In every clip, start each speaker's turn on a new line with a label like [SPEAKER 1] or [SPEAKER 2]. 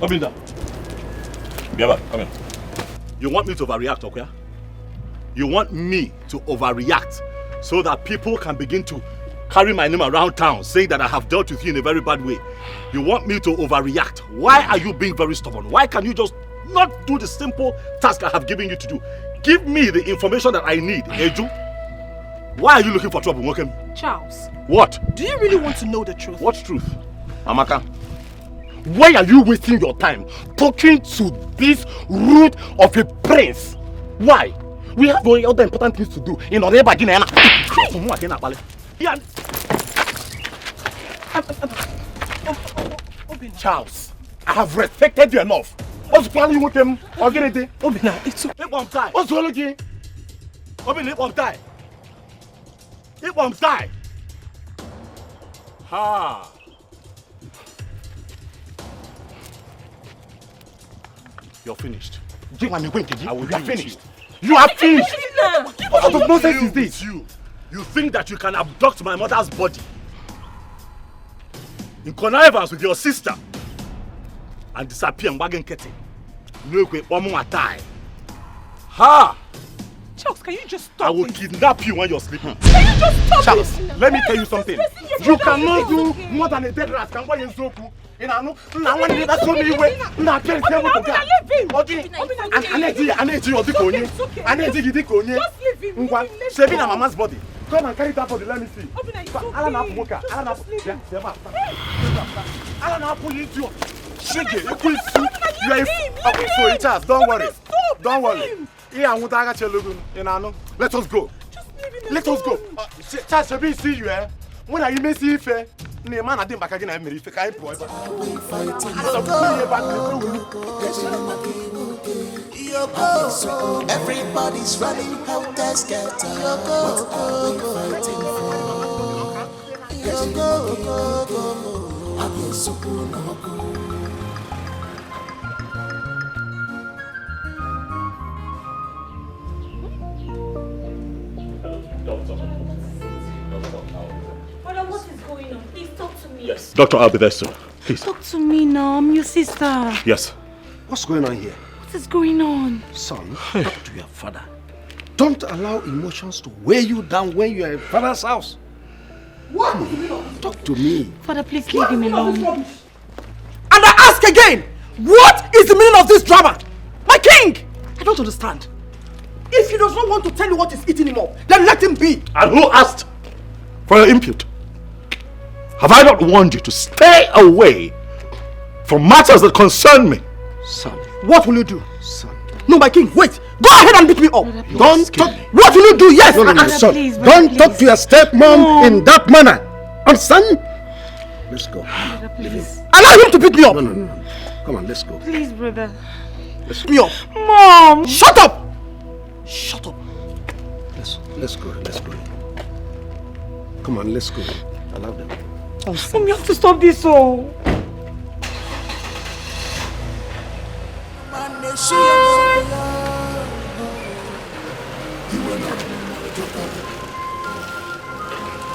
[SPEAKER 1] Obinda. Biaba, come in. You want me to overreact, okay? You want me to overreact so that people can begin to carry my name around town saying that I have dealt with you in a very bad way. You want me to overreact. Why are you being very stubborn? Why can you just not do the simple task I have given you to do? Give me the information that I need, Eju. Why are you looking for trouble, Mokem?
[SPEAKER 2] Charles.
[SPEAKER 1] What?
[SPEAKER 2] Do you really want to know the truth?
[SPEAKER 1] What truth? Amaka, why are you wasting your time talking to this root of a prince? Why? We have other important things to do in order to Charles, I have respected you enough. What's planning with him? Obina, it's okay. What's wrong with you? Obina, it won't die. It won't die. Ha. You're finished. You are finished. You are finished. What sort of nonsense is this? You think that you can abduct my mother's body in connivance with your sister and disappear in wagon ketting? No, one more die. Ha!
[SPEAKER 2] Charles, can you just stop?
[SPEAKER 1] I will kidnap you when you're sleeping.
[SPEAKER 2] Can you just stop?
[SPEAKER 1] Charles, let me tell you something. You cannot do more than a dead rat can buy in Zoku. I want to that's me way. Now can't tell me to go. Okay. I need you saving a mama's body. Come and carry that body, let me see. Okay, so Charles, don't worry. Don't worry. Let us go. Let us go. Charles, see you, eh? When I may see if man I didn't back again, I made if I employ.
[SPEAKER 3] Everybody's running helter skelter.
[SPEAKER 4] Father, what is going on? Please talk to me.
[SPEAKER 1] Yes. Doctor, I'll be there soon. Please.
[SPEAKER 4] Talk to me now. I'm your sister.
[SPEAKER 1] Yes.
[SPEAKER 5] What's going on here?
[SPEAKER 4] What is going on?
[SPEAKER 5] Son, talk to your father. Don't allow emotions to weigh you down when you are in father's house. What? Talk to me.
[SPEAKER 4] Father, please leave him alone.
[SPEAKER 2] And I ask again, what is the meaning of this drama? My king! I don't understand. If he does not want to tell you what is eating him up, then let him be.
[SPEAKER 1] And who asked for your input? Have I not warned you to stay away from matters that concern me?
[SPEAKER 5] Son.
[SPEAKER 2] What will you do?
[SPEAKER 5] Son.
[SPEAKER 2] No, my king, wait. Go ahead and beat me up.
[SPEAKER 5] Don't talk.
[SPEAKER 2] What will you do? Yes.
[SPEAKER 5] No, son.
[SPEAKER 4] Please,
[SPEAKER 5] don't talk to your stepmom in that manner. Understand? Let's go.
[SPEAKER 4] Brother, please.
[SPEAKER 2] Allow him to beat me up.
[SPEAKER 5] No. Come on, let's go.
[SPEAKER 4] Please, brother.
[SPEAKER 5] Let's
[SPEAKER 2] Beat me up.
[SPEAKER 4] Mom!
[SPEAKER 2] Shut up! Shut up.
[SPEAKER 5] Let's go. Come on, let's go. Allow them.
[SPEAKER 4] Mom, you have to stop this, oh.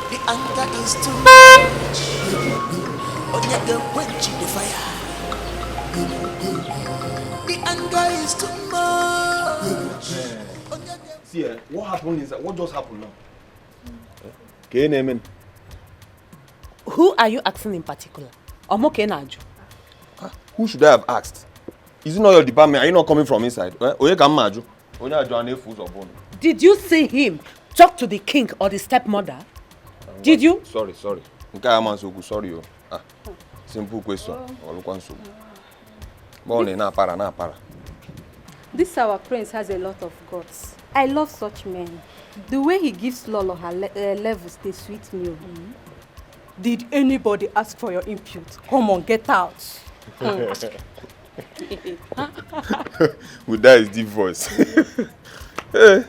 [SPEAKER 3] The anger is too much. Onyege quench the fire. The anger is too much.
[SPEAKER 6] See, what happened is that what just happened now? Okay, name.
[SPEAKER 7] Who are you asking in particular?
[SPEAKER 6] Who should I have asked? Is it not your department? Are you not coming from inside?
[SPEAKER 7] Did you see him talk to the king or the stepmother? Did you?
[SPEAKER 6] Sorry. Sorry. Simple question.
[SPEAKER 8] This our prince has a lot of guts. I love such men. The way he gives Lolo her levels, they sweet me.
[SPEAKER 2] Did anybody ask for your input? Come on, get out.
[SPEAKER 6] With that is deep voice.
[SPEAKER 9] We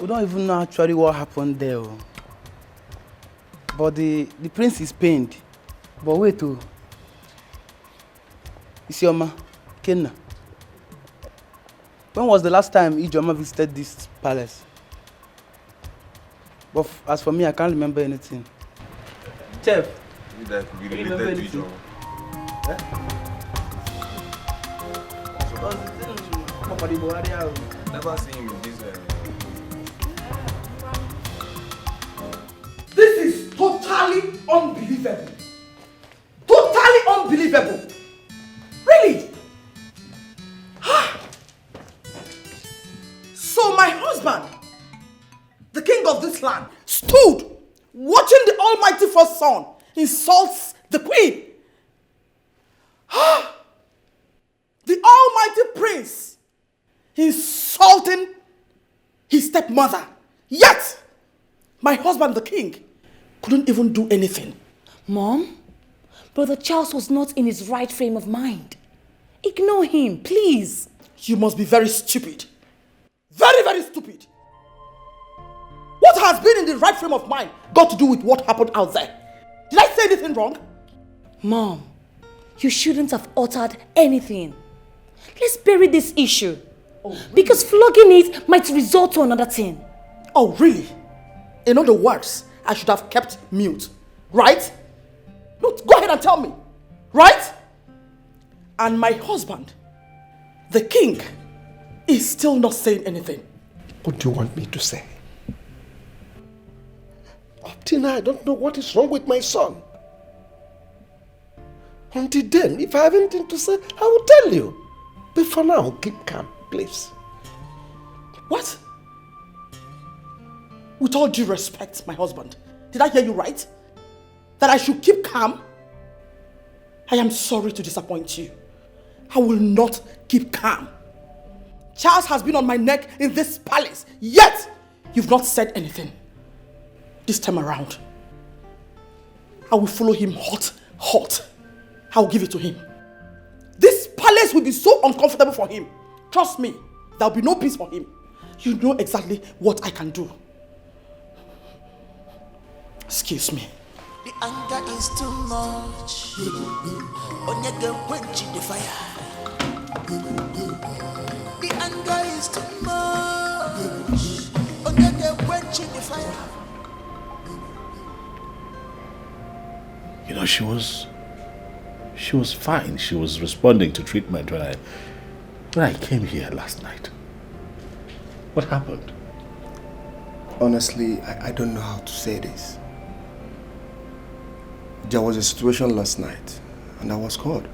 [SPEAKER 9] don't even know actually what happened there. But the prince is pained. But wait, Isioma, Kenna. When was the last time Ijoma visited this palace? But as for me, I can't remember anything. Chef,
[SPEAKER 6] That could be related to Ijoma. Never seen him in this.
[SPEAKER 2] This is totally unbelievable. Totally unbelievable. Really? So my husband, the king of this land, stood watching the almighty first son insults the queen. The almighty prince insulting his stepmother. Yet, my husband, the king, couldn't even do anything.
[SPEAKER 4] Mom, Brother Charles was not in his right frame of mind. Ignore him, please.
[SPEAKER 2] You must be very stupid. Very, very stupid. What has been in the right frame of mind got to do with what happened out there? Did I say anything wrong?
[SPEAKER 4] Mom, you shouldn't have uttered anything. Let's bury this issue.
[SPEAKER 2] Oh, really?
[SPEAKER 4] Because flogging it might result to another thing.
[SPEAKER 2] Oh, really? In other words, I should have kept mute, right? No, go ahead and tell me, right? And my husband, the king, is still not saying anything.
[SPEAKER 5] What do you want me to say? Up till now, I don't know what is wrong with my son. Until then, if I have anything to say, I will tell you. But for now, keep calm, please.
[SPEAKER 2] What? With all due respect, my husband, did I hear you right? That I should keep calm? I am sorry to disappoint you. I will not keep calm. Charles has been on my neck in this palace, yet you've not said anything. This time around, I will follow him hot. I will give it to him. This palace will be so uncomfortable for him. Trust me, there will be no peace for him. You know exactly what I can do. Excuse me.
[SPEAKER 3] The anger is too much. Onyege quench the fire. The anger is too much. Onyege quench the fire.
[SPEAKER 1] You know, she was fine. She was responding to treatment when I came here last night. What happened?
[SPEAKER 6] Honestly, I don't know how to say this. There was a situation last night and I was called.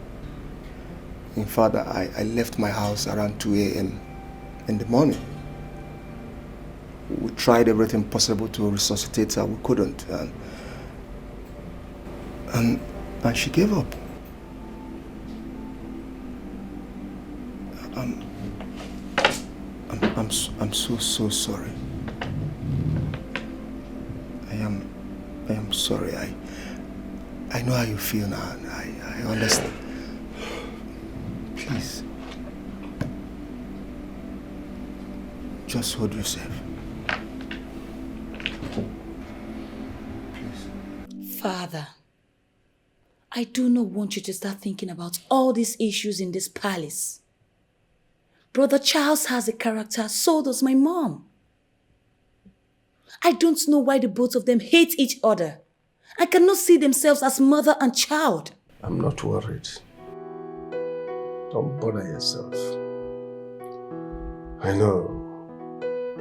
[SPEAKER 6] In fact, I left my house around 2 a.m. in the morning. We tried everything possible to resuscitate her. We couldn't. And she gave up. I'm so sorry. I am sorry. I know how you feel now, and I understand. Please, just hold yourself. Please.
[SPEAKER 4] Father, I do not want you to start thinking about all these issues in this palace. Brother Charles has a character, so does my mom. I don't know why the both of them hate each other. I cannot see themselves as mother and child.
[SPEAKER 5] I'm not worried. Don't bother yourself. I know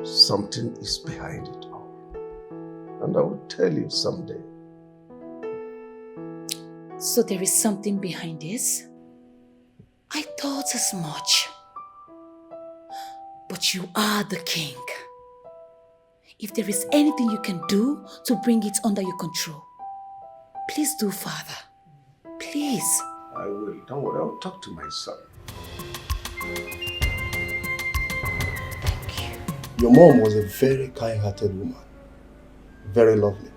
[SPEAKER 5] something is behind it all. And I will tell you someday.
[SPEAKER 4] So there is something behind this? I thought as much. But you are the king. If there is anything you can do to bring it under your control, please do, Father. Please.
[SPEAKER 5] I will. Don't worry. I'll talk to my son.
[SPEAKER 4] Thank you.
[SPEAKER 6] Your mom was a very kind-hearted woman. Very lovely.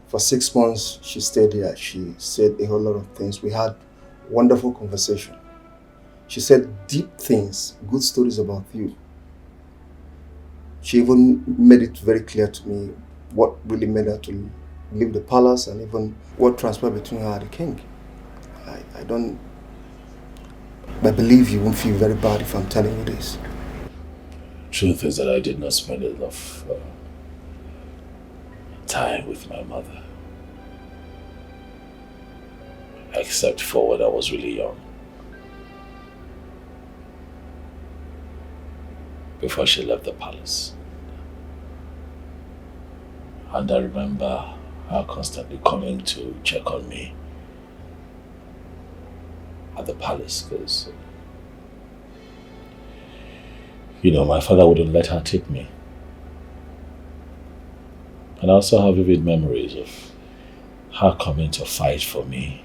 [SPEAKER 6] For 6 months, she stayed here. She said a whole lot of things. We had wonderful conversation. She said deep things, good stories about you. She even made it very clear to me what really made her to leave the palace and even what transpired between her and the king. I believe you won't feel very bad if I'm telling you this.
[SPEAKER 1] Truth is that I did not spend enough time with my mother. Except for when I was really young.
[SPEAKER 10] before she left the palace. And I remember her constantly coming to check on me at the palace because, my father wouldn't let her take me. And I also have vivid memories of her coming to fight for me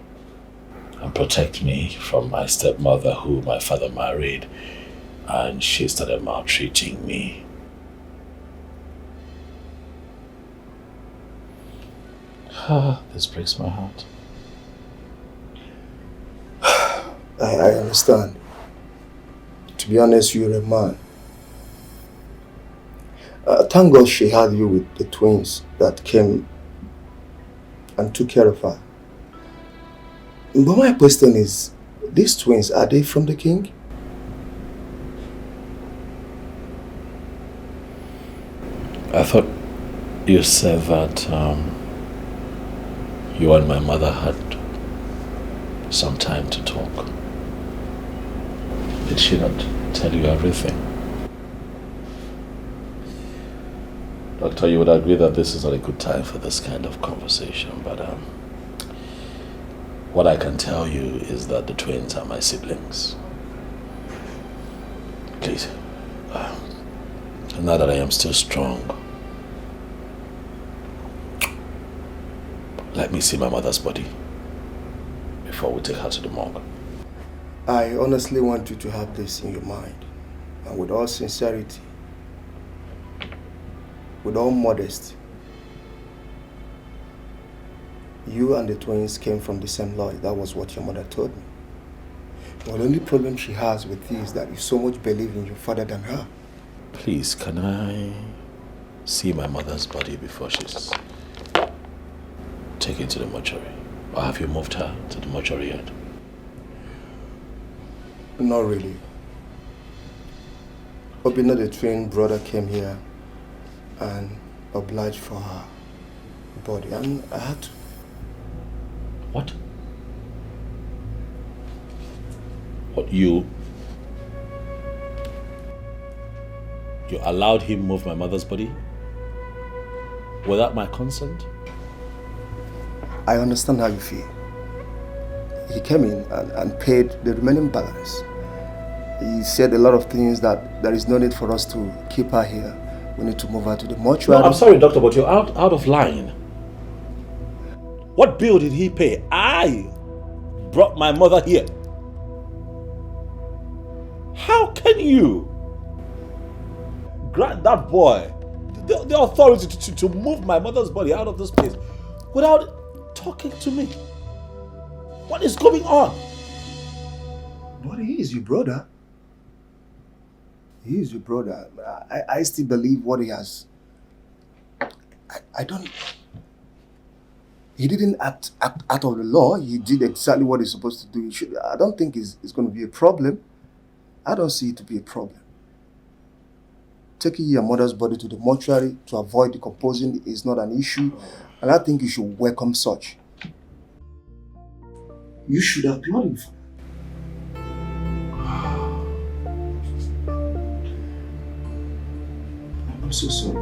[SPEAKER 10] and protect me from my stepmother who my father married, and she started maltreating me. This breaks my heart.
[SPEAKER 6] I understand. To be honest, you're a man. Thank God she had you with the twins that came and took care of her. But my question is, these twins, are they from the king?
[SPEAKER 10] I thought you said that you and my mother had some time to talk. Did she not tell you everything? Doctor, you would agree that this is not a good time for this kind of conversation, but what I can tell you is that the twins are my siblings. Please, now that I am still strong, let me see my mother's body before we take her to the morgue.
[SPEAKER 6] I honestly want you to have this in your mind, and with all sincerity, with all modesty, you and the twins came from the same lodge. That was what your mother told me. Well, the only problem she has with you is that you so much believe in your father than her.
[SPEAKER 10] Please, can I see my mother's body before she's taken to the mortuary? Or have you moved her to the mortuary yet?
[SPEAKER 6] Not really. Obino, the twin brother, came here and obliged for her body, and I had to.
[SPEAKER 10] What? What, you allowed him move my mother's body without my consent?
[SPEAKER 6] I understand how you feel. He came in and paid the remaining balance. He said a lot of things that there is no need for us to keep her here. We need to move her to the mortuary.
[SPEAKER 10] No, I'm sorry, doctor, but you're out of line. What bill did he pay? I brought my mother here. How can you grant that boy the authority to move my mother's body out of this place without talking to me? What is going on?
[SPEAKER 6] But he is your brother. He is your brother. I still believe what he has. I don't. He didn't act out of the law. He did exactly what he's supposed to do. I don't think it's going to be a problem. I don't see it to be a problem. Taking your mother's body to the mortuary to avoid decomposing is not an issue, and I think you should welcome such. You should applaud him for that. I'm so sorry.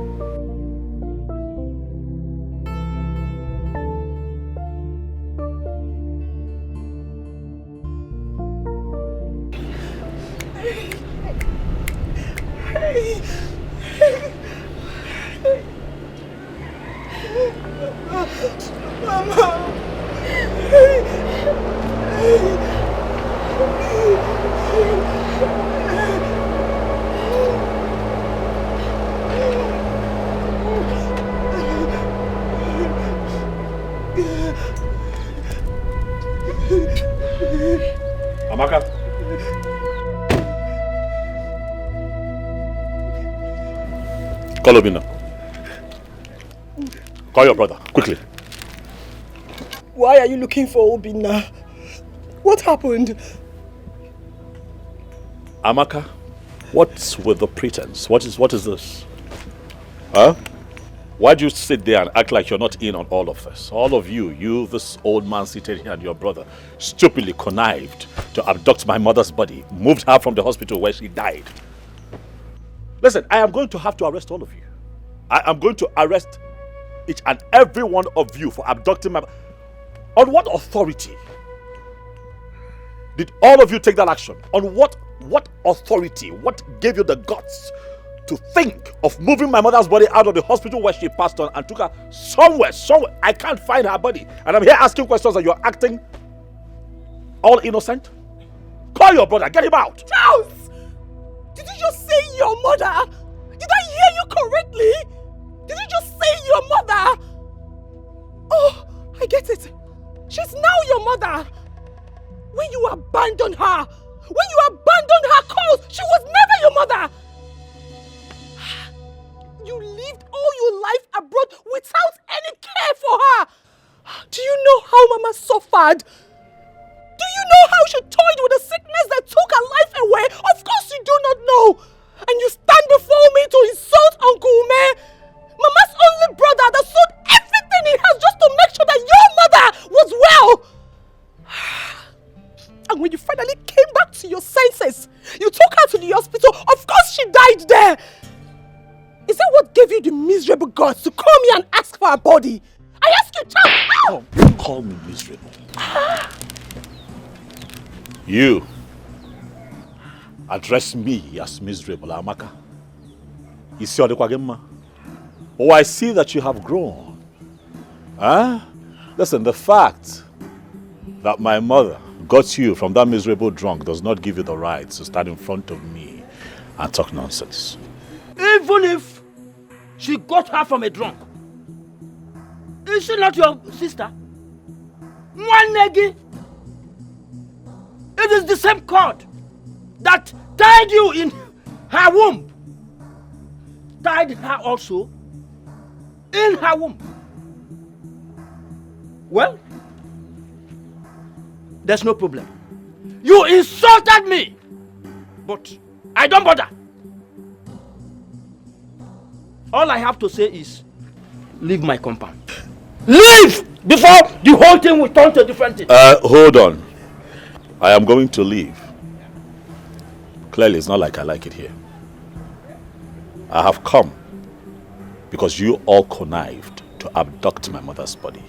[SPEAKER 1] Amaka. Call Obina. Call your brother, quickly.
[SPEAKER 2] Why are you looking for Obina? What happened?
[SPEAKER 1] Amaka, what's with the pretense? What is this? Huh? Why'd you sit there and act like you're not in on all of this? All of you, this old man seated here and your brother, stupidly connived to abduct my mother's body, moved her from the hospital where she died. Listen, I am going to have to arrest all of you. I am going to arrest each and every one of you for abducting my... On what authority did all of you take that action? On what authority? What gave you the guts to think of moving my mother's body out of the hospital where she passed on and took her somewhere? I can't find her body. And I'm here asking questions and you're acting all innocent? Call your brother, get him out.
[SPEAKER 2] Charles! Did you just say your mother? Did I hear you correctly? Did you just say your mother? Oh, I get it. She's now your mother. When you abandoned her cause, she was never your mother. You lived all your life abroad without any care for her. Do you know how Mama suffered? Do you know how she toyed with the sickness that took her life away? Of course you do not know. And you stand before me to insult Uncle Ume, Mama's only brother that sold everything he has just to make sure that your mother was well. And when you finally came back to your senses, you took her to the hospital. Of course she died there. Is that what gave you the miserable guts to call me and ask for her body? I ask you, child.
[SPEAKER 1] You call me miserable. You address me as miserable, Amaka. Oh, I see that you have grown. Huh? Listen, the fact that my mother got you from that miserable drunk does not give you the right to stand in front of me and talk nonsense.
[SPEAKER 5] Even if she got her from a drunk, is she not your sister? One negi. It is the same cord that tied you in her womb, tied her also in her womb. Well, there's no problem. You insulted me, but I don't bother. All I have to say is, leave my compound. Leave! Before the whole thing will turn to a different thing.
[SPEAKER 1] Hold on. I am going to leave. Clearly, it's not like I like it here. I have come because you all connived to abduct my mother's body.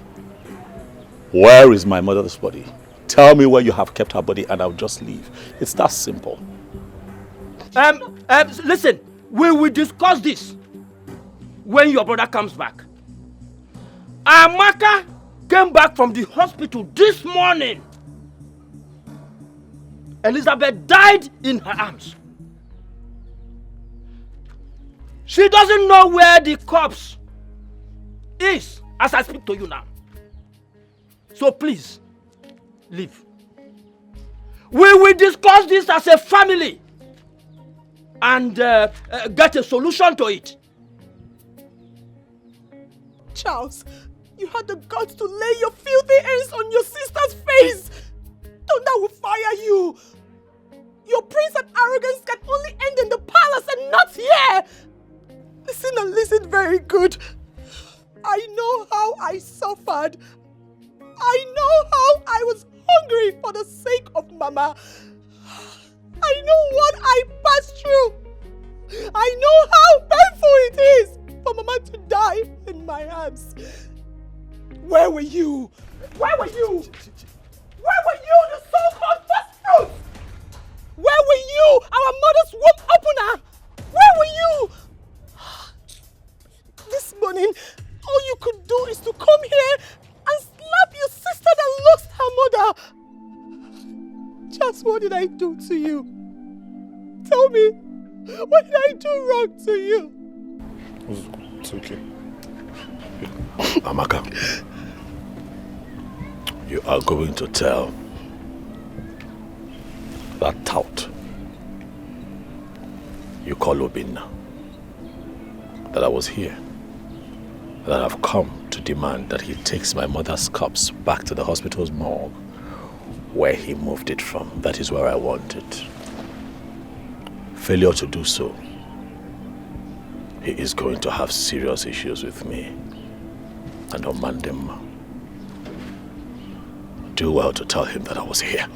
[SPEAKER 1] Where is my mother's body? Tell me where you have kept her body and I'll just leave. It's that simple.
[SPEAKER 5] Listen, we will discuss this when your brother comes back. Amaka came back from the hospital this morning. Elizabeth died in her arms. She doesn't know where the corpse is as I speak to you now. So please, leave. We will discuss this as a family and get a solution to it.
[SPEAKER 2] Charles, you had the guts to lay your filthy hands on your sister's face. Thunder will fire you. Your praise and arrogance can only end in the palace and not here. Listen and listen very good. I know how I suffered. I know how I was hungry for the sake of Mama. I know what I passed through. I know how painful it is for Mama to die in my hands. Where were you? Where were you? Where were you, the so-called first fruits? Where were you, our mother's womb opener? Where were you? This morning, all you could do is to come here and slap your sister that lost her mother. Just what did I do to you? Tell me, what did I do wrong to you?
[SPEAKER 1] It's okay. Amaka, you are going to tell that tout you call Obinna that I was here, that I've come to demand that he takes my mother's corpse back to the hospital's morgue where he moved it from. That is where I want it. Failure to do so, he is going to have serious issues with me and Omandemma. Do well to tell him that I was here.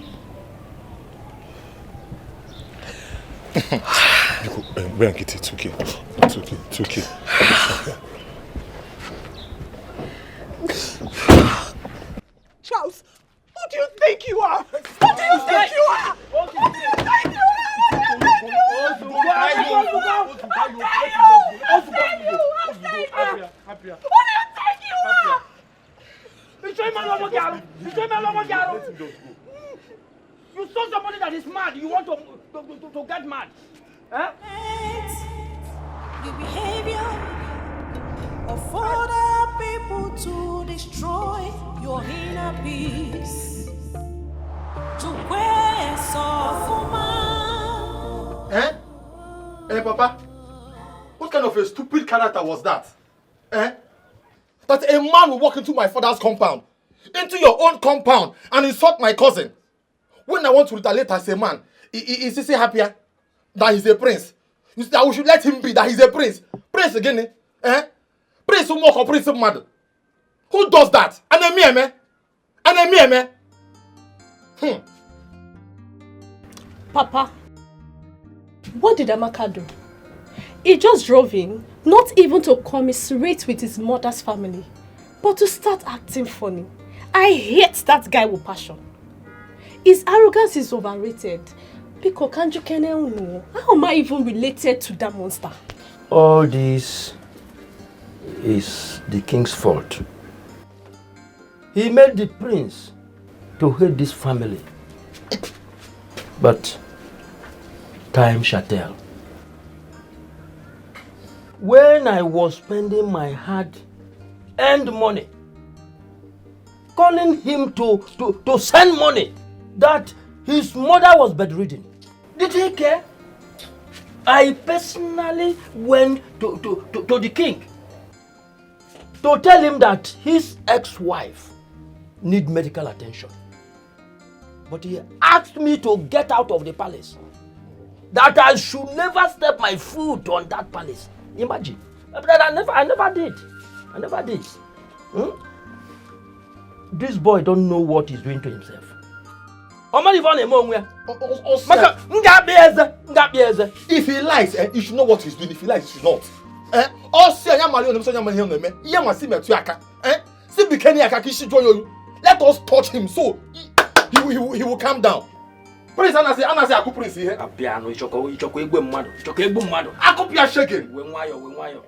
[SPEAKER 1] Go and get it. It's okay. It's okay. It's okay.
[SPEAKER 2] Charles, who do you think you are? Who do you think you are? Who do you think you are?
[SPEAKER 5] You saw somebody that is mad. You want to get mad? Huh?
[SPEAKER 3] The behavior of other people to destroy your inner peace. To where
[SPEAKER 1] Eh? Eh, Papa? What kind of a stupid character was that? Eh? That a man will walk into my father's compound, into your own compound, and insult my cousin. When I want to retaliate as a man, is he say happier that he's a prince? You say that we should let him be, that he's a prince. Prince again, eh? Eh? Prince who mock or prince who mad? Who does that? Enemy, me? Enemy, me?
[SPEAKER 8] Papa, what did Amaka do? He just drove in, not even to commiserate with his mother's family, but to start acting funny. I hate that guy with passion. His arrogance is overrated. How am I even related to that monster?
[SPEAKER 5] All this is the king's fault. He made the prince to hate this family. But time shall tell. When I was spending my hard-earned money, calling him to send money that his mother was bedridden, did he care? I personally went to the king to tell him that his ex-wife needs medical attention. But he asked me to get out of the palace. That I should never step my foot on that palace. Imagine. But I never did. I never did. This boy don't know what he's doing to himself.
[SPEAKER 1] If he lies, you should know what he's doing. If he lies, you should not. Let us touch him so he will calm down. Prince Anase aku prince here.
[SPEAKER 5] Apiano ichoko egbe mmadu. Ichoko egbe mmadu.
[SPEAKER 1] Akopia shaking.
[SPEAKER 5] We nwayo.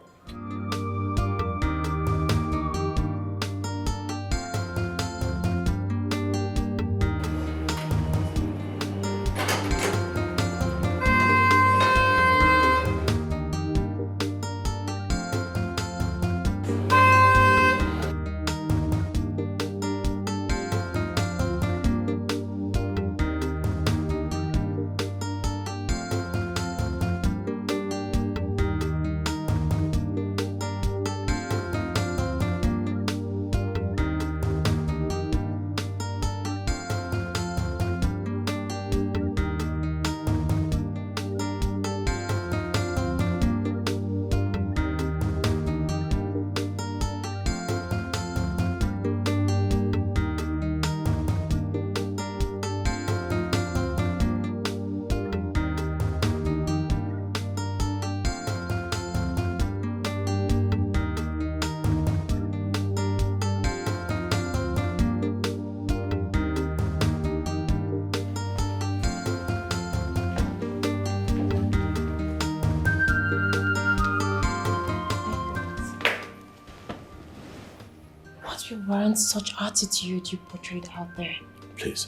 [SPEAKER 4] You weren't such attitude you portrayed out there.
[SPEAKER 10] Please.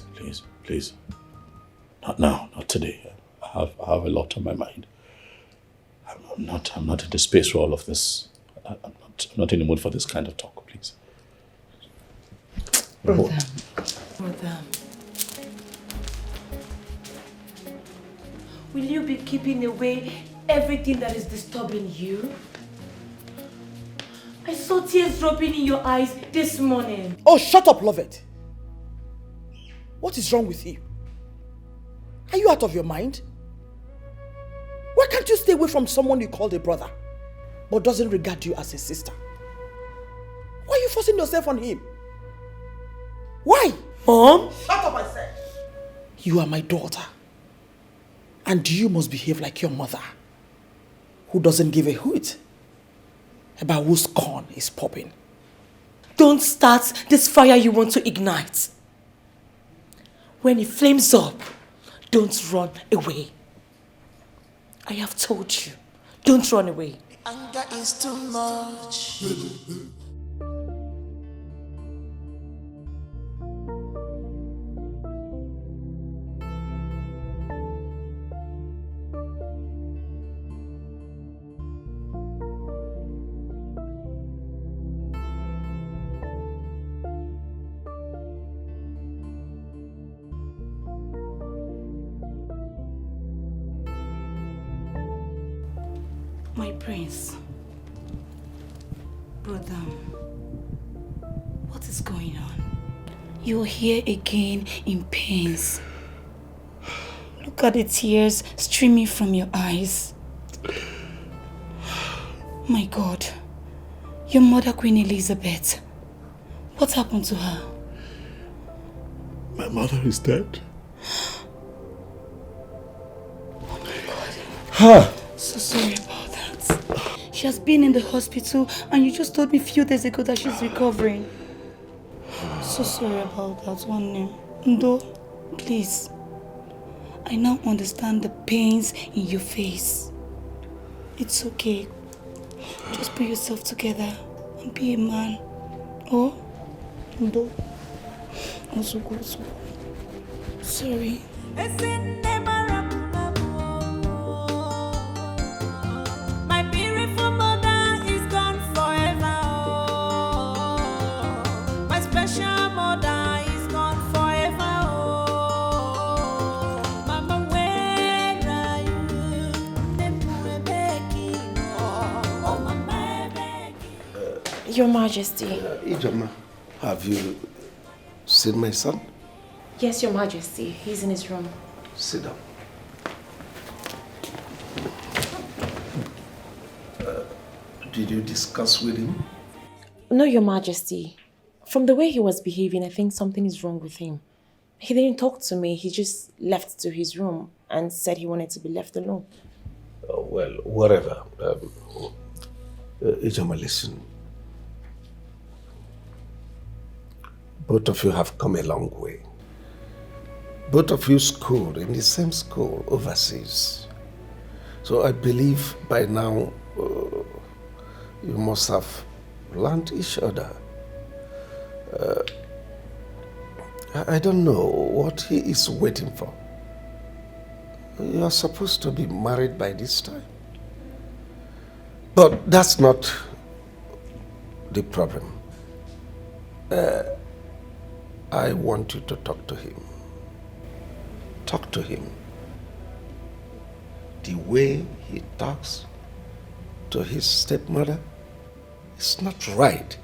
[SPEAKER 10] Not now, not today. I have a lot on my mind. I'm not in the space for all of this. I'm not in the mood for this kind of talk, please.
[SPEAKER 4] Brother. Will you be keeping away everything that is disturbing you? I saw tears dropping in your eyes this morning.
[SPEAKER 2] Oh, shut up, Lovett. What is wrong with you? Are you out of your mind? Why can't you stay away from someone you call a brother, but doesn't regard you as a sister? Why are you forcing yourself on him? Why?
[SPEAKER 4] Mom?
[SPEAKER 2] Shut up, I said. You are my daughter. And you must behave like your mother, who doesn't give a hoot about whose corn is popping.
[SPEAKER 4] Don't start this fire you want to ignite. When it flames up, don't run away. I have told you, don't run away.
[SPEAKER 3] Anger is too much.
[SPEAKER 4] My prince, brother, what is going on? You're here again in pains. Look at the tears streaming from your eyes. My God, your mother, Queen Elizabeth, what happened to her?
[SPEAKER 1] My mother is dead.
[SPEAKER 4] Oh my God. So sorry about that. She has been in the hospital and you just told me a few days ago that she's recovering. So sorry about that one name. Ndo, please. I now understand the pains in your face. It's okay. Just put yourself together and be a man. Oh? Ndo. Also go. Sorry.
[SPEAKER 11] Your Majesty.
[SPEAKER 12] Ijoma, have you seen my son?
[SPEAKER 11] Yes, Your Majesty. He's in his room.
[SPEAKER 12] Sit down. Did you discuss with him?
[SPEAKER 11] No, Your Majesty. From the way he was behaving, I think something is wrong with him. He didn't talk to me. He just left to his room and said he wanted to be left alone.
[SPEAKER 12] Well, whatever. Ijoma, listen. Both of you have come a long way. Both of you schooled in the same school overseas. So I believe by now you must have learned each other. I don't know what he is waiting for. You are supposed to be married by this time. But that's not the problem. I want you to talk to him. Talk to him. The way he talks to his stepmother is not right.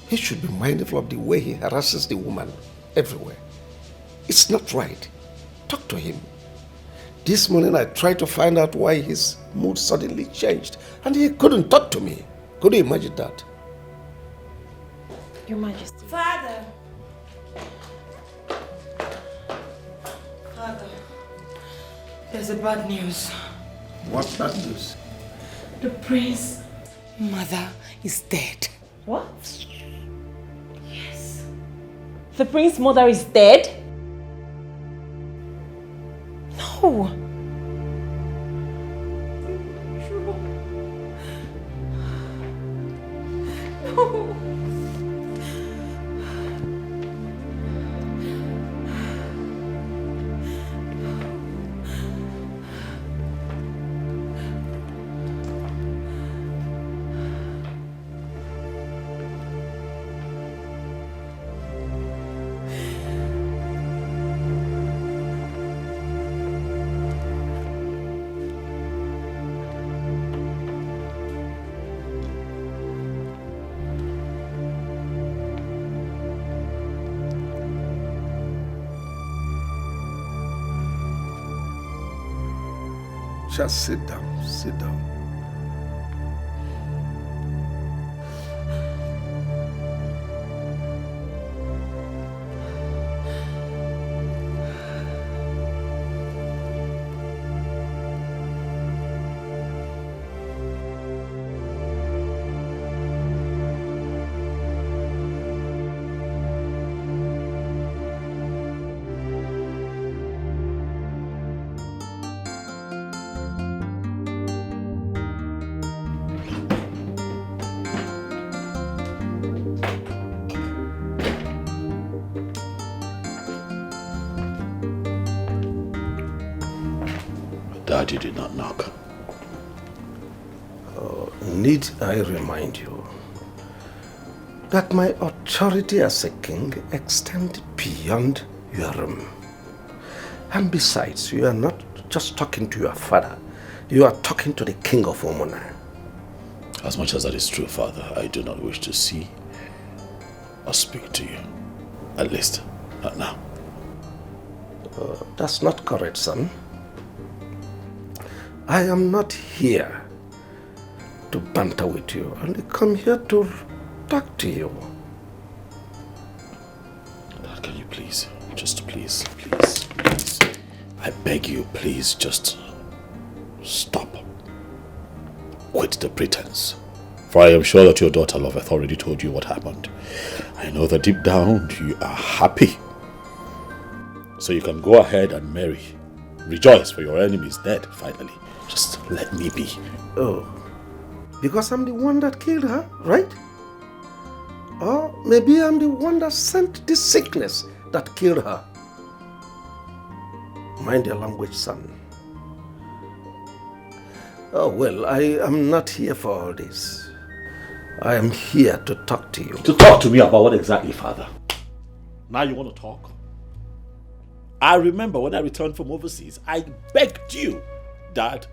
[SPEAKER 12] He should be mindful of the way he harasses the woman everywhere. It's not right. Talk to him. This morning I tried to find out why his mood suddenly changed and he couldn't talk to me. Could you imagine that?
[SPEAKER 11] Your Majesty.
[SPEAKER 4] Father, there's a bad news.
[SPEAKER 12] What bad news?
[SPEAKER 4] The prince's mother is dead.
[SPEAKER 11] What? Yes. The prince's mother is dead? No. No.
[SPEAKER 12] Just sit down, sit down.
[SPEAKER 10] Dad, you did not knock.
[SPEAKER 12] Need I remind you that my authority as a king extends beyond your room. And besides, you are not just talking to your father, you are talking to the king of Omona.
[SPEAKER 10] As much as that is true, Father, I do not wish to see or speak to you. At least, not now.
[SPEAKER 12] That's not correct, son. I am not here to banter with you. I only come here to talk to you.
[SPEAKER 10] Dad, can you please, just please, I beg you, please, just stop. Quit the pretense. For I am sure that your daughter Loveth already told you what happened. I know that deep down you are happy. So you can go ahead and marry. Rejoice, for your enemy is dead, finally. Just let me be.
[SPEAKER 12] Oh, because I'm the one that killed her, right? Or maybe I'm the one that sent this sickness that killed her. Mind your language, son. Oh, well, I am not here for all this. I am here to talk to you.
[SPEAKER 10] To talk to me about what exactly, Father? Now you want to talk? I remember when I returned from overseas, I begged you, Dad,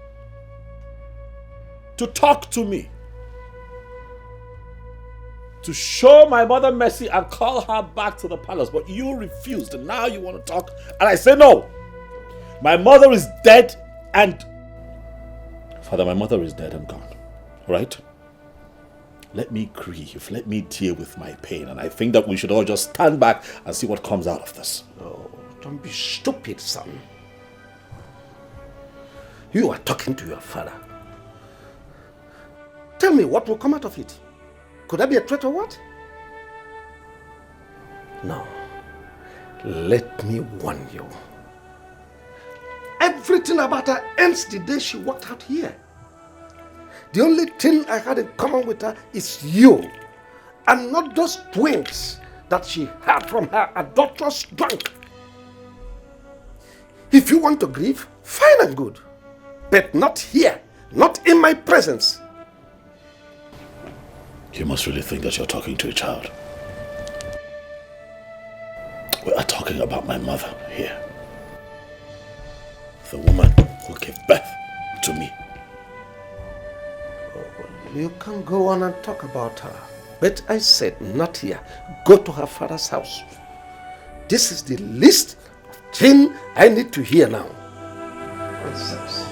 [SPEAKER 10] to talk to me. To show my mother mercy and call her back to the palace. But you refused, and now you want to talk? And I say no. My mother is dead and... Father, my mother is dead and gone. Right? Let me grieve. Let me deal with my pain. And I think that we should all just stand back and see what comes out of this.
[SPEAKER 12] Oh, don't be stupid, son. You are talking to your father. Tell me what will come out of it. Could that be a threat or what? No. Let me warn you. Everything about her ends the day she walked out here. The only thing I had in common with her is you, and not those twins that she had from her adulterous drunk. If you want to grieve, fine and good, but not here, not in my presence.
[SPEAKER 10] You must really think that you're talking to a child. We are talking about my mother here. The woman who gave birth to me.
[SPEAKER 12] You can go on and talk about her. But I said, not here. Go to her father's house. This is the least thing I need to hear now. Nonsense.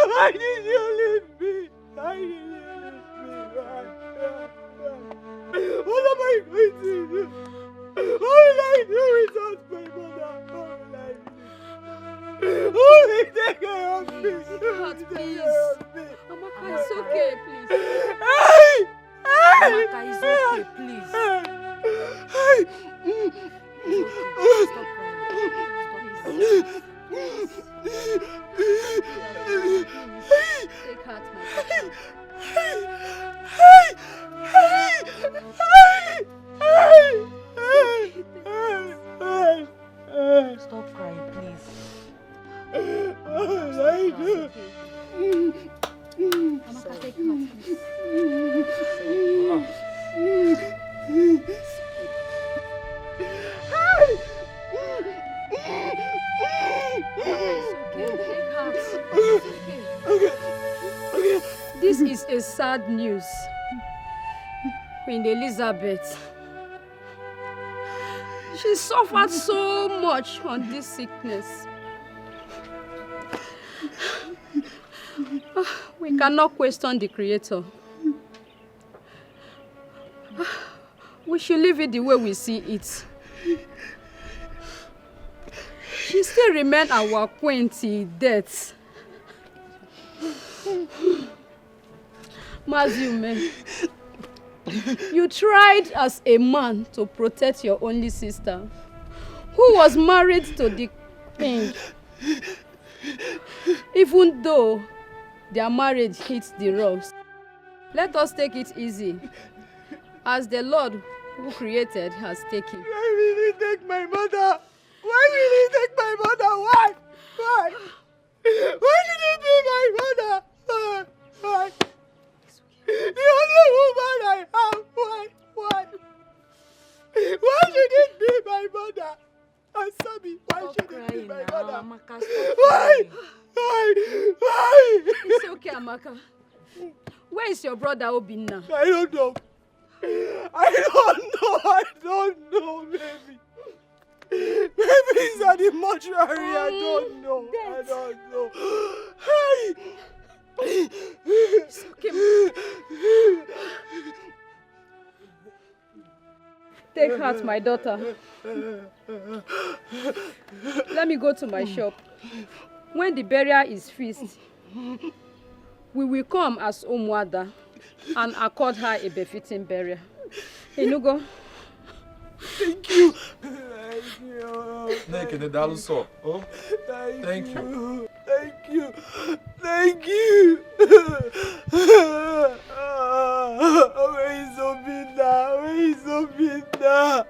[SPEAKER 5] Why did you leave me? Why did you leave me? What am I going to do? What will I do without my mother? What will I do? Who will take care of me? Who will take care of me?
[SPEAKER 13] Amaka, it's okay, please.
[SPEAKER 5] Hey!
[SPEAKER 13] Amaka, it's okay, please. Stop crying. Take heart, my Stop crying, please. Amaka, take heart, This is a sad news. Queen Elizabeth. She suffered so much on this sickness. We cannot question the Creator. We should leave it the way we see it. She still remains our queen till death. Maziume, You tried as a man to protect your only sister, who was married to the king. Even though their marriage hits the rocks, let us take it easy, as the Lord who created has taken.
[SPEAKER 3] Why will he take my mother? Why will he take my mother? Why? Why? Why should it be my mother? Why? The only woman I have. Why? Why? Why should it be my mother? Answer me. Why should it be my mother?
[SPEAKER 13] Amaka,
[SPEAKER 3] Why? Why? Why?
[SPEAKER 13] It's okay, Amaka. Where is your brother Obinna?
[SPEAKER 3] I don't know. I don't know, baby. Maybe he's at the mortuary. I don't know. Hey!
[SPEAKER 13] It's okay. Take heart, my daughter. Let me go to my shop. When the burial is fixed, we will come as Umuada and accord her a befitting burial. Inugo.
[SPEAKER 3] Thank you.
[SPEAKER 14] Thank you. Thank you.
[SPEAKER 3] Thank you. Thank you. Where is Obinna? Where is Obinna?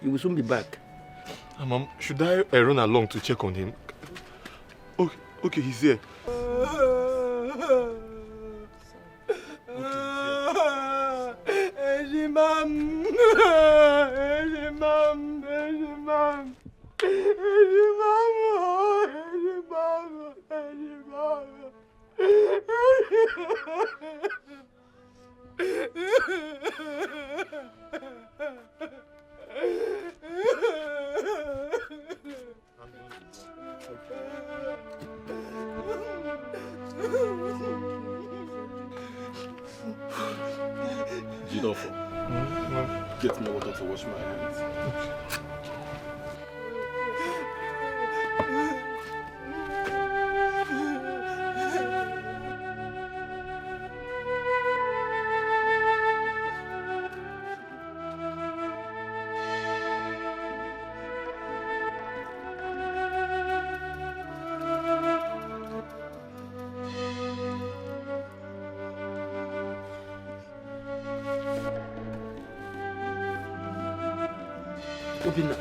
[SPEAKER 5] You will soon be back.
[SPEAKER 14] Mom, should I run along to check on him? Okay, he's here.
[SPEAKER 1] Gidofo, get me water to wash my hands.
[SPEAKER 5] Obinna,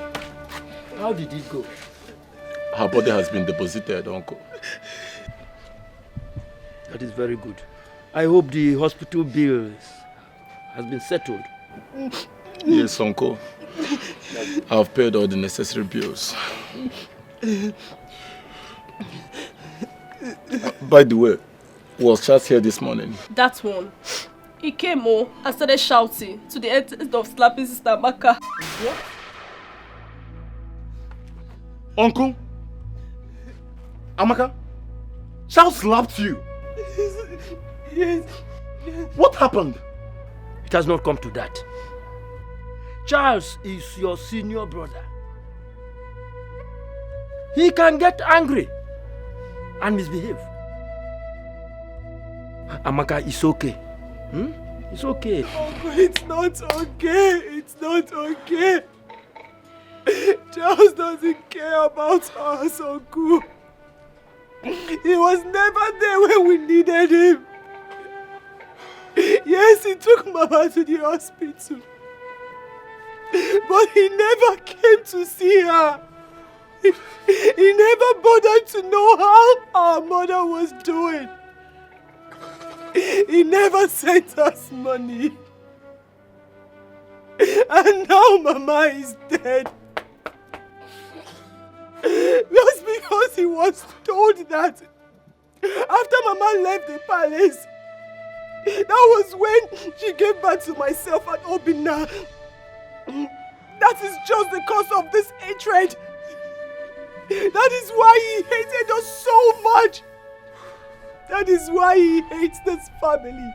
[SPEAKER 5] how did it go?
[SPEAKER 1] Her body has been deposited, Uncle.
[SPEAKER 5] That is very good. I hope the hospital bills has been settled.
[SPEAKER 1] Yes, Uncle. I've paid all the necessary bills. By the way, was Charles here this morning?
[SPEAKER 8] That one. He came and started shouting to the end of slapping Sister Amaka.
[SPEAKER 1] What? Uncle? Amaka? Charles slapped you?
[SPEAKER 3] Yes.
[SPEAKER 1] What happened?
[SPEAKER 5] It has not come to that. Charles is your senior brother. He can get angry and misbehave. Amaka, it's okay. It's okay.
[SPEAKER 3] Uncle, it's not okay. It's not okay. Charles doesn't care about us, Uncle. He was never there when we needed him. Yes, he took Mama to the hospital. But he never came to see her. He never bothered to know how our mother was doing. He never sent us money. And now Mama is dead. Just because he was told that after Mama left the palace, that was when she gave birth to myself and Obinna. That is just the cause of this hatred. That is why he hated us so much. That is why he hates this family.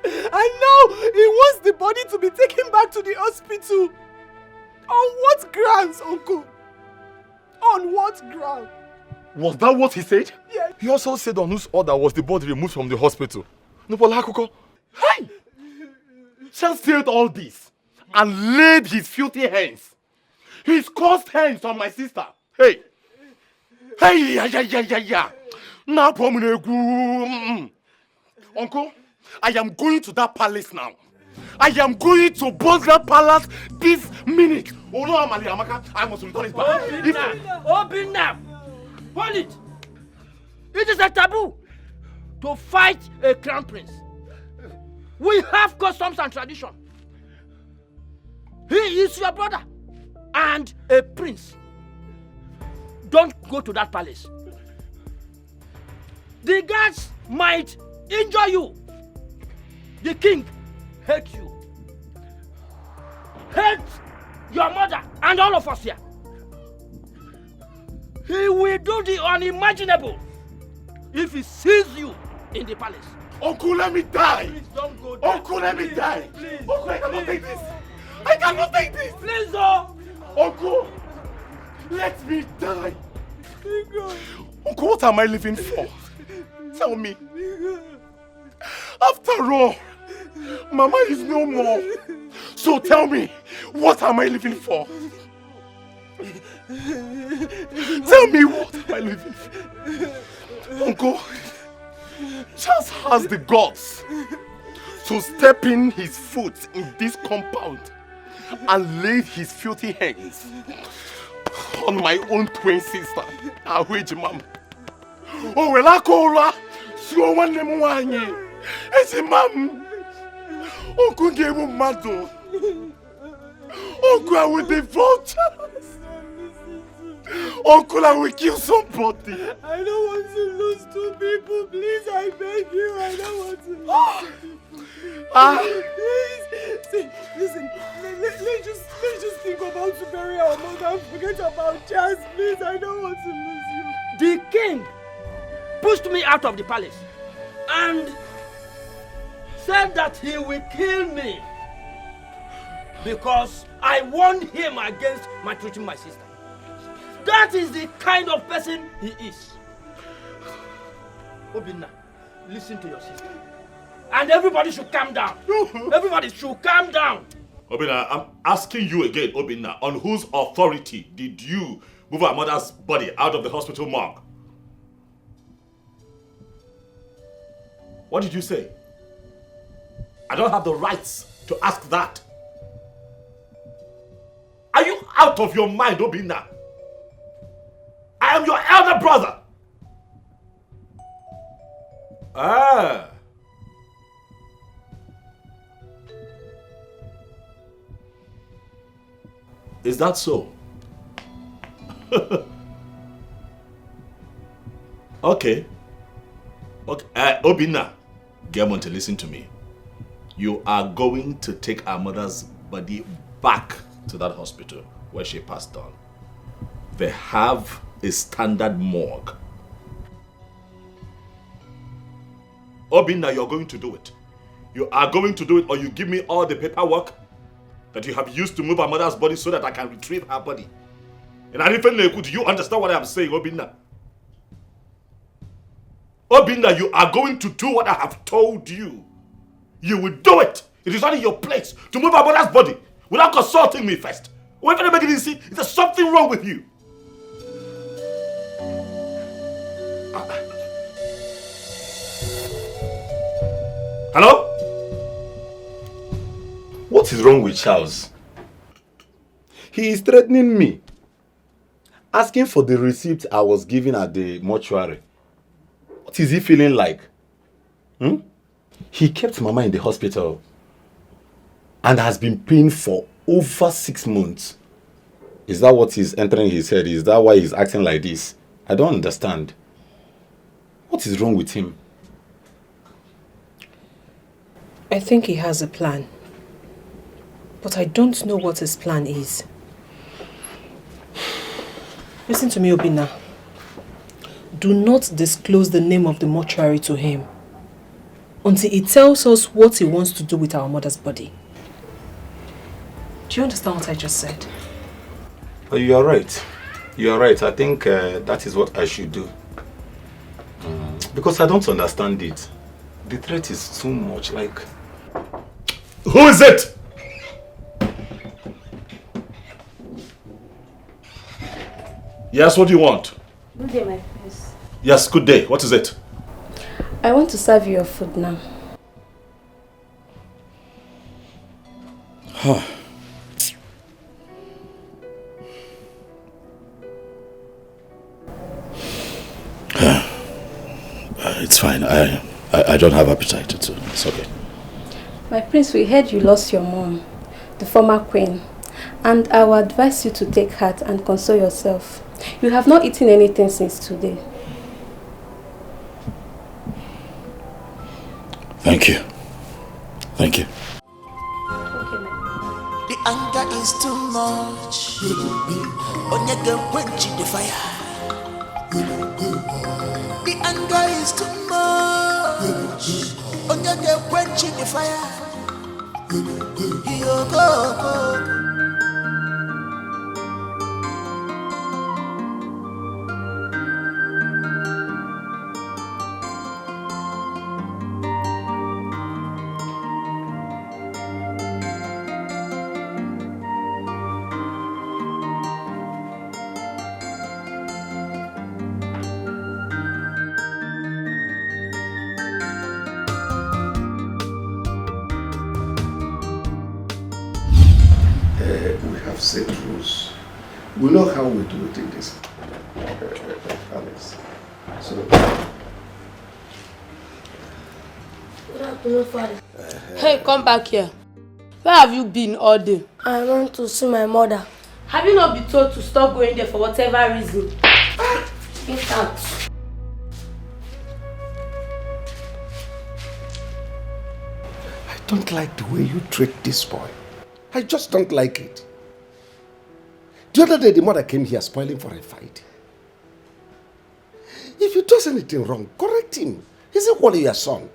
[SPEAKER 3] And now he wants the body to be taken back to the hospital. On what grounds, Uncle? On what ground?
[SPEAKER 1] Was that what he said?
[SPEAKER 3] Yes.
[SPEAKER 14] He also said on whose order was the body removed from the hospital. No, but Hakuko. Hey! Chance said all this and laid his filthy hands, his cursed hands on my sister. Hey! Hey! Yeah. Now, Uncle, I am going to that palace now. I am going to burn that palace this minute. Oh no, Amaka, I must return it back.
[SPEAKER 5] Obinna! Hold it! It is a taboo to fight a crown prince. We have customs and tradition. He is your brother and a prince. Don't go to that palace. The guards might injure you. The king hates you. Hates your mother and all of us here. He will do the unimaginable if he sees you in the palace.
[SPEAKER 1] Uncle, let me die!
[SPEAKER 5] Please don't go there.
[SPEAKER 1] Uncle, let me die!
[SPEAKER 5] Please,
[SPEAKER 1] Uncle, I cannot take this! I cannot take this!
[SPEAKER 5] Please, oh!
[SPEAKER 1] Uncle, let me die! Uncle, what am I living for? Tell me. After all, Mama is no more. So tell me, what am I living for? Tell me, what am I living for? Uncle, Charles has the guts to step in his foot in this compound and lay his filthy hands on my own twin sister, Ahweji Mama. Oh, well, I call her. So one name one year. It's a mom. Uncle gave him mad. Uncle, I will divorce Charles. Uncle, I will kill somebody.
[SPEAKER 3] I don't want to lose two people. Please, I beg you. I don't want to lose two people. Please. See, listen. Let's just think about to bury our mother and forget about Charles. Please, I don't want to lose you.
[SPEAKER 5] The king pushed me out of the palace and said that he will kill me because I warned him against maltreating my sister. That is the kind of person he is. Obinna, listen to your sister. And everybody should calm down. Everybody should calm down.
[SPEAKER 1] Obinna, I'm asking you again, Obinna, on whose authority did you move our mother's body out of the hospital morgue? What did you say? I don't have the rights to ask that. Are you out of your mind, Obinna? I am your elder brother. Ah. Is that so? Okay. Obinna, Gemon, to listen to me. You are going to take our mother's body back to that hospital where she passed on. They have a standard morgue. Obinna, you're going to do it. You are going to do it, or you give me all the paperwork that you have used to move our mother's body so that I can retrieve her body. And I didn't know, do you understand what I'm saying, Obinna? Obinna, you are going to do what I have told you. You will do it. It is not in your place to move our mother's body without consulting me first. Wait for the beginning, see, there's something wrong with you. Hello?
[SPEAKER 15] What is wrong with Charles? He is threatening me, asking for the receipt I was given at the mortuary. What is he feeling like? He kept Mama in the hospital and has been paying for over 6 months. Is that what is entering his head? Is that why he's acting like this? I don't understand. What is wrong with him?
[SPEAKER 7] I think he has a plan. But I don't know what his plan is. Listen to me, Obinna. Do not disclose the name of the mortuary to him until he tells us what he wants to do with our mother's body. Do you understand what I just said?
[SPEAKER 15] You are right. You are right. I think that is what I should do. Because I don't understand it. The threat is too much, like...
[SPEAKER 1] Who is it? Yes, what do you want?
[SPEAKER 11] Good day, my prince.
[SPEAKER 1] Yes, good day. What is it?
[SPEAKER 11] I want to serve you your food now.
[SPEAKER 10] It's fine. I don't have appetite. It's okay.
[SPEAKER 11] My prince, we heard you lost your mom, the former queen, and I will advise you to take heart and console yourself. You have not eaten anything since today.
[SPEAKER 10] Thank you. Thank you.
[SPEAKER 16] The anger is too much. Onyege quench the fire. The anger is too much. Onyege quench the fire. You go.
[SPEAKER 12] Set rules. We know how we do it in this palace. So.
[SPEAKER 17] Good afternoon, Father.
[SPEAKER 18] Hey, come back here. Where have you been all day?
[SPEAKER 17] I want to see my mother.
[SPEAKER 18] Have you not been told to stop going there for whatever reason? Get out.
[SPEAKER 12] I don't like the way you treat this boy. I just don't like it. The other day, the mother came here spoiling for a fight. If he does anything wrong, correct him. He's equally your son.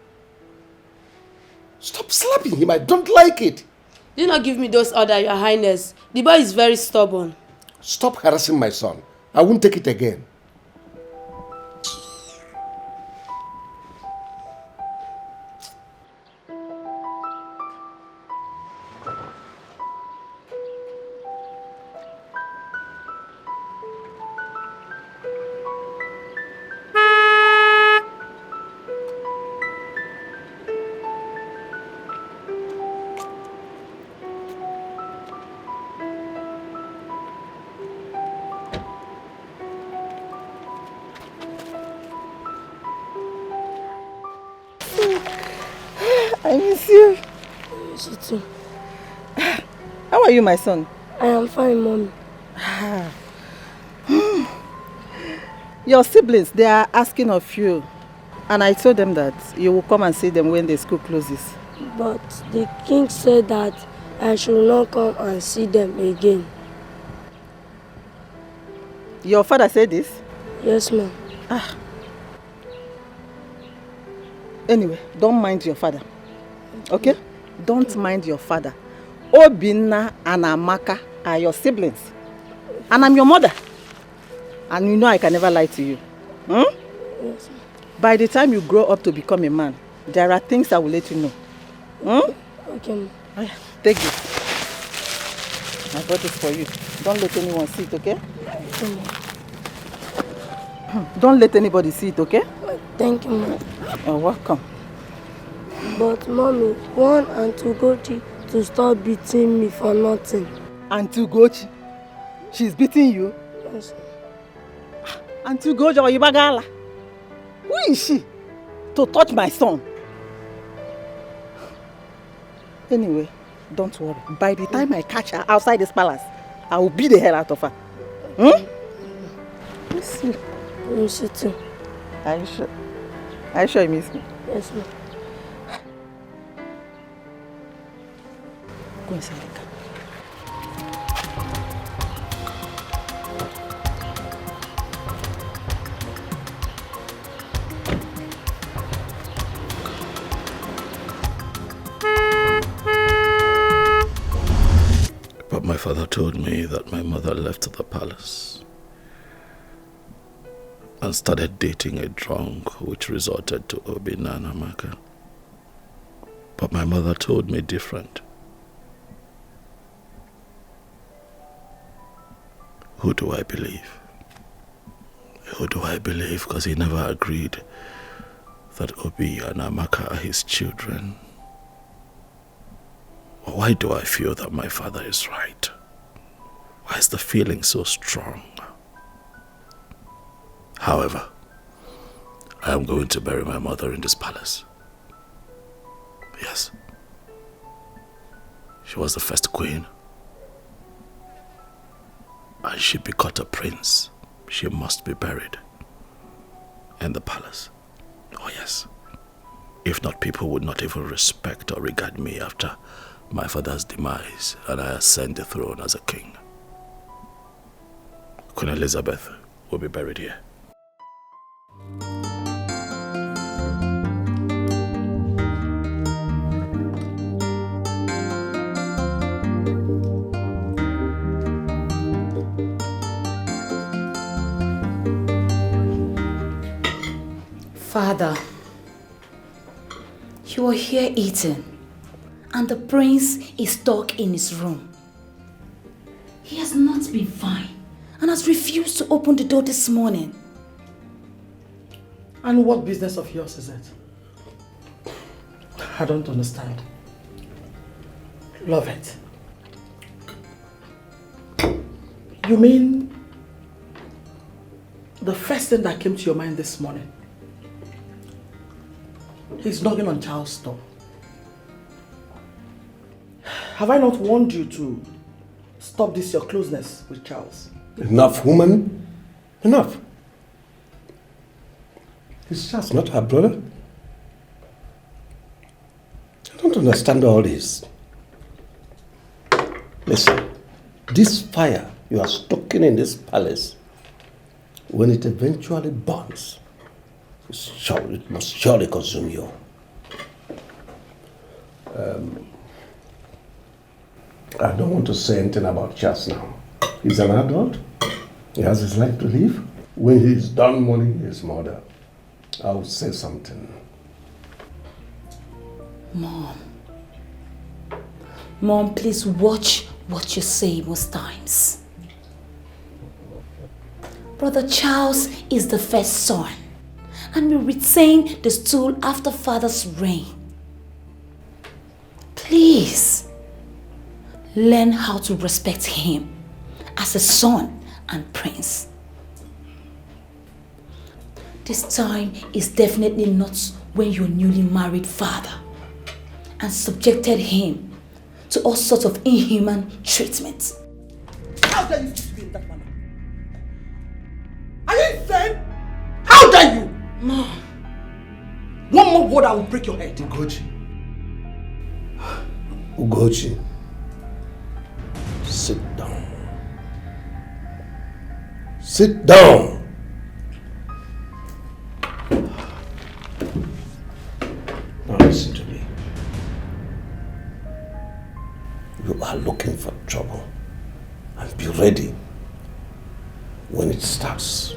[SPEAKER 12] Stop slapping him. I don't like it.
[SPEAKER 18] Do not give me those orders, Your Highness. The boy is very stubborn.
[SPEAKER 12] Stop harassing my son. I won't take it again.
[SPEAKER 2] I miss you.
[SPEAKER 17] I miss you too.
[SPEAKER 2] How are you, my son?
[SPEAKER 17] I am fine, Mommy.
[SPEAKER 2] Your siblings, they are asking of you. And I told them that you will come and see them when the school closes.
[SPEAKER 17] But the king said that I should not come and see them again.
[SPEAKER 2] Your father said this?
[SPEAKER 17] Yes, ma'am.
[SPEAKER 2] Anyway, don't mind your father. Okay? Don't mind your father. Obinna and Amaka are your siblings. And I'm your mother. And you know I can never lie to you.
[SPEAKER 17] Yes, ma'am.
[SPEAKER 2] By the time you grow up to become a man, there are things I will let you know.
[SPEAKER 17] Okay, ma'am.
[SPEAKER 2] Take this. I bought this for you. Don't let anyone see it, okay?
[SPEAKER 17] Okay, ma'am.
[SPEAKER 2] Don't let anybody see it, okay?
[SPEAKER 17] Thank you, ma'am.
[SPEAKER 2] You're welcome.
[SPEAKER 17] But, Mommy, want Auntie Ugochi to stop beating me for nothing.
[SPEAKER 2] Auntie Ugochi? She's beating you?
[SPEAKER 17] Yes.
[SPEAKER 2] Auntie Ugochi or Ibagala? Who is she to touch my son? Anyway, don't worry. By the time I catch her outside this palace, I will beat the hell out of her. Miss you.
[SPEAKER 17] I miss you too.
[SPEAKER 2] Are you sure? Are you sure you miss me?
[SPEAKER 17] Yes, ma'am.
[SPEAKER 2] Go inside the car.
[SPEAKER 10] But my father told me that my mother left the palace.
[SPEAKER 12] and started dating a drunk, which resulted to Obinna and Amaka. But my mother told me different. Who do I believe? Who do I believe? Because he never agreed that Obi and Amaka are his children. Why do I feel that my father is right? Why is the feeling so strong? However, I am going to bury my mother in this palace. Yes. She was the first queen. And she begot a prince. She must be buried in the palace. Oh yes. If not, people would not even respect or regard me after my father's demise and I ascend the throne as a king. Queen Elizabeth will be buried here.
[SPEAKER 4] Father, you are here eating, and the prince is stuck in his room. He has not been fine and has refused to open the door this morning.
[SPEAKER 2] And what business of yours is it? I don't understand. Love it. You mean the first thing that came to your mind this morning? He's knocking on Charles' door. Have I not warned you to stop this your closeness with Charles?
[SPEAKER 12] Enough, woman. Enough. Is Charles not her brother? I don't understand all this. Listen, this fire you are stoking in this palace, when it eventually burns, it must surely consume you. I don't want to say anything about Charles now. He's an adult. He has his life to live. When he's done mourning his mother, I will say something.
[SPEAKER 4] Mom, please watch what you say most times. Brother Charles is the first son and will retain the stool after father's reign. Please, learn how to respect him as a son and prince. This time is definitely not when your newly married father and subjected him to all sorts of inhuman treatment.
[SPEAKER 2] How dare you speak to me in that manner? Are you insane? How dare you? Mom. One more word, I will break your head.
[SPEAKER 12] Ugochi, sit down. Sit down. Now listen to me. You are looking for trouble, and be ready when it starts.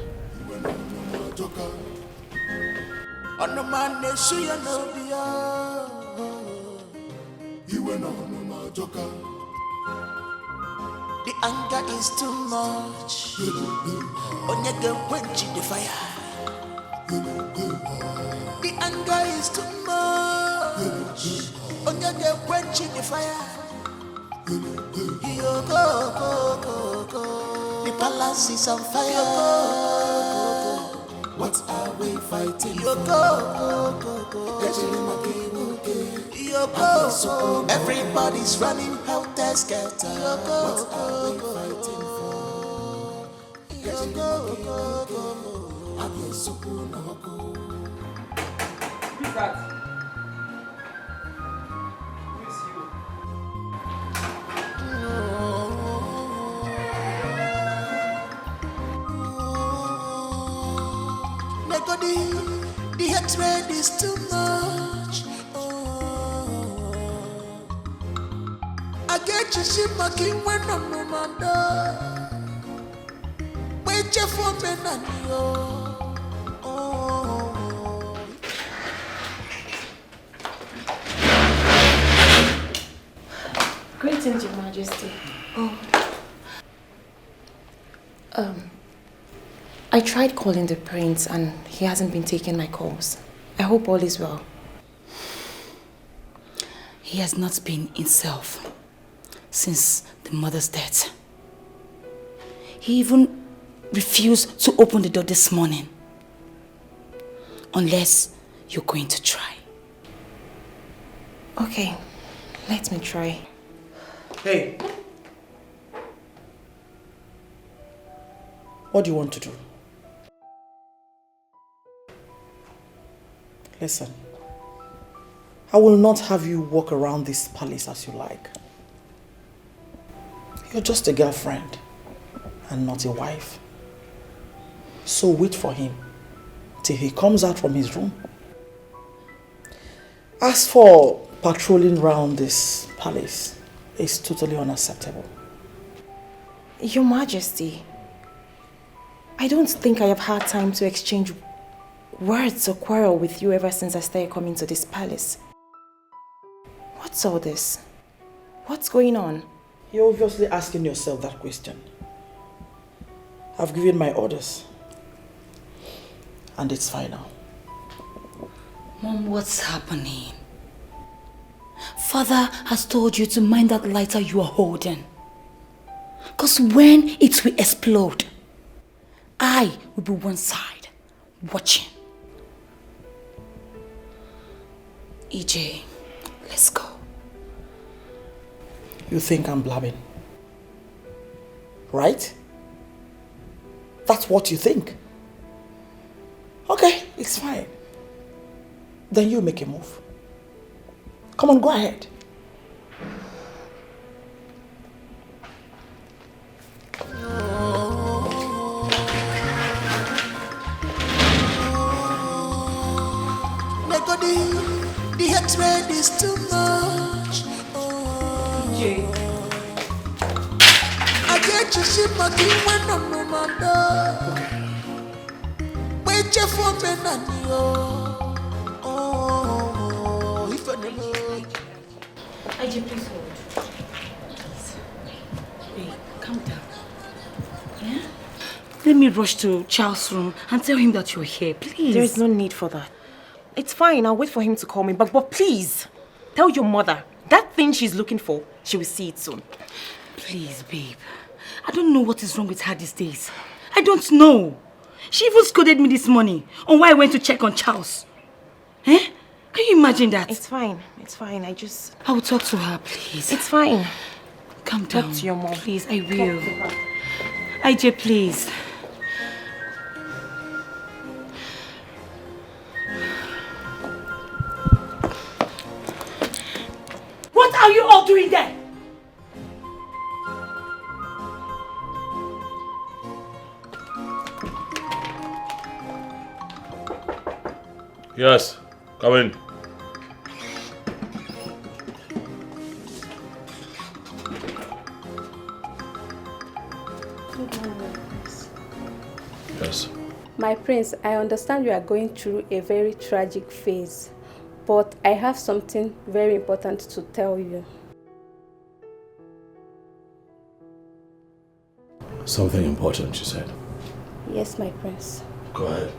[SPEAKER 16] The anger is too much. Onyege quench the fire. The anger is too much. Onyege quench the fire. Yo go. The palace is on fire. What are we fighting for? Yo go. Everybody's running helter skelter. What are we fighting for? Yo go.
[SPEAKER 5] Who is that? Who is you?
[SPEAKER 16] The hatred is too much. I get you see my king when I'm no man. Wait for me and you.
[SPEAKER 11] Greetings, Your Majesty. Oh. I tried calling the prince and he hasn't been taking my calls. I hope all is well.
[SPEAKER 4] He has not been himself since the mother's death. He even refused to open the door this morning. Unless you're going to try.
[SPEAKER 11] Okay, let me try.
[SPEAKER 2] Hey. What do you want to do? Listen. I will not have you walk around this palace as you like. You're just a girlfriend and not a wife. So wait for him till he comes out from his room. As for patrolling around this palace, it's totally unacceptable.
[SPEAKER 11] Your Majesty, I don't think I have had time to exchange words or quarrel with you ever since I started coming to this palace. What's all this? What's going on?
[SPEAKER 2] You're obviously asking yourself that question. I've given my orders. And it's final.
[SPEAKER 4] Mom, what's happening? Father has told you to mind that lighter you are holding. Because when it will explode, I will be one side, watching. EJ, let's go.
[SPEAKER 2] You think I'm blabbing? Right? That's what you think. Okay, it's fine. Then you make a move. Come on, go ahead.
[SPEAKER 16] The hatred is too much. I get you shit my king when I'm no matter. Wait your for me and if I never.
[SPEAKER 4] IJ, please hold. Hey, calm down. Yeah? Let me rush to Charles' room and tell him that you're here, please.
[SPEAKER 11] There is no need for that. It's fine, I'll wait for him to call me, but please, tell your mother, that thing she's looking for, she will see it soon.
[SPEAKER 4] Please, babe. I don't know what is wrong with her these days. I don't know. She even scolded me this morning on why I went to check on Charles. Eh? Can you imagine that?
[SPEAKER 11] It's fine,
[SPEAKER 4] I will talk to her, please.
[SPEAKER 11] It's fine.
[SPEAKER 4] Calm down.
[SPEAKER 11] Talk to your mom.
[SPEAKER 4] Please, I will. IJ, please. What are you all doing there?
[SPEAKER 10] Yes, come in. Yes.
[SPEAKER 13] My prince, I understand you are going through a very tragic phase, but I have something very important to tell you.
[SPEAKER 10] Something important, you said.
[SPEAKER 13] Yes, my prince.
[SPEAKER 10] Go ahead.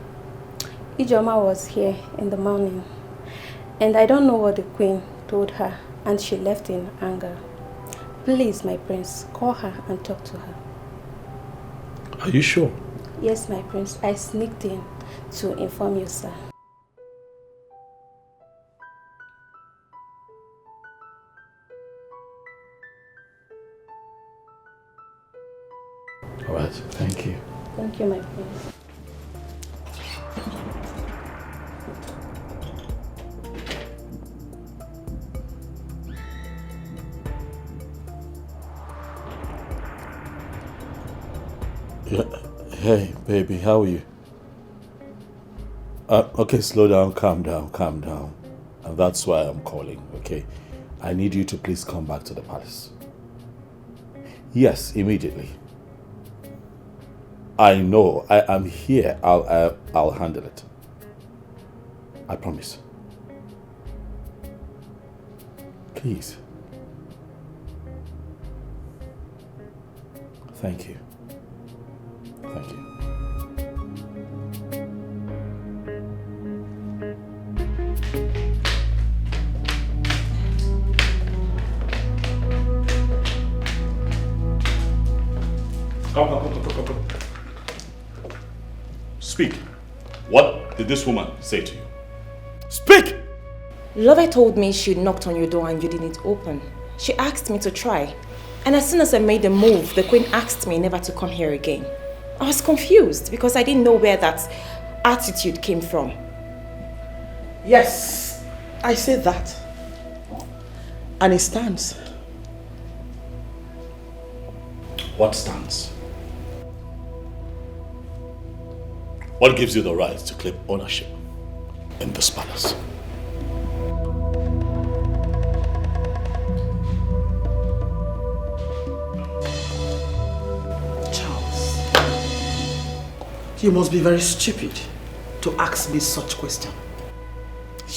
[SPEAKER 13] Ijoma was here in the morning, and I don't know what the queen told her, and she left in anger. Please, my prince, call her and talk to her.
[SPEAKER 10] Are you sure?
[SPEAKER 13] Yes, my prince, I sneaked in to inform you, sir.
[SPEAKER 10] All right, thank you.
[SPEAKER 13] Thank you, my prince.
[SPEAKER 10] Yeah. Hey, baby, how are you? Okay, slow down, calm down. And that's why I'm calling, okay? I need you to please come back to the palace. Yes, immediately. I know, I'm here. I'll handle it. I promise. Please. Thank you. Thank you.
[SPEAKER 1] Come. Speak. What did this woman say to you? Speak!
[SPEAKER 11] Lover told me she knocked on your door and you didn't open. She asked me to try. And as soon as I made the move, the queen asked me never to come here again. I was confused because I didn't know where that attitude came from.
[SPEAKER 2] Yes, I said that. And it stands.
[SPEAKER 1] What stands? What gives you the right to claim ownership in this palace?
[SPEAKER 2] Charles, you must be very stupid to ask me such question.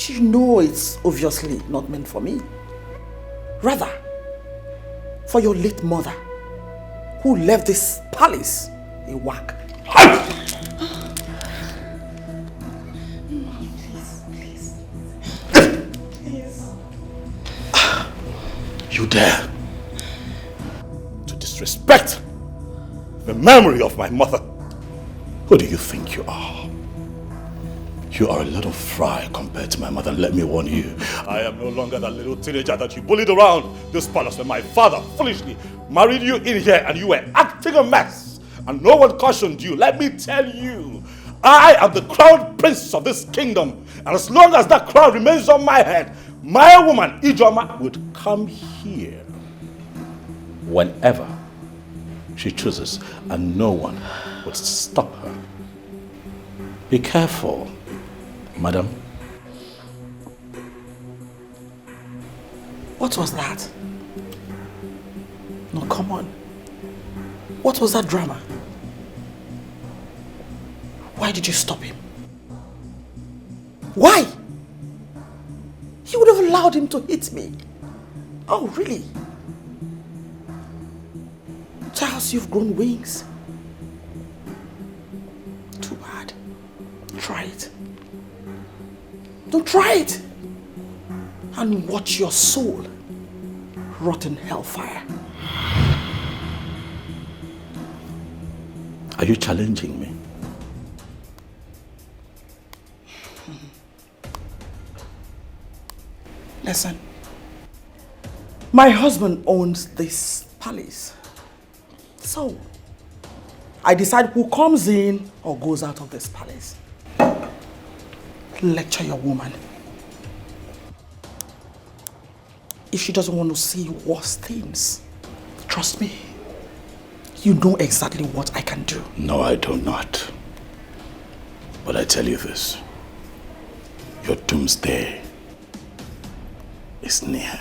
[SPEAKER 2] You know it's obviously not meant for me. Rather, for your late mother, who left this palace a whack.
[SPEAKER 1] You dare to disrespect the memory of my mother? Who do you think you are? You are a little fry compared to my mother. Let me warn you, I am no longer that little teenager that you bullied around this palace when my father foolishly married you in here and you were acting a mess and no one cautioned you. Let me tell you, I am the crown prince of this kingdom, and as long as that crown remains on my head, my woman Ijoma would come here whenever she chooses and no one would stop her. Be careful, madam.
[SPEAKER 2] What was that? No, come on. What was that drama? Why did you stop him? Why? You would have allowed him to hit me. Oh, really? Charles, you've grown wings. Too bad. Try it. Don't try it. And watch your soul rot in hellfire.
[SPEAKER 1] Are you challenging me?
[SPEAKER 2] Listen, my husband owns this palace. So, I decide who comes in or goes out of this palace. Lecture your woman. If she doesn't want to see worse things, trust me, you know exactly what I can do.
[SPEAKER 1] No, I do not. But I tell you this, your doomsday is near.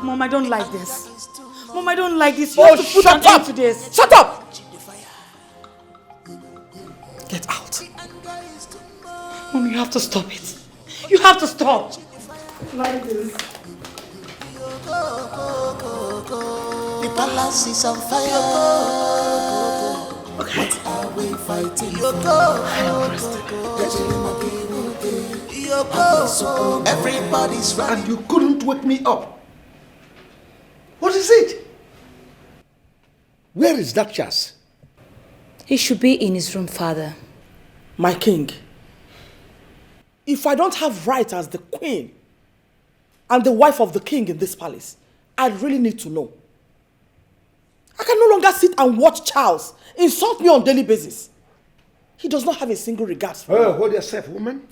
[SPEAKER 2] Mom, I don't like this. Mom, I don't like this. You have to put an end to this. Shut up! Get out. Mom, you have to stop it. You have to stop. Like this.
[SPEAKER 16] The palace is on fire.
[SPEAKER 2] Okay.
[SPEAKER 16] What are we fighting for? Everybody's ready.
[SPEAKER 12] And you couldn't wake me up. What is it? Where is that Chas?
[SPEAKER 4] He should be in his room, father.
[SPEAKER 2] My king, if I don't have right as the queen and the wife of the king in this palace, I really need to know. I can no longer sit and watch Charles insult me on a daily basis. He does not have a single regard for me.
[SPEAKER 12] Hold yourself, woman.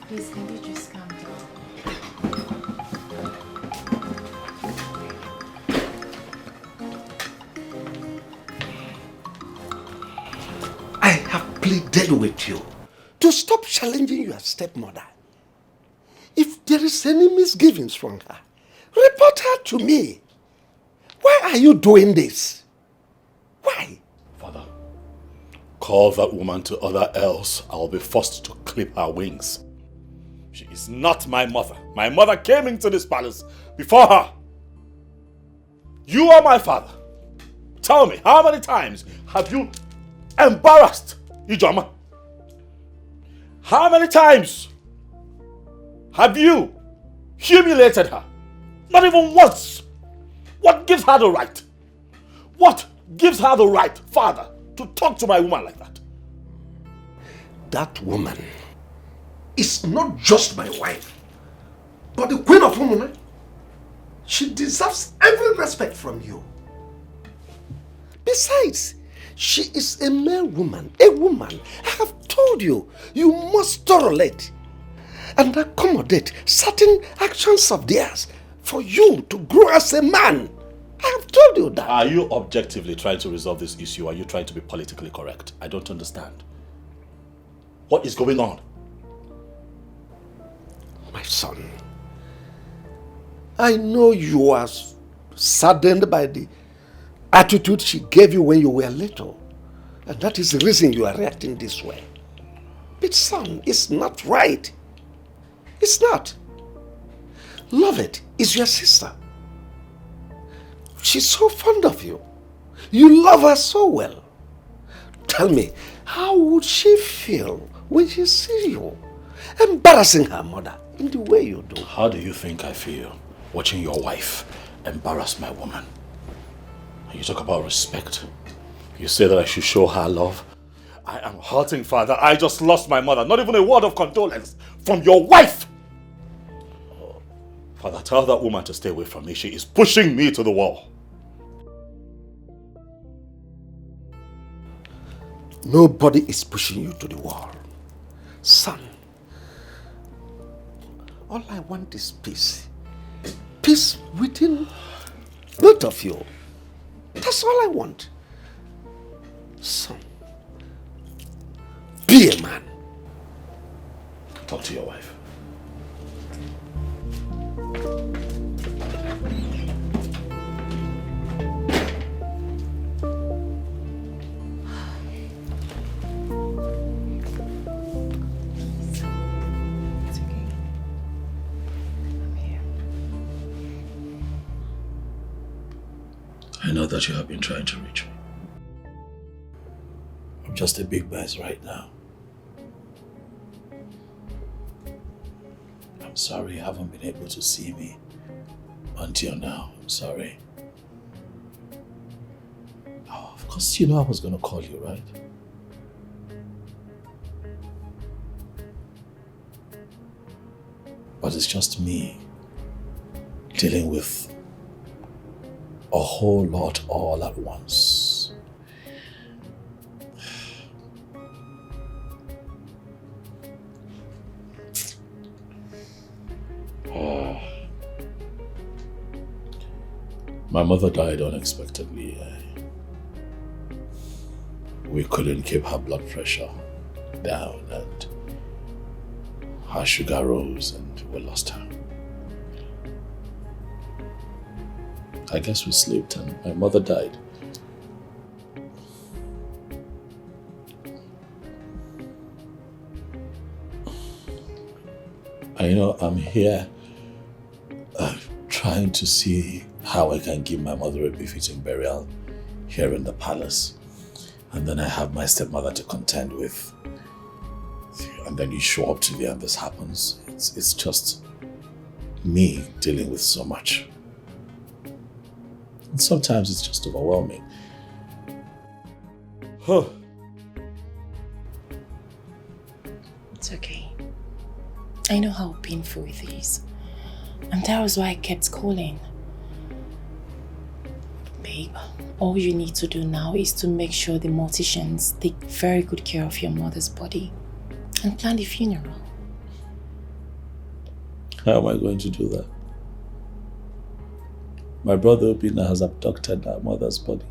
[SPEAKER 11] Please, can you just calm down?
[SPEAKER 12] pleaded with you to stop challenging your stepmother. If there is any misgivings from her, report her to me. Why are you doing this? Why?
[SPEAKER 1] Father, call that woman to order, else I will be forced to clip her wings. She is not my mother. My mother came into this palace before her. You are my father. Tell me, how many times have you embarrassed Ijoma? How many times have you humiliated her? Not even once. What gives her the right? What gives her the right, father, to talk to my woman like that?
[SPEAKER 12] That woman is not just my wife, but the queen of women. She deserves every respect from you. Besides, she is a male woman, a woman. I have told you, you must tolerate and accommodate certain actions of theirs for you to grow as a man. I have told you that.
[SPEAKER 1] Are you objectively trying to resolve this issue, or are you trying to be politically correct? I don't understand. What is going on?
[SPEAKER 12] My son, I know you are saddened by the attitude she gave you when you were little. And that is the reason you are reacting this way. But son, it's not right. It's not. Lovett is your sister. She's so fond of you. You love her so well. Tell me, how would she feel when she sees you embarrassing her mother in the way you do?
[SPEAKER 1] How do you think I feel watching your wife embarrass my woman? You talk about respect. You say that I should show her love. I am hurting, father. I just lost my mother. Not even a word of condolence from your wife. Father, tell that woman to stay away from me. She is pushing me to the wall.
[SPEAKER 12] Nobody is pushing you to the wall. Son, all I want is peace. Peace within both of you. That's all I want. Son, be a man.
[SPEAKER 1] Talk to your wife. I know that you have been trying to reach me. I'm just a big mess right now. I'm sorry you haven't been able to see me until now. I'm sorry. Oh, of course you know I was going to call you, right? But it's just me dealing with a whole lot all at once. My mother died unexpectedly. We couldn't keep her blood pressure down and her sugar rose and we lost her. I guess we slept and my mother died. And I'm here trying to see how I can give my mother a befitting burial here in the palace. And then I have my stepmother to contend with. And then you show up to me and this happens. It's just me dealing with so much. And sometimes it's just overwhelming.
[SPEAKER 11] It's okay. I know how painful it is. And that was why I kept calling. Babe, all you need to do now is to make sure the morticians take very good care of your mother's body and plan the funeral.
[SPEAKER 10] How am I going to do that? My brother Obina has abducted our mother's body.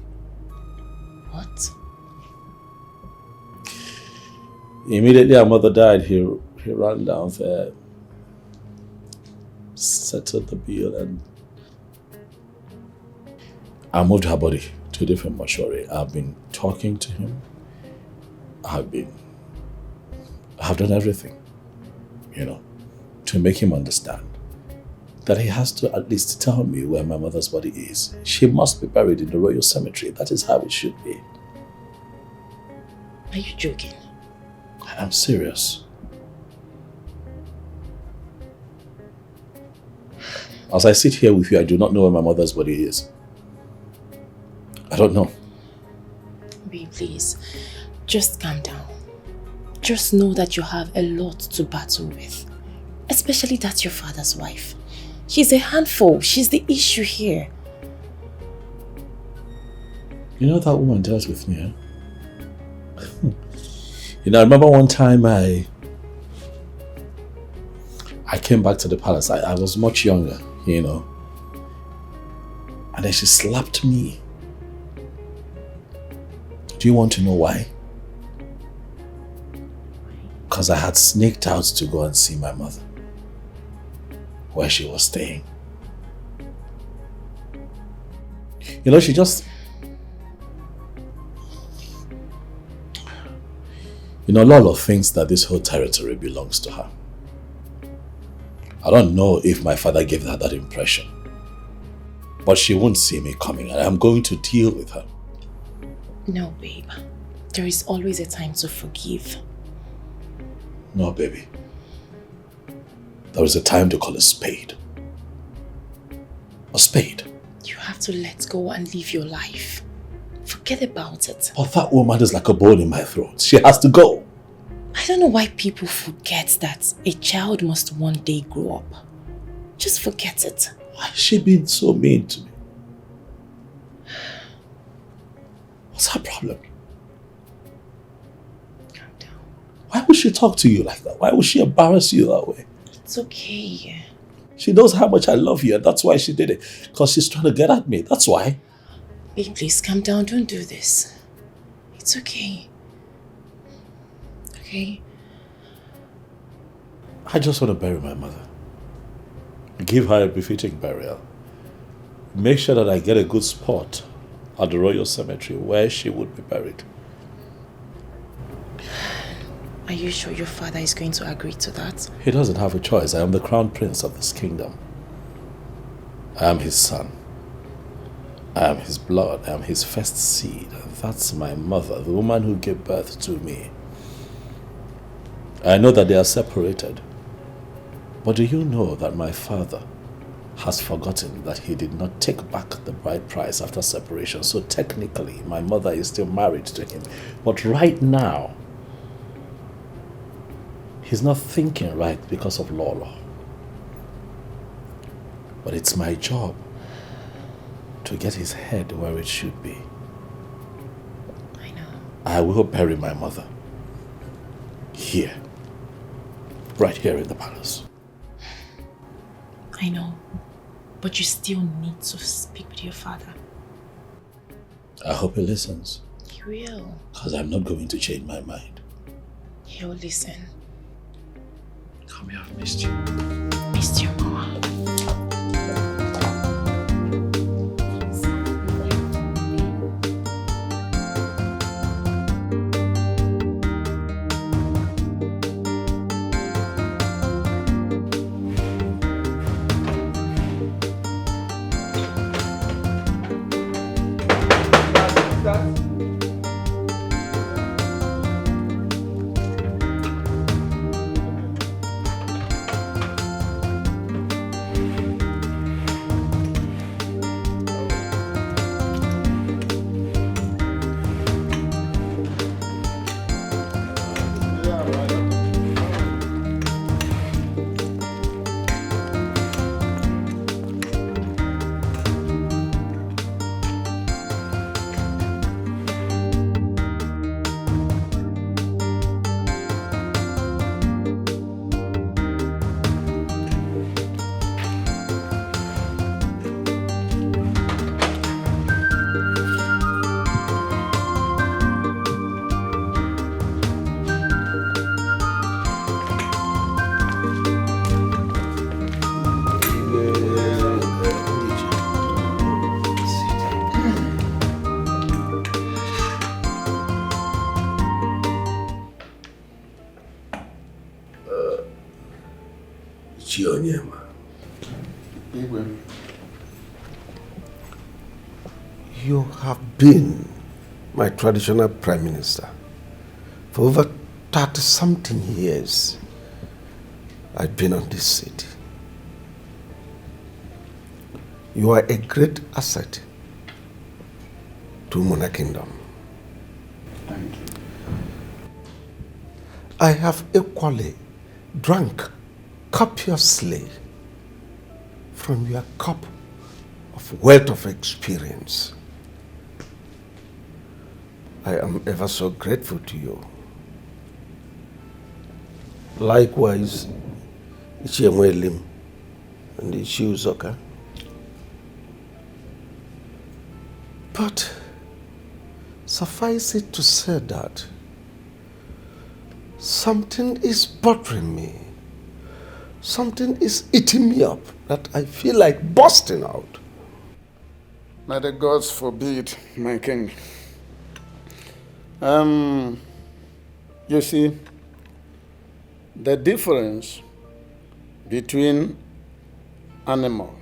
[SPEAKER 11] What?
[SPEAKER 10] Immediately our mother died, he ran down there, settled the bill, and I moved her body to a different mortuary. I've been talking to him. I've done everything, to make him understand that he has to at least tell me where my mother's body is. She must be buried in the royal cemetery. That is how it should be.
[SPEAKER 11] Are you joking?
[SPEAKER 10] I'm serious. As I sit here with you, I do not know where my mother's body is. I don't know.
[SPEAKER 11] Babe, please, just calm down. Just know that you have a lot to battle with. Especially that's your father's wife. She's a handful. She's the issue here.
[SPEAKER 10] You know that woman dealt with me, huh? I remember one time I came back to the palace. I was much younger, And then she slapped me. Do you want to know why? Because I had sneaked out to go and see my mother, where she was staying. She just... Lolo thinks that this whole territory belongs to her. I don't know if my father gave her that impression, but she won't see me coming, and I'm going to deal with her.
[SPEAKER 11] No, babe. There is always a time to forgive.
[SPEAKER 10] No, baby. There is a time to call a spade. A spade.
[SPEAKER 11] You have to let go and live your life. Forget about it.
[SPEAKER 10] But that woman is like a bone in my throat. She has to go.
[SPEAKER 11] I don't know why people forget that a child must one day grow up. Just forget it.
[SPEAKER 10] Why is she being so mean to me? What's her problem?
[SPEAKER 11] Calm down.
[SPEAKER 10] Why would she talk to you like that? Why would she embarrass you that way?
[SPEAKER 11] It's okay.
[SPEAKER 10] She knows how much I love you, and that's why she did it. Because she's trying to get at me. That's why.
[SPEAKER 11] Babe, please calm down. Don't do this. It's okay. Okay?
[SPEAKER 10] I just want to bury my mother. Give her a befitting burial. Make sure that I get a good spot at the royal cemetery where she would be buried.
[SPEAKER 11] Are you sure your father is going to agree to that?
[SPEAKER 10] He doesn't have a choice. I am the crown prince of this kingdom. I am his son. I am his blood. I am his first seed. And that's my mother, the woman who gave birth to me. I know that they are separated. But do you know that my father has forgotten that he did not take back the bride price after separation? So technically, my mother is still married to him. But right now, he's not thinking right because of Lolo. But it's my job to get his head where it should be.
[SPEAKER 11] I know.
[SPEAKER 10] I will bury my mother. Here. Right here in the palace.
[SPEAKER 11] I know. But you still need to speak with your father.
[SPEAKER 10] I hope he listens.
[SPEAKER 11] He will.
[SPEAKER 10] Because I'm not going to change my mind.
[SPEAKER 11] He'll listen.
[SPEAKER 10] Come here, I've missed you.
[SPEAKER 11] Missed you, Mama.
[SPEAKER 12] Chionyema. You have been my traditional prime minister for over 30-something years. I've been on this seat. You are a great asset to Mona Kingdom.
[SPEAKER 9] Thank you.
[SPEAKER 12] I have equally drunk copiously from your cup of wealth of experience. I am ever so grateful to you. Likewise, Ichiemwelim and Ichiuzoka. But suffice it to say that something is bothering me. Something is eating me up that I feel like bursting out.
[SPEAKER 19] May the gods forbid, my king. You see, the difference between animal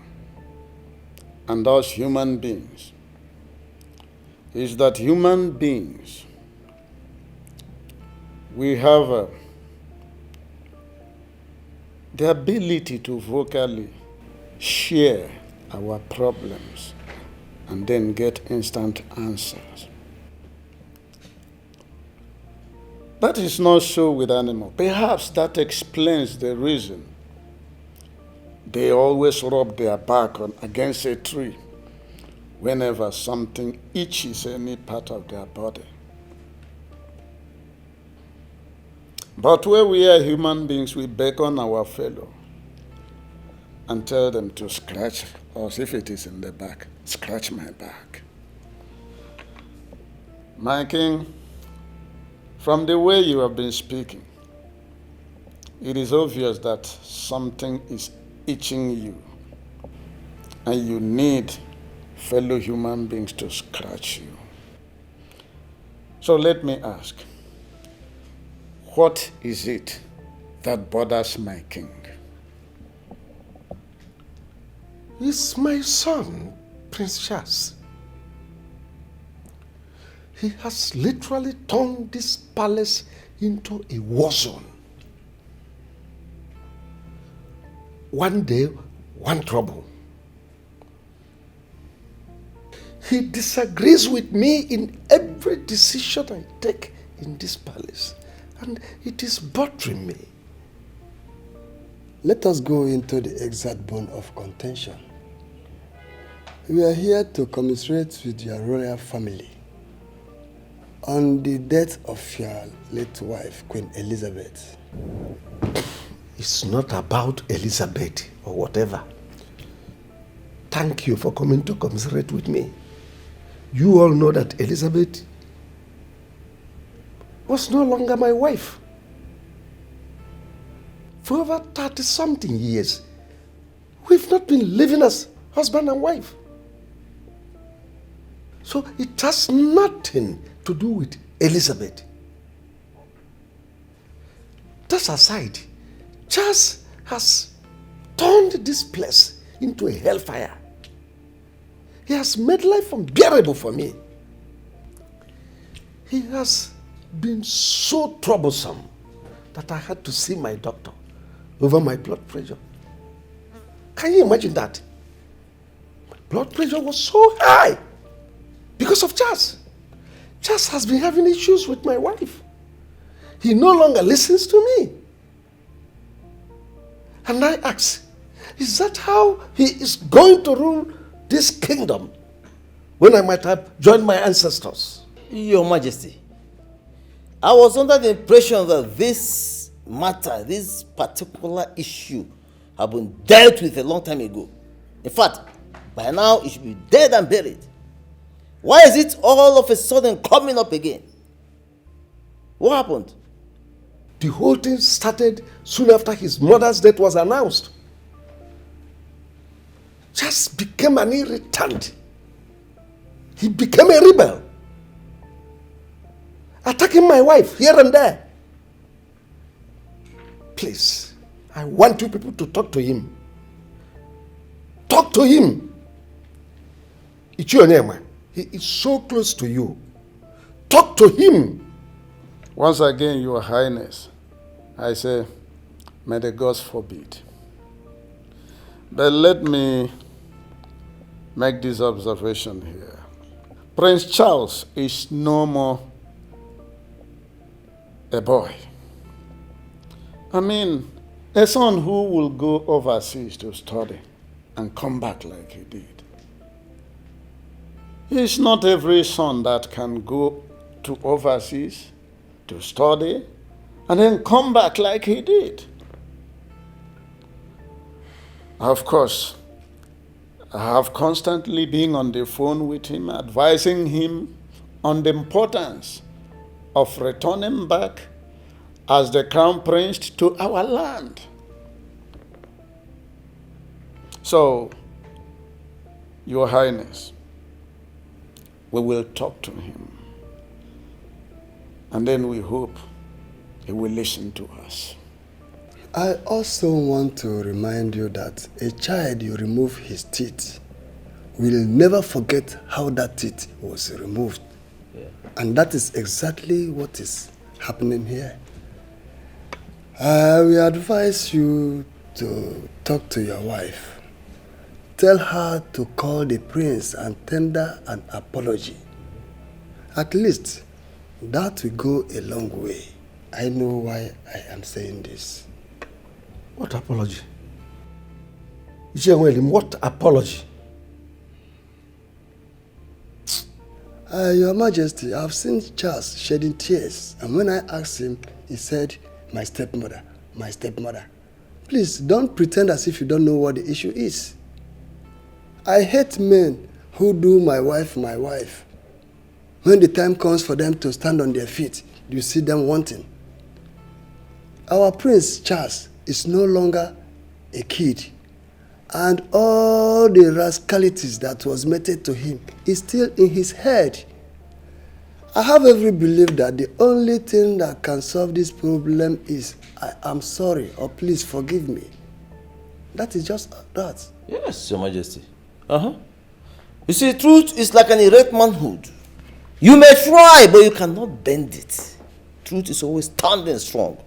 [SPEAKER 19] and us human beings is that human beings, we have the ability to vocally share our problems and then get instant answers. That is not so with animals. Perhaps that explains the reason they always rub their back against a tree whenever something itches any part of their body. But where we are human beings, we beckon our fellow and tell them to scratch us if it is in the back. Scratch my back. My king, from the way you have been speaking, it is obvious that something is itching you and you need fellow human beings to scratch you. So let me ask, what is it that bothers my king?
[SPEAKER 12] It's my son, Prince Charles. He has literally turned this palace into a war zone. One day, one trouble. He disagrees with me in every decision I take in this palace, and it is bothering me.
[SPEAKER 20] Let us go into the exact bone of contention. We are here to commiserate with your royal family on the death of your late wife, Queen Elizabeth.
[SPEAKER 12] It's not about Elizabeth or whatever. Thank you for coming to commiserate with me. You all know that Elizabeth was no longer my wife. For over 30-something years, we've not been living as husband and wife. So it has nothing to do with Elizabeth. That aside, Charles has turned this place into a hellfire. He has made life unbearable for me. He has been so troublesome that I had to see my doctor over my blood pressure. Can you imagine that? My blood pressure was so high because of Charles. Charles has been having issues with my wife. He no longer listens to me. And I ask, is that how he is going to rule this kingdom when I might have joined my ancestors?
[SPEAKER 21] Your Majesty, I was under the impression that this matter, this particular issue, had been dealt with a long time ago. In fact, by now it should be dead and buried. Why is it all of a sudden coming up again? What happened?
[SPEAKER 12] The whole thing started soon after his mother's death was announced. Just became an irritant. He became a rebel, attacking my wife here and there. Please, I want you people to talk to him. Talk to him. It's your name. He is so close to you. Talk to him.
[SPEAKER 19] Once again, Your Highness, I say, may the gods forbid. But let me make this observation here. Prince Charles is no more a boy. I mean, a son who will go overseas to study and come back like he did. It's not every son that can go to overseas to study and then come back like he did. Of course, I have constantly been on the phone with him, advising him on the importance of returning back as the crown prince to our land. So, Your Highness, we will talk to him. And then we hope he will listen to us.
[SPEAKER 20] I also want to remind you that a child you remove his teeth will never forget how that teeth was removed. Yeah. And that is exactly what is happening here. We advise you to talk to your wife. Tell her to call the prince and tender an apology. At least, that will go a long way. I know why I am saying this.
[SPEAKER 12] What apology? What apology?
[SPEAKER 20] Your Majesty, I've seen Charles shedding tears, and when I asked him, he said, my stepmother, my stepmother. Please, don't pretend as if you don't know what the issue is. I hate men who do my wife. When the time comes for them to stand on their feet, you see them wanting. Our Prince Charles is no longer a kid, and all the rascalities that was meted to him is still in his head. I have every belief that the only thing that can solve this problem is I am sorry or please forgive me. That is just that.
[SPEAKER 21] Yes, Your Majesty. You see, truth is like an erect manhood. You may try, but you cannot bend it. Truth is always standing strong.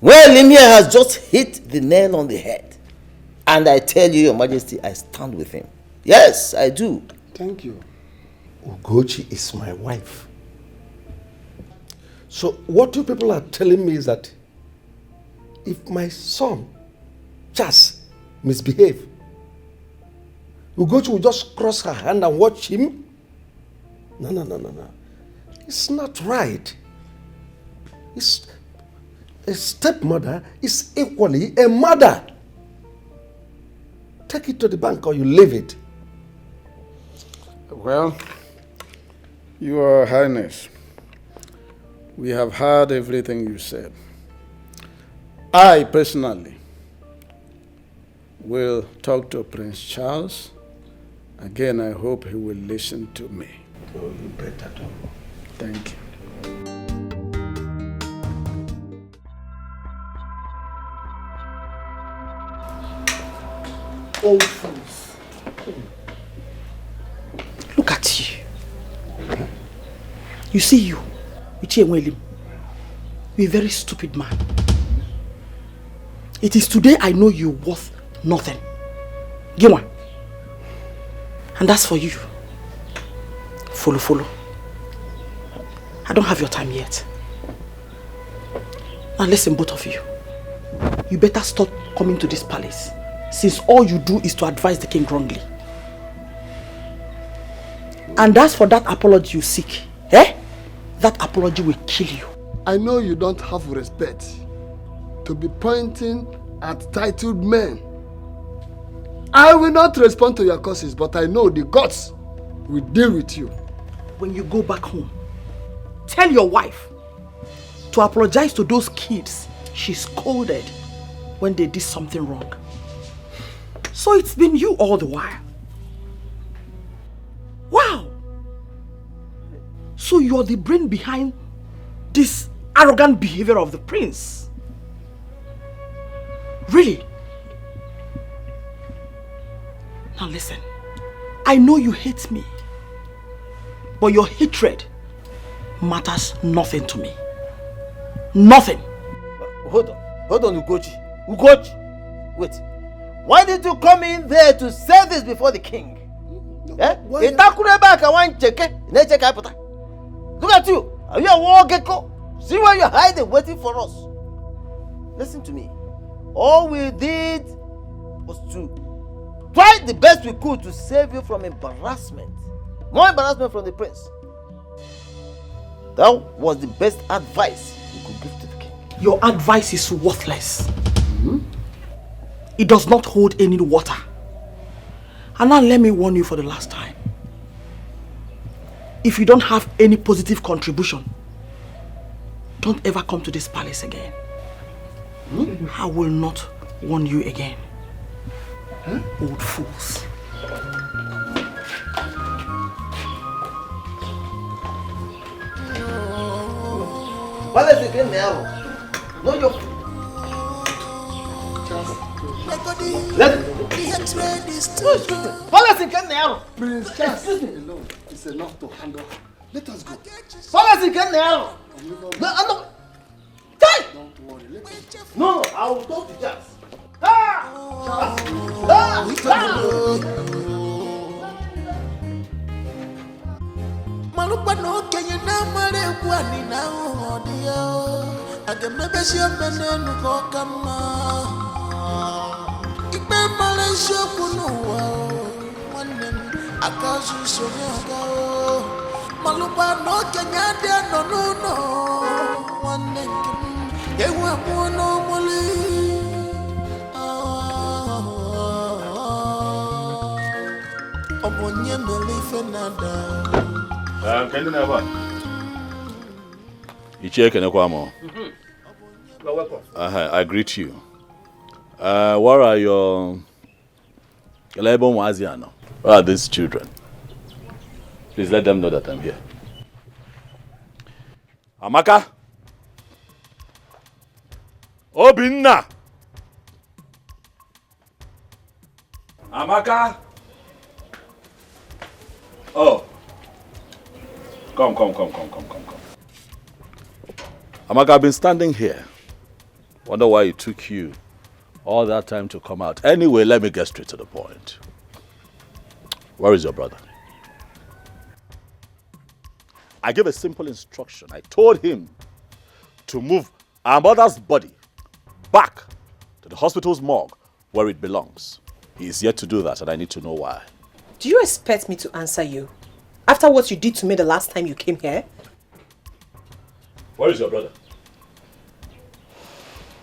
[SPEAKER 21] Well, him here has just hit the nail on the head. And I tell you, Your Majesty, I stand with him. Yes, I do.
[SPEAKER 20] Thank you.
[SPEAKER 12] Ugochi is my wife. So what you people are telling me is that if my son, Charles, misbehave, Ugochi will just cross her hand and watch him? No. It's not right. A stepmother is equally a mother. Take it to the bank or you leave it.
[SPEAKER 19] Well, Your Highness, we have heard everything you said. I personally will talk to Prince Charles. Again, I hope he will listen to me.
[SPEAKER 12] Oh, you better do.
[SPEAKER 19] Thank you.
[SPEAKER 2] Old fools. Look at you. You see you, Uche, you're a very stupid man. It is today I know you're worth nothing. Get one. And that's for you. Follow. I don't have your time yet. Now listen, both of you. You better stop coming to this palace, since all you do is to advise the king wrongly. And as for that apology you seek, that apology will kill you.
[SPEAKER 20] I know you don't have respect to be pointing at titled men. I will not respond to your curses, but I know the gods will deal with you.
[SPEAKER 2] When you go back home, tell your wife to apologize to those kids she scolded when they did something wrong. So it's been you all the while. Wow! So you're the brain behind this arrogant behavior of the prince. Really? Now listen, I know you hate me, but your hatred matters nothing to me. Nothing.
[SPEAKER 21] Hold on, Ugochi. Wait. Why did you come in there to say this before the king? Look at you. Are you a war gecko? See where you're hiding, waiting for us. Listen to me. All we did was to try the best we could to save you from embarrassment. More embarrassment from the prince. That was the best advice you could give to the king.
[SPEAKER 2] Your advice is worthless. It does not hold any water. And now let me warn you for the last time. If you don't have any positive contribution, don't ever come to this palace again. I will not warn you again. Old fools.
[SPEAKER 21] What is it now? No, you.
[SPEAKER 20] Prince Charles alone is enough to handle. Let us go.
[SPEAKER 21] Don't worry, let us go. No, I will talk to Charles.
[SPEAKER 16] Malupa no kenye na mare kwani na odio agemebe sio menenu kokama ipe mare sio kunuwa wanem akazu sonyaga malupa no kenya de no wanem yewa mono moli obonye melife nada.
[SPEAKER 1] Can you never? You check and You're
[SPEAKER 5] welcome.
[SPEAKER 1] I greet you. What are your Where are these children? Please let them know that I'm here. Amaka? Obinna! Amaka? Oh. Come. Amaka, I've been standing here. Wonder why it took you all that time to come out. Anyway, let me get straight to the point. Where is your brother? I gave a simple instruction. I told him to move our mother's body back to the hospital's morgue where it belongs. He is yet to do that, and I need to know why.
[SPEAKER 7] Do you expect me to answer you? After what you did to me the last time you came here?
[SPEAKER 1] Where is your brother?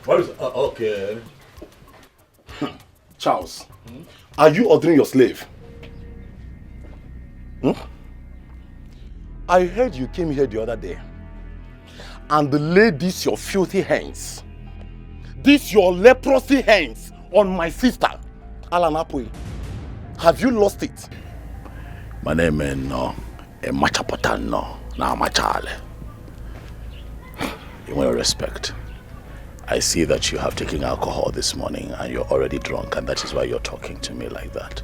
[SPEAKER 1] Where is... okay.
[SPEAKER 15] Charles, are you ordering your slave? I heard you came here the other day and laid these your filthy hands, these your leprosy hands on my sister, Alanapui. Have you lost it?
[SPEAKER 1] My name is no, a machapatan no, na machale. You want to respect. I see that you have taken alcohol this morning and you're already drunk, and that is why you're talking to me like that.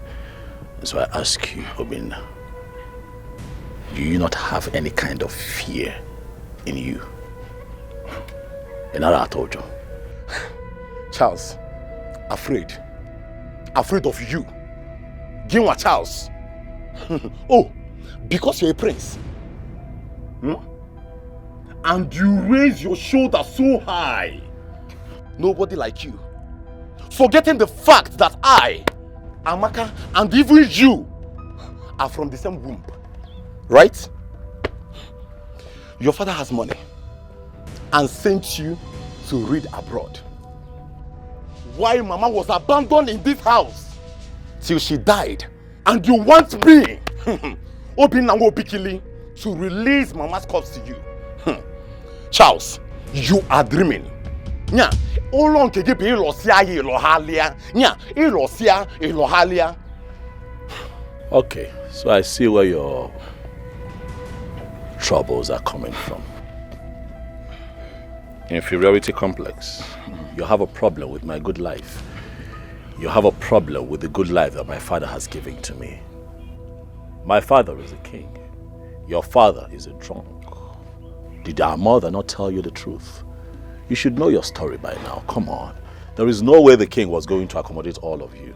[SPEAKER 1] So I ask you, Obinna, do you not have any kind of fear in you? I told you.
[SPEAKER 15] Charles, afraid of you. Ginwa Charles. Oh, because you're a prince. And you raise your shoulder so high. Nobody like you. Forgetting the fact that I, Amaka, and even you are from the same womb. Right? Your father has money and sent you to read abroad. Why Mama was abandoned in this house till she died, and you want me, Obinna Bikili, to release Mama's corpse to you. Charles, you are dreaming. Nya, olong keje be ilosia ilohalia. Nya, ilohalia.
[SPEAKER 1] Okay, so I see where your troubles are coming from.
[SPEAKER 10] Inferiority complex. You have a problem with my good life. You have a problem with the good life that my father has given to me. My father is a king. Your father is a drunk. Did our mother not tell you the truth? You should know your story by now. Come on. There is no way the king was going to accommodate all of you.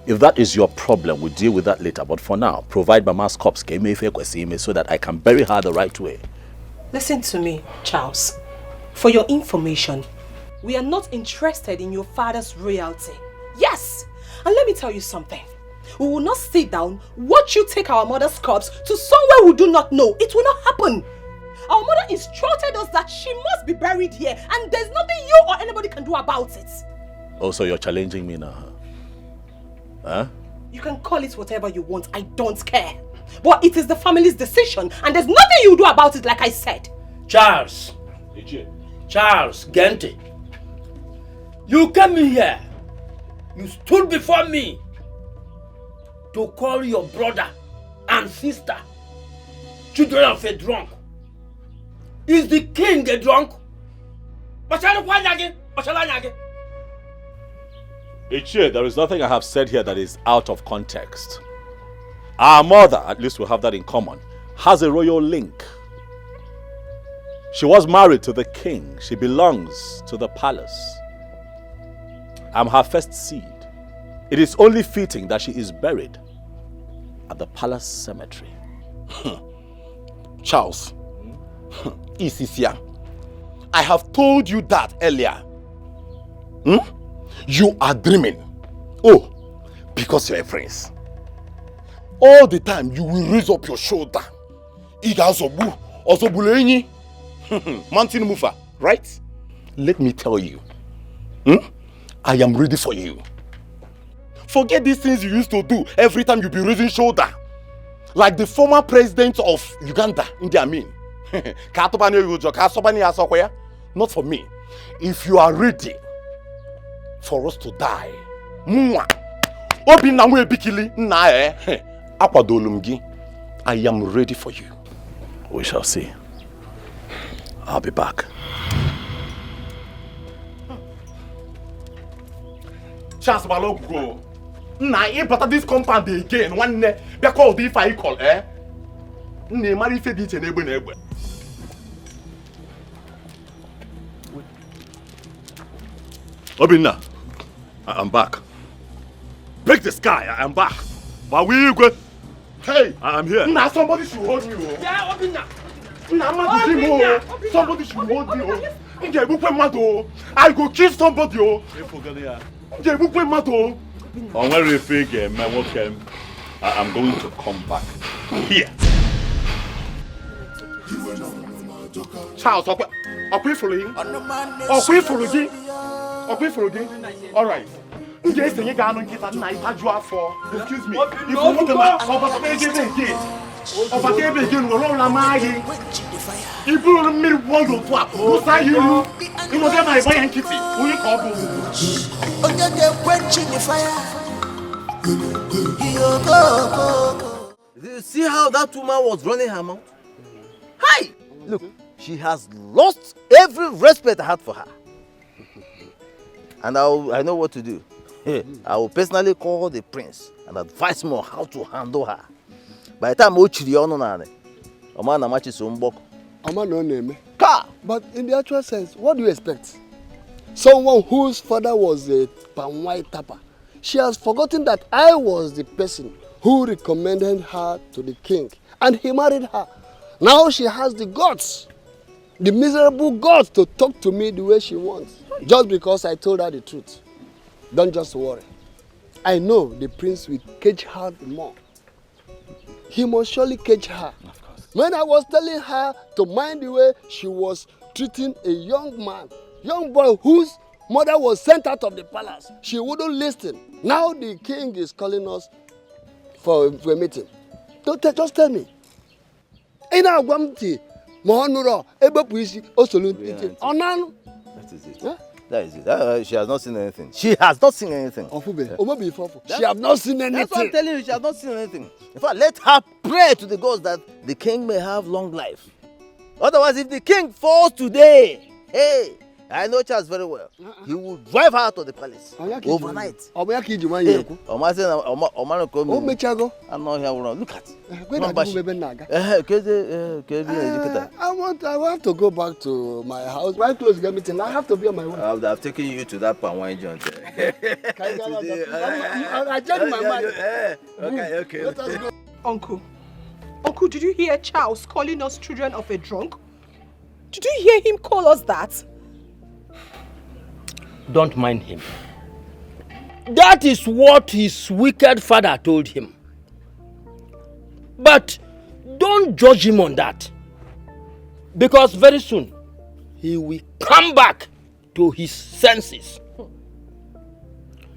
[SPEAKER 10] If that is your problem, we'll deal with that later. But for now, provide Mama's corpse so that I can bury her the right way.
[SPEAKER 7] Listen to me, Charles. For your information, we are not interested in your father's royalty. Yes! And let me tell you something. We will not sit down, watch you take our mother's corpse to somewhere we do not know. It will not happen. Our mother instructed us that she must be buried here, and there's nothing you or anybody can do about it.
[SPEAKER 10] Oh, so you're challenging me now, huh?
[SPEAKER 7] You can call it whatever you want, I don't care. But it is the family's decision, and there's nothing you do about it, like I said.
[SPEAKER 5] Charles. Charles, Gente. You came in here. You stood before me to call your brother and sister children of a drunk. Is the king a drunk?
[SPEAKER 10] Ichie, there is nothing I have said here that is out of context. Our mother, at least we have that in common, has a royal link. She was married to the king. She belongs to the palace. I'm her first seed. It is only fitting that she is buried at the palace cemetery.
[SPEAKER 14] Charles, Isisia, I have told you that earlier. You are dreaming. Oh, because you're a prince. All the time you will raise up your shoulder. Mountain mover, right? Let me tell you. I am ready for you. Forget these things you used to do every time you be raising shoulder. Like the former president of Uganda, Idi Amin. Not for me. If you are ready for us to die, I am ready for you.
[SPEAKER 10] We shall see. I'll be back.
[SPEAKER 14] Charles Balogo. Nah, but this compound again. One day, they call the fire call, eh? Ne marry fe dit enebe na egbe.
[SPEAKER 1] Obinna, I'm back. Break the sky, I'm back. But we go. Hey, I'm here.
[SPEAKER 14] Nah, somebody should hold me.
[SPEAKER 5] Yeah, Obinna.
[SPEAKER 14] Nah, somebody should hold me. I go kill somebody.
[SPEAKER 1] On where you figure, my work, I'm going to come back here.
[SPEAKER 14] Charles, I'll pay for you. I'll pay for you. I'll pay for you. All right. Yes, you got on get a night. Excuse me. If you want to we're all lying. You put me one to flap. Who's that you? You know, they're my boy and kitty. Who you call?
[SPEAKER 21] See how that woman was running her mouth? Hi! Look, she has lost every respect I had for her. And I know what to do. I will personally call the prince and advise him on how to handle her. By the time Ochiri Ononane, Omana Machi Sombok.
[SPEAKER 20] But in the actual sense, what do you expect? Someone whose father was a palm tapper. She has forgotten that I was the person who recommended her to the king, and he married her. Now she has the guts, the miserable guts, to talk to me the way she wants, just because I told her the truth. Don't just worry. I know the prince will cage her more. He must surely cage her. Of course. When I was telling her to mind the way she was treating a young boy whose mother was sent out of the palace, she wouldn't listen. Now the king is calling us for a meeting. Just tell me. That
[SPEAKER 21] is it. Huh? That is it. She has not seen anything. She has not seen anything.
[SPEAKER 20] She has not seen anything.
[SPEAKER 21] That's what I'm telling you. She has not seen anything. In fact, let her pray to the gods that the king may have long life. Otherwise, if the king falls today, hey, I know Charles very well. He will drive her out of the palace overnight. Look at.
[SPEAKER 20] I want to go back to my house. Right close get meeting. I have to be on my way.
[SPEAKER 21] I've taken you to that palm wine joint.
[SPEAKER 20] I changed my mind.
[SPEAKER 21] Okay.
[SPEAKER 20] Let us go.
[SPEAKER 7] Uncle, did you hear Charles calling us children of a drunk? Did you hear him call us that?
[SPEAKER 5] Don't mind him. That is what his wicked father told him. But don't judge him on that. Because very soon, he will come back to his senses.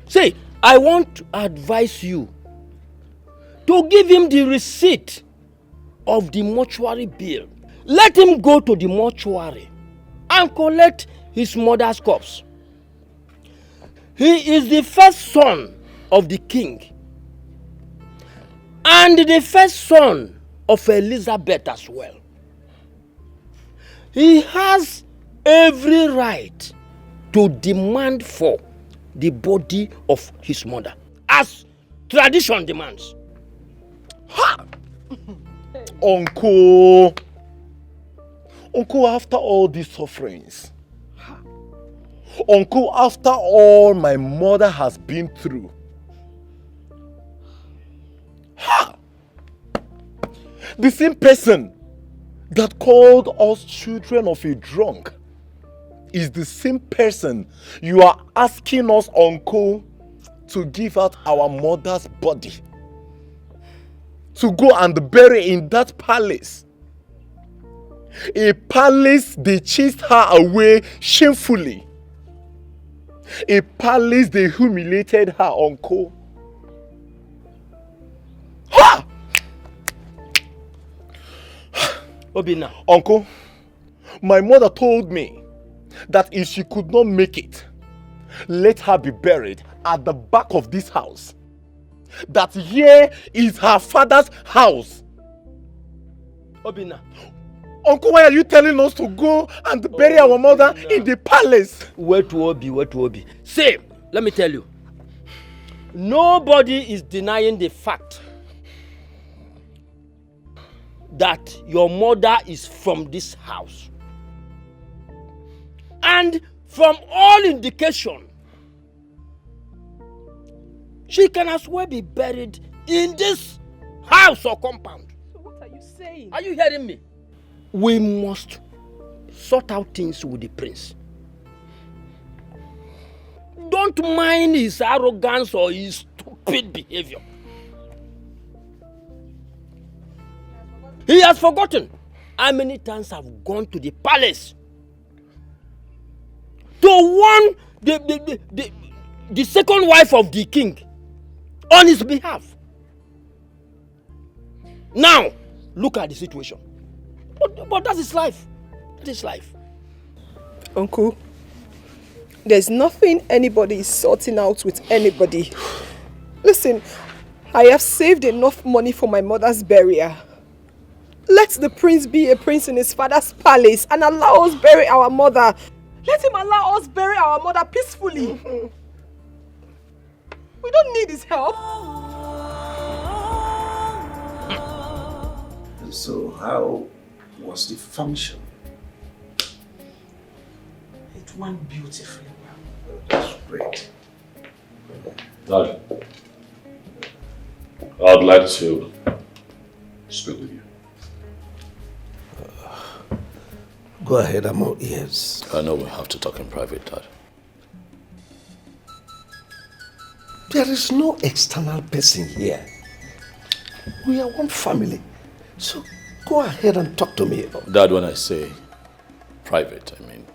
[SPEAKER 5] See, I want to advise you to give him the receipt of the mortuary bill. Let him go to the mortuary and collect his mother's corpse. He is the first son of the king and the first son of Elizabeth as well. He has every right to demand for the body of his mother, as tradition demands.
[SPEAKER 14] Ha! Uncle, after all these sufferings, Uncle, after all my mother has been through, ha! The same person that called us children of a drunk is the same person you are asking us, Uncle, to give out our mother's body, to go and bury in that palace. A palace they chased her away shamefully. A palace they humiliated her, Uncle. Ha!
[SPEAKER 5] Obina.
[SPEAKER 14] Uncle, my mother told me that if she could not make it, let her be buried at the back of this house. That here is her father's house.
[SPEAKER 5] Obina.
[SPEAKER 14] Uncle, why are you telling us to go and bury our mother in the palace?
[SPEAKER 5] Where to Obi? Say, let me tell you. Nobody is denying the fact that your mother is from this house. And from all indication, she can as well be buried in this house or compound.
[SPEAKER 7] So what are you saying?
[SPEAKER 5] Are you hearing me? We must sort out things with the prince. Don't mind his arrogance or his stupid behavior. He has forgotten how many times I've gone to the palace to warn the second wife of the king on his behalf. Now, look at the situation. But that is life. That is life.
[SPEAKER 7] Uncle, there's nothing anybody is sorting out with anybody. Listen, I have saved enough money for my mother's burial. Let the prince be a prince in his father's palace and allow us bury our mother. Let him allow us bury our mother peacefully. We don't need his help.
[SPEAKER 12] So how was the function?
[SPEAKER 2] It went beautifully well.
[SPEAKER 12] That's great.
[SPEAKER 10] Dad, I'd like to speak with you.
[SPEAKER 12] Go ahead, I'm all ears.
[SPEAKER 10] I know we have to talk in private, Dad.
[SPEAKER 12] There is no external person here. We are one family. So go ahead and talk to me.
[SPEAKER 10] Dad, when I say private, I mean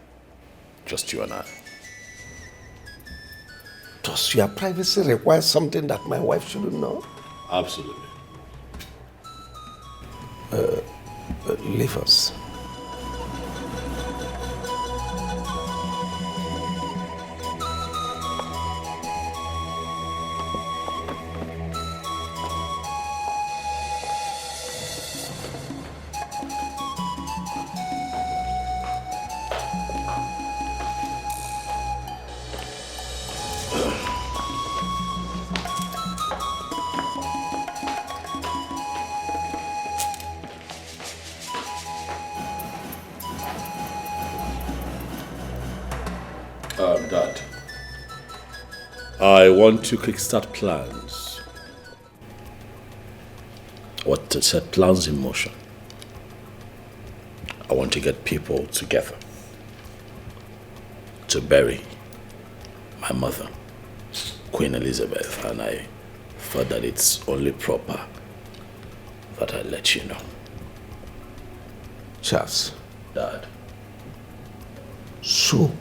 [SPEAKER 10] just you and I.
[SPEAKER 12] Does your privacy require something that my wife shouldn't know?
[SPEAKER 10] Absolutely.
[SPEAKER 12] Leave us.
[SPEAKER 10] Dad, I want to kickstart plans. I want to set plans in motion. I want to get people together to bury my mother, Queen Elizabeth, and I thought that it's only proper that I let you know.
[SPEAKER 12] Charles.
[SPEAKER 10] Dad.
[SPEAKER 12] So,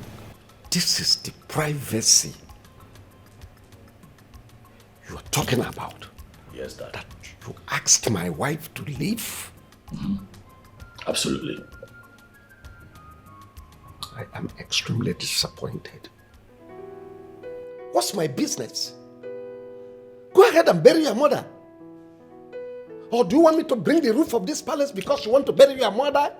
[SPEAKER 12] this is the privacy you are talking about?
[SPEAKER 10] Yes, Dad.
[SPEAKER 12] That you asked my wife to leave?
[SPEAKER 10] Mm-hmm. Absolutely.
[SPEAKER 12] I am extremely disappointed. What's my business? Go ahead and bury your mother. Or do you want me to bring the roof of this palace because you want to bury your mother?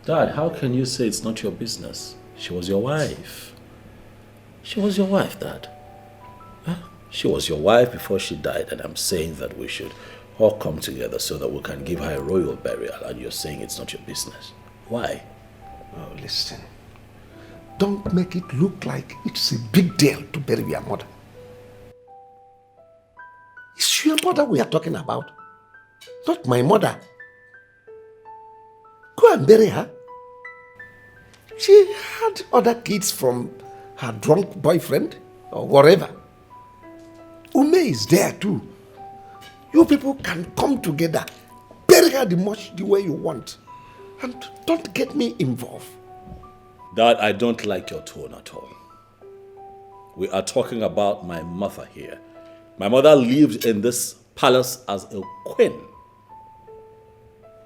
[SPEAKER 10] Dad, how can you say it's not your business? She was your wife. She was your wife, Dad. Huh? She was your wife before she died, and I'm saying that we should all come together so that we can give her a royal burial, and you're saying it's not your business. Why?
[SPEAKER 12] Oh, listen. Don't make it look like it's a big deal to bury your mother. It's your mother we are talking about, not my mother. Go and bury her. She had other kids from her drunk boyfriend or whatever. Ume is there too. You people can come together, bury her the way you want, and don't get me involved.
[SPEAKER 10] Dad, I don't like your tone at all. We are talking about my mother here. My mother lived in this palace as a queen.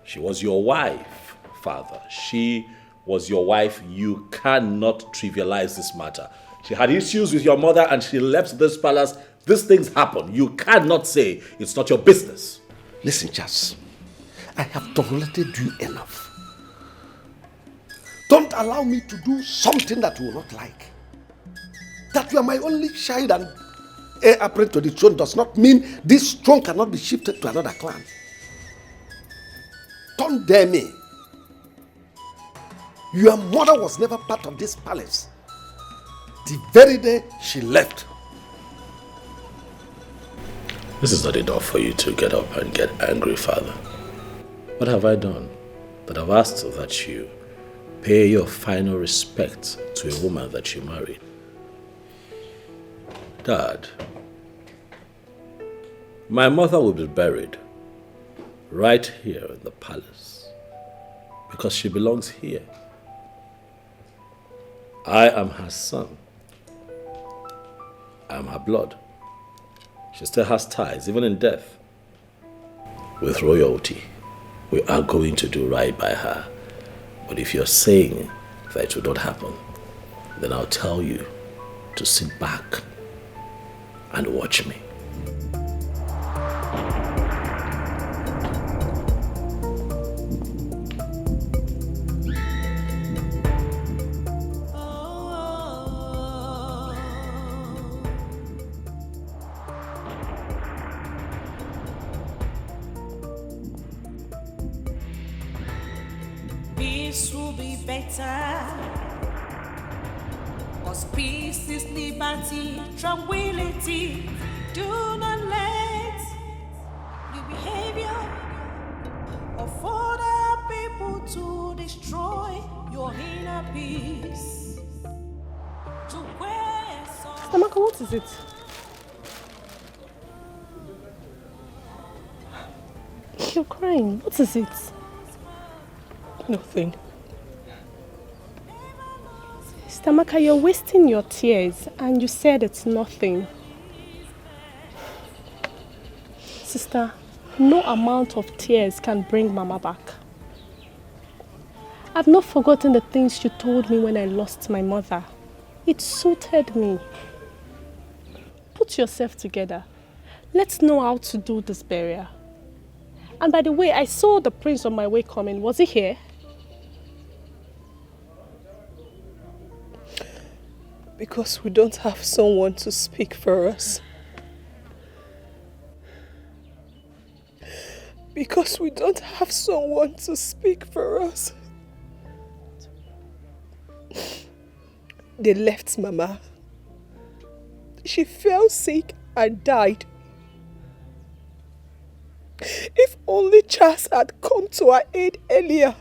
[SPEAKER 10] She was your wife, Father. She was your wife. You cannot trivialize this matter. She had issues with your mother and she left this palace. These things happen. You cannot say it's not your business.
[SPEAKER 12] Listen, Charles. I have tolerated you enough. Don't allow me to do something that you will not like. That you are my only child and heir apparent to the throne does not mean this throne cannot be shifted to another clan. Don't dare me. Your mother was never part of this palace. The very day she left.
[SPEAKER 10] This is not enough for you to get up and get angry, Father. What have I done? That I've asked that you pay your final respect to a woman that you married. Dad, my mother will be buried right here in the palace because she belongs here. I am her son. I am her blood. She still has ties, even in death, with royalty. We are going to do right by her. But if you're saying that it will not happen, then I'll tell you to sit back and watch me.
[SPEAKER 16] Peace will be better. Cause peace is liberty, tranquility. Do not let the behavior of other people to destroy your inner peace. To where
[SPEAKER 8] Stamaka, what is it? You're crying. What is it?
[SPEAKER 7] Nothing.
[SPEAKER 8] Stamaka, you're wasting your tears and you said it's nothing. Sister, no amount of tears can bring Mama back. I've not forgotten the things you told me when I lost my mother. It suited me. Put yourself together. Let's know how to do this burial. And by the way, I saw the prince on my way coming. Was he here?
[SPEAKER 7] Because we don't have someone to speak for us. Because we don't have someone to speak for us.
[SPEAKER 3] they left Mama. She fell sick and died. If only Charles had come to her aid earlier,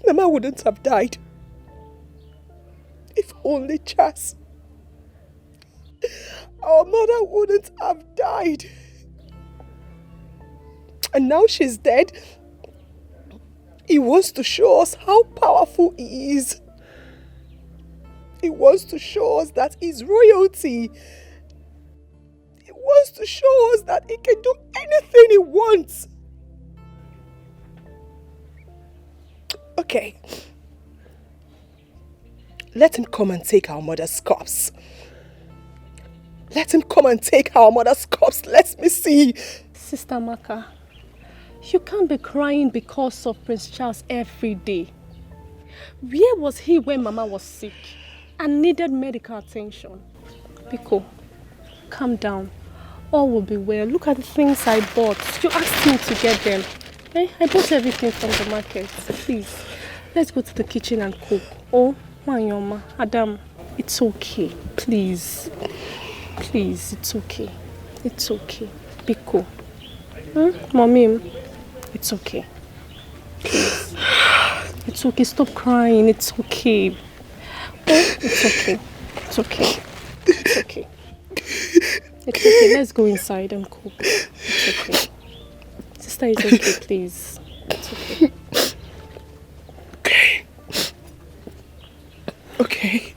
[SPEAKER 3] Mama wouldn't have died. If only Charles. Our mother wouldn't have died. And now she's dead. He wants to show us how powerful he is. He wants to show us that he's royalty. He wants to show us that he can do anything he wants. Okay. Let him come and take our mother's corpse. Let him come and take our mother's corpse. Let me see.
[SPEAKER 8] Sister Maka, you can't be crying because of Prince Charles every day. Where was he when Mama was sick and needed medical attention? Biko, calm down. All will be well. Look at the things I bought. You asked me to get them. I bought everything from the market. Please, let's go to the kitchen and cook. Oh, Manyoma, Adam, it's okay. Please. Please, it's okay. It's okay. Biko. Mommy, it's okay. Please. It's okay. Stop crying. It's okay. Oh, it's okay. It's okay. It's okay. It's okay. Let's go inside and cook. It's okay. Sister, it's okay, please. It's okay.
[SPEAKER 3] Okay.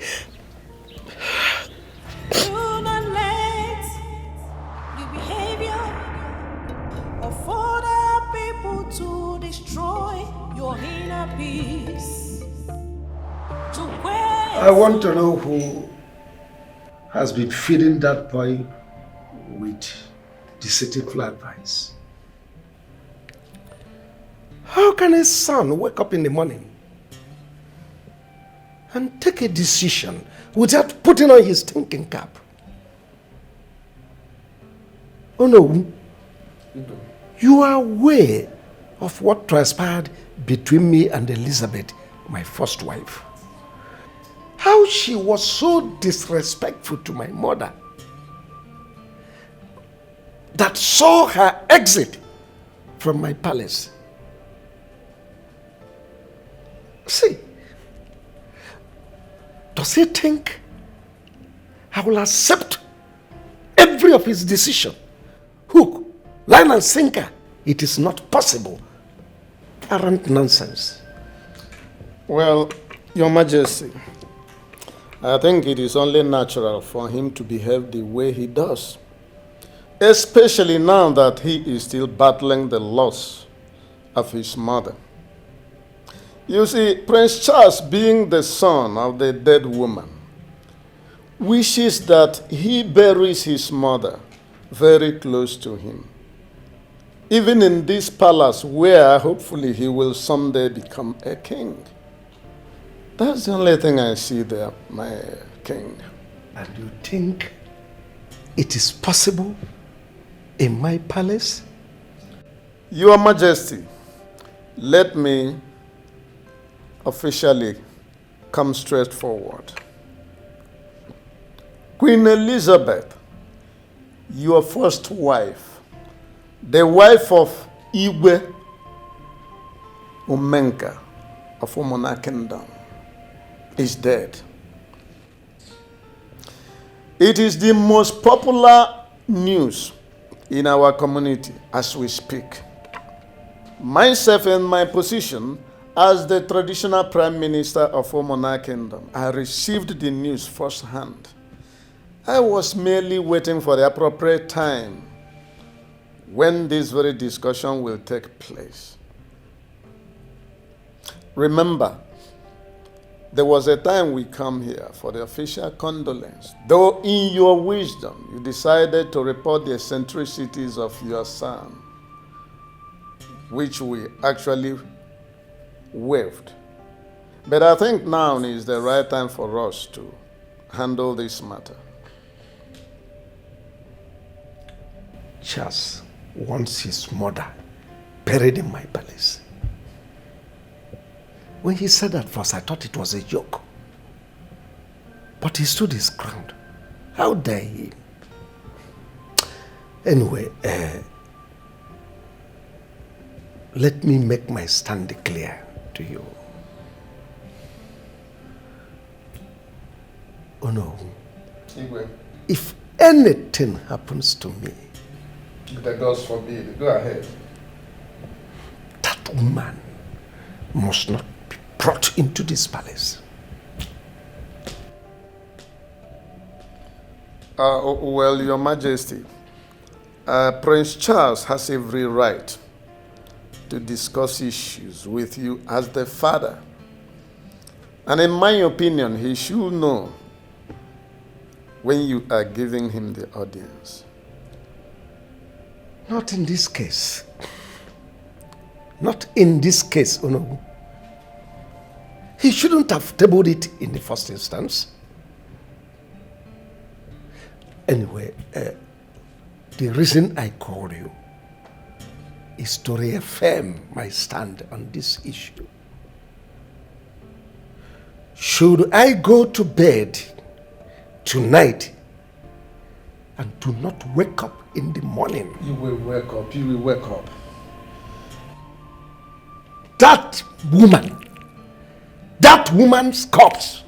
[SPEAKER 16] Do not let the behavior of other people to destroy your inner peace.
[SPEAKER 12] I want to know who has been feeding that boy with deceitful advice. How can a son wake up in the morning and take a decision without putting on his thinking cap? Oh no, you are aware of what transpired between me and Elizabeth, my first wife. How she was so disrespectful to my mother that saw her exit from my palace. See, does he think I will accept every of his decision? Hook, line and sinker. It is not possible. Arrant nonsense.
[SPEAKER 19] Well, Your Majesty, I think it is only natural for him to behave the way he does, especially now that he is still battling the loss of his mother. You see, Prince Charles, being the son of the dead woman, wishes that he buries his mother very close to him, even in this palace where hopefully he will someday become a king. That's the only thing I see there, my king.
[SPEAKER 12] And you think it is possible in my palace?
[SPEAKER 19] Your Majesty, let me officially come straight forward. Queen Elizabeth, your first wife, the wife of Igwe Umenka of Umona Kingdom, is dead. It is the most popular news in our community as we speak. Myself in my position as the traditional Prime Minister of Umona Kingdom, I received the news firsthand. I was merely waiting for the appropriate time when this very discussion will take place. Remember, there was a time we come here for the official condolence, though in your wisdom you decided to report the eccentricities of your son, which we actually waived. But I think now is the right time for us to handle this matter.
[SPEAKER 12] Charles wants his mother buried in my palace. When he said that first, I thought it was a joke. But he stood his ground. How dare he? Anyway, let me make my stand clear to you. Oh no. If anything happens to me,
[SPEAKER 19] The gods forbid. Go ahead.
[SPEAKER 12] that woman must not be brought into this palace.
[SPEAKER 19] Well, Your Majesty, Prince Charles has every right to discuss issues with you as the father. And in my opinion, he should know when you are giving him the audience.
[SPEAKER 12] Not in this case. Not in this case, oh no. He shouldn't have tabled it in the first instance. Anyway, the reason I called you is to reaffirm my stand on this issue. Should I go to bed tonight and do not wake up in the morning,
[SPEAKER 19] You will wake up. You will wake up.
[SPEAKER 12] that woman's corpse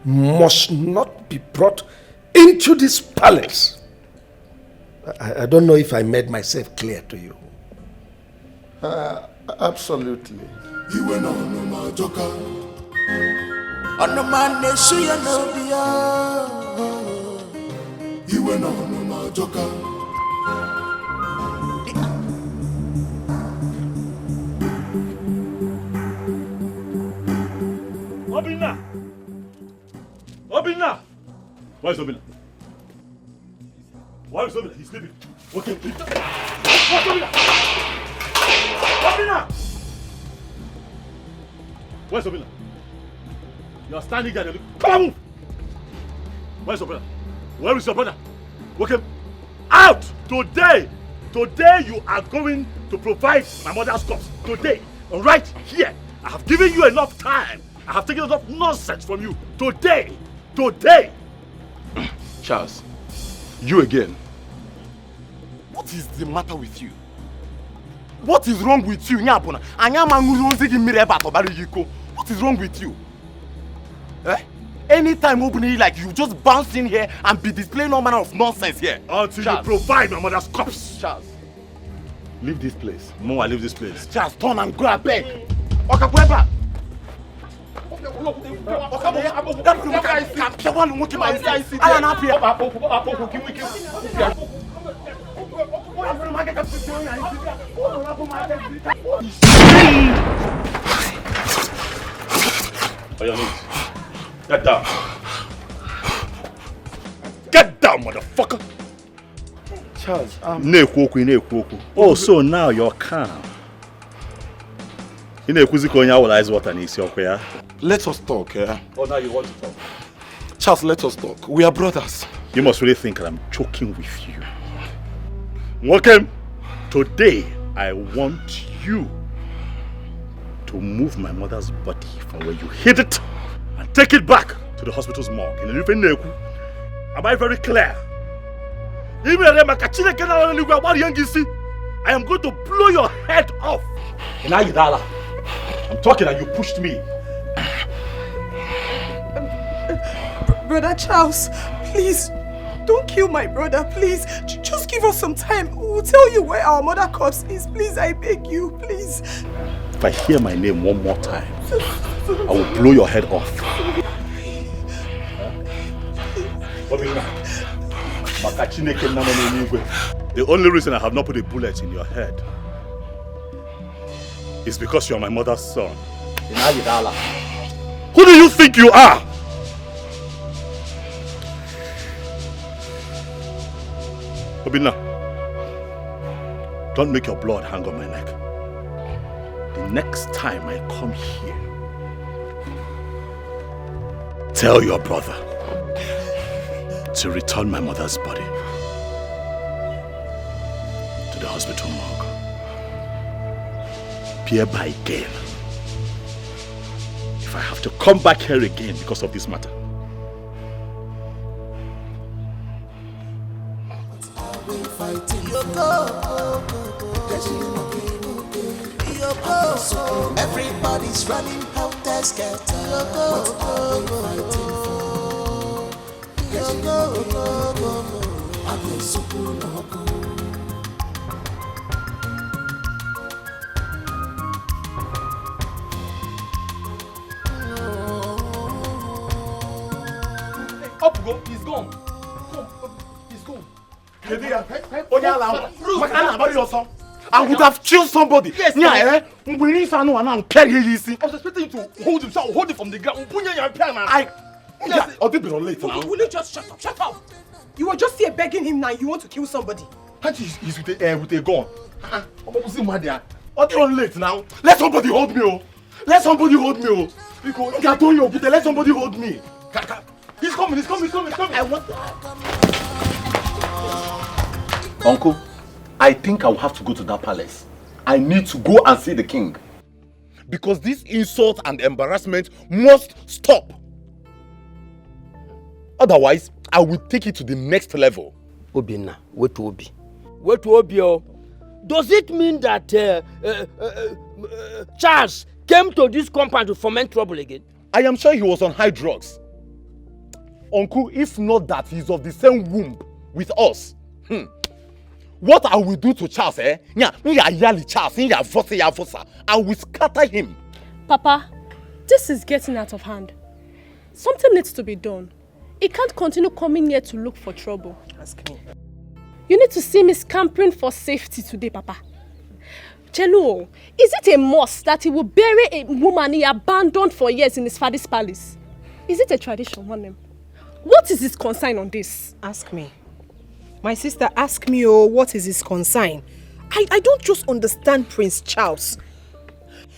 [SPEAKER 12] must not be brought into this palace. I don't know if I made myself clear to you.
[SPEAKER 19] Absolutely.
[SPEAKER 16] You went on no more joker. On the man, they show you no be. You went on no more joker.
[SPEAKER 1] Obinna! Obinna! Where's Obinna? Where is Obinna? He's sleeping. Okay. Where's Obinna? Obinna! Where's Obinna? You are standing there and come on, move! Where's your brother? Where is your brother? Okay. Out! Today you are going to provide my mother's corpse. Today. Right here. I have given you enough time. I have taken enough nonsense from you. Today.
[SPEAKER 14] Charles, you again. What is the matter with you? What is wrong with you? What is wrong with you? Anytime opening like you just bounce in here and be displaying all manner of nonsense here.
[SPEAKER 1] Until
[SPEAKER 14] Charles,
[SPEAKER 1] you provide my mother's corpse.
[SPEAKER 14] Charles, leave this place.
[SPEAKER 1] No, I leave this place.
[SPEAKER 14] Charles, turn and go back.
[SPEAKER 1] Get down. Get down, motherfucker.
[SPEAKER 14] Charles,
[SPEAKER 1] Oh, so now you're calm. Let
[SPEAKER 14] us talk, yeah?
[SPEAKER 1] Oh, now you want to talk?
[SPEAKER 14] Charles, let us talk. We are brothers.
[SPEAKER 1] You must really think that I'm joking with you. Welcome. Today, I want you to move my mother's body from where you hid it and take it back to the hospital's morgue. Am I very clear? I am going to blow your head off. I'm talking and you pushed me.
[SPEAKER 2] Brother Charles, please, don't kill my brother, please. Just give us some time. We'll tell you where our mother corpse is. Please, I beg you, please.
[SPEAKER 1] If I hear my name one more time, I will blow your head off. The only reason I have not put a bullet in your head is because you are my mother's son. Who do you think you are? Obinna, don't make your blood hang on my neck. The next time I come here, tell your brother to return my mother's body to the hospital morgue. Hereby again. If I have to come back here again because of this matter,
[SPEAKER 16] Everybody's running helter skelter. What are they fighting for?
[SPEAKER 14] Up go, he's gone. He's gone. I would have killed somebody. Yes, yeah, we need to know and I was expecting you to hold himself, hold it from the ground. Yes, or they be late now.
[SPEAKER 3] Will you just shut up? Shut up! You were just here begging him now. You want to kill somebody.
[SPEAKER 14] He's with a gun. What's the matter? Or they run late now. Let somebody hold me, oh. Let somebody hold me, oh. Because I told you, let somebody hold me. He's coming. I want that. Uncle, I think I will have to go to that palace. I need to go and see the king. Because this insult and embarrassment must stop. Otherwise, I will take it to the next level.
[SPEAKER 5] Obinna, wait to Obi. Wait to Obio. Does it mean that Charles came to this compound to foment trouble again?
[SPEAKER 14] I am sure he was on high drugs. Uncle, if not that he's of the same womb with us. What I will do to Charles, I will scatter him.
[SPEAKER 8] Papa, this is getting out of hand. Something needs to be done. He can't continue coming here to look for trouble.
[SPEAKER 3] Ask me.
[SPEAKER 8] You need to see me scampering for safety today, Papa. Chelo, is it a must that he will bury a woman he abandoned for years in his father's palace? Is it a tradition, one name? What is his concern on this?
[SPEAKER 3] Ask me. My sister, ask me, what is his concern? I don't just understand Prince Charles.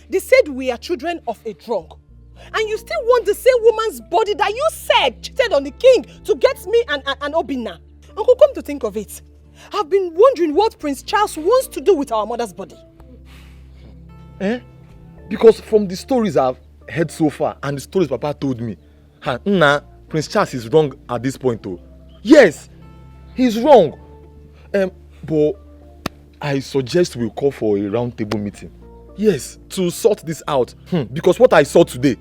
[SPEAKER 3] They said we are children of a drunk. And you still want the same woman's body that you said cheated on the king to get me and Obinna. Uncle, come to think of it, I've been wondering what Prince Charles wants to do with our mother's body.
[SPEAKER 14] Because from the stories I've heard so far and the stories Papa told me, Prince Charles is wrong at this point though. Yes, he's wrong. But I suggest we call for a round table meeting. Yes, to sort this out. Because what I saw today,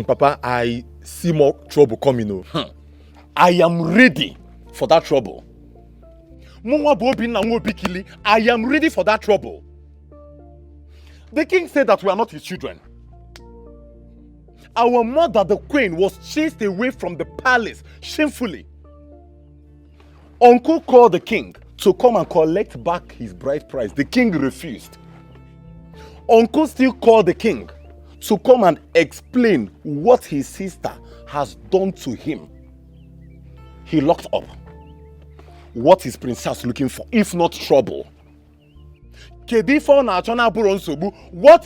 [SPEAKER 14] Papa, I see more trouble coming. I am ready for that trouble. I am ready for that trouble. The king said that we are not his children. Our mother, the queen, was chased away from the palace shamefully. Uncle called the king to come and collect back his bride price. The king refused. Uncle still called the king to come and explain what his sister has done to him. He locked up. What is Prince Charles looking for, if not trouble? What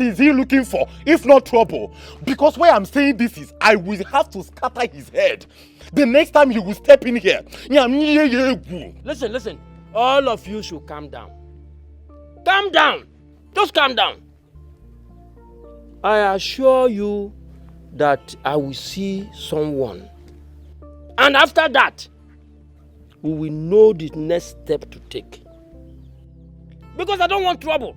[SPEAKER 14] is he looking for, if not trouble? Because why I'm saying this is, I will have to scatter his head. The next time he will step in here.
[SPEAKER 5] Listen. All of you should calm down. Calm down. Just calm down. I assure you that I will see someone. And after that, we will know the next step to take. Because I don't want trouble.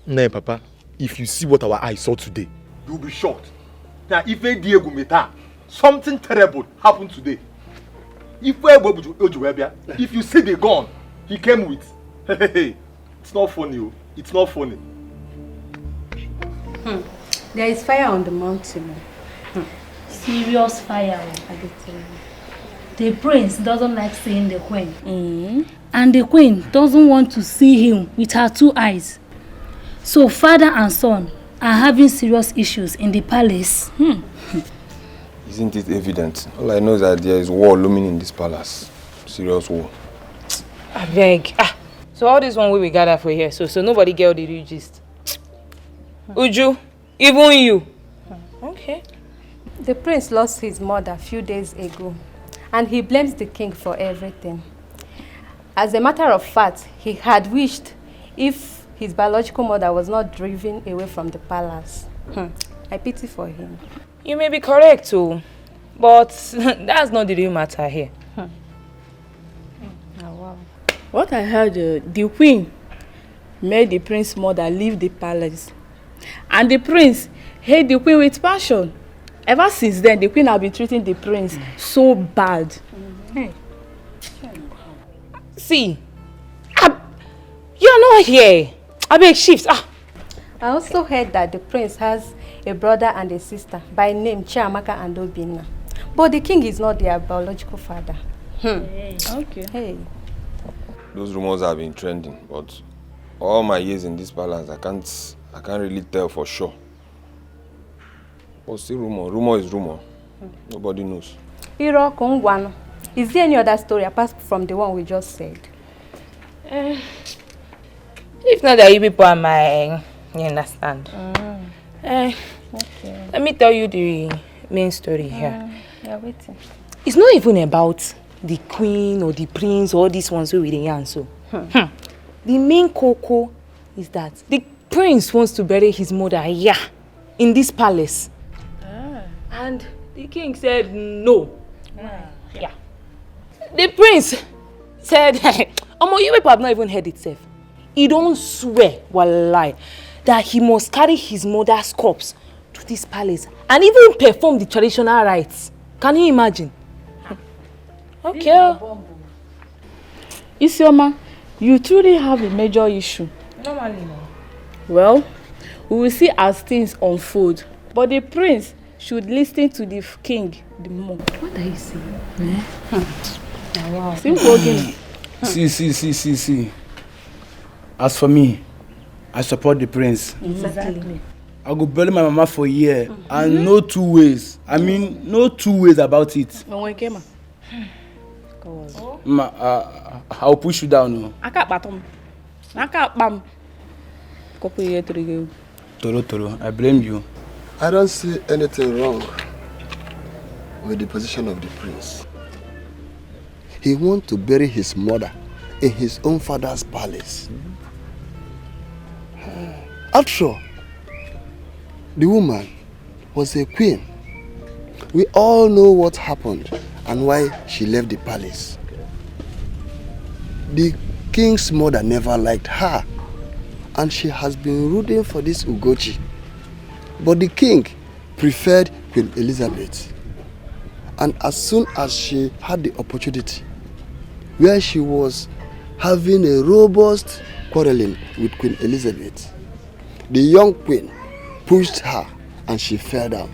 [SPEAKER 14] No, Papa, if you see what our eyes saw today, you'll be shocked. Now, if Diego Meta, something terrible happened today. If you see the gun he came with, it's not funny. It's not funny.
[SPEAKER 13] There is fire on the mountain.
[SPEAKER 6] Serious fire, I can tell you. The prince doesn't like seeing the queen. And the queen doesn't want to see him with her two eyes. So father and son are having serious issues in the palace.
[SPEAKER 22] Isn't it evident? All I know is that there is war looming in this palace. Serious war.
[SPEAKER 23] I beg. So all this one we gather for here, so nobody get all the real gist. Uju, even you.
[SPEAKER 13] Okay. The prince lost his mother a few days ago, and he blames the king for everything. As a matter of fact, he had wished if his biological mother was not driven away from the palace. I pity for him.
[SPEAKER 23] You may be correct too, But that's not the real matter here.
[SPEAKER 8] Oh, wow. What I heard, the queen made the prince's mother leave the palace. And the prince hate the queen with passion. Ever since then, the queen has been treating the prince so bad. Hey.
[SPEAKER 23] See, you're not here. I beg shift.
[SPEAKER 4] I also heard that the prince has a brother and a sister by name Chiamaka and Obinna. But the king is not their biological father.
[SPEAKER 8] Okay.
[SPEAKER 4] Hey.
[SPEAKER 22] Those rumors have been trending, but all my years in this palace, I can't really tell for sure. But still rumor. Rumor is rumor. Nobody knows.
[SPEAKER 4] Iro Kongwano. Is there any other story apart from the one we just said?
[SPEAKER 23] If not that you people are my, you understand.
[SPEAKER 4] Okay.
[SPEAKER 23] Let me tell you the main story here.
[SPEAKER 4] Yeah, waiting.
[SPEAKER 23] It's not even about the queen or the prince or these ones who we the yarn so. The main cocoa is that the prince wants to bury his mother in this palace. And the king said no. Yeah. The prince said, you people have not even heard itself. He don't swear, wallahi, that he must carry his mother's corpse to this palace and even perform the traditional rites. Can you imagine? Okay.
[SPEAKER 8] Isioma, you truly have a major issue.
[SPEAKER 23] Normally, no.
[SPEAKER 8] Well, we will see as things unfold. But the prince should listen to the king the more.
[SPEAKER 4] What are you saying?
[SPEAKER 8] Wow. Simple again.
[SPEAKER 9] See. As for me, I support the prince.
[SPEAKER 8] Exactly.
[SPEAKER 9] I go bury my mama for a year and no two ways. I mean, no two ways about it. I'll push you down.
[SPEAKER 8] I can't bottom. I can't bam.
[SPEAKER 9] Toro, I blame you.
[SPEAKER 20] I don't see anything wrong with the position of the prince. He wants to bury his mother in his own father's palace. After all, the woman was a queen. We all know what happened and why she left the palace. The king's mother never liked her, and she has been rooting for this Ugochi. But the king preferred Queen Elizabeth. And as soon as she had the opportunity, where she was having a robust quarreling with Queen Elizabeth, the young queen pushed her and she fell down.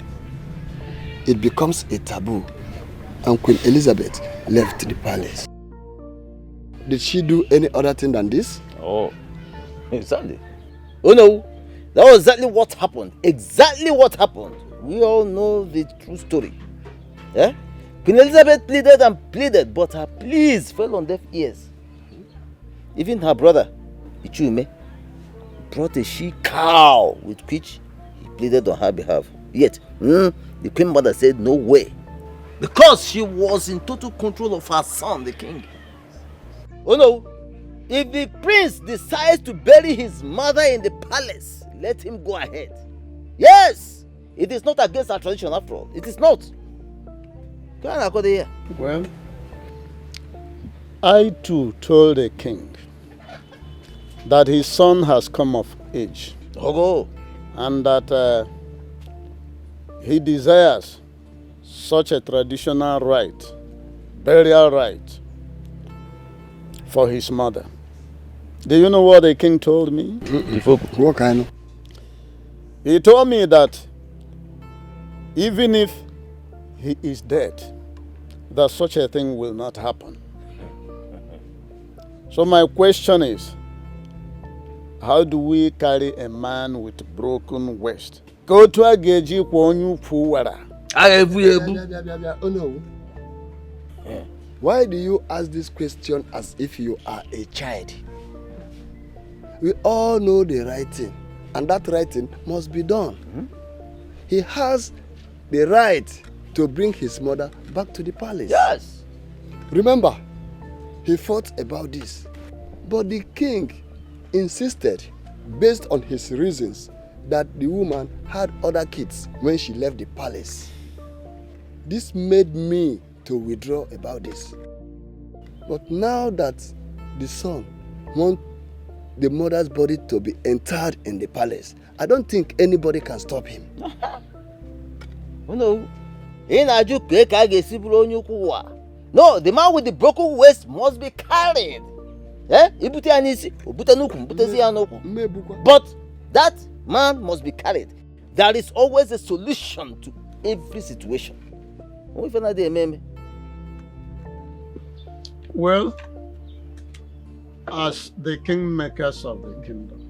[SPEAKER 20] It becomes a taboo, and Queen Elizabeth left the palace. Did she do any other thing than this?
[SPEAKER 21] Oh, exactly. Oh no, that was exactly what happened. Exactly what happened. We all know the true story. Yeah? Queen Elizabeth pleaded and pleaded, but her pleas fell on deaf ears. Even her brother, Ichume, brought a she-cow with which he pleaded on her behalf. Yet, the queen mother said no way, because she was in total control of her son, the king. Oh no, if the prince decides to bury his mother in the palace, let him go ahead. Yes, it is not against our tradition after all. It is not.
[SPEAKER 19] Well, I too told the king that his son has come of age. And that he desires such a traditional rite, burial rite, for his mother. Do you know what the king told me?
[SPEAKER 20] What kind of?
[SPEAKER 19] He told me that even if he is dead, that such a thing will not happen. So my question is, how do we carry a man with broken waist? Go to a geji kwonyu fuwara.
[SPEAKER 20] Oh no. Why do you ask this question as if you are a child? We all know the right thing, and that right thing must be done. He has the right to bring his mother back to the palace.
[SPEAKER 21] Yes.
[SPEAKER 20] Remember, he fought about this, but the king insisted, based on his reasons, that the woman had other kids when she left the palace. This made me to withdraw about this. But now that the son wants the mother's body to be interred in the palace, I don't think anybody can stop him.
[SPEAKER 21] No, no, the man with the broken waist must be carried. But that man must be carried. There is always a solution to every situation.
[SPEAKER 19] Well, as the kingmakers of the kingdom,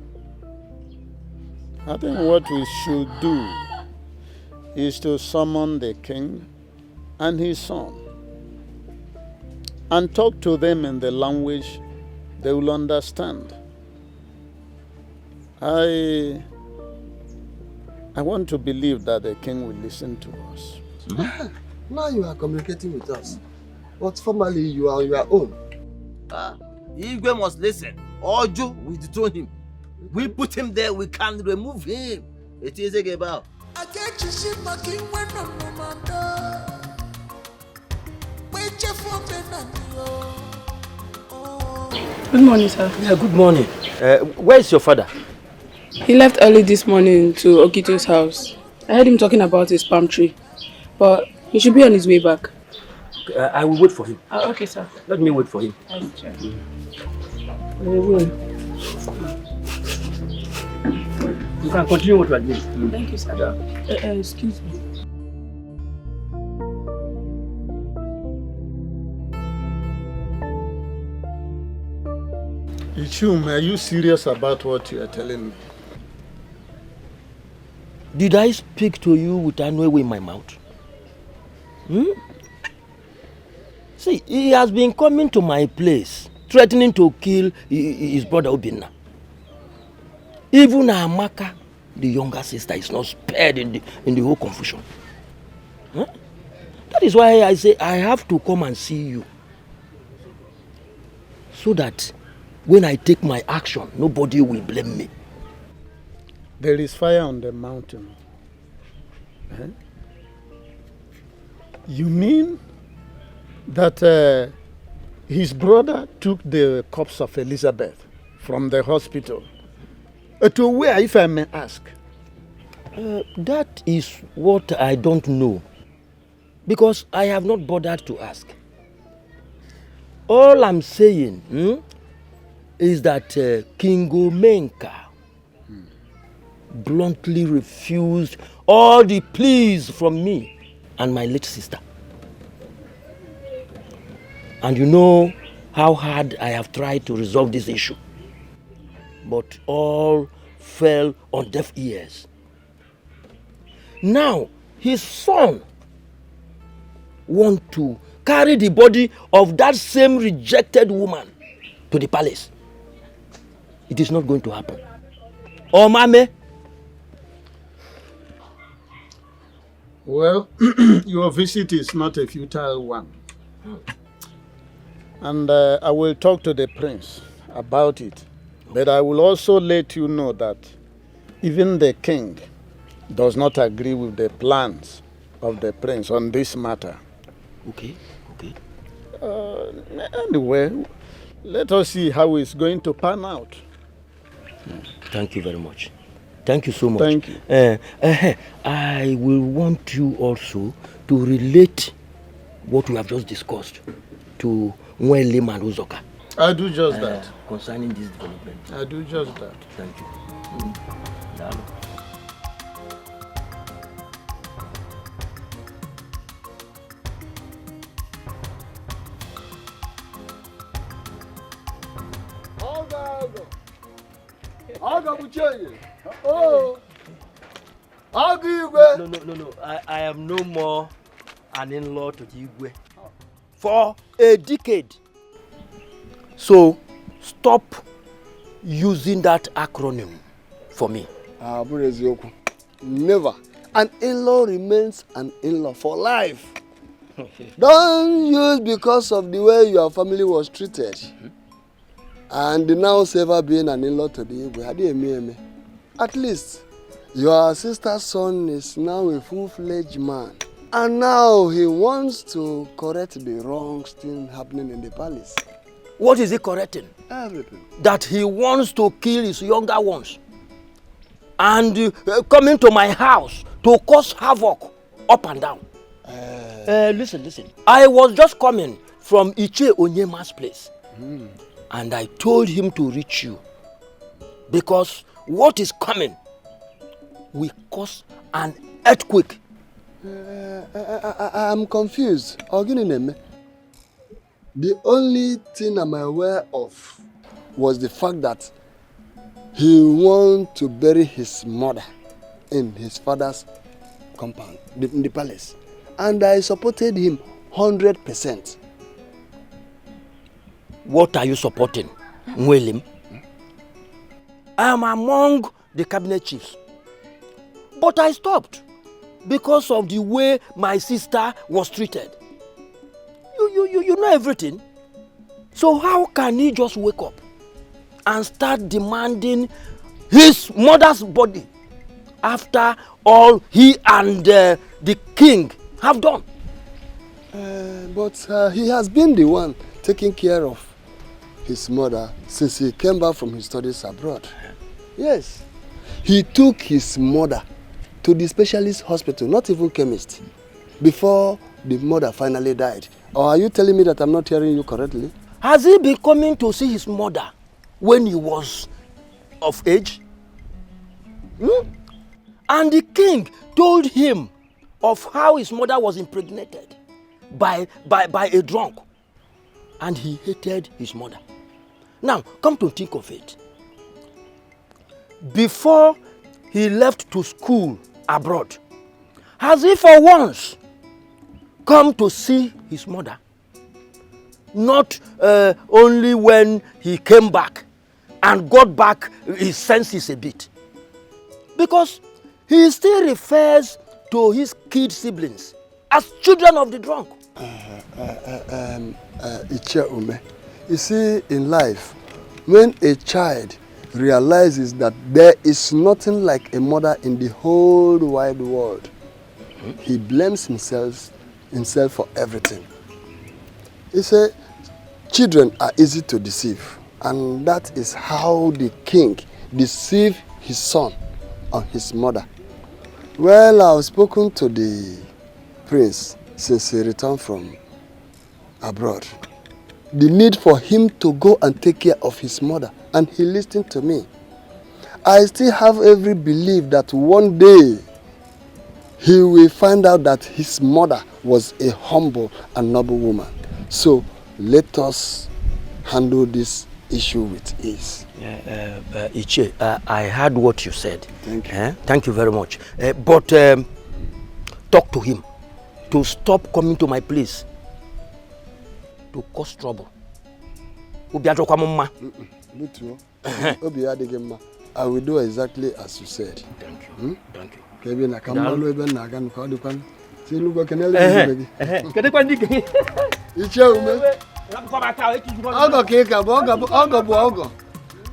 [SPEAKER 19] I think what we should do is to summon the king and his son and talk to them in the language they will understand. I want to believe that the king will listen to us.
[SPEAKER 20] Now you are communicating with us, but formally you are on your own.
[SPEAKER 21] Igwe must listen. Ojo, we dethrone him. We put him there, we can remove him. It is a about.
[SPEAKER 11] Good morning, sir.
[SPEAKER 5] Yeah, good morning. Where is your father?
[SPEAKER 11] He left early this morning to Okito's house. I heard him talking about his palm tree, but he should be on his way back.
[SPEAKER 5] I will wait for him.
[SPEAKER 11] Okay, sir.
[SPEAKER 5] Let me wait for him. You can continue what you are doing.
[SPEAKER 11] Thank you, sir. Excuse me.
[SPEAKER 19] Ichum, are you serious about what you are telling me?
[SPEAKER 5] Did I speak to you with anwe in my mouth? See, he has been coming to my place, threatening to kill his brother Obinna. Even Amaka, the younger sister, is not spared in the whole confusion. That is why I say I have to come and see you. So that when I take my action, nobody will blame me.
[SPEAKER 19] There is fire on the mountain. You mean that his brother took the corpse of Elizabeth from the hospital? To where, if I may ask?
[SPEAKER 5] That is what I don't know. Because I have not bothered to ask. All I'm saying is that King Omenka bluntly refused all the pleas from me and my late sister. And you know how hard I have tried to resolve this issue. But all fell on deaf ears. Now, his son wants to carry the body of that same rejected woman to the palace. It is not going to happen. Oh, Mame.
[SPEAKER 19] Well, your visit is not a futile one. And I will talk to the prince about it. But I will also let you know that even the king does not agree with the plans of the prince on this matter.
[SPEAKER 5] Okay.
[SPEAKER 19] Anyway, let us see how it's going to pan out.
[SPEAKER 5] Thank you very much. Thank you so much.
[SPEAKER 19] Thank you.
[SPEAKER 5] I will want you also to relate what we have just discussed to Nwele and Uzoka.
[SPEAKER 19] I do just that.
[SPEAKER 5] Concerning this development.
[SPEAKER 19] I do just that.
[SPEAKER 5] Thank you. No. I am no more an in-law to Igwe. For a decade. So, stop using that acronym for me.
[SPEAKER 20] Never. An in-law remains an in-law for life. Don't use because of the way your family was treated. And now ever being an in-law to the Igwe. At least, your sister's son is now a full-fledged man. And now he wants to correct the wrongs still happening in the palace.
[SPEAKER 5] What is he correcting?
[SPEAKER 20] Everything.
[SPEAKER 5] That he wants to kill his younger ones. And coming to my house to cause havoc up and down. Listen. I was just coming from Iche Onyema's place. And I told him to reach you. Because what is coming will cause an earthquake.
[SPEAKER 20] I'm confused. The only thing I'm aware of was the fact that he wants to bury his mother in his father's compound, in the palace. And I supported him 100%.
[SPEAKER 5] What are you supporting, William? I am among the cabinet chiefs. But I stopped because of the way my sister was treated. You know everything. So how can he just wake up and start demanding his mother's body after all he and the king have done?
[SPEAKER 20] But he has been the one taking care of his mother since he came back from his studies abroad. Yes. He took his mother to the specialist hospital, not even chemist, before the mother finally died. Or are you telling me that I'm not hearing you correctly?
[SPEAKER 5] Has he been coming to see his mother when he was of age? And the king told him of how his mother was impregnated by a drunk. And he hated his mother. Now, come to think of it. Before he left to school abroad, has he for once come to see his mother? Not only when he came back and got back his senses a bit. Because he still refers to his kid siblings as children of the drunk.
[SPEAKER 20] You see, in life, when a child realizes that there is nothing like a mother in the whole wide world, he blames himself for everything. You see, children are easy to deceive, and that is how the king deceived his son on his mother. Well, I've spoken to the prince since he returned from abroad. The need for him to go and take care of his mother, and he listened to me. I still have every belief that one day he will find out that his mother was a humble and noble woman. So let us handle this issue with ease.
[SPEAKER 5] Iche, I heard what you said.
[SPEAKER 20] Thank you.
[SPEAKER 5] Thank you very much. But talk to him to stop coming to my place to cause trouble.
[SPEAKER 20] I will do exactly as you said.
[SPEAKER 5] Thank you. Thank you.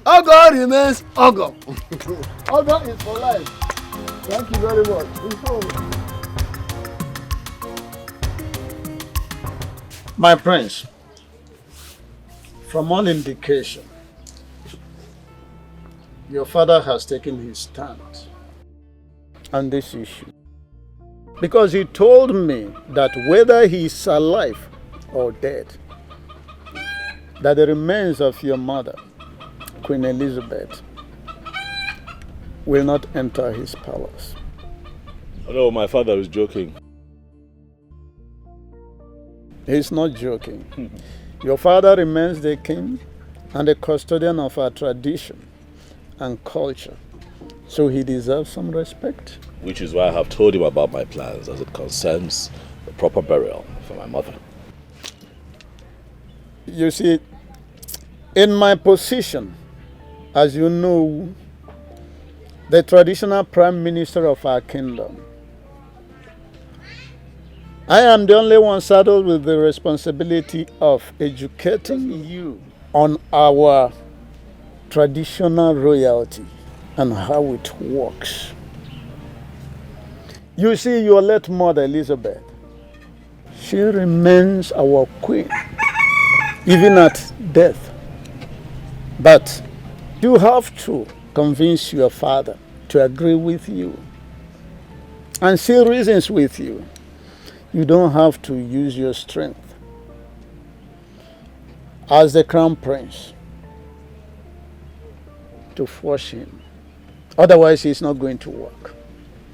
[SPEAKER 20] Ogo remains Ogo. Ogo is for life. Thank you very much.
[SPEAKER 19] My prince, from all indication, your father has taken his stand on this issue. Because he told me that whether he is alive or dead, that the remains of your mother, Queen Elizabeth, will not enter his palace.
[SPEAKER 10] No, my father is joking.
[SPEAKER 19] He's not joking. Your father remains the king and the custodian of our tradition and culture. So he deserves some respect.
[SPEAKER 10] Which is why I have told him about my plans as it concerns the proper burial for my mother.
[SPEAKER 19] You see, in my position, as you know, the traditional prime minister of our kingdom, I am the only one saddled with the responsibility of educating you on our traditional royalty and how it works. You see, your late mother, Elizabeth, She remains our queen, even at death. But you have to convince your father to agree with you and see reasons with you. You don't have to use your strength as the crown prince to force him. Otherwise, it's not going to work.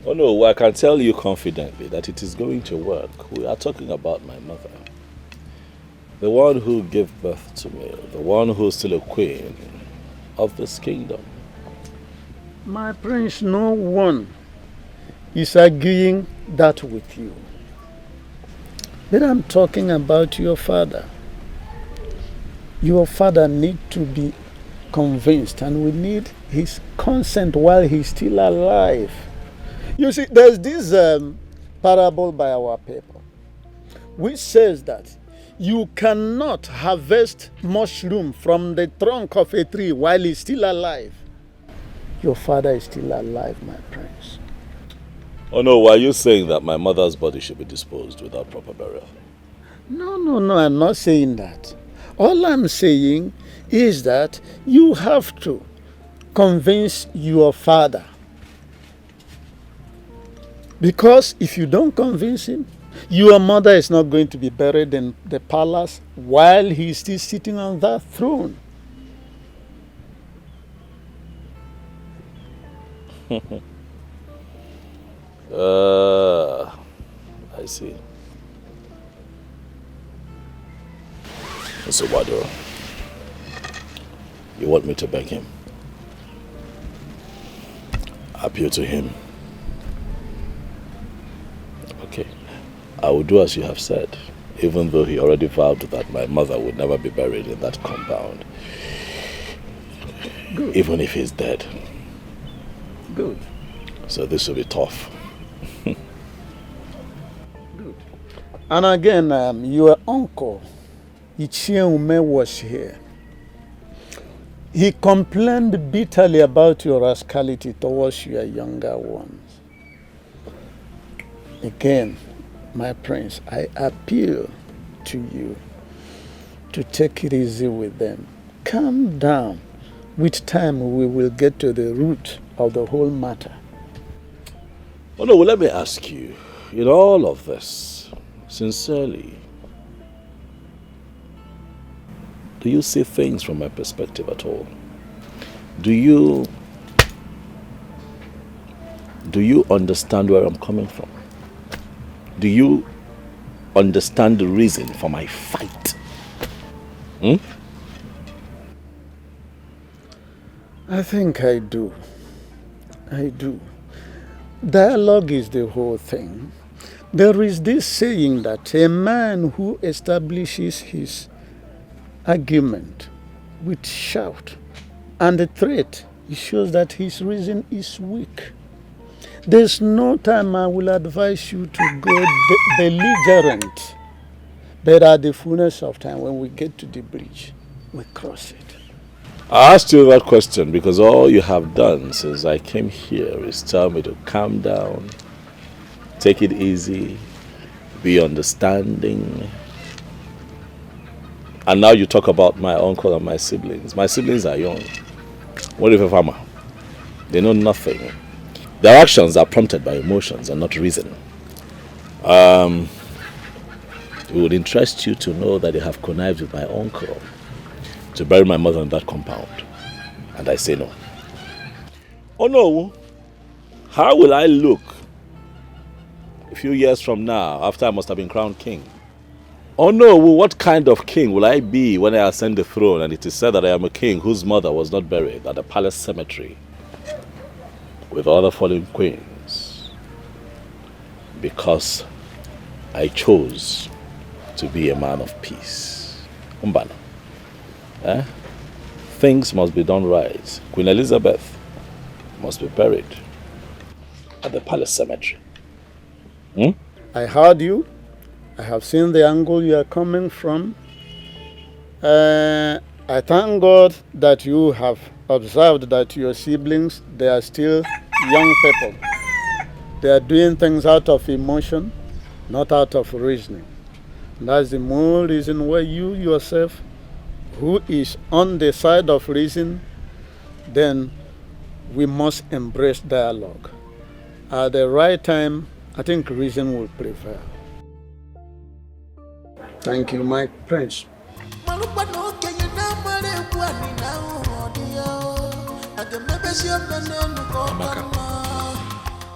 [SPEAKER 10] Oh no, I can tell you confidently that it is going to work. We are talking about my mother. The one who gave birth to me, the one who's still a queen of this kingdom.
[SPEAKER 19] My prince, no one is arguing that with you. But I'm talking about your father. Your father needs to be convinced, and we need his consent while he's still alive. You see, there's this parable by our people which says that you cannot harvest mushroom from the trunk of a tree while he's still alive. Your father is still alive, my prince.
[SPEAKER 10] Oh no, why are you saying that my mother's body should be disposed without proper burial?
[SPEAKER 19] No, I'm not saying that. All I'm saying is that you have to convince your father. Because if you don't convince him, your mother is not going to be buried in the palace while he's still sitting on that throne.
[SPEAKER 10] I see. So Wado, you want me to beg him? Appeal to him? Okay. I will do as you have said, even though he already vowed that my mother would never be buried in that compound.
[SPEAKER 19] Good.
[SPEAKER 10] Even if he's dead.
[SPEAKER 19] Good.
[SPEAKER 10] So this will be tough.
[SPEAKER 19] Good. And again, your uncle, Ichieume, was here. He complained bitterly about your rascality towards your younger ones. Again, my prince, I appeal to you to take it easy with them. Calm down. With time, we will get to the root of the whole matter.
[SPEAKER 10] Oh no, well, let me ask you, in all of this, sincerely, do you see things from my perspective at all? Do you understand where I'm coming from? Do you understand the reason for my fight?
[SPEAKER 19] I think I do. I do. Dialogue is the whole thing. There is this saying that a man who establishes his argument with shout and a threat, it shows that his reason is weak. There's no time I will advise you to go belligerent. But at the fullness of time, when we get to the bridge, we cross it.
[SPEAKER 10] I asked you that question because all you have done since I came here is tell me to calm down, take it easy, be understanding. And now you talk about my uncle and my siblings. My siblings are young. What if a farmer? They know nothing. Their actions are prompted by emotions and not reason. It would interest you to know that they have connived with my uncle to bury my mother in that compound. And I say no. Oh no. How will I look a few years from now after I must have been crowned king? Oh no, what kind of king will I be when I ascend the throne and it is said that I am a king whose mother was not buried at the palace cemetery with other fallen queens because I chose to be a man of peace? Umbana. Things must be done right. Queen Elizabeth must be buried at the palace cemetery.
[SPEAKER 19] I heard you. I have seen the angle you are coming from. I thank God that you have observed that your siblings, they are still young people. They are doing things out of emotion, not out of reasoning. That's the more reason why you yourself, who is on the side of reason, then we must embrace dialogue. At the right time, I think reason will prevail. Thank you, my prince.
[SPEAKER 1] Amaka,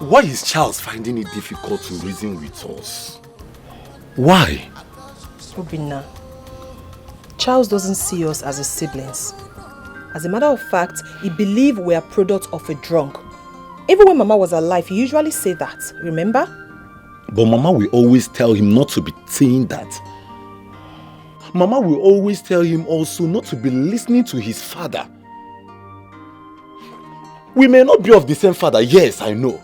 [SPEAKER 1] why is Charles finding it difficult to reason with us? Why?
[SPEAKER 7] Obinna, Charles doesn't see us as his siblings. As a matter of fact, he believes we are product of a drunk. Even when Mama was alive, he usually say that, remember?
[SPEAKER 1] But Mama will always tell him not to be saying that. Mama will always tell him also not to be listening to his father. We may not be of the same father, yes, I know.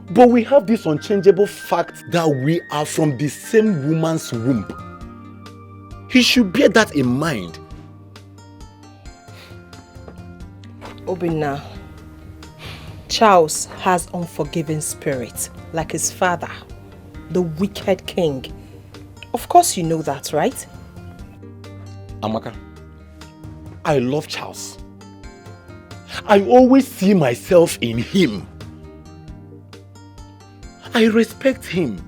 [SPEAKER 1] But we have this unchangeable fact that we are from the same woman's womb. He should bear that in mind.
[SPEAKER 7] Obinna, Charles has unforgiving spirit, like his father, the wicked king. Of course you know that, right?
[SPEAKER 1] Amaka, I love Charles. I always see myself in him. I respect him.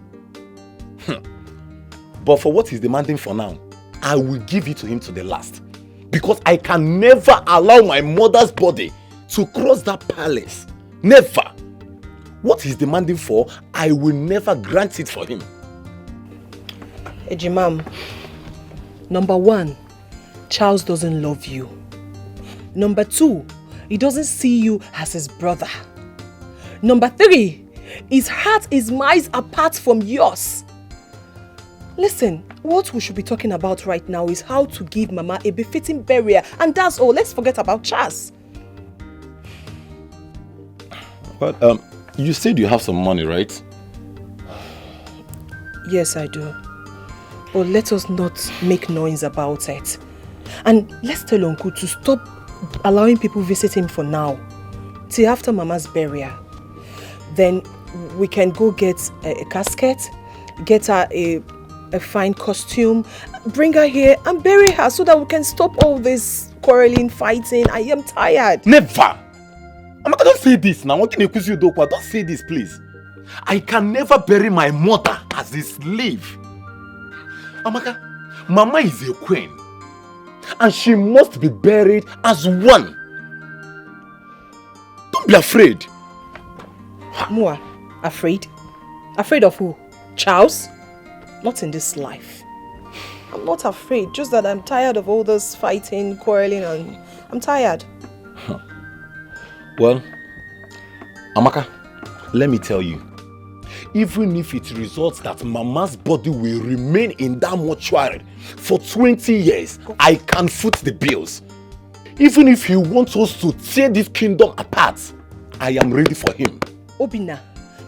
[SPEAKER 1] But for what he's demanding for now, I will give it to him to the last. Because I can never allow my mother's body to cross that palace. Never. What he's demanding for, I will never grant it for him.
[SPEAKER 7] Ejimam, number 1, Charles doesn't love you. Number 2, he doesn't see you as his brother. Number 3, his heart is miles apart from yours. Listen, what we should be talking about right now is how to give Mama a befitting burial, and that's all. Let's forget about Charles.
[SPEAKER 1] Well, you said you have some money, right?
[SPEAKER 7] Yes, I do. But let us not make noise about it. And let's tell Uncle to stop allowing people visit him for now, till after Mama's burial. Then we can go get a casket, get her a fine costume, bring her here and bury her so that we can stop all this quarreling, fighting. I am tired.
[SPEAKER 1] Never! Amaka, don't say this now. Don't say this, please. I can never bury my mother as a slave. Amaka, Mama is a queen. And she must be buried as one. Don't be afraid.
[SPEAKER 7] Mua, afraid? Afraid of who? Charles? Not in this life. I'm not afraid, just that I'm tired of all this fighting, quarreling, and I'm tired.
[SPEAKER 1] Well, Amaka, let me tell you, even if it results that Mama's body will remain in that mortuary for 20 years, I can foot the bills. Even if he wants us to tear this kingdom apart, I am ready for him.
[SPEAKER 7] Obinna,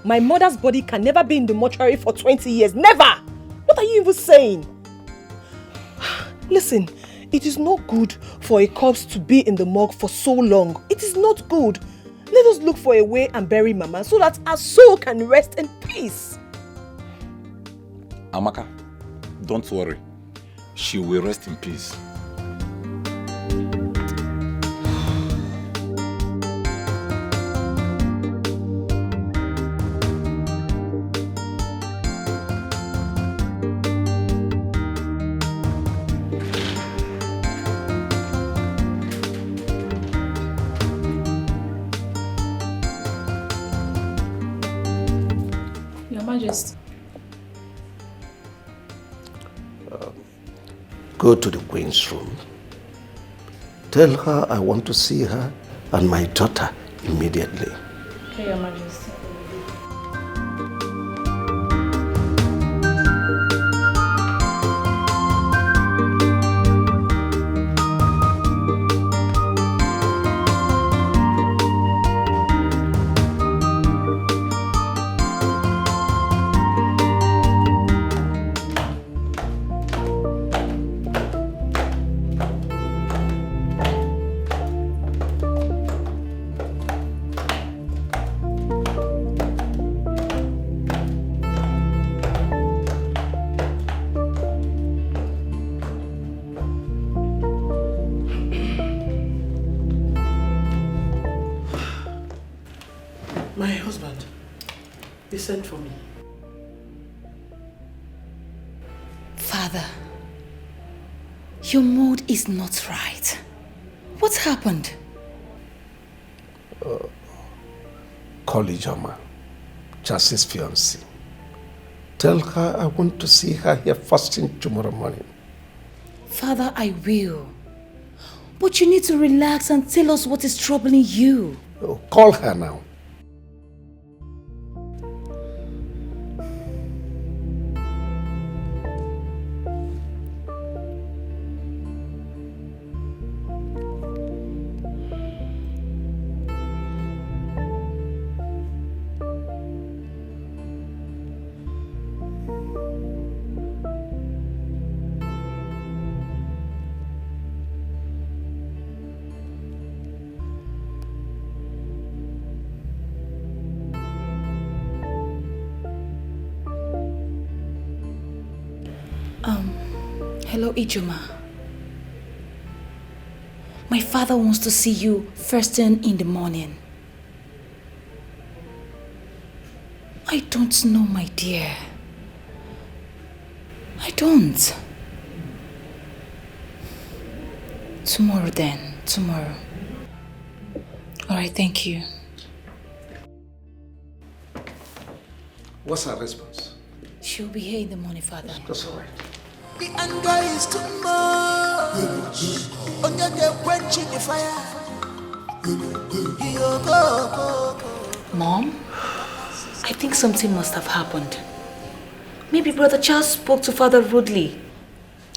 [SPEAKER 7] my mother's body can never be in the mortuary for 20 years. Never! What are you even saying? Listen, it is not good for a corpse to be in the morgue for so long. It is not good. Let us look for a way and bury Mama so that our soul can rest in peace.
[SPEAKER 1] Amaka, don't worry. She will rest in peace.
[SPEAKER 12] Go to the Queen's room. Tell her I want to see her and my daughter immediately.
[SPEAKER 6] Okay, Your Majesty.
[SPEAKER 2] My husband, he sent for me.
[SPEAKER 15] Father, your mood is not right. What happened?
[SPEAKER 12] Call Ijoma, Chas's fiancée. Tell her I want to see her here first thing tomorrow morning.
[SPEAKER 15] Father, I will. But you need to relax and tell us what is troubling you.
[SPEAKER 12] Oh, call her now.
[SPEAKER 15] Hello, Ijoma. My father wants to see you first thing in the morning. I don't know, my dear. I don't. Tomorrow then, tomorrow. Alright, thank you.
[SPEAKER 12] What's her response?
[SPEAKER 15] She'll be here in the morning, Father.
[SPEAKER 12] That's all right.
[SPEAKER 16] The anger is too much. Only the quenching the fire.
[SPEAKER 15] Mom, I think something must have happened. Maybe Brother Charles spoke to Father rudely.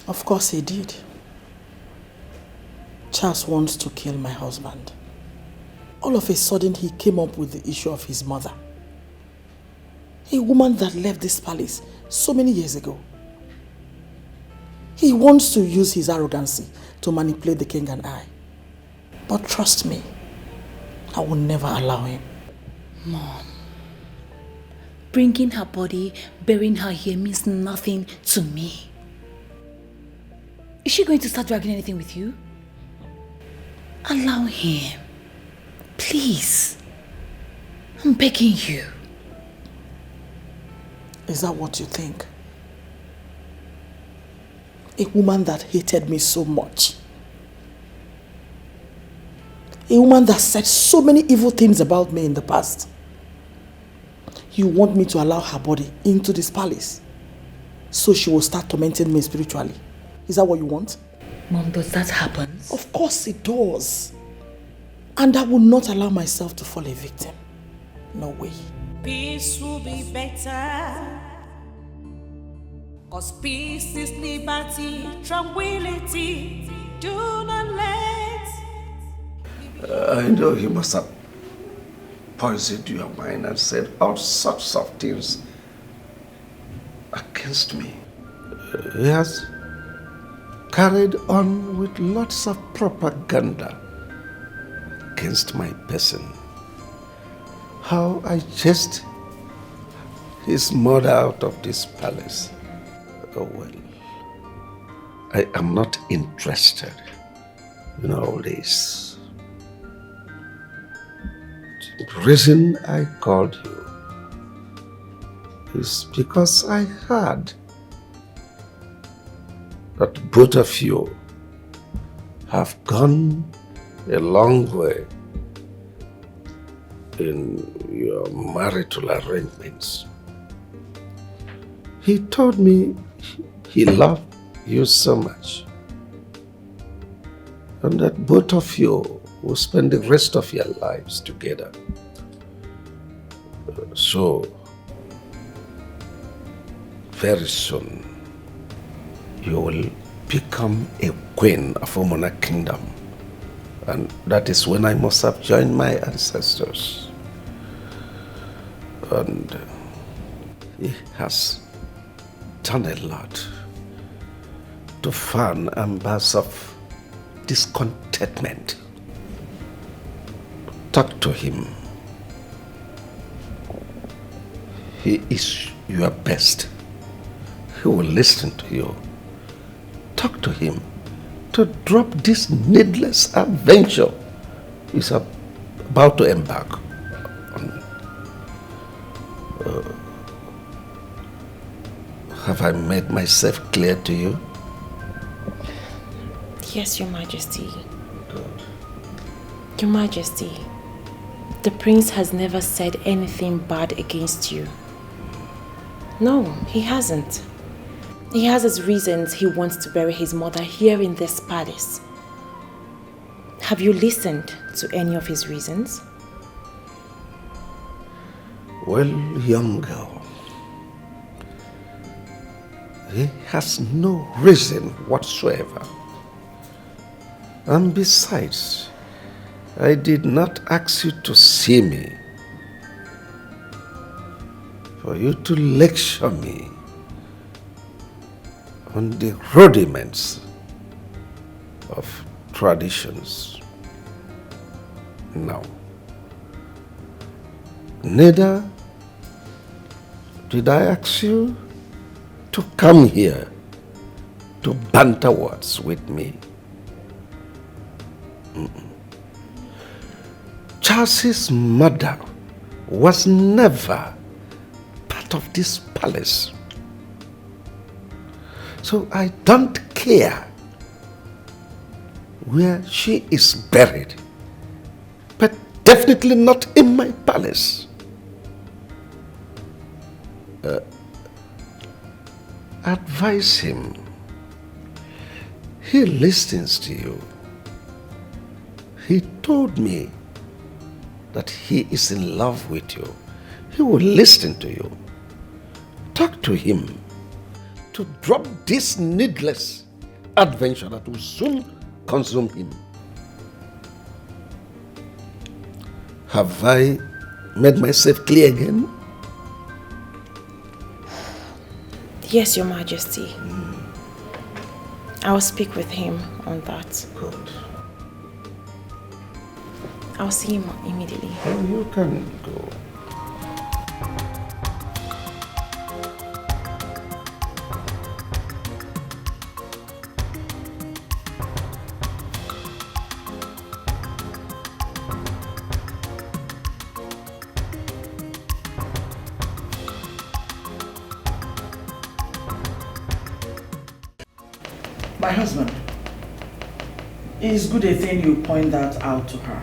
[SPEAKER 2] Of course he did. Charles wants to kill my husband. All of a sudden he came up with the issue of his mother. A woman that left this palace so many years ago. He wants to use his arrogancy to manipulate the king and I. But trust me, I will never allow him.
[SPEAKER 15] Mom, bringing her body, burying her here means nothing to me. Is she going to start dragging anything with you? Allow him. Please. I'm begging you.
[SPEAKER 2] Is that what you think? A woman that hated me so much. A woman that said so many evil things about me in the past. You want me to allow her body into this palace so she will start tormenting me spiritually? Is that what you want?
[SPEAKER 15] Mom, does that happen?
[SPEAKER 2] Of course it does. And I will not allow myself to fall a victim. No way.
[SPEAKER 16] Peace will be better. Cause peace is liberty, tranquility. Do not let.
[SPEAKER 12] I know he must have poisoned your mind and said all sorts of things against me. He has carried on with lots of propaganda against my person. How I chased his mother out of this palace. Oh well, I am not interested in all this. The reason I called you is because I heard that both of you have gone a long way in your marital arrangements. He told me he loved you so much, and that both of you will spend the rest of your lives together. So, very soon, you will become a queen of Omona Kingdom. And that is when I must have joined my ancestors. And he has done a lot to fan embers of discontentment. Talk to him. He is your best. He will listen to you. Talk to him to drop this needless adventure he's about to embark on. Have I made myself clear to you?
[SPEAKER 3] Yes, Your Majesty. Your Majesty, the prince has never said anything bad against you. No, he hasn't. He has his reasons he wants to bury his mother here in this palace. Have you listened to any of his reasons?
[SPEAKER 12] Well, young girl, he has no reason whatsoever. And besides, I did not ask you to see me for you to lecture me on the rudiments of traditions. No. Neither did I ask you to come here to banter words with me. Charles's mother was never part of this palace. So I don't care where she is buried, but definitely not in my palace. Advise him. He listens to you. He told me that he is in love with you. He will listen to you. Talk to him to drop this needless adventure that will soon consume him. Have I made myself clear again?
[SPEAKER 3] Yes, Your Majesty. I will speak with him on that.
[SPEAKER 12] Good.
[SPEAKER 3] I'll see him immediately.
[SPEAKER 12] Oh, you can go.
[SPEAKER 2] My husband, it is good a thing you point that out to her.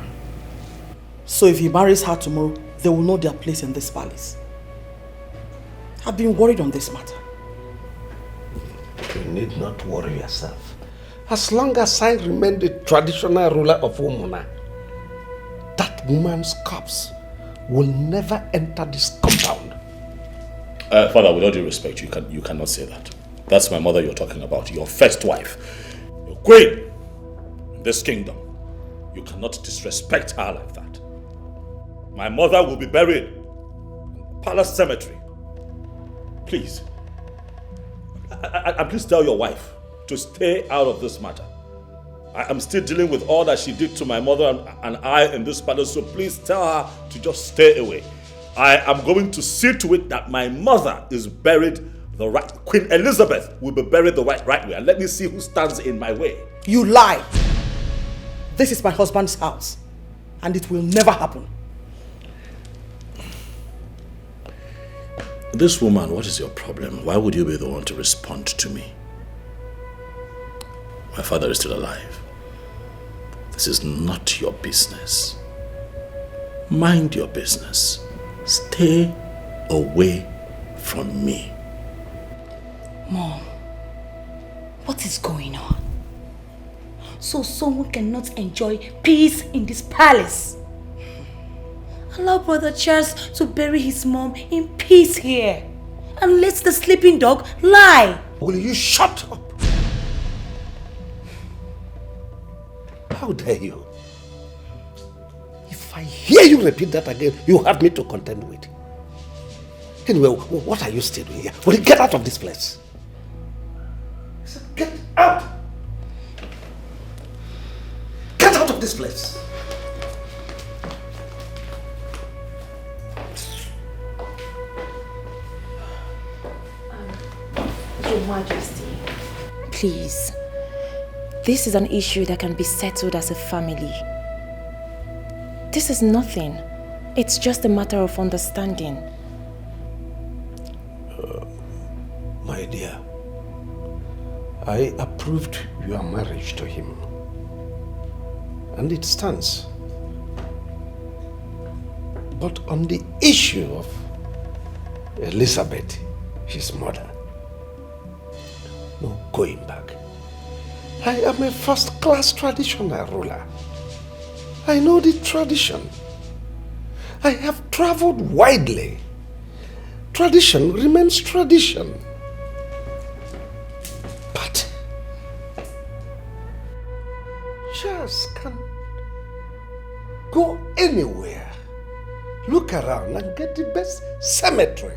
[SPEAKER 2] So if he marries her tomorrow, they will know their place in this palace. I've been worried on this matter.
[SPEAKER 12] You need not worry yourself. As long as I remain the traditional ruler of Umuna, that woman's corpse will never enter this compound.
[SPEAKER 1] Father, with all due respect, you cannot say that. That's my mother you're talking about, your first wife, your queen in this kingdom. You cannot disrespect her like that. My mother will be buried in the palace cemetery. Please. And please tell your wife to stay out of this matter. I am still dealing with all that she did to my mother and I in this palace, so please tell her to just stay away. I am going to see to it that my mother is buried the right. Queen Elizabeth will be buried the right way, and let me see who stands in my way.
[SPEAKER 2] You lied. This is my husband's house, and it will never happen.
[SPEAKER 1] This woman, what is your problem? Why would you be the one to respond to me? My father is still alive. This is not your business. Mind your business. Stay away from me.
[SPEAKER 15] Mom, what is going on? So someone cannot enjoy peace in this palace. Allow Brother Charles to bury his mom in peace here. And let the sleeping dog lie.
[SPEAKER 12] Will you shut up? How dare you? If I hear you repeat that again, you have me to contend with. Anyway, what are you still doing here? Will you get out of this place? I said, get out! Get out of this place!
[SPEAKER 3] Your Majesty, please. This is an issue that can be settled as a family. This is nothing. It's just a matter of understanding.
[SPEAKER 12] My dear, I approved your marriage to him. And it stands. But on the issue of Elizabeth, his mother, no going back. I am a first-class traditional ruler. I know the tradition. I have traveled widely. Tradition remains tradition. But Charles can go anywhere, look around and get the best cemetery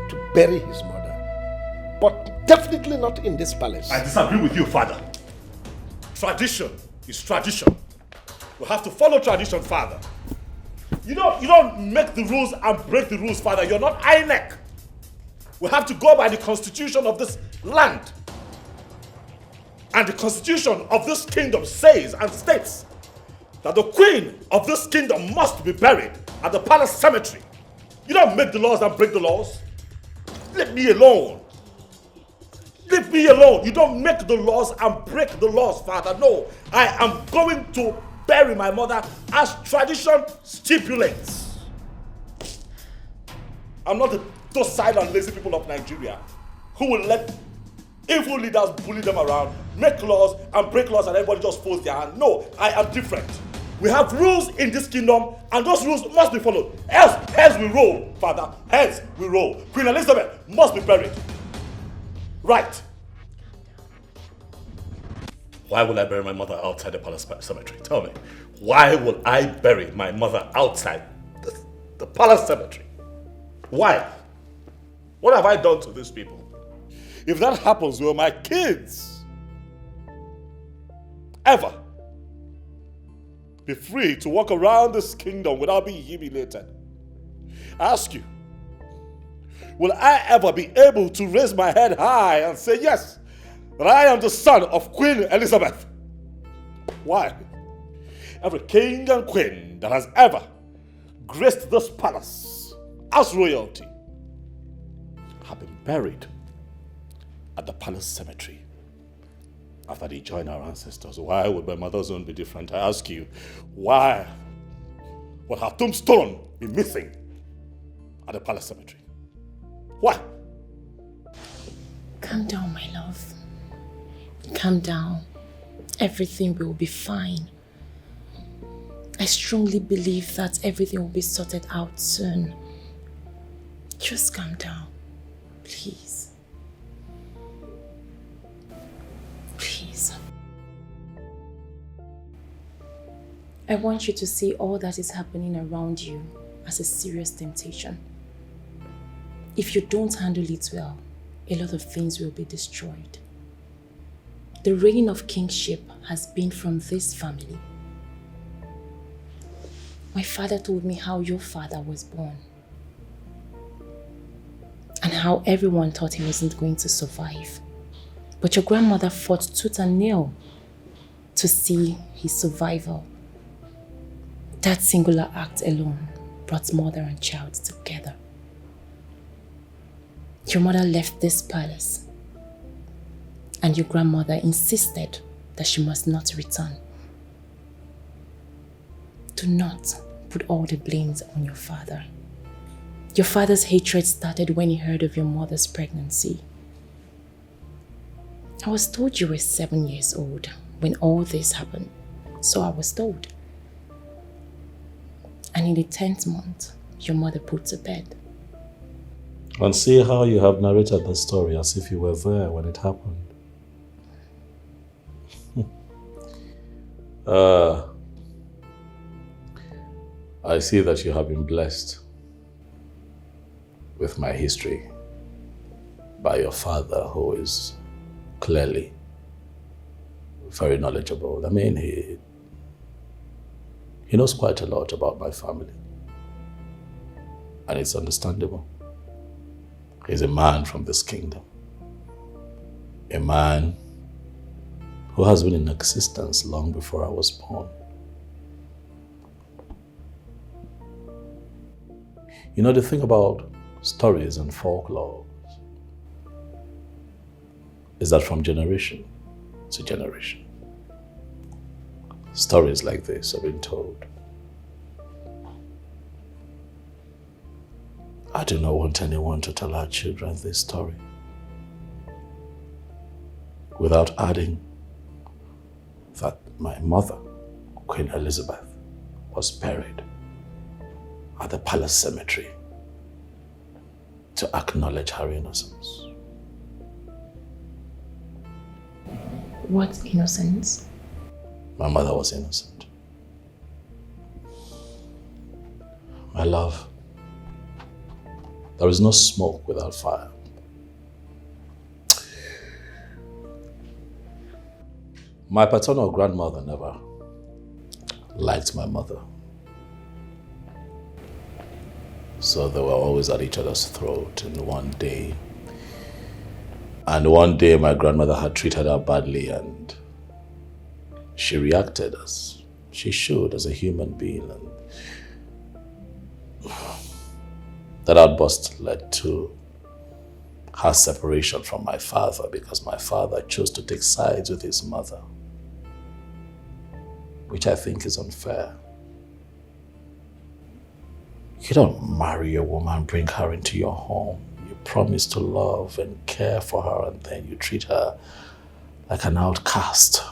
[SPEAKER 12] to bury his mother. But definitely not in this palace.
[SPEAKER 1] I disagree with you, father. Tradition is tradition. We have to follow tradition, father. You don't make the rules and break the rules, father. You're not INEC. We have to go by the constitution of this land. And the constitution of this kingdom says and states that the queen of this kingdom must be buried at the palace cemetery. You don't make the laws and break the laws. Leave me alone. Leave me alone. You don't make the laws and break the laws, father. No, I am going to bury my mother as tradition stipulates. I'm not the docile and lazy people of Nigeria who will let evil leaders bully them around, make laws and break laws and everybody just folds their hand. No, I am different. We have rules in this kingdom and those rules must be followed. Else we roll, father. Else we roll. Queen Elizabeth must be buried. Right. Why will I bury my mother outside the palace cemetery? Tell me. Why will I bury my mother outside the palace cemetery? Why? What have I done to these people? If that happens, will my kids ever be free to walk around this kingdom without being humiliated? I ask you, will I ever be able to raise my head high and say, yes, that I am the son of Queen Elizabeth? Why? Every king and queen that has ever graced this palace as royalty have been buried at the palace cemetery after they joined our ancestors. Why would my mother's own be different? I ask you, why would her tombstone be missing at the palace cemetery? Why?
[SPEAKER 3] Calm down, my love. Calm down. Everything will be fine. I strongly believe that everything will be sorted out soon. Just calm down, please. Please. I want you to see all that is happening around you as a serious temptation. If you don't handle it well, a lot of things will be destroyed. The reign of kingship has been from this family. My father told me how your father was born and how everyone thought he wasn't going to survive. But your grandmother fought tooth and nail to see his survival. That singular act alone brought mother and child together. Your mother left this palace and your grandmother insisted that she must not return. Do not put all the blames on your father. Your father's hatred started when he heard of your mother's pregnancy. I was told you were 7 years old when all this happened, so I was told. And in the 10th month, your mother put to bed.
[SPEAKER 10] And see how you have narrated the story as if you were there when it happened. I see that you have been blessed with my history by your father, who is clearly very knowledgeable. I mean, he knows quite a lot about my family. And it's understandable. He's a man from this kingdom. A man who has been in existence long before I was born. You know, the thing about stories and folklore, is that from generation to generation, stories like this are being told. I do not want anyone to tell our children this story without adding that my mother, Queen Elizabeth, was buried at the palace cemetery to acknowledge her innocence.
[SPEAKER 3] What innocence?
[SPEAKER 10] My mother was innocent. My love, there is no smoke without fire. My paternal grandmother never liked my mother. So they were always at each other's throat. And one day my grandmother had treated her badly, and she reacted as she should as a human being. And that outburst led to her separation from my father because my father chose to take sides with his mother, which I think is unfair. You don't marry a woman, bring her into your home. You promise to love and care for her, and then you treat her like an outcast.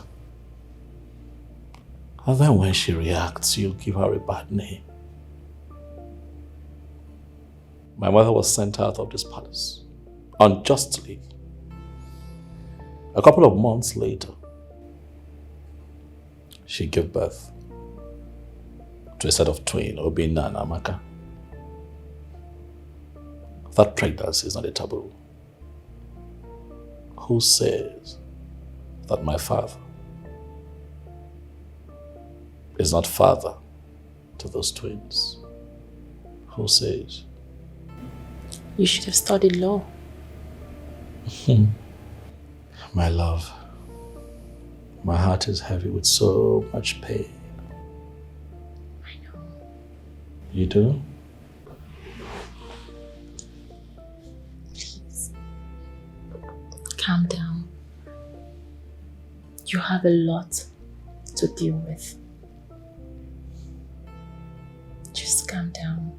[SPEAKER 10] And then when she reacts, you give her a bad name. My mother was sent out of this palace unjustly. A couple of months later, she gave birth to a set of twin, Obinna and Amaka. That pregnancy is not a taboo. Who says that my father is not father to those twins? Who says?
[SPEAKER 3] You should have studied law.
[SPEAKER 10] My love, my heart is heavy with so much pain.
[SPEAKER 3] I know.
[SPEAKER 10] You do?
[SPEAKER 3] Please. Calm down. You have a lot to deal with. Just calm down.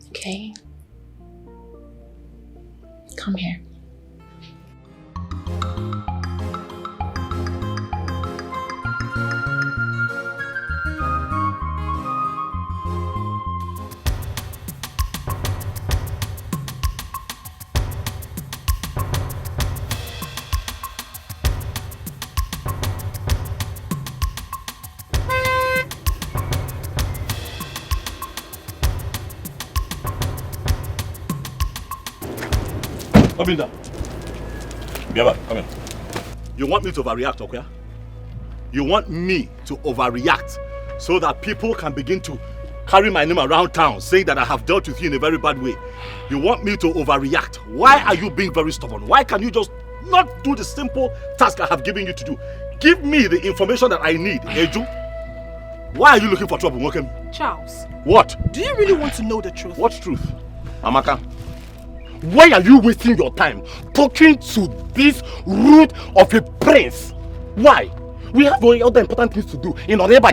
[SPEAKER 3] Okay? Come here.
[SPEAKER 1] Obinda. Biaba, come here. You want me to overreact, okay? You want me to overreact so that people can begin to carry my name around town saying that I have dealt with you in a very bad way. You want me to overreact. Why are you being very stubborn? Why can you just not do the simple task I have given you to do? Give me the information that I need, Eju. Why are you looking for trouble, Mokem?
[SPEAKER 7] Charles.
[SPEAKER 1] What?
[SPEAKER 7] Do you really want to know the truth?
[SPEAKER 1] What truth? Amaka, why are you wasting your time talking to this root of a prince? Why? We have other important things to do in our neighbor.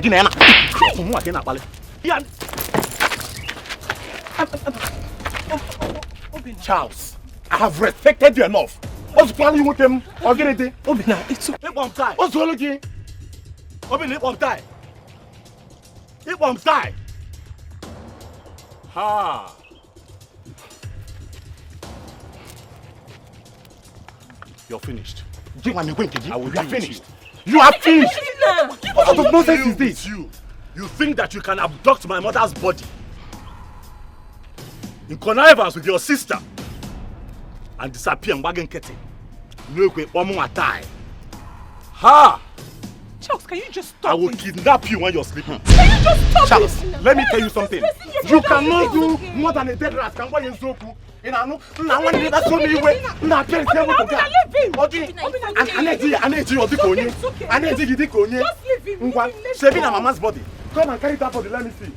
[SPEAKER 1] Charles, I have respected you enough. What's the plan you want them? Obina, it's okay. It won't die. What's wrong with you? Obina, it won't die. It won't die. Ha. You're finished. You are finished. You are finished. What sort of nonsense is this? You think that you can abduct my mother's body in connivance with your sister and disappear in wagon ketting? No, ha!
[SPEAKER 7] Charles, can you just stop?
[SPEAKER 1] I will kidnap you when you're sleeping.
[SPEAKER 7] Can you just stop?
[SPEAKER 1] Charles, let me tell you something. You cannot do more than a dead rat can buy in Zoku. I know. Now when you show me way, now please tell me to go. Saving a mama's body. Come and carry that body. Let me see.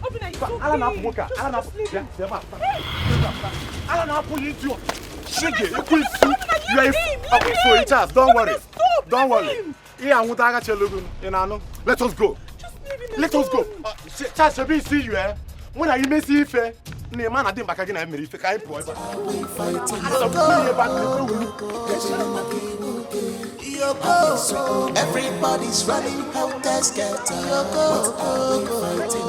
[SPEAKER 1] You are okay, so Charles, don't worry. Don't worry. Let us go. Let us go. Charles, Shabi, see you, eh? When are you may see if man I didn't back again, I'm very fake.
[SPEAKER 16] Everybody's running out there scared. What are we fighting for?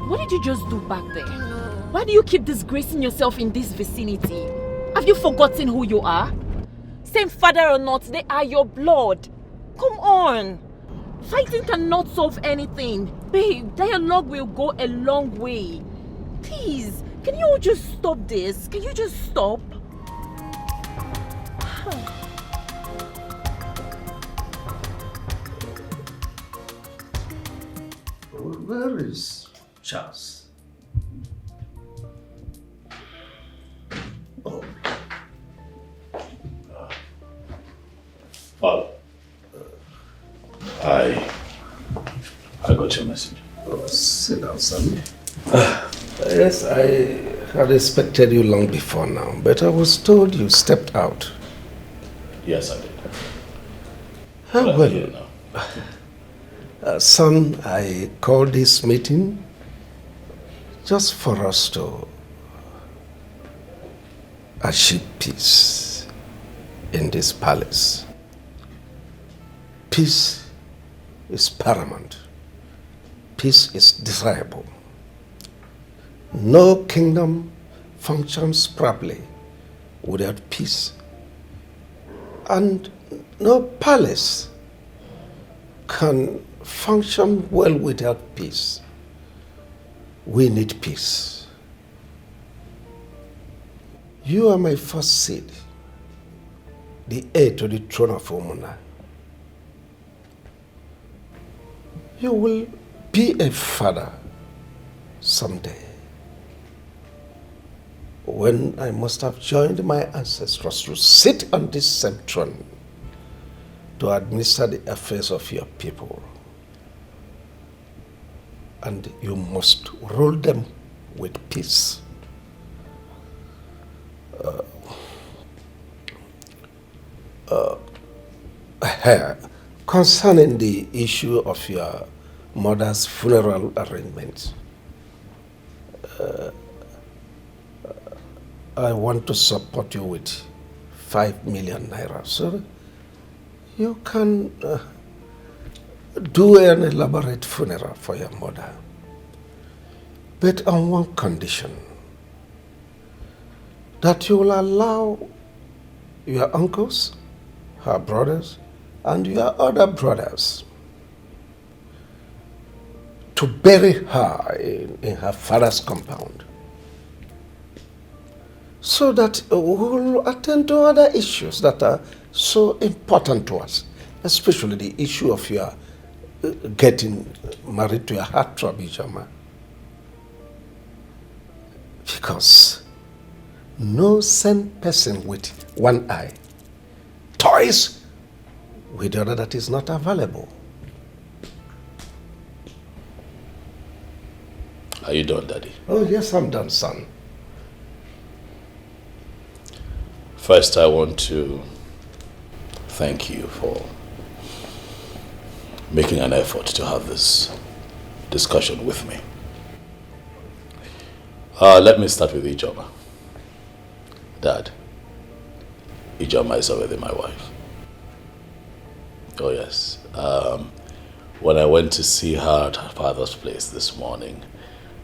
[SPEAKER 3] What did you just do back there? Why do you keep disgracing yourself in this vicinity? Have you forgotten who you are? Same father or not, they are your blood. Come on. Fighting cannot solve anything. Babe, dialogue will go a long way. Please, can you all just stop this? Can you just stop?
[SPEAKER 12] Where is Charles? Oh.
[SPEAKER 10] Father, I got your message.
[SPEAKER 12] Oh, sit down, son. Yes, I had expected you long before now, but I was told you stepped out.
[SPEAKER 10] Yes, I did.
[SPEAKER 12] Well, son, I called this meeting just for us to achieve peace in this palace. Peace is paramount. Peace is desirable. No kingdom functions properly without peace. And no palace can function well without peace. We need peace. You are my first seed, the heir to the throne of Omuna. You will be a father someday, when I must have joined my ancestors to sit on this same throne to administer the affairs of your people. And you must rule them with peace. Concerning the issue of your mother's funeral arrangements, I want to support you with 5 million naira, so you can do an elaborate funeral for your mother, but on one condition: that you will allow your uncles, her brothers, and your other brothers to bury her in her father's compound, so that we will attend to other issues that are so important to us, especially the issue of your getting married to your heartthrob, Ijoma. Because no sane person with one eye toys with the other that is not available.
[SPEAKER 10] Are you done, Daddy?
[SPEAKER 12] Oh, yes, I'm done, son.
[SPEAKER 10] First, I want to thank you for making an effort to have this discussion with me. Let me start with Ijoma. Dad, Ijoma is already my wife. Oh yes. When I went to see her at her father's place this morning,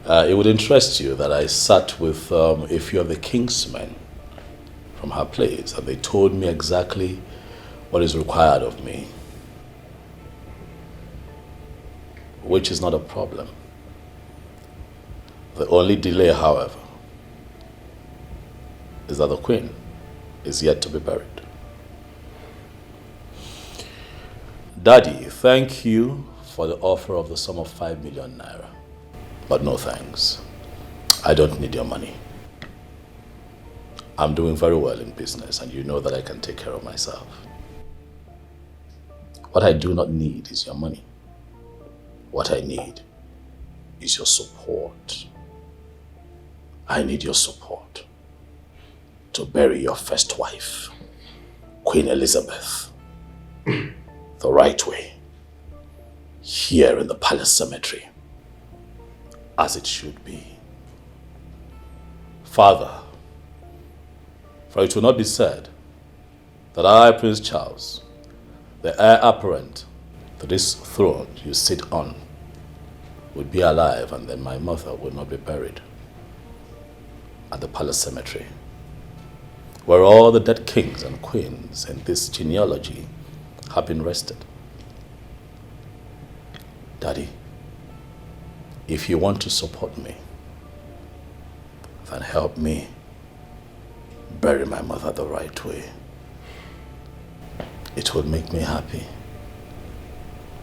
[SPEAKER 10] it would interest you that I sat with a few of the kingsmen from her place, and they told me exactly what is required of me, which is not a problem. The only delay, however, is that the queen is yet to be buried. Daddy, thank you for the offer of the sum of 5 million naira, but no thanks. I don't need your money. I'm doing very well in business, and you know that I can take care of myself. What I do not need is your money. What I need is your support. I need your support to bury your first wife, Queen Elizabeth, the right way, here in the palace cemetery, as it should be. Father, for it will not be said that I, Prince Charles, the heir apparent to this throne you sit on, would be alive and then my mother would not be buried at the palace cemetery, where all the dead kings and queens in this genealogy have been rested. Daddy, if you want to support me, then help me bury my mother the right way. It will make me happy.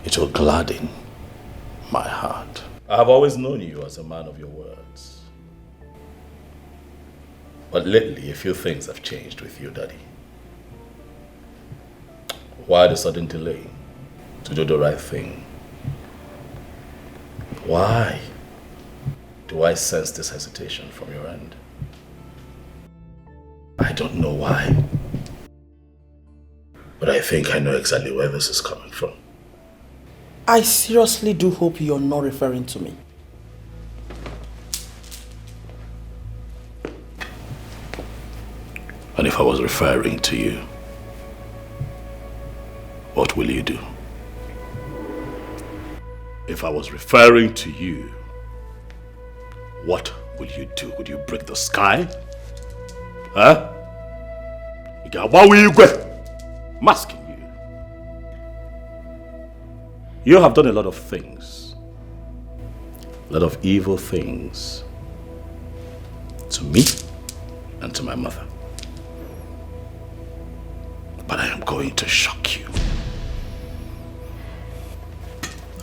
[SPEAKER 10] It will gladden my heart. I have always known you as a man of your words. But lately, a few things have changed with you, Daddy. Why the sudden delay to do the right thing? Why do I sense this hesitation from your end? I don't know why. But I think I know exactly where this is coming from.
[SPEAKER 2] I seriously do hope you're not referring to me.
[SPEAKER 10] And if I was referring to you, what will you do? If I was referring to you, what will you do? Would you break the sky? Huh? What will you do? I'm asking you. You have done a lot of things. A lot of evil things. To me and to my mother. But I am going to shock you.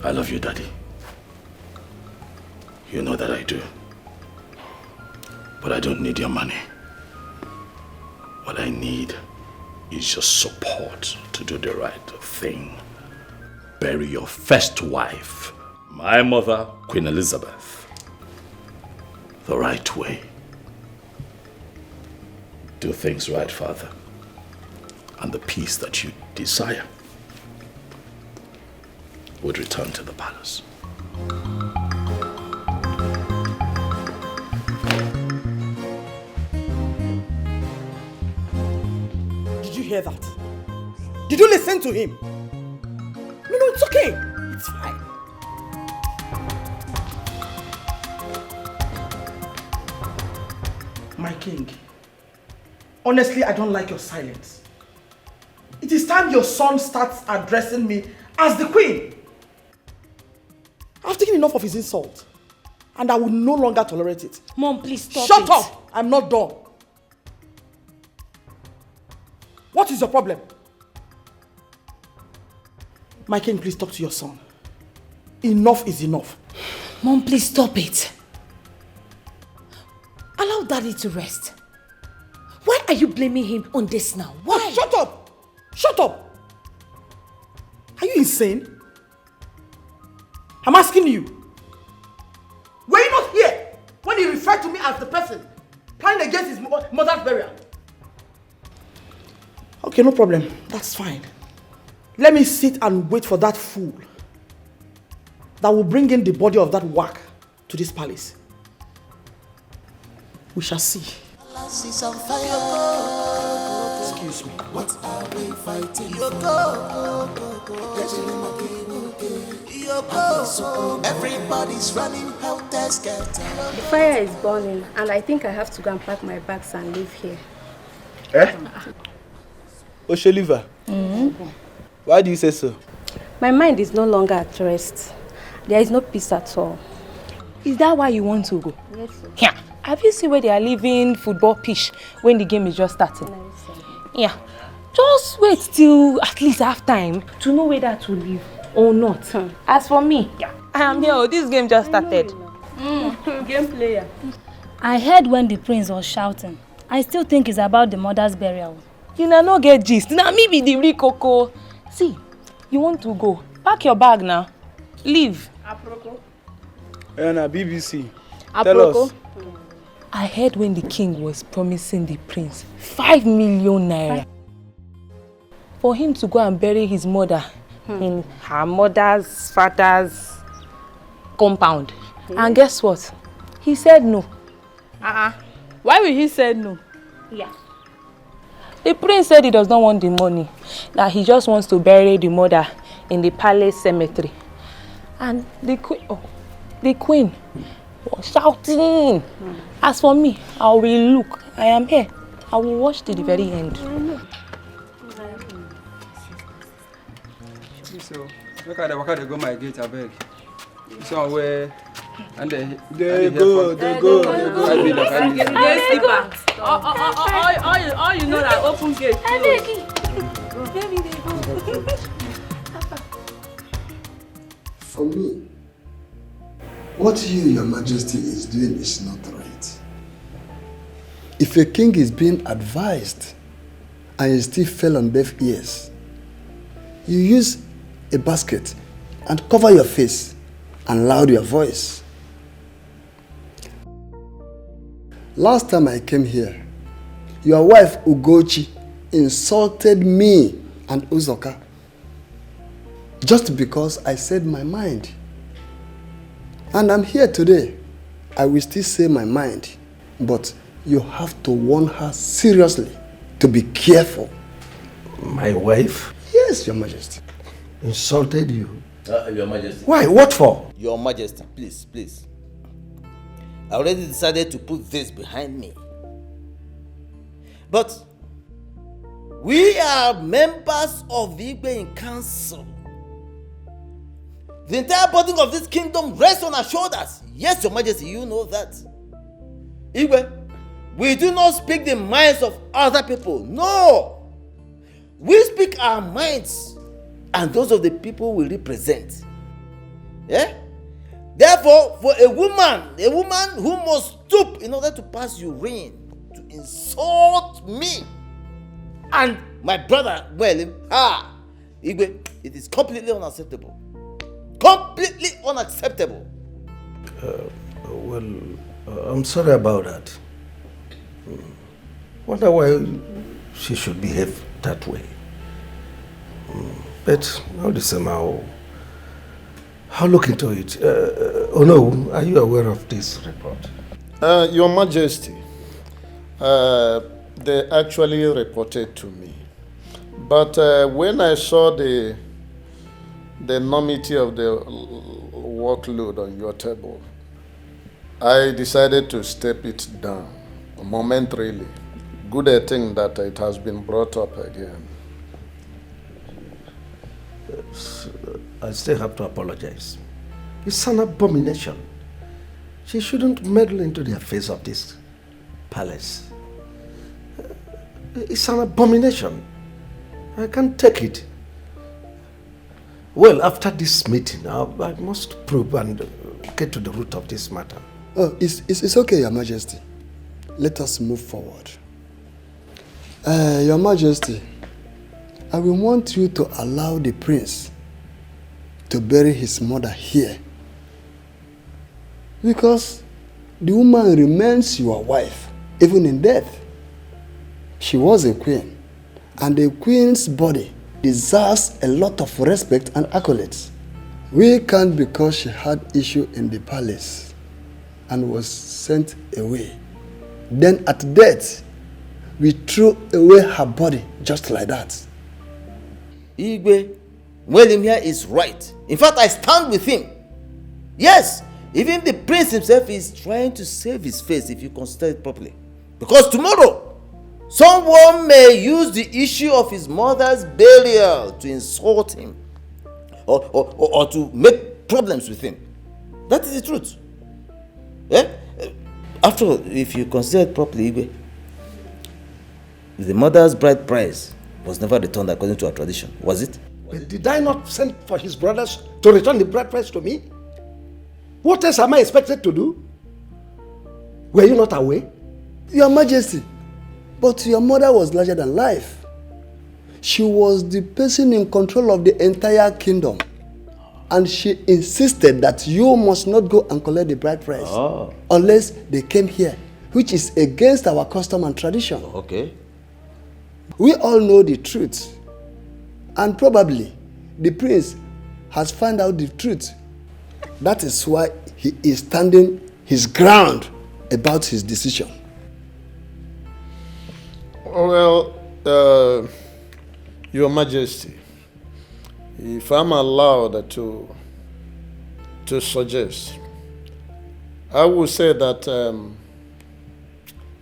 [SPEAKER 10] I love you, Daddy. You know that I do. But I don't need your money. What I need is your support to do the right thing. Bury your first wife, my mother, Queen Elizabeth, the right way. Do things right, Father, and the peace that you desire would return to the palace.
[SPEAKER 2] Did you hear that? Did you listen to him? No, it's okay. It's fine. My king, honestly, I don't like your silence. It is time your son starts addressing me as the queen. I've taken enough of his insult, and I will no longer tolerate it.
[SPEAKER 15] Mom, please stop
[SPEAKER 2] Shut
[SPEAKER 15] it.
[SPEAKER 2] up! I'm not done. What is your problem? My king, please talk to your son. Enough is enough.
[SPEAKER 15] Mom, please stop it. Allow Daddy to rest. Why are you blaming him on this now? Why?
[SPEAKER 2] Oh, shut up! Shut up! Are you insane? I'm asking you. Were you not here when he referred to me as the person planning against his mother's burial? Okay, no problem. That's fine. Let me sit and wait for that fool that will bring in the body of that whack to this palace. We shall see.
[SPEAKER 16] Is on fire.
[SPEAKER 2] Excuse me.
[SPEAKER 16] What are we fighting for? Everybody's running helter-skelter.
[SPEAKER 4] The fire is burning, and I think I have to go and pack my bags and leave here.
[SPEAKER 9] Eh? Osholiva, why do you say so?
[SPEAKER 4] My mind is no longer at rest. There is no peace at all.
[SPEAKER 23] Is that why you want to go?
[SPEAKER 4] Yes, sir.
[SPEAKER 23] Yeah. Have you seen where they are leaving football pitch when the game is just starting?
[SPEAKER 4] No, sir.
[SPEAKER 23] Yeah. Just wait till at least half time to know whether to leave or not. As for me, yeah, I am here. This game just started.
[SPEAKER 4] Game player.
[SPEAKER 6] I heard when the prince was shouting. I still think it's about the mother's burial.
[SPEAKER 23] You know, no get gist. Now me be the real coco. See, You want to go? Pack your bag now. Leave.
[SPEAKER 13] Aproko.
[SPEAKER 9] Anna, BBC. Tell
[SPEAKER 23] Aproko.
[SPEAKER 9] us.
[SPEAKER 23] I heard when the king was promising the prince 5 million naira for him to go and bury his mother in her mother's father's compound. And guess what? He said no.
[SPEAKER 13] Why will he say no?
[SPEAKER 23] Yeah. The prince said he does not want the money, that he just wants to bury the mother in the palace cemetery. And the queen was shouting. As for me, I will look. I am here. I will watch to the very end.
[SPEAKER 14] So, look at the worker, they go my gate, I beg. So where and they
[SPEAKER 9] go.
[SPEAKER 13] All you know that open gate.
[SPEAKER 20] For me, what you, Your Majesty, is doing is not right. If a king is being advised and you still fell on deaf ears, you use a basket and cover your face and loud your voice. Last time I came here, your wife Ugochi insulted me and Uzoka just because I said my mind. And I'm here today. I will still say my mind, but you have to warn her seriously to be careful.
[SPEAKER 12] My wife?
[SPEAKER 20] Yes, Your Majesty.
[SPEAKER 12] Insulted you?
[SPEAKER 21] Your Majesty.
[SPEAKER 12] Why? What for?
[SPEAKER 21] Your Majesty, please, please. I already decided to put this behind me. But we are members of the Igbe council. The entire burden of this kingdom rests on our shoulders. Yes, Your Majesty, you know that. Igbe, we do not speak the minds of other people. No! We speak our minds and those of the people we represent. Yeah? Therefore, for a woman who must stoop in order to pass urine, to insult me and my brother, Igwe, it is completely unacceptable. Completely unacceptable.
[SPEAKER 12] I'm sorry about that. Wonder why she should behave that way. But all the same, I'll look into it. Oh no, are you aware of this report?
[SPEAKER 19] Your Majesty, they actually reported to me. But when I saw the enormity of the workload on your table, I decided to step it down momentarily. Good thing that it has been brought up again.
[SPEAKER 12] I still have to apologize. It's an abomination. She shouldn't meddle into the affairs of this palace. It's an abomination. I can't take it. Well, after this meeting, I must probe and get to the root of this matter.
[SPEAKER 20] Oh, it's okay, Your Majesty. Let us move forward. Your Majesty, I will want you to allow the prince to bury his mother here. Because the woman remains your wife, even in death. She was a queen, and a queen's body deserves a lot of respect and accolades. We can't, because she had issue in the palace and was sent away. Then at death, we threw away her body just like that.
[SPEAKER 21] Igwe, William here is right. In fact, I stand with him. Yes, even the prince himself is trying to save his face if you consider it properly. Because tomorrow, someone may use the issue of his mother's burial to insult him or to make problems with him. That is the truth. Yeah? After all, if you consider it properly, Igwe, the mother's bride price was never returned according to our tradition, was it?
[SPEAKER 12] But did I not send for his brothers to return the bride price to me? What else am I expected to do? Were you not aware?
[SPEAKER 20] Your Majesty, but your mother was larger than life. She was the person in control of the entire kingdom. And she insisted that you must not go and collect the bride price unless they came here, which is against our custom and tradition.
[SPEAKER 21] Okay.
[SPEAKER 20] We all know the truth. And probably the prince has found out the truth. That is why he is standing his ground about his decision.
[SPEAKER 19] Well, Your Majesty, if I'm allowed to suggest, I would say that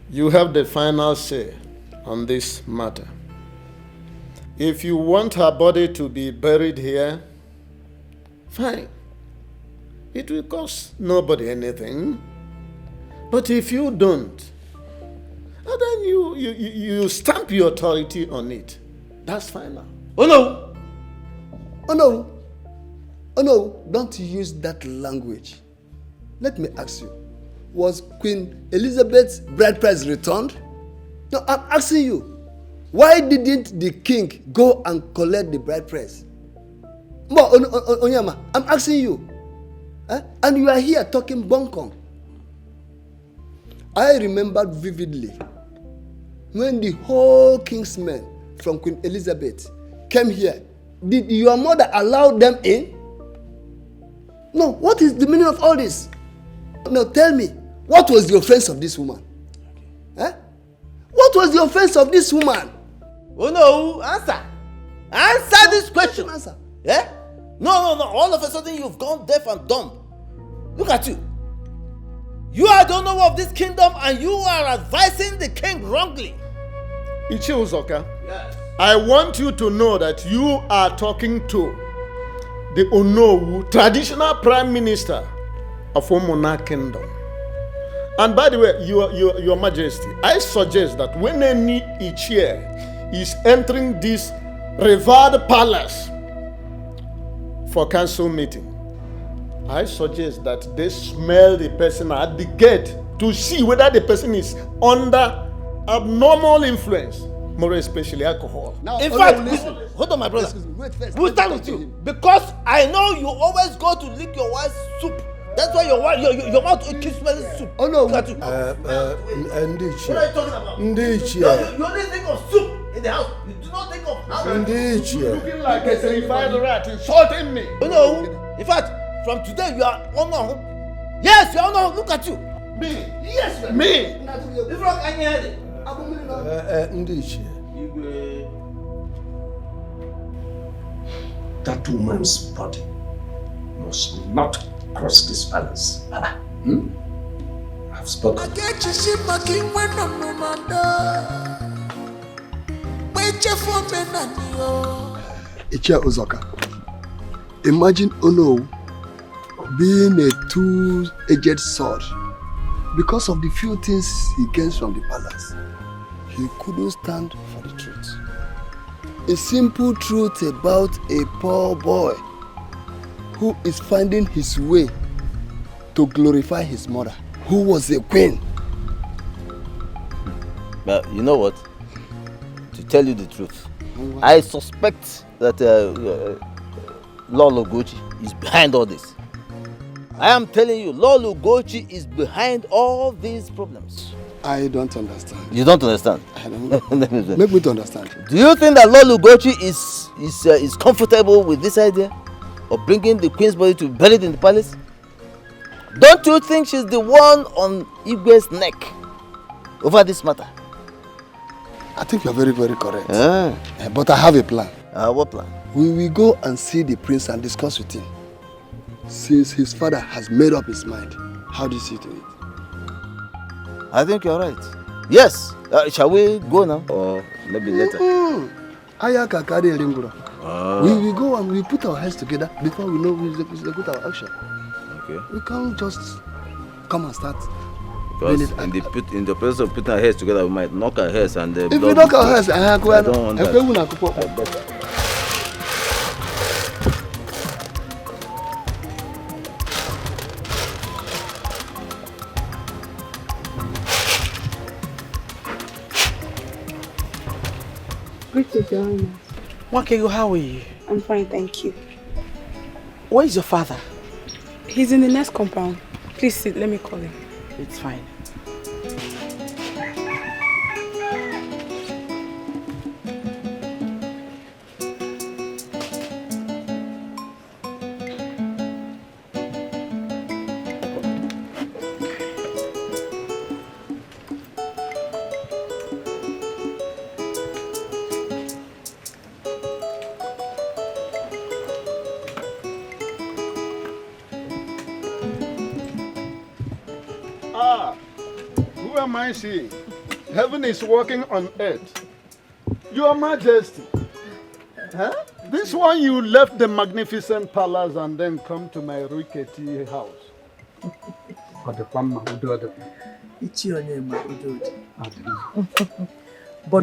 [SPEAKER 19] you have the final say on this matter. If you want her body to be buried here, fine. It will cost nobody anything. But if you don't, then you stamp your authority on it. That's final.
[SPEAKER 20] Oh no! Oh no! Oh no! Don't use that language. Let me ask you, was Queen Elizabeth's bride price returned? No, I'm asking you. Why didn't the king go and collect the bride price? Onyama, I'm asking you. And you are here talking bunkong. I remember vividly when the whole king's men from Queen Elizabeth came here. Did your mother allow them in? No, what is the meaning of all this? No, tell me, what was the offense of this woman? What was the offense of this woman?
[SPEAKER 21] Oh no, answer. Answer this question.
[SPEAKER 20] Answer.
[SPEAKER 21] Yeah? No. All of a sudden you've gone deaf and dumb. Look at you. You are the owner of this kingdom and you are advising the king wrongly.
[SPEAKER 19] Ichi Uzoka,
[SPEAKER 21] yes.
[SPEAKER 19] I want you to know that you are talking to the Onowu, traditional prime minister of Omona Kingdom. And by the way, your Majesty, I suggest that when any Ichie is entering this revered palace for council meeting, I suggest that they smell the person at the gate to see whether the person is under abnormal influence, more especially alcohol.
[SPEAKER 21] Now, in fact, hold on, my brother. We'll start with you because I know you always go to lick your wife's soup. That's why your mouth keeps smelling soup.
[SPEAKER 20] Oh no,
[SPEAKER 21] what are you talking about? You only think of soup in the house. You do not think of how.
[SPEAKER 19] You're looking like a certified rat insulting me.
[SPEAKER 21] Oh no, in fact, from today you are honored. Yes, you are honored. Look at you.
[SPEAKER 19] Me.
[SPEAKER 21] Yes,
[SPEAKER 19] me.
[SPEAKER 21] If not, I can hear it.
[SPEAKER 12] That woman's body must not cross this palace. I've spoken.
[SPEAKER 20] Ichia Uzoka, imagine Ono being a two-edged sword. Because of the few things he gains from the palace, he couldn't stand for the truth. A simple truth about a poor boy who is finding his way to glorify his mother, who was a queen.
[SPEAKER 21] But you know what? To tell you the truth, I suspect that Lolo Gochi is behind all this. I am telling you, Lolo Gochi is behind all these problems.
[SPEAKER 20] I don't understand.
[SPEAKER 21] You don't understand?
[SPEAKER 20] I don't. Make me to understand.
[SPEAKER 21] Do you think that Lolo Gochi is comfortable with this idea of bringing the queen's body to be buried in the palace? Don't you think she's the one on Igwe's neck over this matter?
[SPEAKER 20] I think you're very, very correct. But I have a plan.
[SPEAKER 21] What plan?
[SPEAKER 20] We will go and see the prince and discuss with him. Since his father has made up his mind, how do you see to it?
[SPEAKER 21] I think you're right. Yes. Shall we go now? Or maybe later?
[SPEAKER 20] We will go and we put our heads together before we know we execute our action.
[SPEAKER 21] Okay.
[SPEAKER 20] We can't just come and start.
[SPEAKER 21] Because in the process of putting our heads together, we might knock our heads and
[SPEAKER 20] if we knock our heads,
[SPEAKER 21] I don't want that.
[SPEAKER 11] Greetings, Your Highness.
[SPEAKER 2] Wakego, how are you?
[SPEAKER 11] I'm fine, thank you.
[SPEAKER 2] Where is your father?
[SPEAKER 11] He's in the next compound. Please sit, let me call him.
[SPEAKER 2] It's fine.
[SPEAKER 19] Who am I seeing? Heaven is working on earth. Your Majesty. Huh? This one you left the magnificent palace and then come to my rickety house.
[SPEAKER 17] But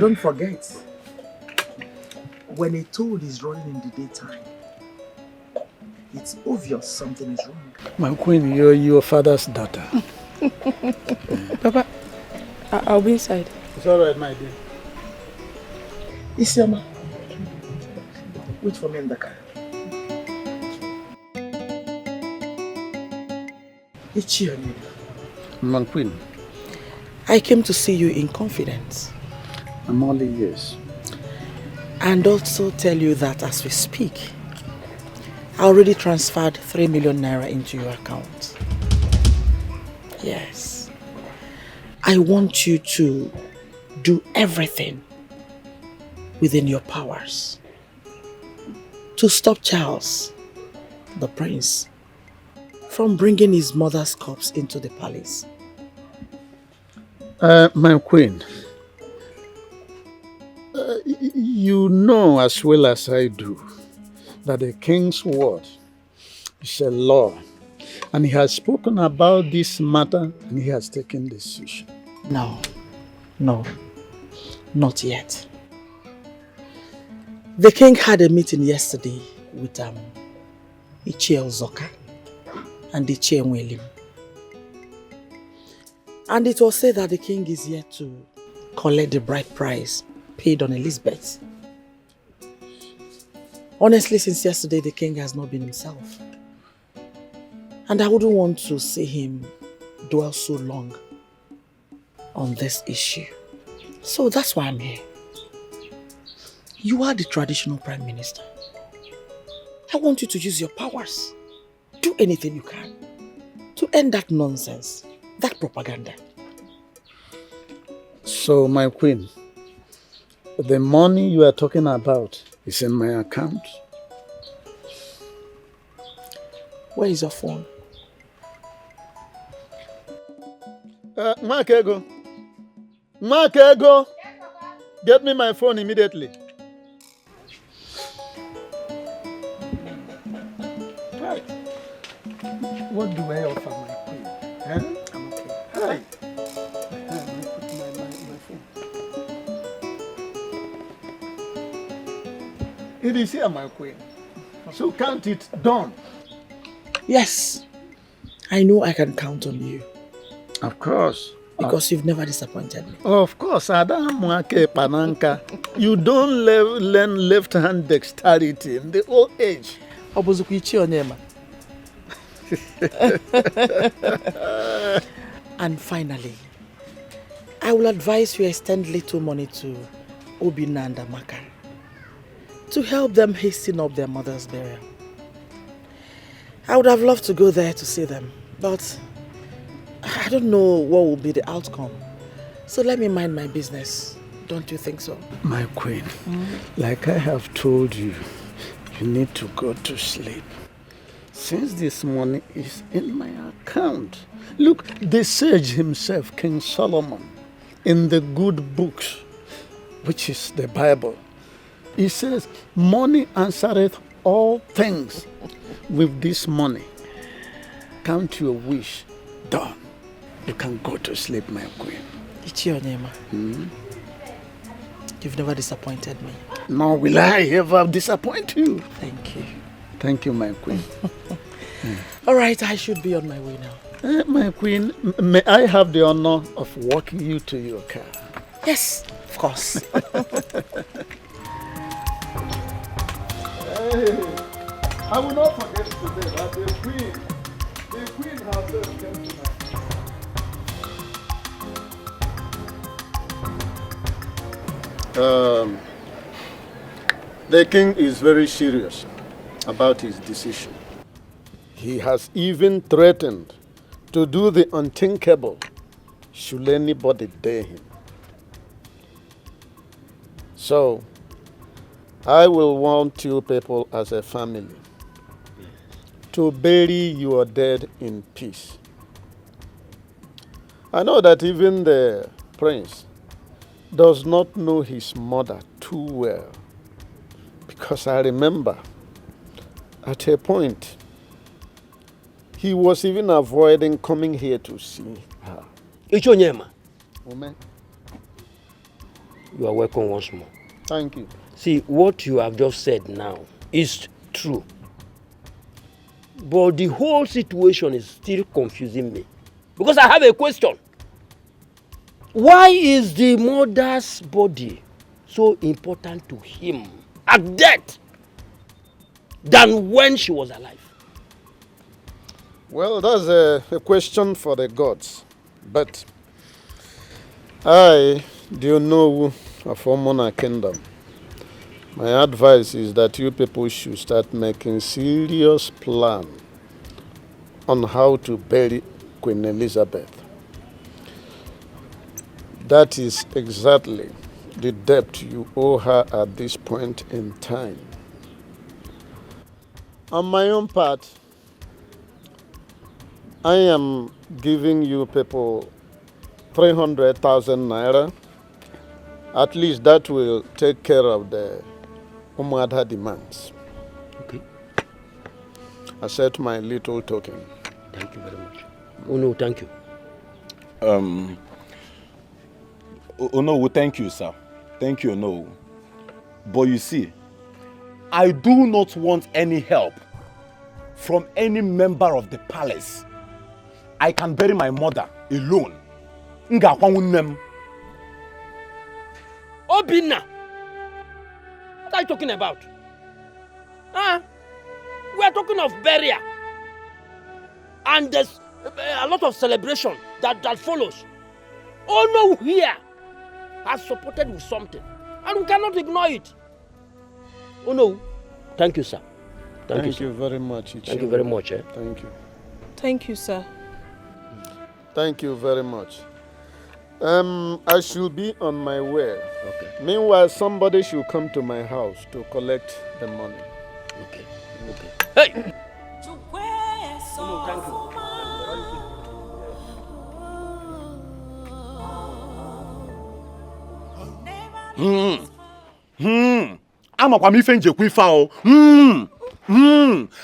[SPEAKER 17] don't forget, when a toad is running in the daytime, it's obvious something is wrong.
[SPEAKER 19] My queen, you're your father's daughter.
[SPEAKER 11] Papa, I'll be inside.
[SPEAKER 19] It's all right, my dear.
[SPEAKER 17] Isioma, wait for me in the car. Ichionye.
[SPEAKER 19] My queen.
[SPEAKER 2] I came to see you in confidence.
[SPEAKER 19] I'm only yes.
[SPEAKER 2] And also tell you that as we speak, I already transferred 3 million naira into your account. Yes. I want you to do everything within your powers to stop Charles, the prince, from bringing his mother's corpse into the palace.
[SPEAKER 19] My queen, you know as well as I do that the king's word is a law, and he has spoken about this matter and he has taken decision.
[SPEAKER 2] No, not yet. The king had a meeting yesterday with Ichie Ozoka and Ichie Nwelim. And it was said that the king is yet to collect the bride price paid on Elizabeth. Honestly, since yesterday, the king has not been himself. And I wouldn't want to see him dwell so long on this issue. So that's why I'm here. You are the traditional prime minister. I want you to use your powers. Do anything you can to end that nonsense, that propaganda.
[SPEAKER 19] So, my queen, the money you are talking about is in my account.
[SPEAKER 2] Where is your phone?
[SPEAKER 19] Makego. Makego! Get me my phone immediately. Right. What do I offer my queen? I'm okay. Hi. My phone. It is here, my queen. So count it done.
[SPEAKER 2] Yes. I know I can count on you.
[SPEAKER 19] Of course.
[SPEAKER 2] Because you've never disappointed me.
[SPEAKER 19] Of course, Adam Mwake Pananka. You don't learn left-hand dexterity in the old age.
[SPEAKER 2] And finally, I will advise you extend little money to Obinna and Amaka to help them hasten up their mother's burial. I would have loved to go there to see them, but I don't know what will be the outcome. So let me mind my business. Don't you think so?
[SPEAKER 19] My queen, like I have told you, you need to go to sleep. Since this money is in my account. Look, the sage himself, King Solomon, in the good books, which is the Bible, he says, money answereth all things. With this money, count your wish done. You can go to sleep, my queen.
[SPEAKER 2] Ichionema. You've never disappointed me.
[SPEAKER 19] Nor will I ever disappoint you.
[SPEAKER 2] Thank you.
[SPEAKER 19] Thank you, my queen.
[SPEAKER 2] All right, I should be on my way now.
[SPEAKER 19] My queen, may I have the honor of walking you to your car?
[SPEAKER 2] Yes, of course.
[SPEAKER 19] I will not forget today that the queen herself came tonight. The king is very serious about his decision. He has even threatened to do the unthinkable should anybody dare him. So, I will want you people as a family to bury your dead in peace. I know that even the prince does not know his mother too well, because I remember at a point he was even avoiding coming here to see her.
[SPEAKER 8] Ichonyema.
[SPEAKER 19] Amen.
[SPEAKER 8] You are welcome once more.
[SPEAKER 19] Thank you.
[SPEAKER 8] See, what you have just said now is true. But the whole situation is still confusing me. Because I have a question. Why is the mother's body so important to him at death than when she was alive?
[SPEAKER 19] Well, that's a question for the gods. But I do know of Omona Kingdom. My advice is that you people should start making serious plan on how to bury Queen Elizabeth. That is exactly the debt you owe her at this point in time. On my own part, I am giving you people 300,000 naira. At least that will take care of the Umada demands.
[SPEAKER 8] Okay.
[SPEAKER 19] Accept my little token.
[SPEAKER 8] Thank you very much. Oh no, thank you.
[SPEAKER 1] Oh no, thank you, sir. Thank you, no. But you see, I do not want any help from any member of the palace. I can bury my mother alone.
[SPEAKER 8] Obinna! What are you talking about? Huh? We are talking of burial. And there's a lot of celebration that follows. Oh no, here has supported with something. And we cannot ignore it. Oh no. Thank you, sir.
[SPEAKER 19] Thank you very much.
[SPEAKER 8] Thank you very much.
[SPEAKER 19] Thank you.
[SPEAKER 7] Thank you, sir.
[SPEAKER 19] Thank you very much. I should be on my way. Okay. Meanwhile, somebody should come to my house to collect the money.
[SPEAKER 8] Okay. Hey! No, thank you.
[SPEAKER 1] Amakwa mi fe njekwu ifa o.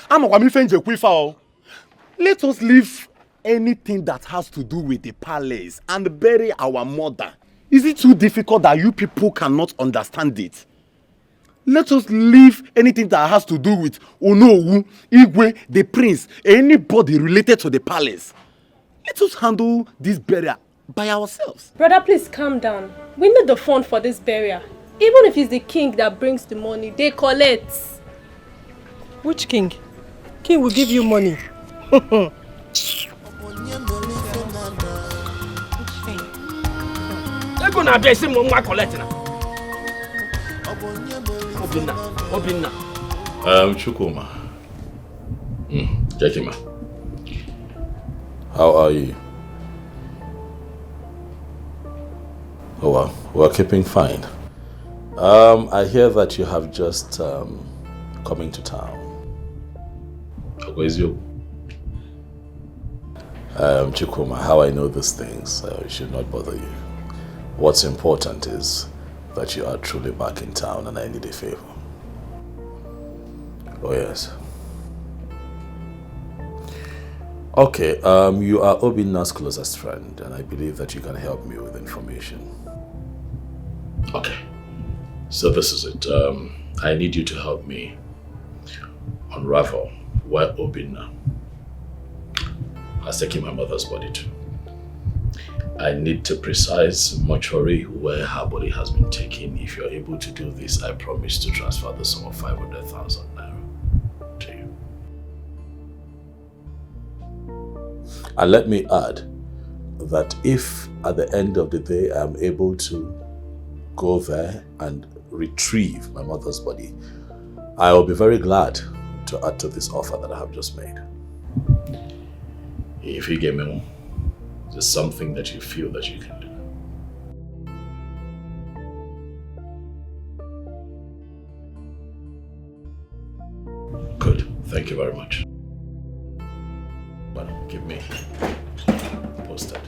[SPEAKER 1] Amakwa mi fe njekwu ifa o. Let us leave anything that has to do with the palace and bury our mother. Is it too difficult that you people cannot understand it? Let us leave anything that has to do with Onowu, Igwe, the prince, anybody related to the palace. Let us handle this burial by ourselves.
[SPEAKER 18] Brother, please calm down. We need the fund for this burial. Even if it's the king that brings the money, they collect.
[SPEAKER 7] Which king? King will give you money.
[SPEAKER 8] They're gonna be some more collecting. Obinna.
[SPEAKER 10] Chukuma. Jekima. How are you? Oh well, we're keeping fine. I hear that you have just come into town. Where is you? Chukuma, how I know these things should not bother you. What's important is that you are truly back in town and I need a favor. Oh yes. Okay, you are Obinna's closest friend and I believe that you can help me with information. Okay, so this is it. I need you to help me unravel where Obinna has taken my mother's body to. I need the precise mortuary where her body has been taken. If you're able to do this, I promise to transfer the sum of 500,000 naira. And let me add that if at the end of the day I'm able to go there and retrieve my mother's body, I will be very glad to add to this offer that I have just made. If you get me, there's something that you feel that you can do. Good. Thank you very much. But give me posted.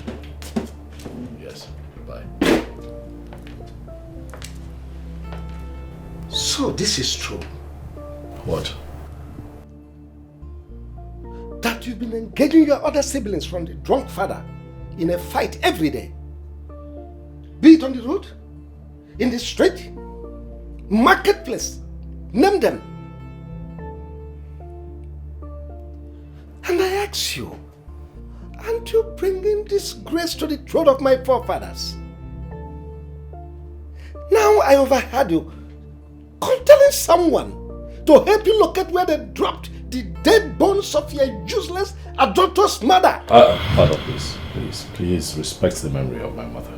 [SPEAKER 10] Yes. Bye.
[SPEAKER 12] So this is true.
[SPEAKER 10] What?
[SPEAKER 12] That you've been engaging your other siblings from the drunk father in a fight every day. Be it on the road, in the street, marketplace, name them. And I ask you, aren't you bringing disgrace to the throne of my forefathers? Now I overheard you telling someone to help you locate where they dropped the dead bones of your useless, adulterous mother.
[SPEAKER 10] Father, please respect the memory of my mother.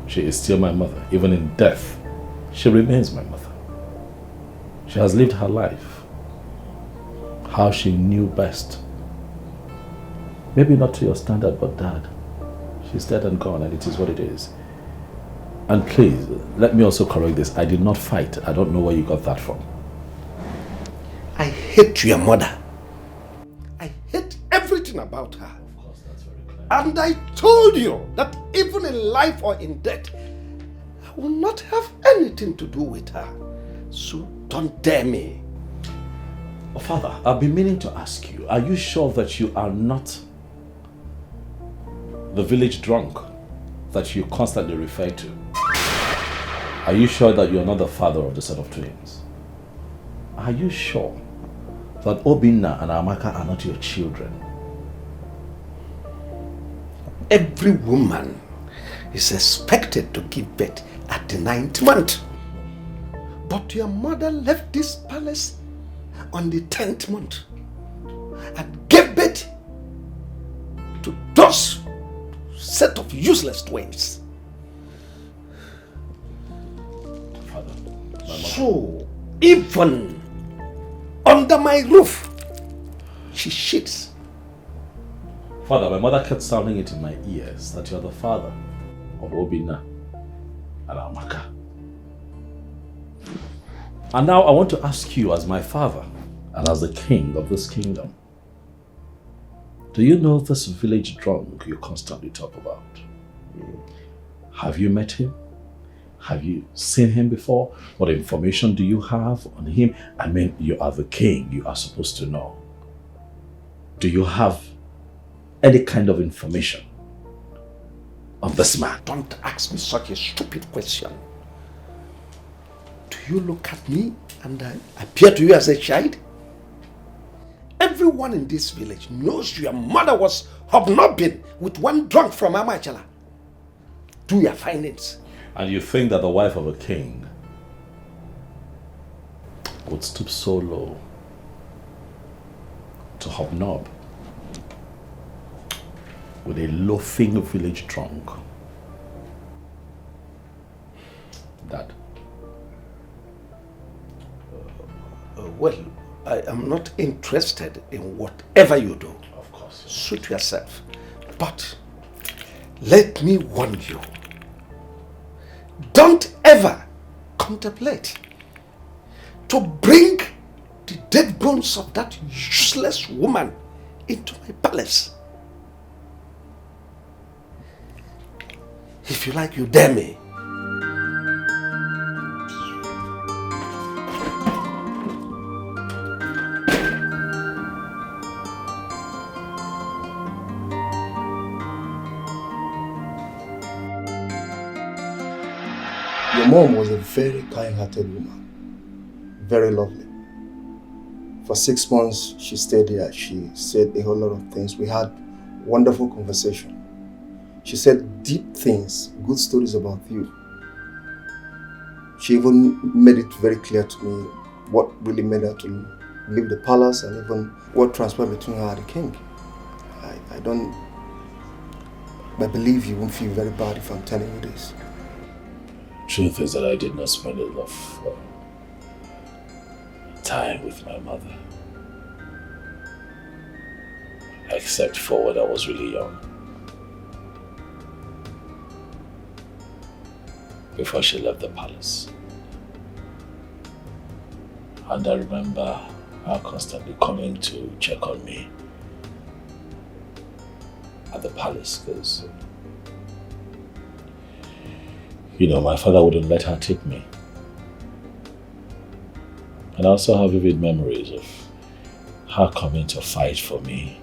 [SPEAKER 10] She is still my mother. Even in death, she remains my mother. She has lived her life how she knew best. Maybe not to your standard, but Dad, she's dead and gone, and it is what it is. And please, let me also correct this. I did not fight. I don't know where you got that from.
[SPEAKER 12] I hate your mother. I hate everything about her.
[SPEAKER 10] Of course, that's very clear.
[SPEAKER 12] And I told you that even in life or in death, I will not have anything to do with her. So don't dare me.
[SPEAKER 10] Oh, Father, I've been meaning to ask you, are you sure that you are not the village drunk that you constantly refer to? Are you sure that you are not the father of the set of twins? Are you sure that Obinna and Amaka are not your children?
[SPEAKER 12] Every woman is expected to give birth at the 9th month. But your mother left this palace on the 10th month and gave birth to those set of useless twins.
[SPEAKER 10] Father,
[SPEAKER 12] so even under my roof, she shits.
[SPEAKER 10] Father, my mother kept sounding it in my ears that you are the father of Obinna and Amaka. And now I want to ask you, as my father and as the king of this kingdom, do you know this village drunk you constantly talk about? Have you met him? Have you seen him before? What information do you have on him? I mean, you are the king, you are supposed to know. Do you have any kind of information on this man?
[SPEAKER 12] Don't ask me such a stupid question. Do you look at me and I appear to you as a child? Everyone in this village knows your mother was hobnobbing with one drunk from Amachala. Do your findings.
[SPEAKER 10] And you think that the wife of a king would stoop so low to hobnob with a loafing village drunk? Dad.
[SPEAKER 12] Well, I am not interested in whatever you do.
[SPEAKER 10] Of course.
[SPEAKER 12] Suit yourself. But let me warn you. Don't ever contemplate to bring the dead bones of that useless woman into my palace. If you like, you dare me.
[SPEAKER 9] Your mom was a very kind-hearted woman, very lovely. For 6 months, she stayed here. She said a whole lot of things. We had wonderful conversation. She said deep things, good stories about you. She even made it very clear to me what really made her to leave the palace and even what transpired between her and the king. I believe you won't feel very bad if I'm telling you this.
[SPEAKER 10] Truth is that I did not spend enough time with my mother. Except for when I was really young. Before she left the palace. And I remember her constantly coming to check on me at the palace because, you know, my father wouldn't let her take me. And I also have vivid memories of her coming to fight for me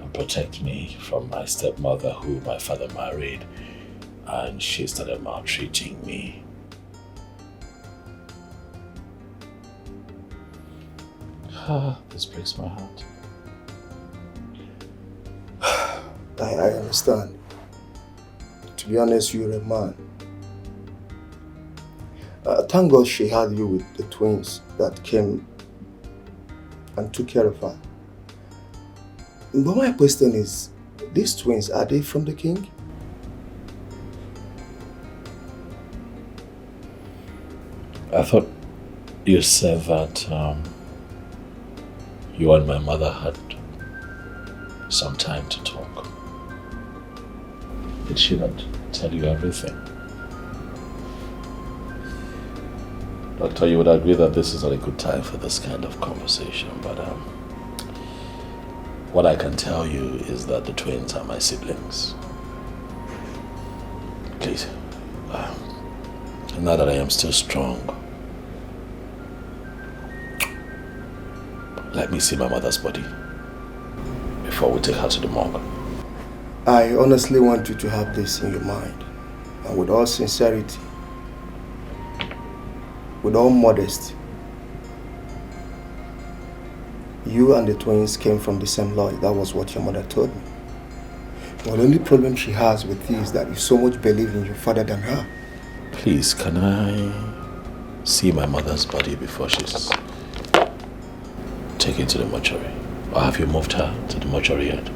[SPEAKER 10] and protect me from my stepmother who my father married, and she started maltreating me. This breaks my heart.
[SPEAKER 9] I understand. To be honest, you're a man. Thank God she had you with the twins that came and took care of her. But my question is, these twins, are they from the king?
[SPEAKER 10] I thought you said that you and my mother had some time to talk. Did she not tell you everything? Doctor, you would agree that this is not a good time for this kind of conversation, but what I can tell you is that the twins are my siblings. Please, now that I am still strong, let me see my mother's body before we take her to the morgue.
[SPEAKER 9] I honestly want you to have this in your mind, and with all sincerity, with all modesty, you and the twins came from the same line. That was what your mother told me. Well, the only problem she has with you is that you so much believe in your father than her.
[SPEAKER 10] Please, can I see my mother's body before she's taken to the mortuary? Or have you moved her to the mortuary yet?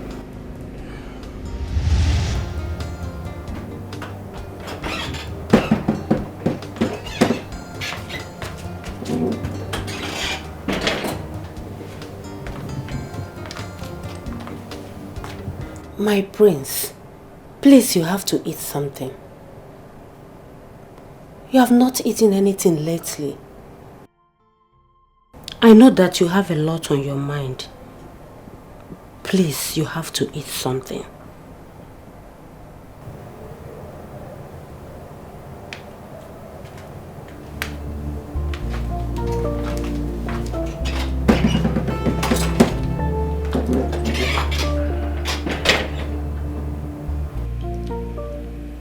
[SPEAKER 3] My prince, please, you have to eat something. You have not eaten anything lately. I know that you have a lot on your mind. Please, you have to eat something.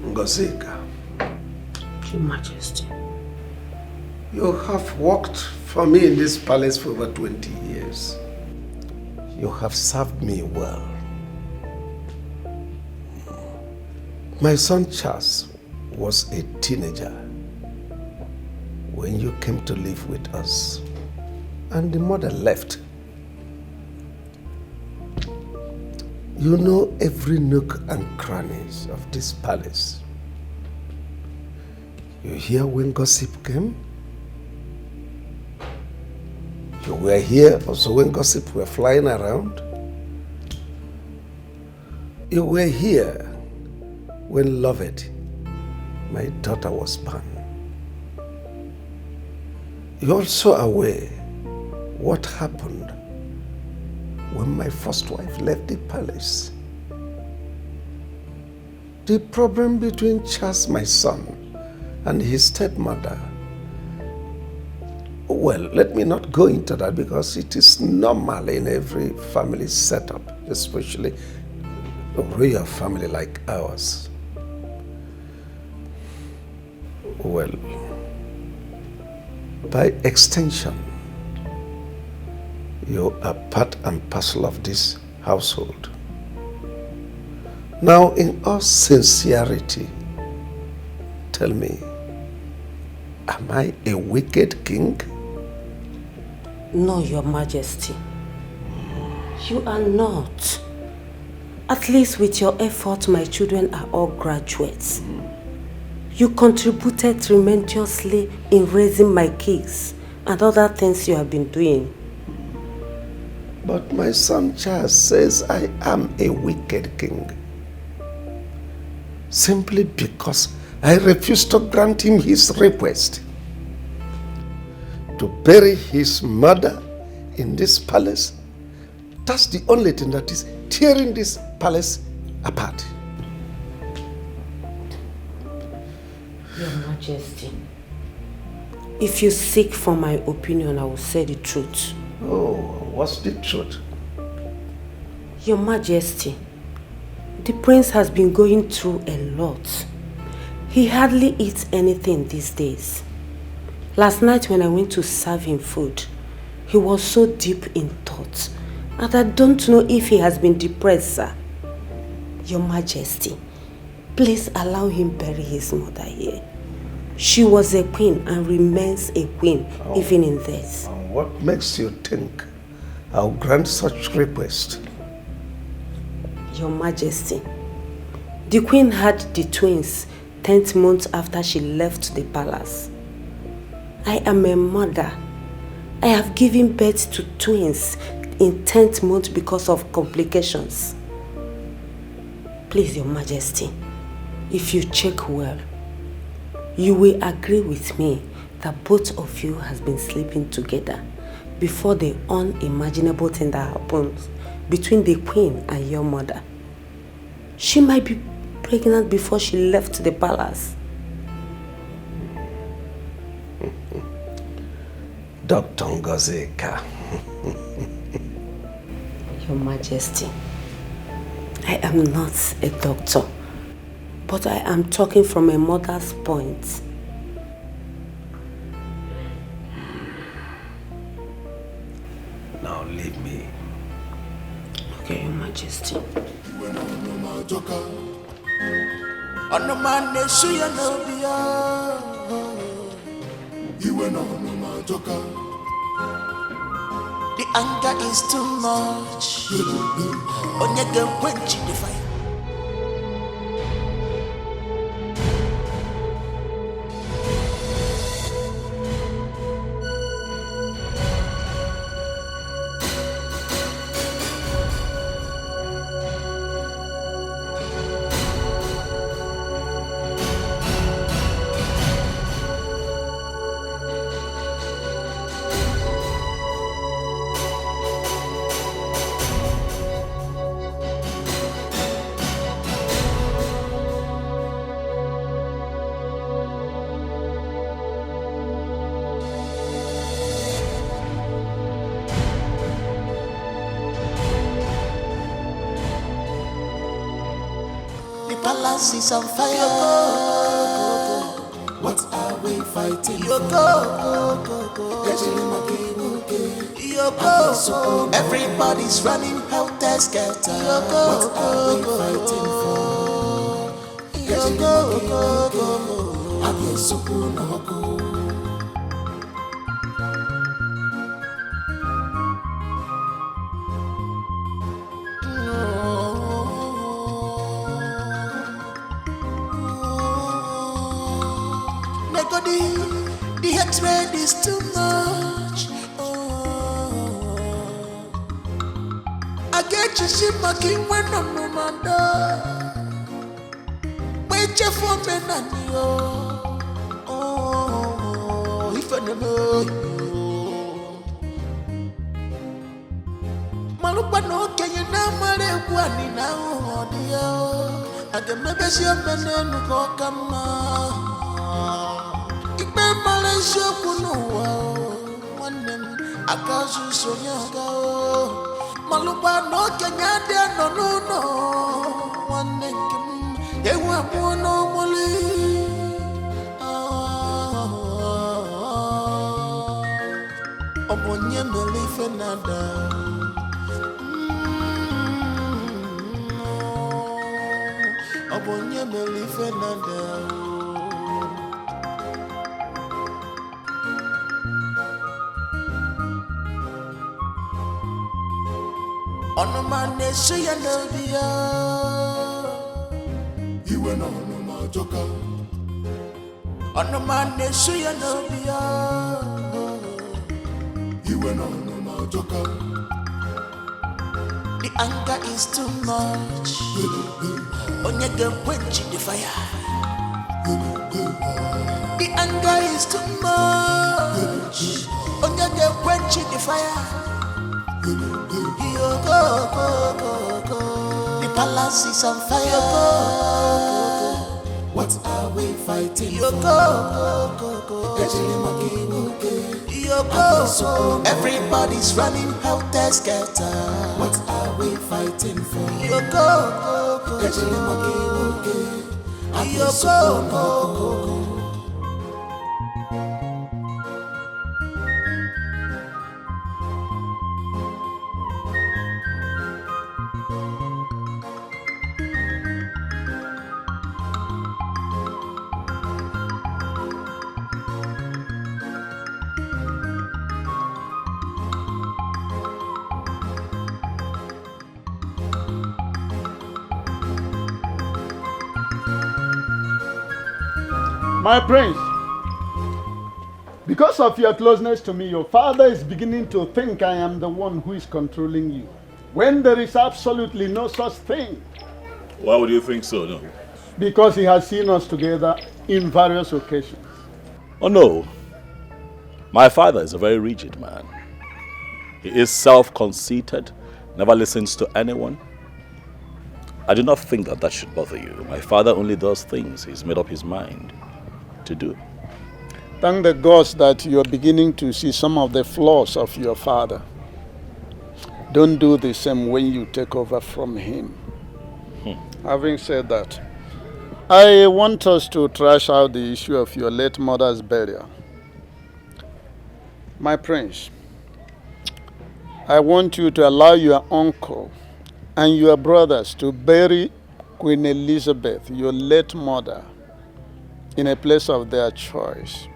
[SPEAKER 12] Ngozika,
[SPEAKER 3] Your Majesty,
[SPEAKER 12] you have worked for me in this palace for over 20 years. You have served me well. My son Charles was a teenager when you came to live with us, and the mother left. You know every nook and crannies of this palace. You hear when gossip came? You were here also when gossip were flying around? You were here when Lovett, my daughter, was born. You're also aware what happened when my first wife left the palace. The problem between Charles, my son, and his stepmother. Well, let me not go into that because it is normal in every family setup, especially a royal family like ours. Well, by extension, you are part and parcel of this household. Now, in all sincerity, tell me, am I a wicked king?
[SPEAKER 3] No, Your Majesty. You are not. At least with your effort, my children are all graduates. You contributed tremendously in raising my kids and other things you have been doing.
[SPEAKER 12] But my son Charles says I am a wicked king. Simply because I refused to grant him his request to bury his mother in this palace. That's the only thing that is tearing this palace apart.
[SPEAKER 3] Your Majesty, if you seek for my opinion, I will say the truth.
[SPEAKER 12] Oh, what's the truth?
[SPEAKER 3] Your Majesty, the prince has been going through a lot. He hardly eats anything these days. Last night when I went to serve him food, he was so deep in thought, and I don't know if he has been depressed, sir. Your Majesty, please allow him bury his mother here. She was a queen and remains a queen even in death.
[SPEAKER 12] What makes you think I'll grant such request?
[SPEAKER 3] Your Majesty, the queen had the twins 10th month after she left the palace. I am a mother. I have given birth to twins in 10th month because of complications. Please, Your Majesty, if you check well, you will agree with me that both of you has been sleeping together before the unimaginable thing that happens between the queen and your mother. She might be pregnant before she left the palace.
[SPEAKER 12] Dr. Ngozeka.
[SPEAKER 3] Your Majesty, I am not a doctor, but I am talking from a mother's point.
[SPEAKER 12] Now leave me.
[SPEAKER 3] Okay, Your Majesty.
[SPEAKER 16] The anger is too much. Onyege quench the fire. Palace is on fire. What are we fighting for? Everybody's running helter skelter. What are we fighting for? The hatred is too much. I get you see my king when I'm no matter. Wait for me, Nanio. If I know Malupa no can you now marry one now, dear. I can maybe see a man who come. Malaysia kunuwa wanem akazu sonyaga malupa no Kenya dia no wanem ewa mono moli obonye melife nada obonye melife nada. Onomane suya no biya. Iwe no ma joka. Onomane suya no biya. Iwe no ma joka. The anger is too much. Onyege quench the fire. The anger is too much. Onyege quench the fire. You go. The palace is on fire. What are we fighting for? You go. Everybody's running helter skelter. What are we fighting for? You go. You go.
[SPEAKER 19] My prince, because of your closeness to me, your father is beginning to think I am the one who is controlling you, when there is absolutely no such thing.
[SPEAKER 1] Why would you think so, no?
[SPEAKER 19] Because he has seen us together in various occasions.
[SPEAKER 1] Oh no, my father is a very rigid man. He is self-conceited, never listens to anyone. I do not think that should bother you. My father only does things he's made up his mind to do.
[SPEAKER 19] Thank the gods that you're beginning to see some of the flaws of your father. Don't do the same when you take over from him. Having said that, I want us to trash out the issue of your late mother's burial. My prince, I want you to allow your uncle and your brothers to bury Queen Elizabeth, your late mother, in a place of their choice.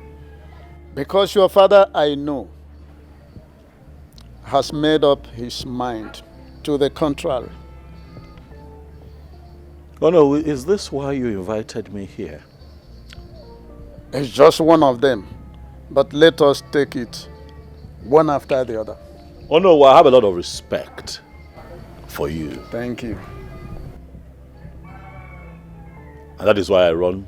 [SPEAKER 19] Because your father, I know, has made up his mind to the contrary.
[SPEAKER 1] Oh no, is this why you invited me here?
[SPEAKER 19] It's just one of them, but let us take it one after the other.
[SPEAKER 1] Oh no, I have a lot of respect for you.
[SPEAKER 19] Thank you.
[SPEAKER 1] And that is why I run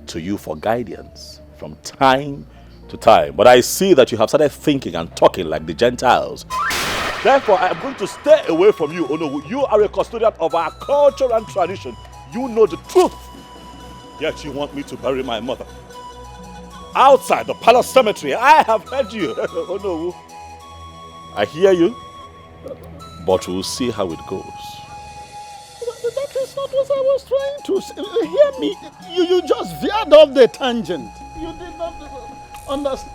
[SPEAKER 1] to you for guidance from time to time. But I see that you have started thinking and talking like the Gentiles. Therefore, I am going to stay away from you. Oh no, you are a custodian of our culture and tradition. You know the truth. Yet you want me to bury my mother outside the palace cemetery. I have heard you. Oh no. I hear you. But we'll see how it goes.
[SPEAKER 19] That is not what I was trying to say. Hear me. You just veered off the tangent. You did not understand.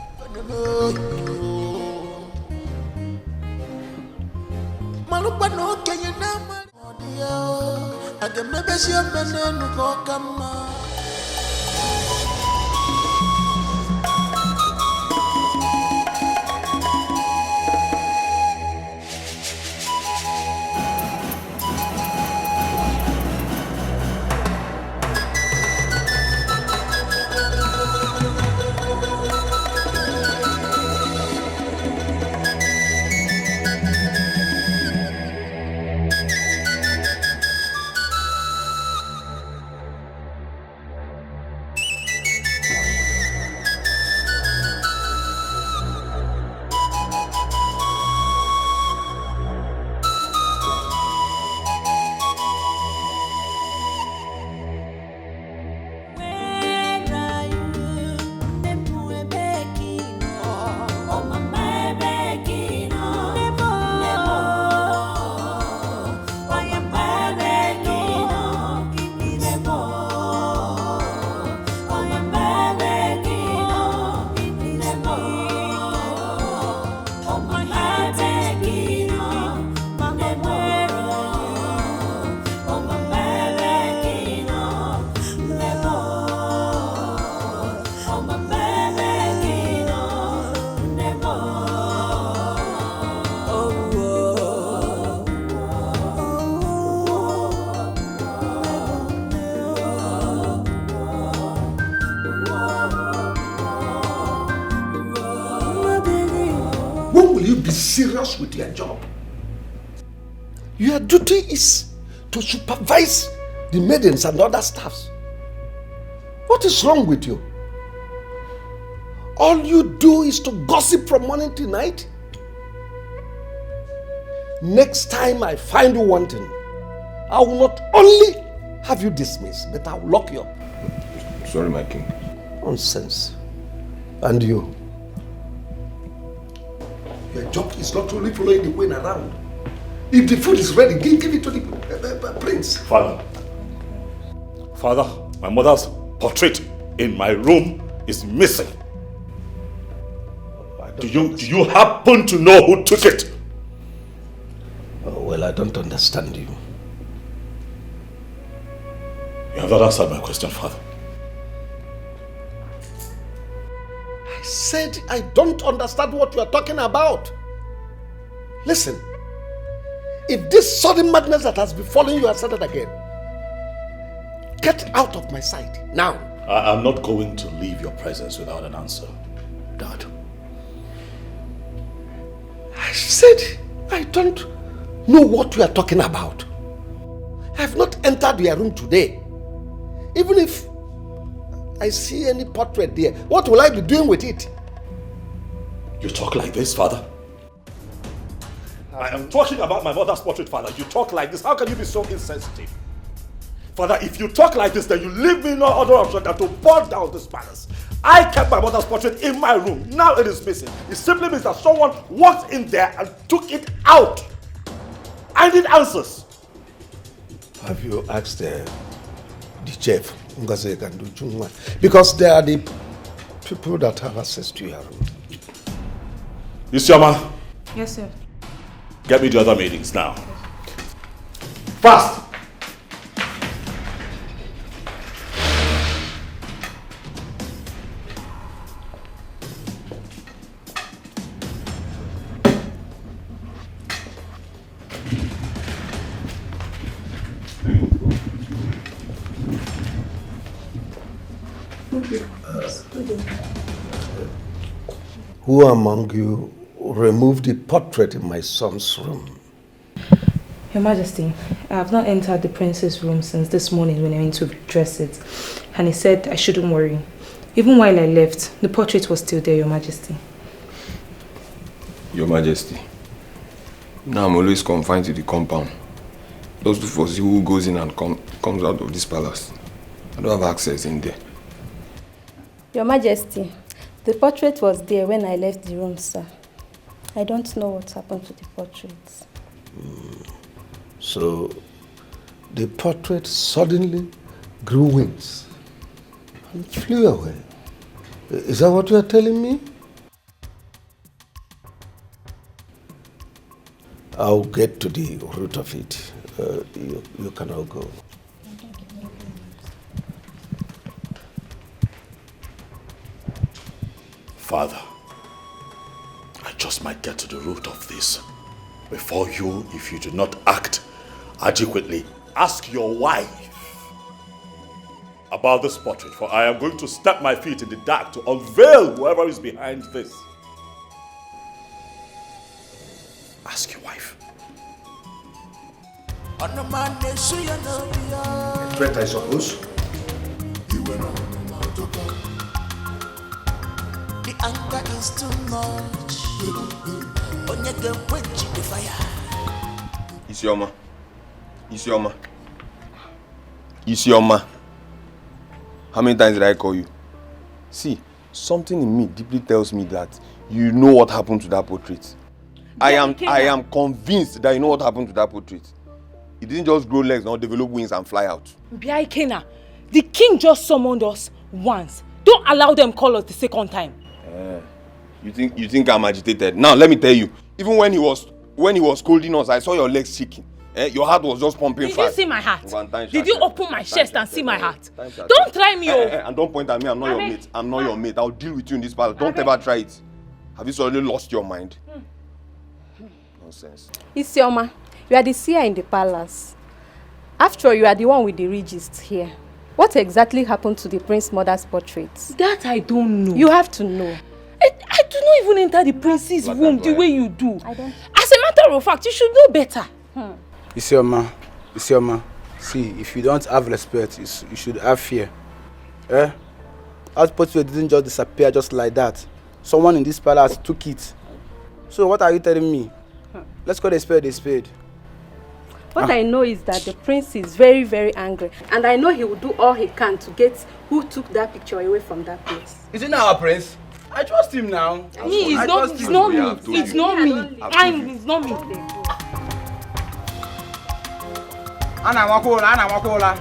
[SPEAKER 12] will you be serious with your job? Your duty is to supervise the maidens and other staffs. What is wrong with you? All you do is to gossip from morning till night? Next time I find you wanting, I will not only have you dismissed, but I will lock you up.
[SPEAKER 5] Sorry, my king.
[SPEAKER 12] Nonsense. And you? Your job is not only following the queen around. If the food is ready, give it to the prince.
[SPEAKER 1] Father, my mother's portrait in my room is missing. Do you happen to know who took it?
[SPEAKER 12] Oh, well, I don't understand you.
[SPEAKER 1] You have not answered my question, Father.
[SPEAKER 12] I said I don't understand what you are talking about. Listen, if this sudden madness that has befallen you has started again, get out of my sight now.
[SPEAKER 1] I'm not going to leave your presence without an answer, Dad.
[SPEAKER 12] I said I don't know what you are talking about. I have not entered your room today. Even if I see any portrait there, what will I be doing with it?
[SPEAKER 1] You talk like this, Father? I am talking about my mother's portrait, Father. You talk like this. How can you be so insensitive? Father, if you talk like this, then you leave me no other option than to burn down this palace. I kept my mother's portrait in my room. Now it is missing. It simply means that someone walked in there and took it out. I need answers.
[SPEAKER 12] Have you asked the chef? Because they are the people that have access to your room.
[SPEAKER 1] Isioma.
[SPEAKER 23] Yes, sir.
[SPEAKER 1] Get me the other meetings now. Fast!
[SPEAKER 12] Who among you removed the portrait in my son's room?
[SPEAKER 23] Your Majesty, I have not entered the prince's room since this morning when I went to dress it. And he said I shouldn't worry. Even while I left, the portrait was still there, Your Majesty.
[SPEAKER 5] Your Majesty, now I'm always confined to the compound. Just to foresee who goes in and comes out of this palace. I don't have access in there.
[SPEAKER 4] Your Majesty, the portrait was there when I left the room, sir. I don't know what happened to the portrait.
[SPEAKER 12] So, the portrait suddenly grew wings and flew away. Is that what you are telling me? I'll get to the root of it. You can all go.
[SPEAKER 1] Father, I just might get to the root of this. Before you, if you do not act adequately, ask your wife about this portrait, for I am going to step my feet in the dark to unveil whoever is behind this. Ask your wife.
[SPEAKER 12] Threat, I suppose.
[SPEAKER 16] The anger is too much. Onyege quench the fire.
[SPEAKER 5] Isioma. How many times did I call you? See, something in me deeply tells me that you know what happened to that portrait. I am convinced that you know what happened to that portrait. It didn't just grow legs, now develop wings and fly out.
[SPEAKER 23] Biaikena, the king just summoned us once. Don't allow them call us the second time.
[SPEAKER 5] You think I'm agitated? Now let me tell you, even when he was scolding us, I saw your legs shaking. Your heart was just pumping fast.
[SPEAKER 23] Did you see my heart? Did you open my chest and see my heart? Don't try me,
[SPEAKER 5] and don't point at me. I'm not your mate. I'm not your mate. I'll deal with you in this palace. Don't ever try it. Have you suddenly lost your mind? Nonsense.
[SPEAKER 4] Isioma, you are the seer in the palace. After all, you are the one with the regist here. What exactly happened to the prince's mother's portrait?
[SPEAKER 23] That I don't know.
[SPEAKER 4] You have to know.
[SPEAKER 23] I do not even enter the prince's room the way you do. As a matter of fact, you should know better.
[SPEAKER 6] Isioma, see, if you don't have respect, you should have fear. Eh? Output didn't just disappear just like that. Someone in this palace took it. So what are you telling me? Let's call a spade a spade.
[SPEAKER 4] What I know is that the prince is very, very angry. And I know he will do all he can to get who took that picture away from that place.
[SPEAKER 6] Is it not our prince? I trust him now.
[SPEAKER 23] It's not me. It's not me.
[SPEAKER 6] Ana wakola.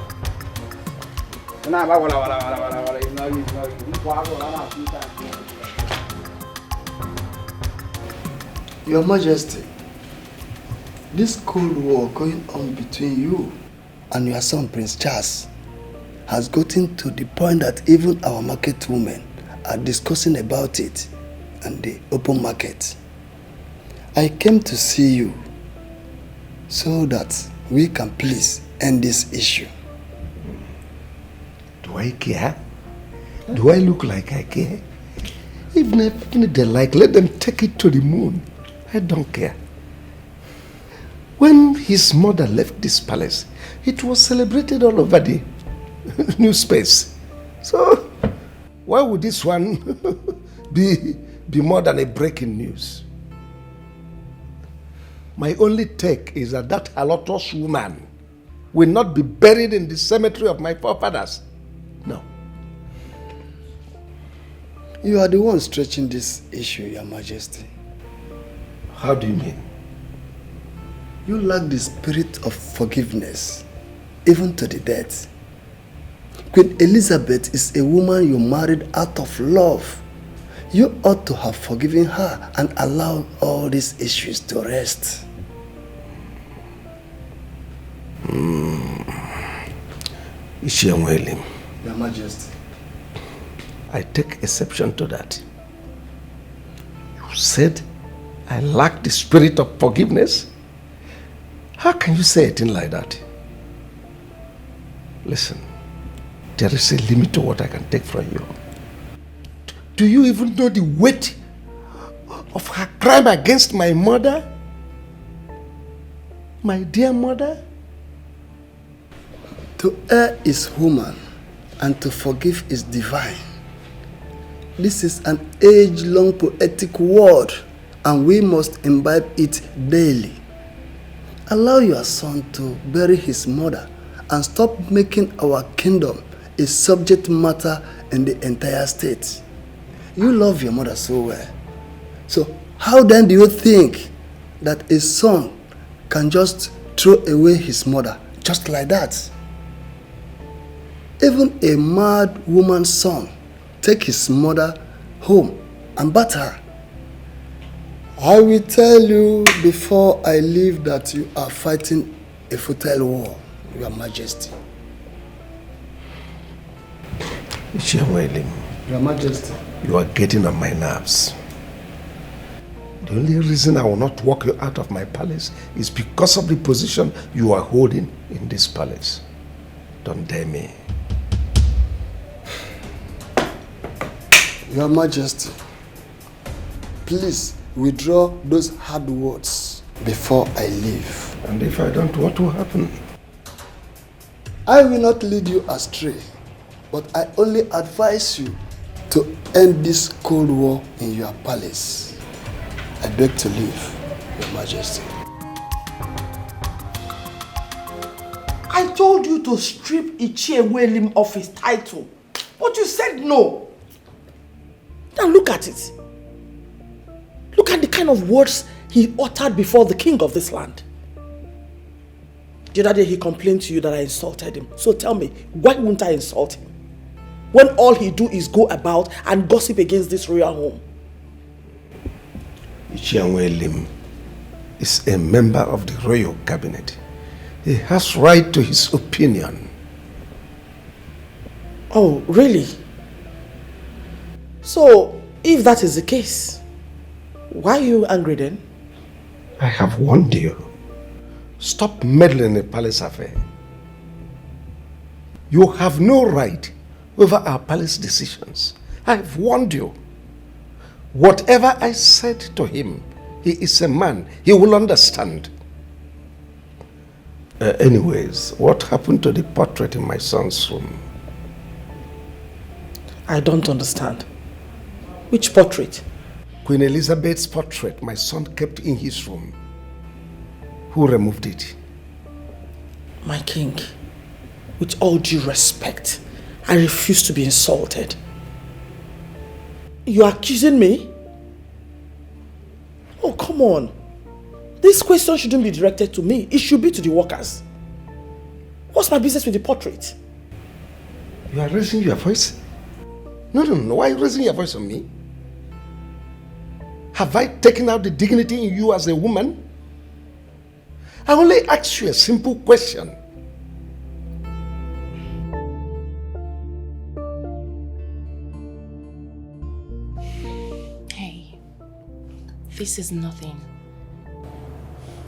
[SPEAKER 20] Your Majesty, this cold war going on between you and your son Prince Charles has gotten to the point that even our market women are discussing about it in the open market. I came to see you so that we can please end this issue.
[SPEAKER 12] Do I care? Do I look like I care? Even if they like, let them take it to the moon. I don't care. When his mother left this palace, it was celebrated all over the new space. So, why would this one be more than a breaking news? My only take is that halotous woman will not be buried in the cemetery of my forefathers. No.
[SPEAKER 20] You are the one stretching this issue, Your Majesty.
[SPEAKER 12] How do you mean?
[SPEAKER 20] You lack the spirit of forgiveness, even to the death. Queen Elizabeth is a woman you married out of love. You ought to have forgiven her and allowed all these issues to rest.
[SPEAKER 12] Ishiamwelim.
[SPEAKER 20] Your Majesty.
[SPEAKER 12] I take exception to that. You said I lack the spirit of forgiveness? How can you say a thing like that? Listen, there is a limit to what I can take from you. Do you even know the weight of her crime against my mother? My dear mother?
[SPEAKER 20] To err is human, and to forgive is divine. This is an age-long poetic word, and we must imbibe it daily. Allow your son to bury his mother and stop making our kingdom a subject matter in the entire state. You love your mother so well. So how then do you think that a son can just throw away his mother just like that? Even a mad woman's son take his mother home and batter her. I will tell you before I leave that you are fighting a futile war, Your Majesty. Your Majesty.
[SPEAKER 12] You are getting on my nerves. The only reason I will not walk you out of my palace is because of the position you are holding in this palace. Don't dare me.
[SPEAKER 20] Your Majesty, please withdraw those hard words before I leave.
[SPEAKER 12] And if I don't, what will happen?
[SPEAKER 20] I will not lead you astray, but I only advise you to end this cold war in your palace. I beg to leave, Your Majesty.
[SPEAKER 2] I told you to strip Ichienwelim of his title, but you said no. Now look at it. Look at the kind of words he uttered before the king of this land. The other day he complained to you that I insulted him. So tell me, why wouldn't I insult him? When all he do is go about and gossip against this royal home.
[SPEAKER 12] Ichienwelim is a member of the royal cabinet. He has right to his opinion.
[SPEAKER 2] Oh, really? So, if that is the case, why are you angry then?
[SPEAKER 12] I have warned you. Stop meddling in a palace affair. You have no right over our palace decisions. I have warned you. Whatever I said to him, he is a man. He will understand. Anyways, what happened to the portrait in my son's room?
[SPEAKER 2] I don't understand. Which portrait?
[SPEAKER 12] Queen Elizabeth's portrait my son kept in his room. Who removed it?
[SPEAKER 2] My king, with all due respect, I refuse to be insulted. You are accusing me? Oh, come on. This question shouldn't be directed to me. It should be to the workers. What's my business with the portrait?
[SPEAKER 12] You are raising your voice? No. Why are you raising your voice on me? Have I taken out the dignity in you as a woman? I only ask you a simple question.
[SPEAKER 23] Hey, this is nothing.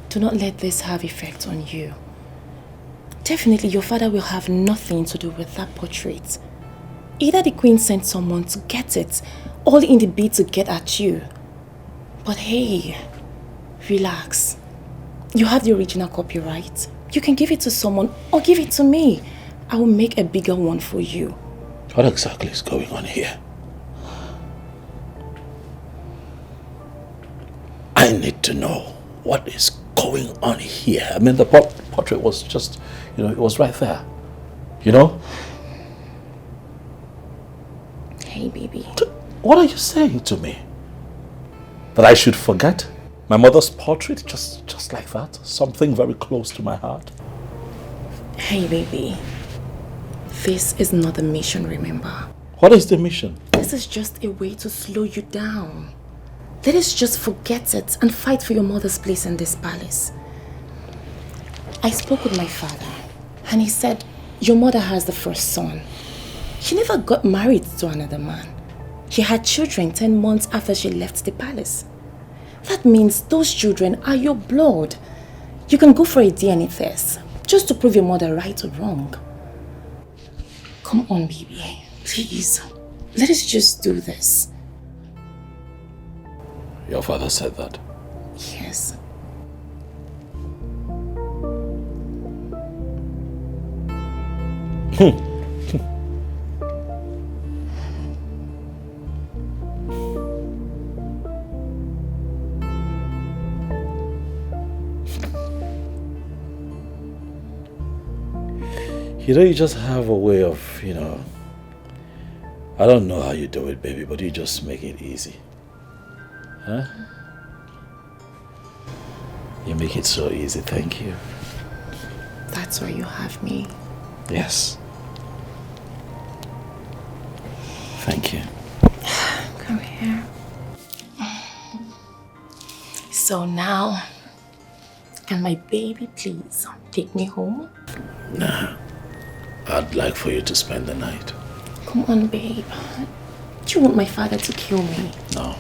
[SPEAKER 23] Do not let this have effect on you. Definitely your father will have nothing to do with that portrait. Either the queen sent someone to get it, all in the bid to get at you. But hey, relax. You have the original copyright. You can give it to someone or give it to me. I will make a bigger one for you.
[SPEAKER 10] What exactly is going on here? I need to know what is going on here. I mean, the portrait was just, it was right there.
[SPEAKER 23] Hey, baby.
[SPEAKER 10] What are you saying to me? That I should forget my mother's portrait just like that? Something very close to my heart?
[SPEAKER 23] Hey, baby. This is not the mission, remember?
[SPEAKER 10] What is the mission?
[SPEAKER 23] This is just a way to slow you down. Let us just forget it and fight for your mother's place in this palace. I spoke with my father and he said your mother has the first son. She never got married to another man. She had children 10 months after she left the palace. That means those children are your blood. You can go for a DNA test just to prove your mother right or wrong. Come on, baby. Please. Let us just do this.
[SPEAKER 10] Your father said that?
[SPEAKER 23] Yes.
[SPEAKER 10] You just have a way of, I don't know how you do it, baby, but you just make it easy. Huh? You make it so easy, thank you.
[SPEAKER 23] That's why you have me.
[SPEAKER 10] Yes. Thank you.
[SPEAKER 23] Come here. So now, can my baby please take me home?
[SPEAKER 10] Nah. I'd like for you to spend the night.
[SPEAKER 23] Come on, babe. Do you want my father to kill me?
[SPEAKER 10] No.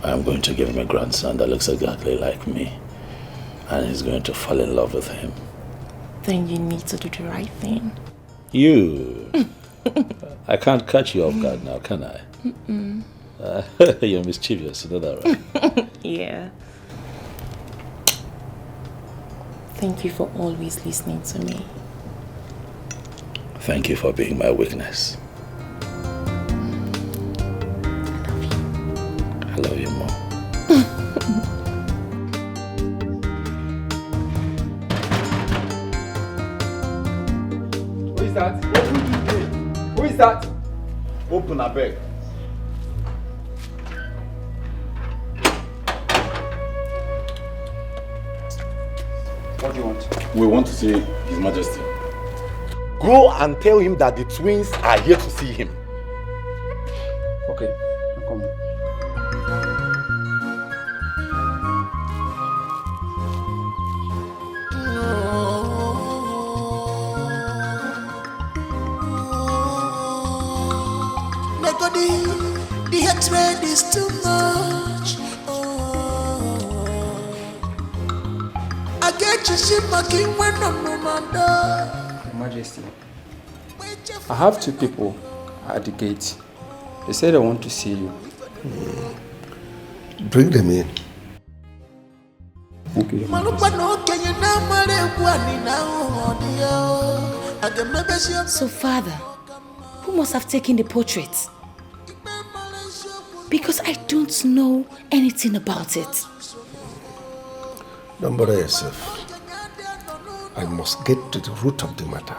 [SPEAKER 10] I'm going to give him a grandson that looks exactly like me. And he's going to fall in love with him.
[SPEAKER 23] Then you need to do the right thing.
[SPEAKER 10] You! I can't catch you off guard now, can I? You're mischievous, you know that, right?
[SPEAKER 23] Yeah. Thank you for always listening to me.
[SPEAKER 10] Thank you for being my weakness. I love you more.
[SPEAKER 6] Who is that? Open this gate. Who is that? Open, I beg. What do you want?
[SPEAKER 1] We want to see His Majesty. Go and tell him that the twins are here to see him.
[SPEAKER 6] Okay, I'm coming.
[SPEAKER 16] The hatred is too much. I get you, she mocking when I'm no man.
[SPEAKER 6] Your Majesty, I have two people at the gate.
[SPEAKER 14] They said I want to see you.
[SPEAKER 12] Bring them in.
[SPEAKER 14] Thank you.
[SPEAKER 23] So, Father, who must have taken the portrait? Because I don't know anything about it.
[SPEAKER 12] Don't bother yourself. I must get to the root of the matter.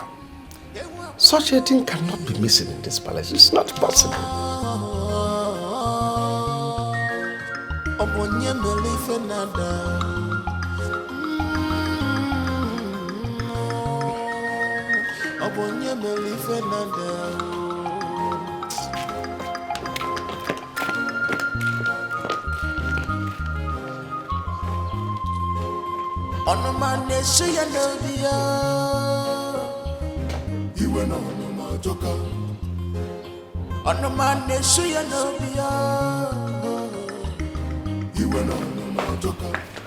[SPEAKER 12] Such a thing cannot be missing in this palace. It's not possible.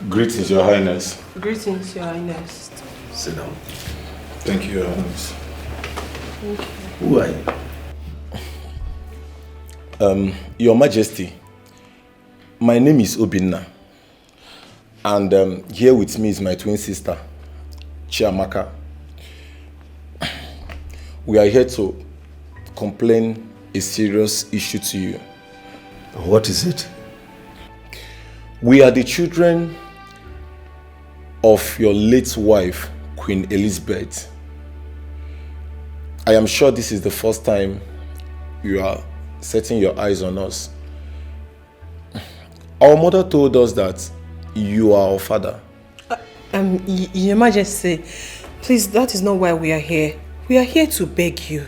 [SPEAKER 10] Greetings, Your Highness.
[SPEAKER 7] Greetings, Your Highness.
[SPEAKER 12] Sit down.
[SPEAKER 10] Thank you, Your Highness.
[SPEAKER 7] Thank you.
[SPEAKER 12] Who are you?
[SPEAKER 1] Your Majesty, my name is Obinna, and here with me is my twin sister, Chiamaka. We are here to complain a serious issue to you.
[SPEAKER 12] What is it?
[SPEAKER 1] We are the children of your late wife, Queen Elizabeth. I am sure this is the first time you are setting your eyes on us. Our mother told us that you are our father.
[SPEAKER 7] Your Majesty, please, that is not why we are here. We are here to beg you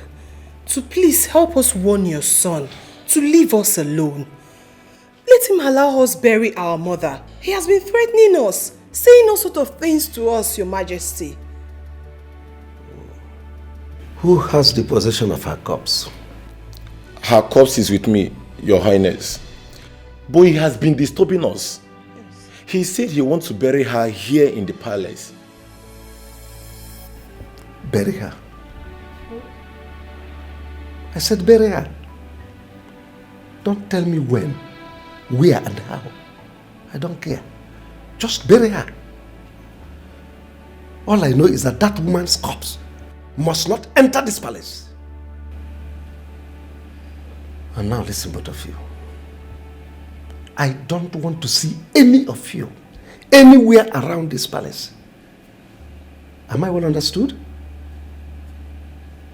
[SPEAKER 7] to please help us warn your son to leave us alone. Let him allow us bury our mother. He has been threatening us, saying all sorts of things to us, Your Majesty.
[SPEAKER 12] Who has the possession of her corpse?
[SPEAKER 1] Her corpse is with me, Your Highness. But he has been disturbing us. He said he wants to bury her here in the palace.
[SPEAKER 12] Bury her? I said bury her. Don't tell me when, where and how. I don't care. Just bury her. All I know is that that woman's corpse must not enter this palace. And now listen, both of you. I don't want to see any of you anywhere around this palace. Am I well understood?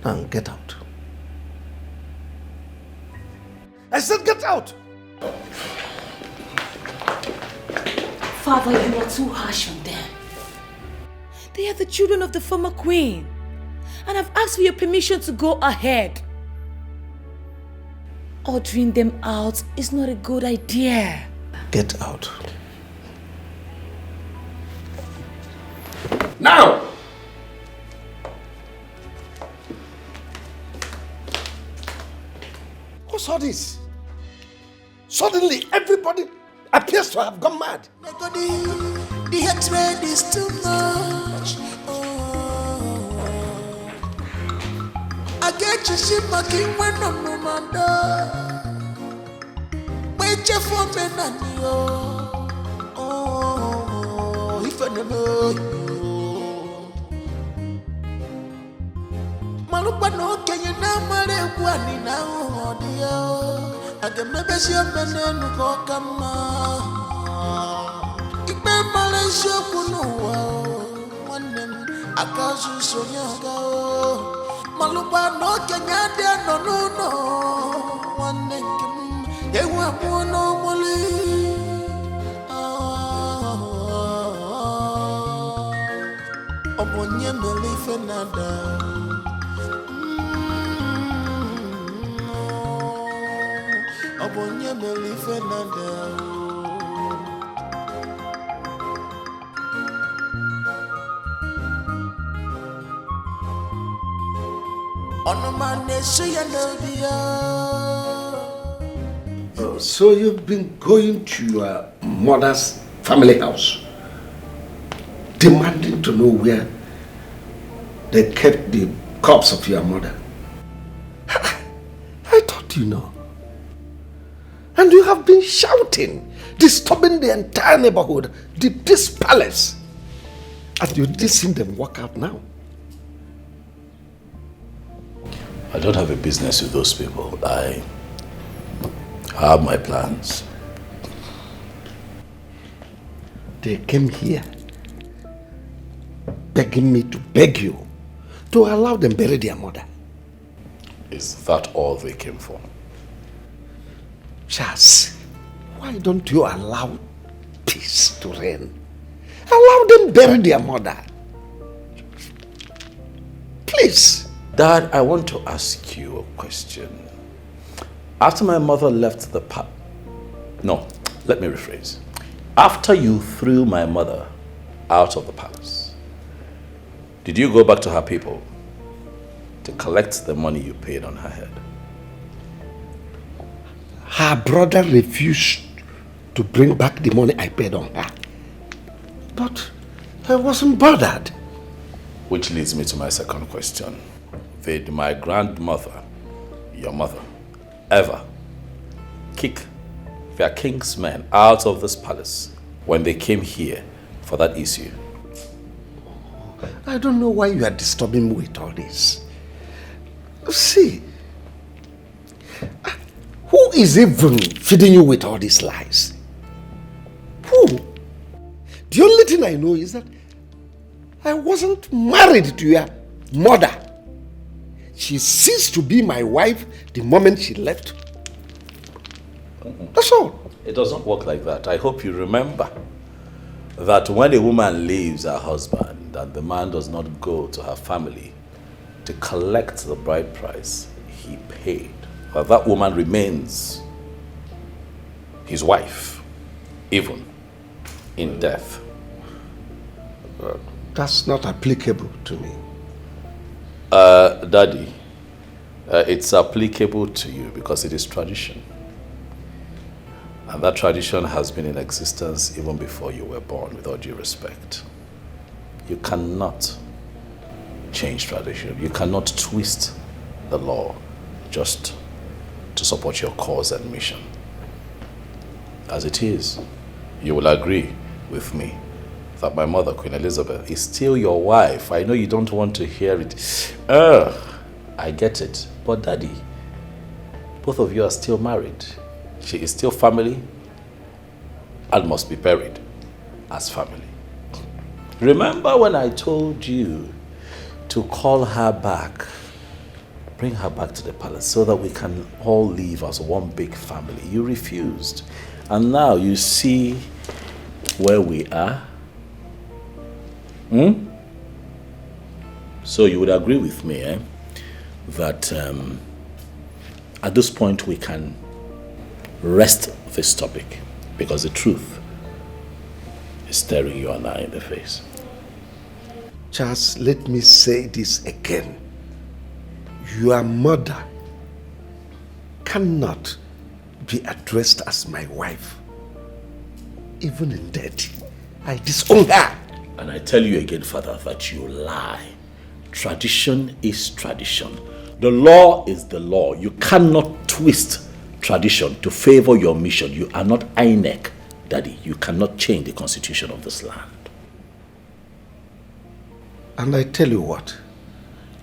[SPEAKER 12] Now get out. I said get out!
[SPEAKER 23] Father, you are too harsh on them. They are the children of the former queen. And I've asked for your permission to go ahead. Ordering them out is not a good idea.
[SPEAKER 12] Get out. Now! What's all this? Suddenly everybody appears to have gone mad.
[SPEAKER 16] The hatred is too much. I get you shit my king when I'm no man. Wait for me and you. Oh, if I know you. Malupa no Kenya na mare kwani na odia. I can maybe see a man and go come. Ipe Malaysia kuno one name akazu sonyaga. Malupa no Kenya de no one name they want no moli. Obonye melife nada. Obonye melife nada.
[SPEAKER 12] So you've been going to your mother's family house, demanding to know where they kept the corpse of your mother. I thought you know. you have been shouting, disturbing the entire neighborhood, this palace. And you did see them walk out now.
[SPEAKER 10] I don't have a business with those people. I have my plans.
[SPEAKER 12] They came here begging me to beg you to allow them bury their mother.
[SPEAKER 10] Is that all they came for?
[SPEAKER 12] Charles, why don't you allow peace to reign? Allow them bury their mother. Please.
[SPEAKER 10] Dad, I want to ask you a question. After my mother left the no, let me rephrase. After you threw my mother out of the palace, did you go back to her people to collect the money you paid on her head?
[SPEAKER 12] Her brother refused to bring back the money I paid on her. But I wasn't bothered.
[SPEAKER 10] Which leads me to my second question. Did my grandmother, your mother, ever kick their king's men out of this palace when they came here for that issue?
[SPEAKER 12] I don't know why you are disturbing me with all this. See, who is even feeding you with all these lies? Who? The only thing I know is that I wasn't married to your mother. She ceased to be my wife the moment she left. That's all.
[SPEAKER 10] It doesn't work like that. I hope you remember that when a woman leaves her husband and the man does not go to her family to collect the bride price he paid, that woman remains his wife, even in death.
[SPEAKER 12] That's not applicable to me.
[SPEAKER 10] Daddy, it's applicable to you because it is tradition. And that tradition has been in existence even before you were born, with all due respect. You cannot change tradition. You cannot twist the law just to support your cause and mission. As it is, you will agree with me that my mother, Queen Elizabeth, is still your wife. I know you don't want to hear it. I get it. But Daddy, both of you are still married. She is still family and must be buried as family. Remember when I told you to call her back, bring her back to the palace so that we can all live as one big family? You refused. And now you see where we are. So you would agree with me, that at this point we can rest this topic because the truth is staring you and I in the face.
[SPEAKER 12] Charles, let me say this again. Your mother cannot be addressed as my wife. Even in death, I disown her.
[SPEAKER 10] And I tell you again, Father, that you lie. Tradition is tradition. The law is the law. You cannot twist tradition to favor your mission. You are not INEC, Daddy. You cannot change the constitution of this land.
[SPEAKER 12] And I tell you what,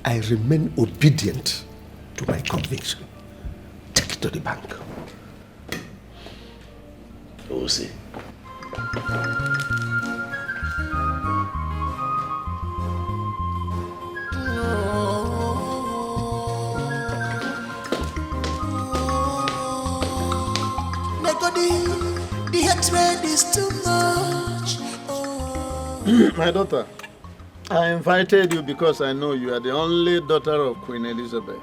[SPEAKER 12] I remain obedient to my conviction. Take it to the bank.
[SPEAKER 10] We'll see.
[SPEAKER 16] The hatred is too much.
[SPEAKER 19] My daughter, I invited you because I know you are the only daughter of Queen Elizabeth.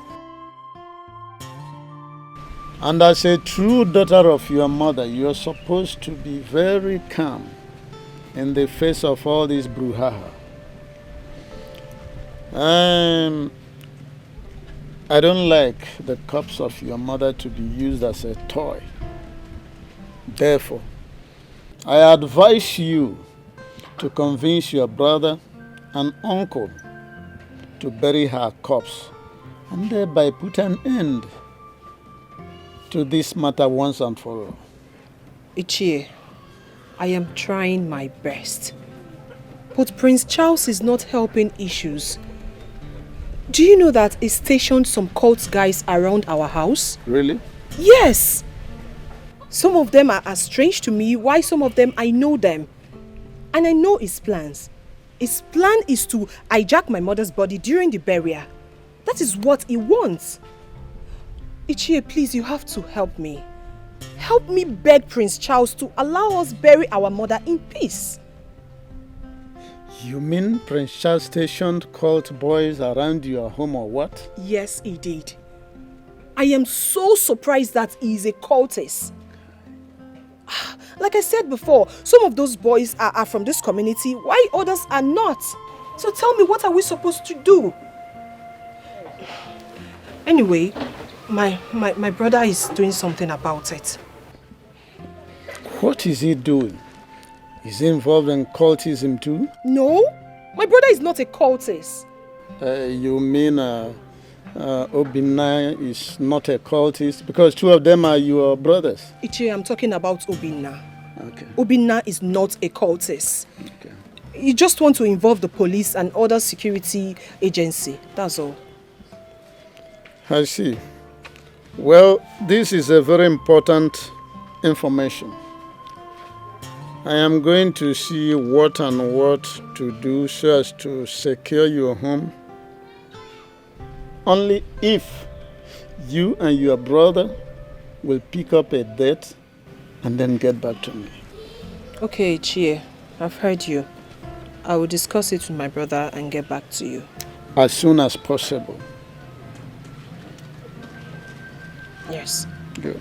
[SPEAKER 19] And as a true daughter of your mother, you are supposed to be very calm in the face of all this brouhaha. I don't like the corpse of your mother to be used as a toy. Therefore, I advise you to convince your brother and uncle to bury her corpse and thereby put an end to this matter once and for all.
[SPEAKER 7] Ichie, I am trying my best. But Prince Charles is not helping issues. Do you know that he stationed some cult guys around our house?
[SPEAKER 19] Really?
[SPEAKER 7] Yes! Some of them are as strange to me, while some of them I know them. And I know his plans. His plan is to hijack my mother's body during the burial. That is what he wants. Ichie, please, you have to help me. Help me beg Prince Charles to allow us bury our mother in peace.
[SPEAKER 19] You mean Prince Charles stationed cult boys around your home or what?
[SPEAKER 7] Yes, he did. I am so surprised that he is a cultist. Like I said before, some of those boys are from this community, while others are not. So tell me, what are we supposed to do? Anyway, my brother is doing something about it.
[SPEAKER 19] What is he doing? Is he involved in cultism too?
[SPEAKER 7] No, my brother is not a cultist.
[SPEAKER 19] You mean Obinna is not a cultist? Because two of them are your brothers.
[SPEAKER 7] Ichie, I'm talking about Obinna.
[SPEAKER 19] Okay.
[SPEAKER 7] Obinna is not a cultist.
[SPEAKER 19] Okay.
[SPEAKER 7] You just want to involve the police and other security agency, that's all.
[SPEAKER 19] I see. Well, this is a very important information. I am going to see what and what to do so as to secure your home. Only if you and your brother will pick up a date and then get back to me.
[SPEAKER 7] Okay, Chie, I've heard you. I will discuss it with my brother and get back to you.
[SPEAKER 19] As soon as possible.
[SPEAKER 7] Yes.
[SPEAKER 19] Good.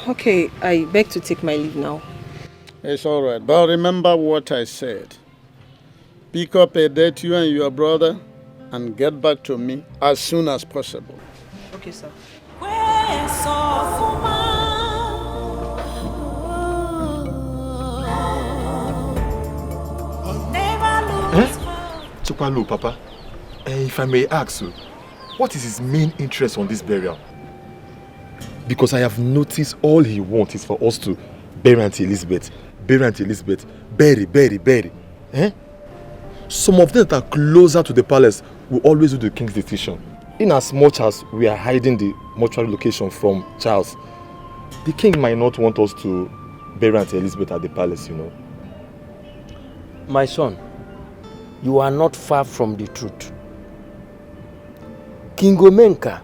[SPEAKER 7] Okay, I beg to take my leave now.
[SPEAKER 19] It's all right, but remember what I said. Pick up a date, you and your brother, and get back to me as soon as possible.
[SPEAKER 7] Okay, sir.
[SPEAKER 1] Chukwalu, Papa, if I may ask you, what is his main interest on this burial? Because I have noticed all he wants is for us to bury Auntie Elizabeth. Bury Auntie Elizabeth. Bury. Some of them that are closer to the palace will always do the king's decision. In as much as we are hiding the mortuary location from Charles, the king might not want us to bury Auntie Elizabeth at the palace, you know.
[SPEAKER 8] My son, you are not far from the truth. King Omenka,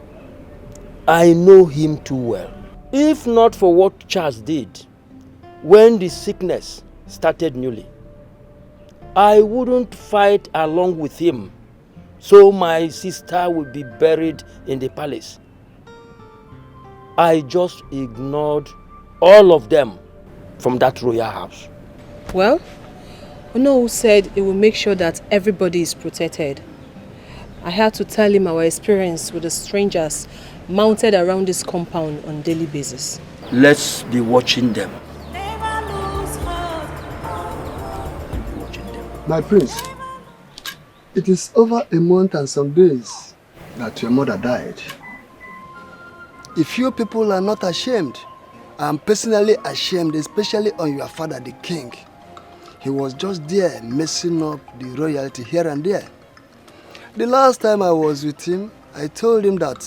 [SPEAKER 8] I know him too well. If not for what Charles did when the sickness started newly, I wouldn't fight along with him so my sister would be buried in the palace. I just ignored all of them from that royal house.
[SPEAKER 7] Well, Ono said he will make sure that everybody is protected. I had to tell him our experience with the strangers mounted around this compound on a daily basis.
[SPEAKER 8] Let's be watching them.
[SPEAKER 20] My prince, it is over a month and some days that your mother died. If you people are not ashamed, I'm personally ashamed, especially on your father, the king. He was just there messing up the royalty here and there. The last time I was with him, I told him that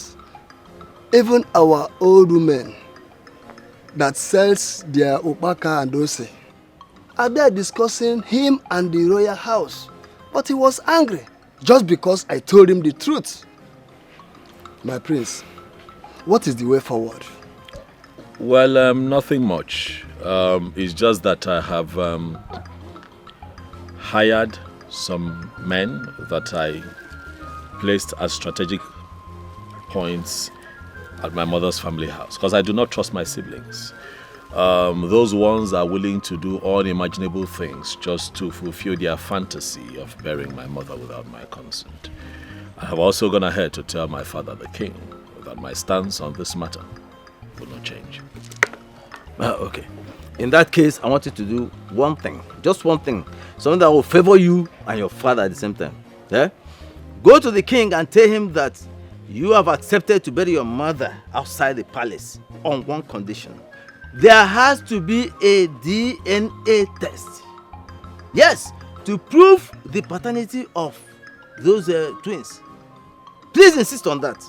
[SPEAKER 20] even our old women that sells their opaka and ose are there discussing him and the royal house. But he was angry just because I told him the truth. My prince, what is the way forward?
[SPEAKER 10] Well, nothing much. It's just that I have hired some men that I placed as strategic points at my mother's family house because I do not trust my siblings. Those ones are willing to do all imaginable things just to fulfill their fantasy of burying my mother without my consent. I have also gone ahead to tell my father, the king, that my stance on this matter will not change.
[SPEAKER 17] Okay. In that case, I want you to do one thing. Just one thing. Something that will favor you and your father at the same time. Yeah? Go to the king and tell him that
[SPEAKER 21] you have accepted to bury your mother outside the palace on one condition. There has to be a DNA test. Yes, to prove the paternity of those twins. Please insist on that.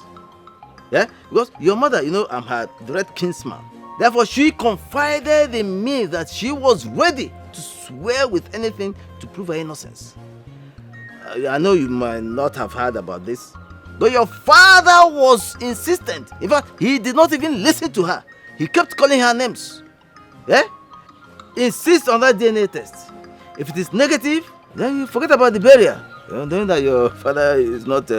[SPEAKER 21] Yeah, because your mother, I'm her direct kinsman. Therefore, she confided in me that she was ready to swear with anything to prove her innocence. I know you might not have heard about this, but your father was insistent. In fact, he did not even listen to her. He kept calling her names. Yeah? Insist on that DNA test. If it is negative, then you forget about the burial. Knowing that your father is not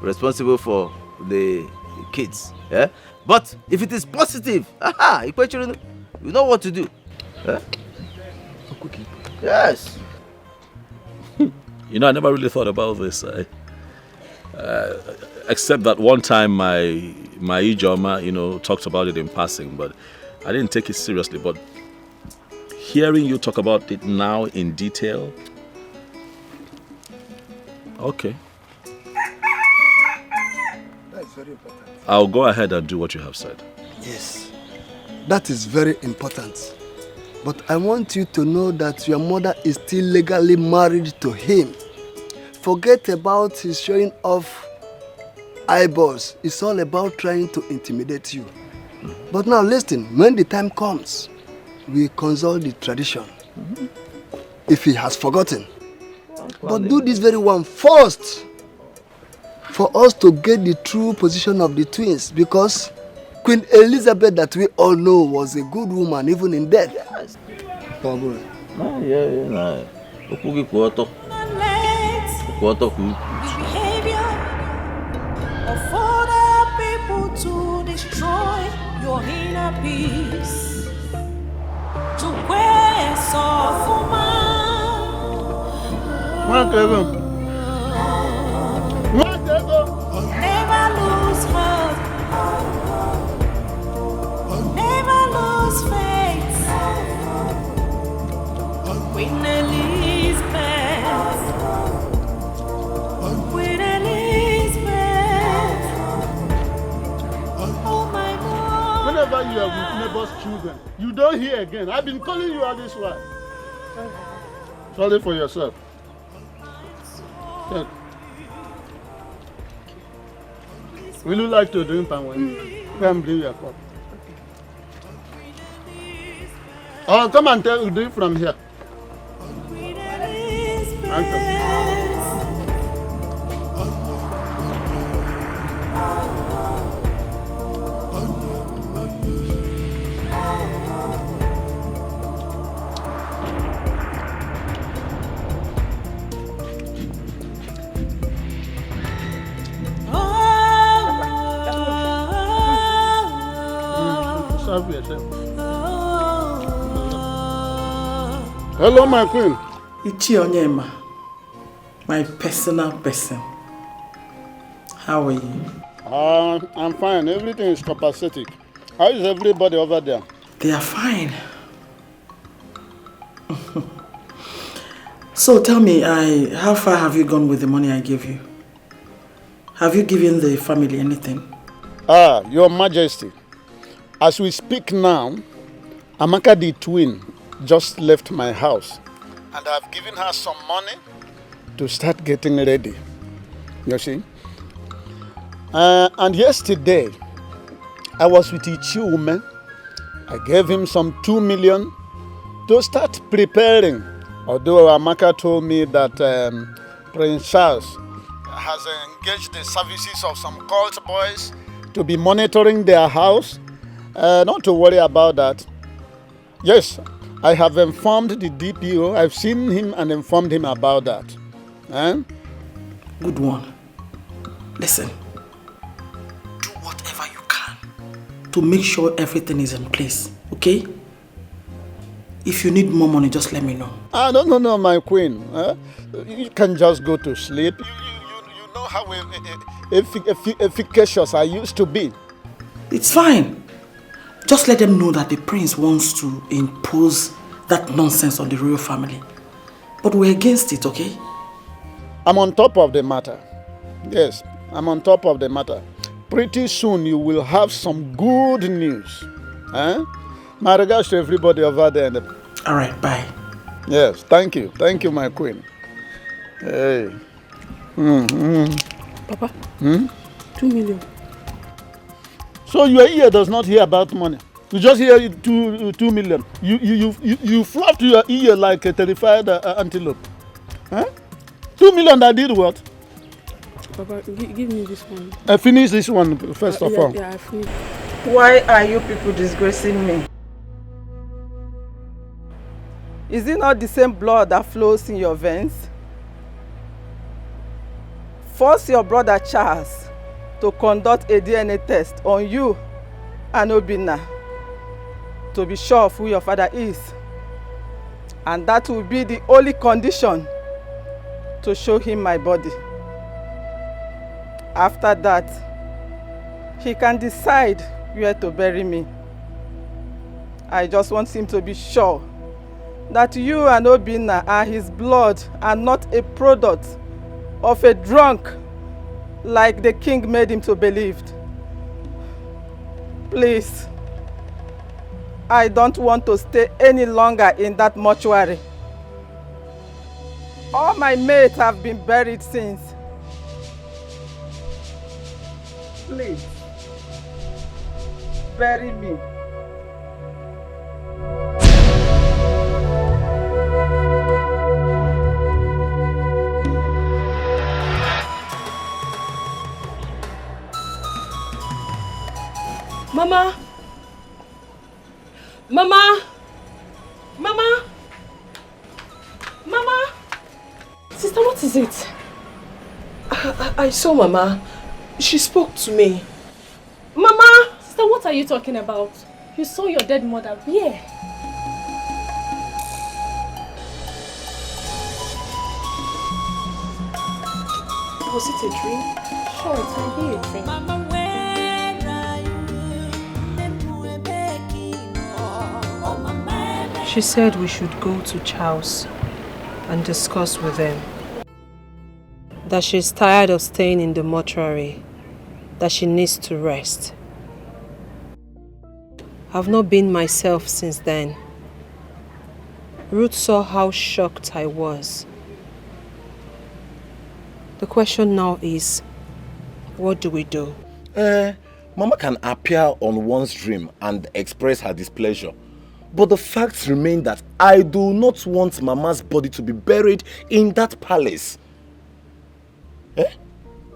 [SPEAKER 21] responsible for the kids. Yeah? But if it is positive, you know what to do. Yeah? Yes.
[SPEAKER 10] I never really thought about this. Except that one time my Ijoma, talked about it in passing, but I didn't take it seriously. But hearing you talk about it now in detail, okay.
[SPEAKER 20] That's very important.
[SPEAKER 10] I'll go ahead and do what you have said.
[SPEAKER 20] Yes, that is very important. But I want you to know that your mother is still legally married to him. Forget about his showing off eyeballs. It's all about trying to intimidate you. But now listen, when the time comes, we consult the tradition. If he has forgotten. But do this very one first, for us to get the true position of the twins, because Queen Elizabeth that we all know was a good woman even in death. Yes.
[SPEAKER 16] Behavior of other people to destroy your inner peace, to quest of never lose hope, never lose faith. Queen Elizabeth, Queen Elizabeth, oh my God.
[SPEAKER 19] Whenever you are with neighbor's children, you don't hear again. I've been calling you all this while. Sorry for yourself. Yes. Will you like to drink palm wine? Come bring your cup. Oh, come and drink from here. Thank you. Serve yourself. Hello, my queen.
[SPEAKER 2] Ichi Onyema, my personal person. How are you?
[SPEAKER 19] I'm fine. Everything is copacetic. How is everybody over there?
[SPEAKER 2] They are fine. So tell me, how far have you gone with the money I gave you? Have you given the family anything?
[SPEAKER 19] Your Majesty. As we speak now, Amaka the twin just left my house. And I've given her some money to start getting ready. You see? And yesterday, I was with Ichi woman. I gave him some 2 million to start preparing. Although Amaka told me that Prince Charles has engaged the services of some cult boys to be monitoring their house. Not to worry about that. Yes, I have informed the DPO. I've seen him and informed him about that.
[SPEAKER 2] Good one. Listen. Do whatever you can to make sure everything is in place, okay? If you need more money, just let me know.
[SPEAKER 19] No, my queen. You can just go to sleep. You know how efficacious I used to be.
[SPEAKER 2] It's fine. Just let them know that the prince wants to impose that nonsense on the royal family. But we're against it, okay?
[SPEAKER 19] I'm on top of the matter. Yes, I'm on top of the matter. pretty soon you will have some good news. My regards to everybody over there.
[SPEAKER 2] All right, bye.
[SPEAKER 19] Yes, thank you. Thank you, my queen. Hey.
[SPEAKER 11] Papa,
[SPEAKER 19] 2
[SPEAKER 11] million.
[SPEAKER 19] So your ear does not hear about money. You just hear 2 million. You flop your ear like a terrified antelope. 2 million that did what?
[SPEAKER 11] Papa, give me this one.
[SPEAKER 19] I finish this one first of all.
[SPEAKER 11] Yeah, I finished.
[SPEAKER 2] Why are you people disgracing me? Is it not the same blood that flows in your veins? Force your brother Charles to conduct a DNA test on you and Obinna to be sure of who your father is. And that will be the only condition to show him my body. After that, he can decide where to bury me. I just want him to be sure that you and Obinna are his blood and not a product of a drunk like the king made him to believe. Please, I don't want to stay any longer in that mortuary. All my mates have been buried since. Please, bury me.
[SPEAKER 7] Mama! Mama! Mama! Mama! Sister, what is it? I saw Mama. She spoke to me. Mama!
[SPEAKER 18] Sister, what are you talking about? You saw your dead mother. Where?
[SPEAKER 7] Was it a dream?
[SPEAKER 18] Sure, it can be a dream.
[SPEAKER 16] Mama, where are you?
[SPEAKER 7] She said we should go to Charles and discuss with him. That she's tired of staying in the mortuary. That she needs to rest. I've not been myself since then. Ruth saw how shocked I was. The question now is, what do we do?
[SPEAKER 5] Mama can appear on one's dream and express her displeasure. But the facts remain that I do not want Mama's body to be buried in that palace.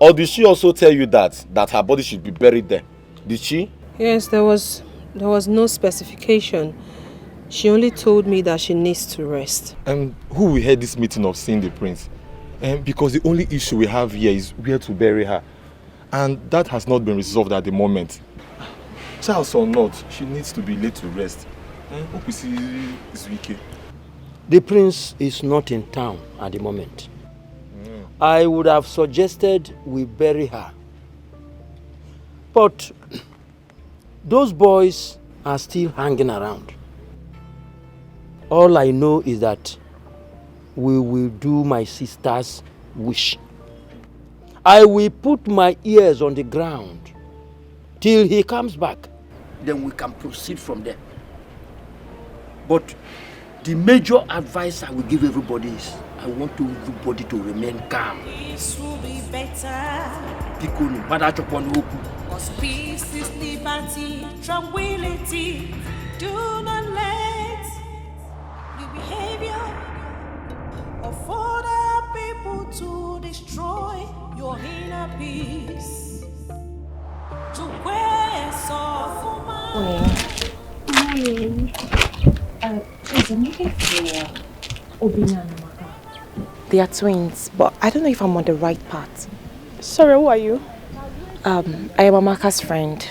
[SPEAKER 5] Or did she also tell you that her body should be buried there? Did she?
[SPEAKER 7] Yes, there was no specification. She only told me that she needs to rest.
[SPEAKER 5] And who will head this meeting of seeing the prince? Because the only issue we have here is where to bury her. And that has not been resolved at the moment. Charles or not, she needs to be laid to rest. Hope we see this weekend.
[SPEAKER 8] The prince is not in town at the moment. I would have suggested we bury her. But those boys are still hanging around. All I know is that we will do my sister's wish. I will put my ears on the ground till he comes back. Then we can proceed from there. But the major advice I will give everybody is I want everybody to remain calm.
[SPEAKER 16] This will be better.
[SPEAKER 8] Because
[SPEAKER 16] peace is liberty, tranquility. Do not let your behavior of other people to destroy your inner peace. To where
[SPEAKER 23] Morning. Please, I'm looking for Obinna and Amaka. They are twins, but I don't know if I'm on the right path.
[SPEAKER 18] Sorry, who are you?
[SPEAKER 23] I am Amaka's friend.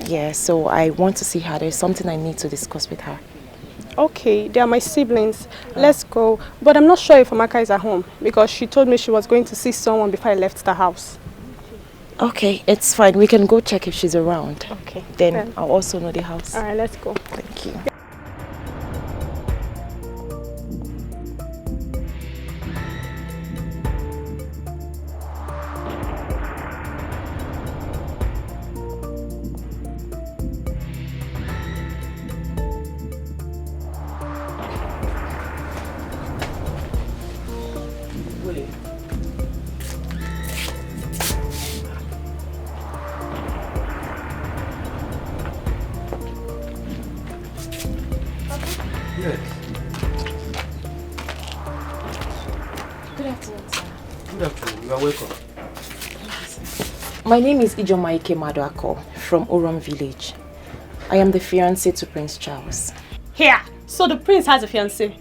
[SPEAKER 23] Yeah, so I want to see her. There's something I need to discuss with her.
[SPEAKER 18] Okay, they are my siblings. Let's go. But I'm not sure if Amaka is at home because she told me she was going to see someone before I left the house.
[SPEAKER 23] Okay, it's fine. We can go check if she's around.
[SPEAKER 18] Okay.
[SPEAKER 23] Then I'll also know the house.
[SPEAKER 18] All right, let's go.
[SPEAKER 23] Thank you.
[SPEAKER 14] Yes.
[SPEAKER 23] Good afternoon, sir.
[SPEAKER 14] Good afternoon. You are welcome.
[SPEAKER 23] My name is Ijomaike Maduako from Oron Village. I am the fiancé to Prince Charles.
[SPEAKER 18] Here, so the prince has a fiancé.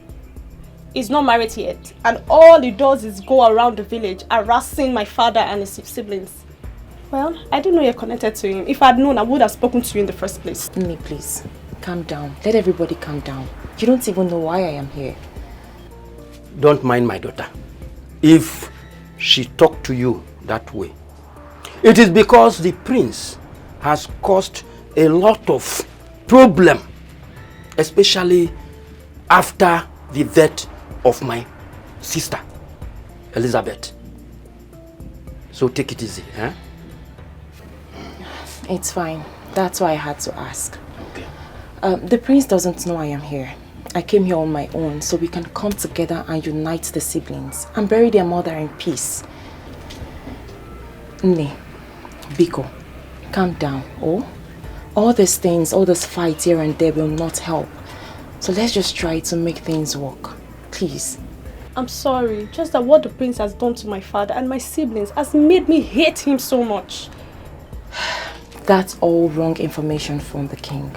[SPEAKER 18] He's not married yet, and all he does is go around the village harassing my father and his siblings. Well, I didn't know you're connected to him. If I'd known, I would have spoken to you in the first place.
[SPEAKER 23] Nne, please, calm down. Let everybody calm down. You don't even know why I am here.
[SPEAKER 14] Don't mind my daughter. If she talked to you that way, it is because the prince has caused a lot of problem, especially after the death of my sister, Elizabeth. So take it easy, eh?
[SPEAKER 23] It's fine. That's why I had to ask. Okay. The prince doesn't know I am here. I came here on my own so we can come together and unite the siblings and bury their mother in peace. Nne, Biko, calm down, oh? All these things, all this fight here and there will not help. So let's just try to make things work. Please.
[SPEAKER 18] I'm sorry, just that what the prince has done to my father and my siblings has made me hate him so much.
[SPEAKER 23] That's all wrong information from the king.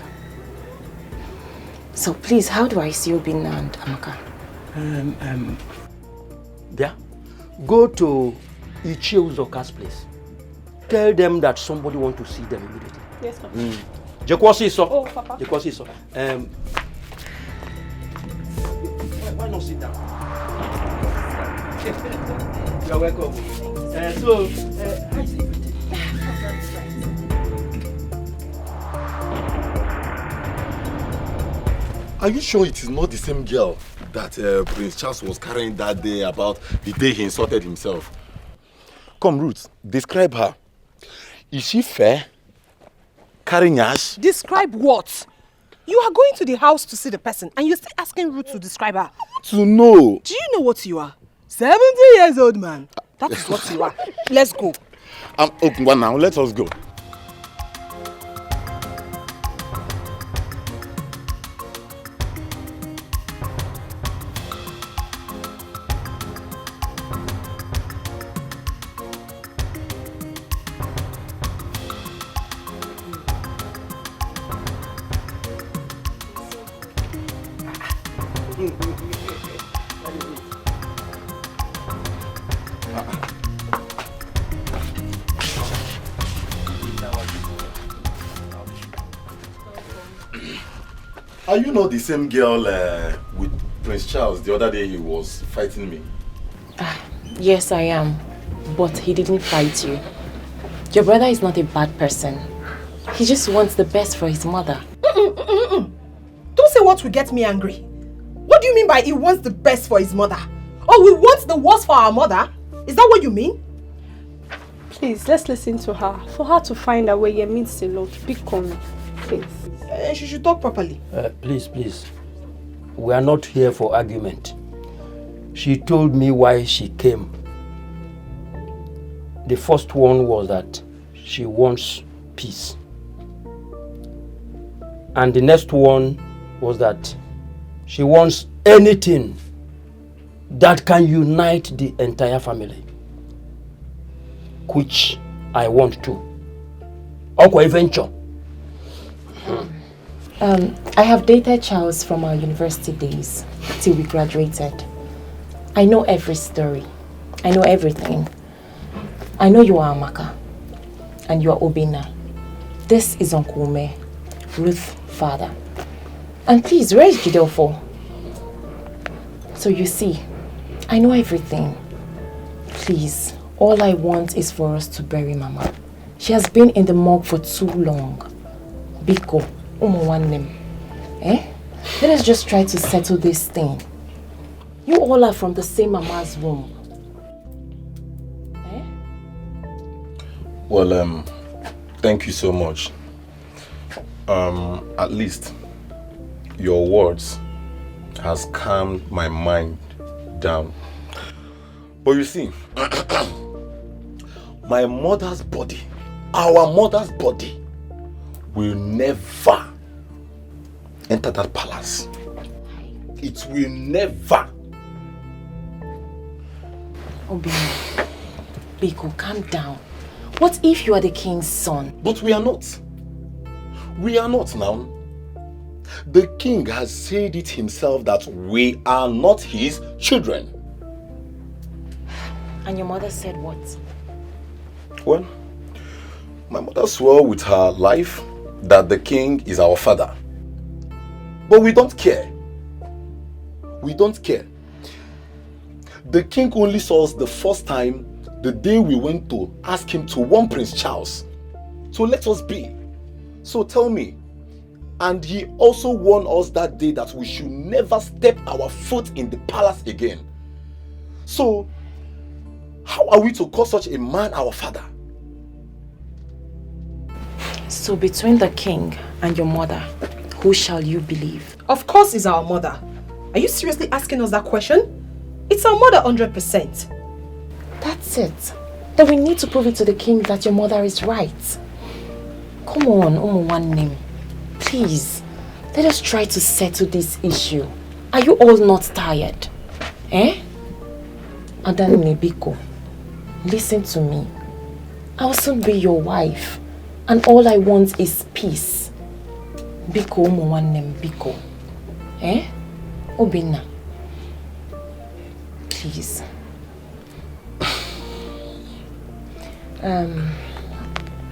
[SPEAKER 23] So please, how do I see Obinna and Amaka?
[SPEAKER 14] Yeah. Go to Ichie Uzoka's place. Tell them that somebody wants to see them immediately.
[SPEAKER 18] Yes, Papa.
[SPEAKER 14] Oh, Papa. Why not sit down? You are welcome. How is everything?
[SPEAKER 5] Are you sure it is not the same girl that Prince Charles was carrying that day about the day he insulted himself? Come, Ruth, describe her. Is she fair? Carrying ash?
[SPEAKER 7] Describe what? You are going to the house to see the person and you're still asking Ruth to describe her.
[SPEAKER 5] To know.
[SPEAKER 7] Do you know what you are? 70 years old man. That is what you are. Let's go.
[SPEAKER 5] Okay, well now, let us go. Are you not the same girl with Prince Charles the other day he was fighting me?
[SPEAKER 23] Yes, I am. But he didn't fight you. Your brother is not a bad person. He just wants the best for his mother.
[SPEAKER 7] Don't say what will get me angry. What do you mean by he wants the best for his mother? Oh, we want the worst for our mother? Is that what you mean?
[SPEAKER 18] Please, let's listen to her. For her to find a way, it means a lot. Be calm, please.
[SPEAKER 7] She should talk properly.
[SPEAKER 14] Please. We are not here for argument. She told me why she came. The first one was that she wants peace. And the next one was that she wants anything that can unite the entire family. Which I want to. Okay, venture.
[SPEAKER 23] I have dated Charles from our university days till we graduated. I know every story. I know everything. I know you are Amaka and you are Obinna. This is Uncle Ume, Ruth's father. And please, where is Jidelfo? So you see, I know everything. Please, all I want is for us to bury Mama. She has been in the morgue for too long. Biko, Umuwanem. Let us just try to settle this thing. You all are from the same Mama's womb.
[SPEAKER 5] Well, thank you so much. At least your words has calmed my mind down. But you see, my mother's body, our mother's body, will never enter that palace. It will never.
[SPEAKER 23] Obio, Biko, calm down. What if you are the king's son?
[SPEAKER 5] But we are not. We are not now. The king has said it himself that we are not his children.
[SPEAKER 23] And your mother said what?
[SPEAKER 5] Well, my mother swore with her life that the king is our father. But we don't care. We don't care. The king only saw us the first time the day we went to ask him to warn Prince Charles. So let us be. So tell me. And he also warned us that day that we should never step our foot in the palace again. So, how are we to call such a man our father?
[SPEAKER 23] So between the king and your mother, who shall you believe?
[SPEAKER 7] Of course it's our mother. Are you seriously asking us that question? It's our mother 100%.
[SPEAKER 23] That's it. Then we need to prove it to the king that your mother is right. Come on, one name. Please, let us try to settle this issue. Are you all not tired? Adan Biko, listen to me. I'll soon be your wife. And all I want is peace. Biko, one name, Biko. Obina. Please.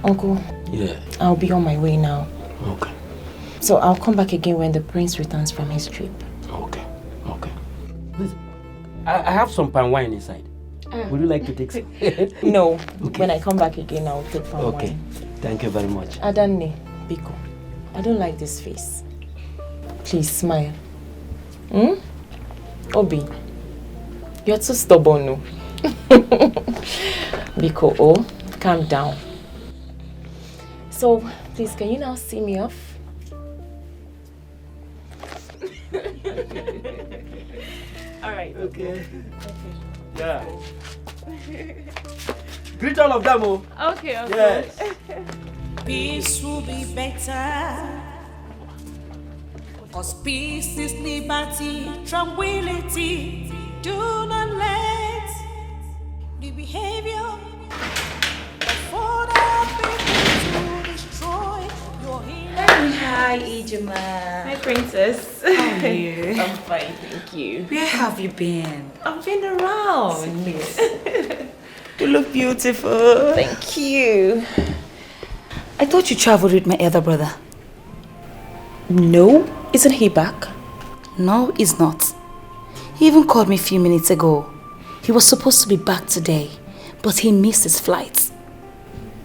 [SPEAKER 23] Uncle.
[SPEAKER 14] Yeah.
[SPEAKER 23] I'll be on my way now.
[SPEAKER 14] Okay.
[SPEAKER 23] So I'll come back again when the prince returns from his trip.
[SPEAKER 14] Okay. Okay. Please, I have some palm wine inside. Would you like to take some?
[SPEAKER 23] No.
[SPEAKER 14] Okay.
[SPEAKER 23] When I come back again, I'll take palm wine.
[SPEAKER 14] Okay. Thank you very much.
[SPEAKER 23] Adanne, Biko, I don't like this face. Please smile. Obi, you're too stubborn, no? Biko, calm down. So, please, can you now see me off? All right.
[SPEAKER 14] Okay. Yeah. Greet all of them, oh.
[SPEAKER 18] Okay, okay.
[SPEAKER 14] Yes.
[SPEAKER 16] Peace will be better. Cause peace is liberty, tranquility. Do not let the behavior of other people to destroy your inner.
[SPEAKER 13] Hi, Ijima.
[SPEAKER 18] Hi, princess.
[SPEAKER 13] How are you?
[SPEAKER 23] I'm fine, thank you.
[SPEAKER 13] Where have you been?
[SPEAKER 23] I've been around.
[SPEAKER 13] You look beautiful.
[SPEAKER 23] Thank you.
[SPEAKER 13] I thought you traveled with my elder brother.
[SPEAKER 23] No, isn't he back?
[SPEAKER 13] No, he's not. He even called me a few minutes ago. He was supposed to be back today, but he missed his flight.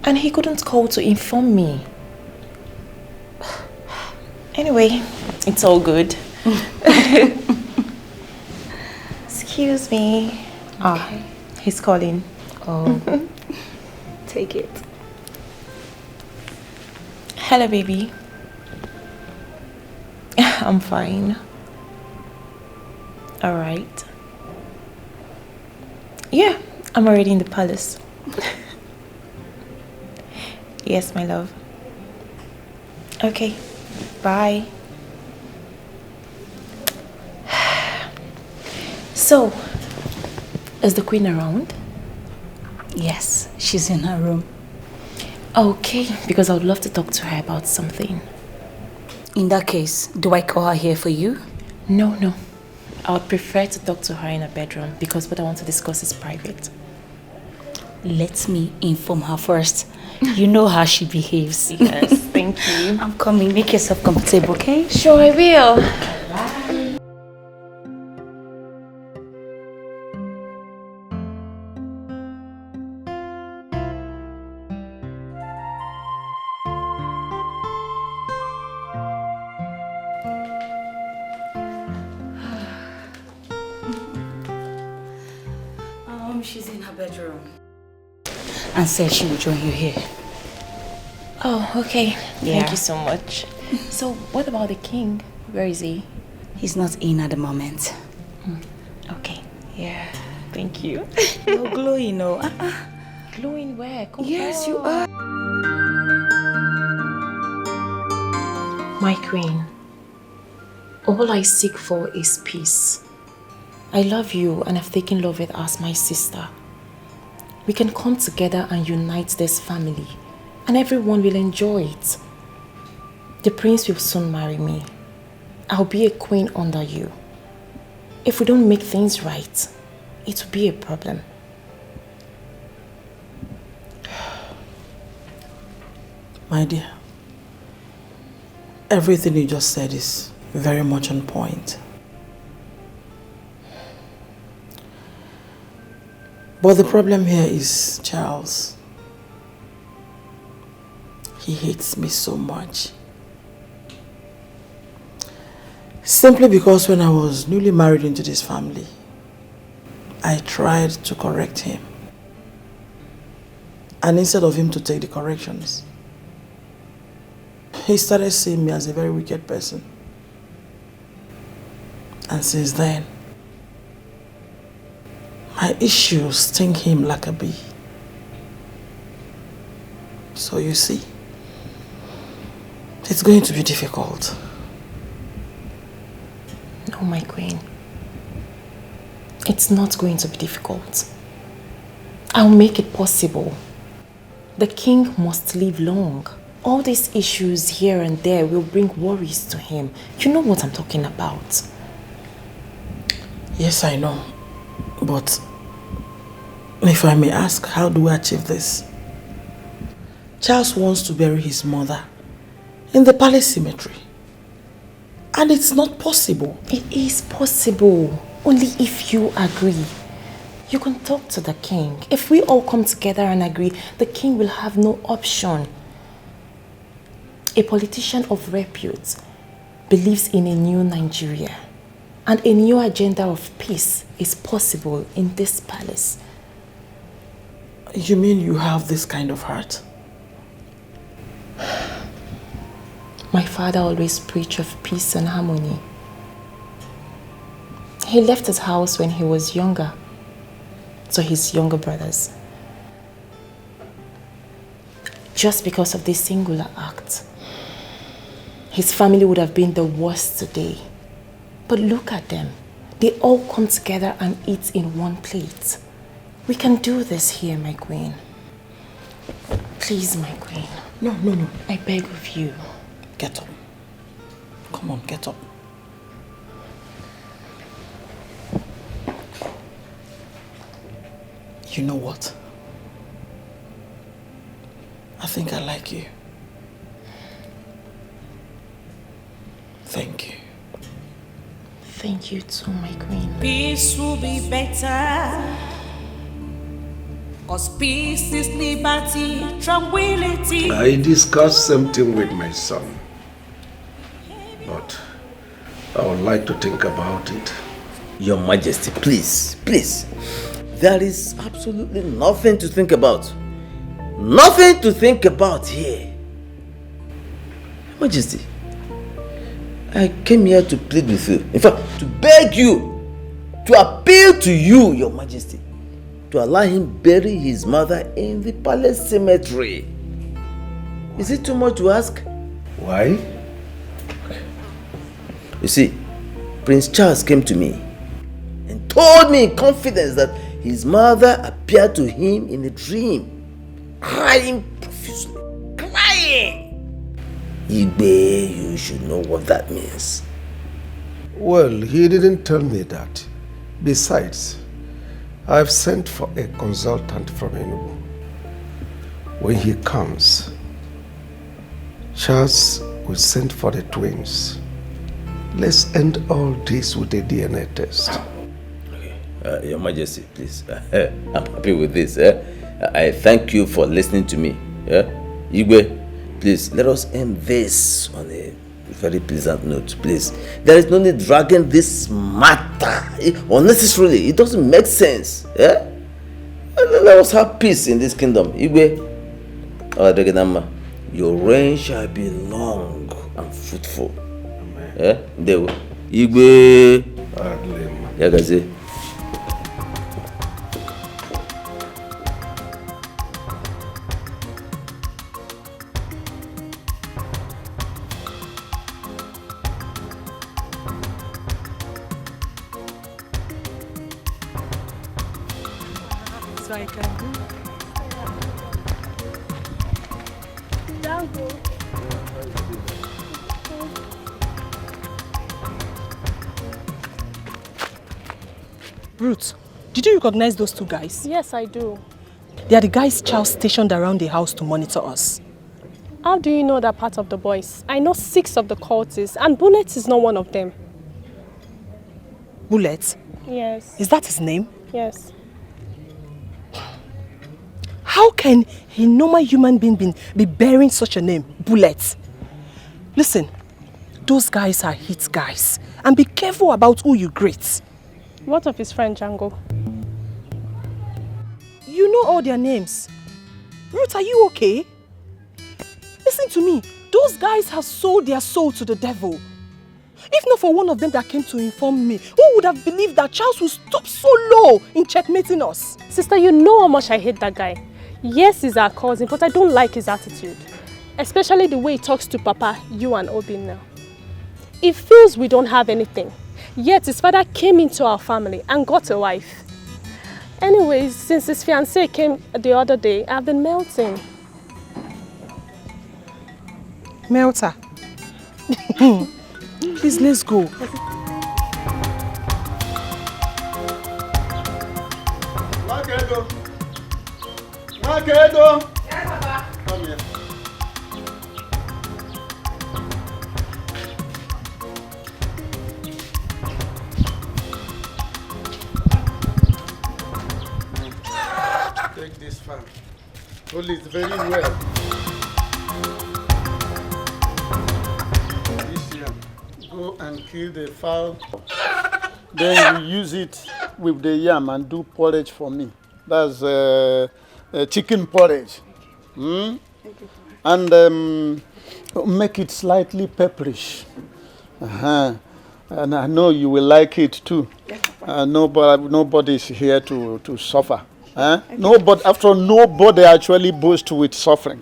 [SPEAKER 23] And he couldn't call to inform me. Anyway, it's all good. Excuse me. Ah, he's calling. Oh. Take it. Hello, baby. I'm fine. All right. Yeah, I'm already in the palace. Yes, my love. Okay, bye. So, is the queen around?
[SPEAKER 13] Yes, she's in her room.
[SPEAKER 23] Okay, because I would love to talk to her about something.
[SPEAKER 13] In that case, do I call her here for you?
[SPEAKER 23] No. I would prefer to talk to her in her bedroom because what I want to discuss is private.
[SPEAKER 13] Let me inform her first. You know how she behaves.
[SPEAKER 23] Yes, thank you.
[SPEAKER 13] I'm coming. Make yourself comfortable, okay?
[SPEAKER 23] Sure, I will.
[SPEAKER 13] Bye. She's in her bedroom. And said she would join you here.
[SPEAKER 23] Oh, okay.
[SPEAKER 13] Yeah.
[SPEAKER 23] Thank you so much. So, what about the king? Where is he?
[SPEAKER 13] He's not in at the moment.
[SPEAKER 23] Okay. Yeah. Thank you.
[SPEAKER 13] You're glowing, no?
[SPEAKER 23] Glowing where? Come
[SPEAKER 13] Yes,
[SPEAKER 23] on.
[SPEAKER 13] you are.
[SPEAKER 23] My queen,
[SPEAKER 13] All I seek for is peace. I love you and I've taken Loveth as my sister. We can come together and unite this family and everyone will enjoy it. The prince will soon marry me. I'll be a queen under you. If we don't make things right, it will be a problem.
[SPEAKER 2] My dear, everything you just said is very much on point. But the problem here is Charles. He hates me so much. Simply because when I was newly married into this family, I tried to correct him. And instead of him to take the corrections, he started seeing me as a very wicked person. And since then, my issues sting him like a bee. So you see, it's going to be difficult.
[SPEAKER 13] No, my queen. It's not going to be difficult. I'll make it possible. The king must live long. All these issues here and there will bring worries to him. You know what I'm talking about.
[SPEAKER 2] Yes, I know. But if I may ask, how do I achieve this? Charles wants to bury his mother in the palace cemetery. And it's not possible.
[SPEAKER 13] It is possible. Only if you agree. You can talk to the king. If we all come together and agree, the king will have no option. A politician of repute believes in a new Nigeria. And a new agenda of peace is possible in this palace.
[SPEAKER 2] You mean you have this kind of heart?
[SPEAKER 13] My father always preached of peace and harmony. He left his house when he was younger to his younger brothers. Just because of this singular act, his family would have been the worst today. But look at them. They all come together and eat in one plate. We can do this here, my queen. Please, my queen.
[SPEAKER 2] No.
[SPEAKER 13] I beg of you.
[SPEAKER 2] Get up. Come on, get up. You know what? I think I like you. Thank you.
[SPEAKER 13] Thank you too, my queen.
[SPEAKER 16] Peace will be better. 'Cause peace is liberty, tranquility.
[SPEAKER 12] I discussed something with my son, but I would like to think about it.
[SPEAKER 21] Your Majesty, please. There is absolutely nothing to think about. Nothing to think about here. Your Majesty, I came here to plead with you. In fact, to beg you, to appeal to you, Your Majesty, to allow him bury his mother in the palace cemetery. Is it too much to ask?
[SPEAKER 12] Why?
[SPEAKER 21] You see, Prince Charles came to me and told me in confidence that his mother appeared to him in a dream, crying profusely. Crying! Igbe, you should know what that means.
[SPEAKER 12] Well, he didn't tell me that. Besides, I've sent for a consultant from Enugu. When he comes, Charles will send for the twins. Let's end all this with a DNA test.
[SPEAKER 21] Okay, Your Majesty, please. I'm happy with this. I thank you for listening to me. Igwe, please, let us end this on a very pleasant note, please. There is no need dragging this matter unnecessarily. It doesn't make sense. Let us have peace in this kingdom. Igwe, your reign shall be long and fruitful. Amen. Igwe. Yagaze.
[SPEAKER 18] least I can do. Dango.
[SPEAKER 7] Ruth, did you recognize those two guys?
[SPEAKER 18] Yes, I do.
[SPEAKER 7] They are the guys Charles stationed around the house to monitor us.
[SPEAKER 18] How do you know that part of the boys? I know 6 of the cultists, and Bullet is not one of them.
[SPEAKER 7] Bullet?
[SPEAKER 18] Yes.
[SPEAKER 7] Is that his name?
[SPEAKER 18] Yes.
[SPEAKER 7] How can a normal human being be bearing such a name, Bullet? Listen, those guys are hit guys. And be careful about who you greet.
[SPEAKER 18] What of his friend Django?
[SPEAKER 7] You know all their names. Ruth, are you okay? Listen to me. Those guys have sold their soul to the devil. If not for one of them that came to inform me, who would have believed that Charles would stoop so low in checkmating us?
[SPEAKER 18] Sister, you know how much I hate that guy. Yes, he's our cousin, but I don't like his attitude. Especially the way he talks to Papa, you and Obi now. He feels we don't have anything. Yet his father came into our family and got a wife. Anyways, since his fiancée came the other day, I've been melting.
[SPEAKER 7] Melter. Please, let's go.
[SPEAKER 19] Makedo. Makedo. Yes, Papa. Come here. Take this fan. Hold it very well. This here. Go and kill the fowl. Then you use it with the yam and do porridge for me. That's chicken porridge. And make it slightly pepperish. And I know you will like it too. Nobody is here to suffer. Nobody, after all, nobody actually boasts with suffering.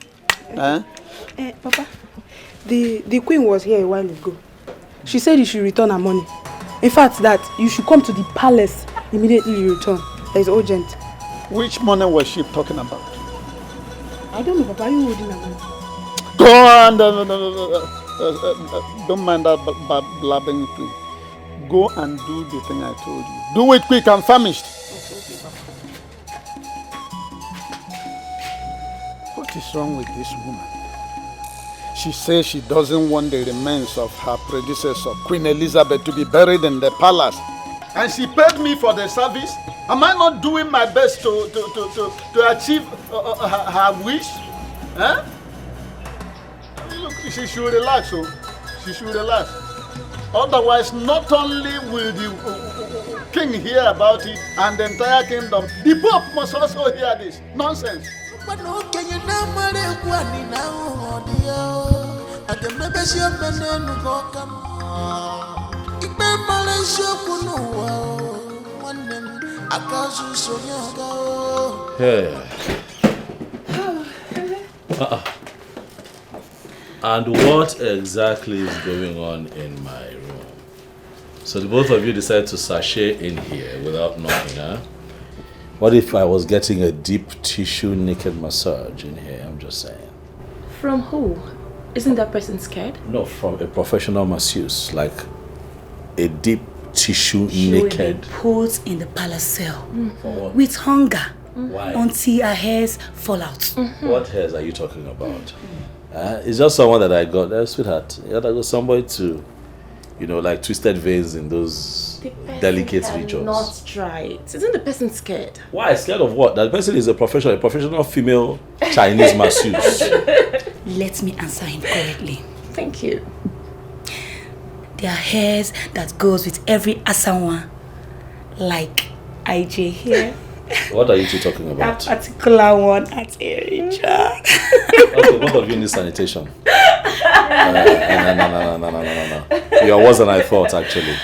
[SPEAKER 11] Papa, the queen was here a while ago. She said you should return her money. In fact, that you should come to the palace immediately you return. It's urgent.
[SPEAKER 19] Which money was she talking about?
[SPEAKER 11] I don't know, Papa. Are you holding her money?
[SPEAKER 19] Go on. Don't mind that blabbing thing. Go and do the thing I told you. Do it quick. I'm famished.
[SPEAKER 11] Okay, Papa.
[SPEAKER 19] What is wrong with this woman? She says she doesn't want the remains of her predecessor, Queen Elizabeth, to be buried in the palace. And she paid me for the service. Am I not doing my best to achieve her wish? Look, she should relax. She should relax. Otherwise, not only will the king hear about it and the entire kingdom, the Pope must also hear this. Nonsense.
[SPEAKER 10] Hey. And what exactly is going on in my room? So the both of you decide to sashay in here without knocking, huh? What if I was getting a deep tissue naked massage in here? I'm just saying.
[SPEAKER 13] From who? Isn't that person scared?
[SPEAKER 10] No, from a professional masseuse, like a deep tissue
[SPEAKER 9] She will
[SPEAKER 10] naked.
[SPEAKER 9] be put in the palace cell
[SPEAKER 10] For what?
[SPEAKER 9] with hunger
[SPEAKER 10] Why?
[SPEAKER 9] until her hairs fall out.
[SPEAKER 10] What hairs are you talking about? It's just someone that I got, sweetheart. You got somebody to, like twisted veins in those delicate regions.
[SPEAKER 13] Not try it. Isn't the person scared?
[SPEAKER 10] Why? Scared of what? That person is a professional female Chinese masseuse.
[SPEAKER 9] Let me answer him correctly.
[SPEAKER 13] Thank you.
[SPEAKER 9] There are hairs that goes with every asawa, like IJ here.
[SPEAKER 10] What are you two talking about?
[SPEAKER 9] That particular one at Erija.
[SPEAKER 10] Okay, both of you need sanitation. No. You are worse than I thought, actually.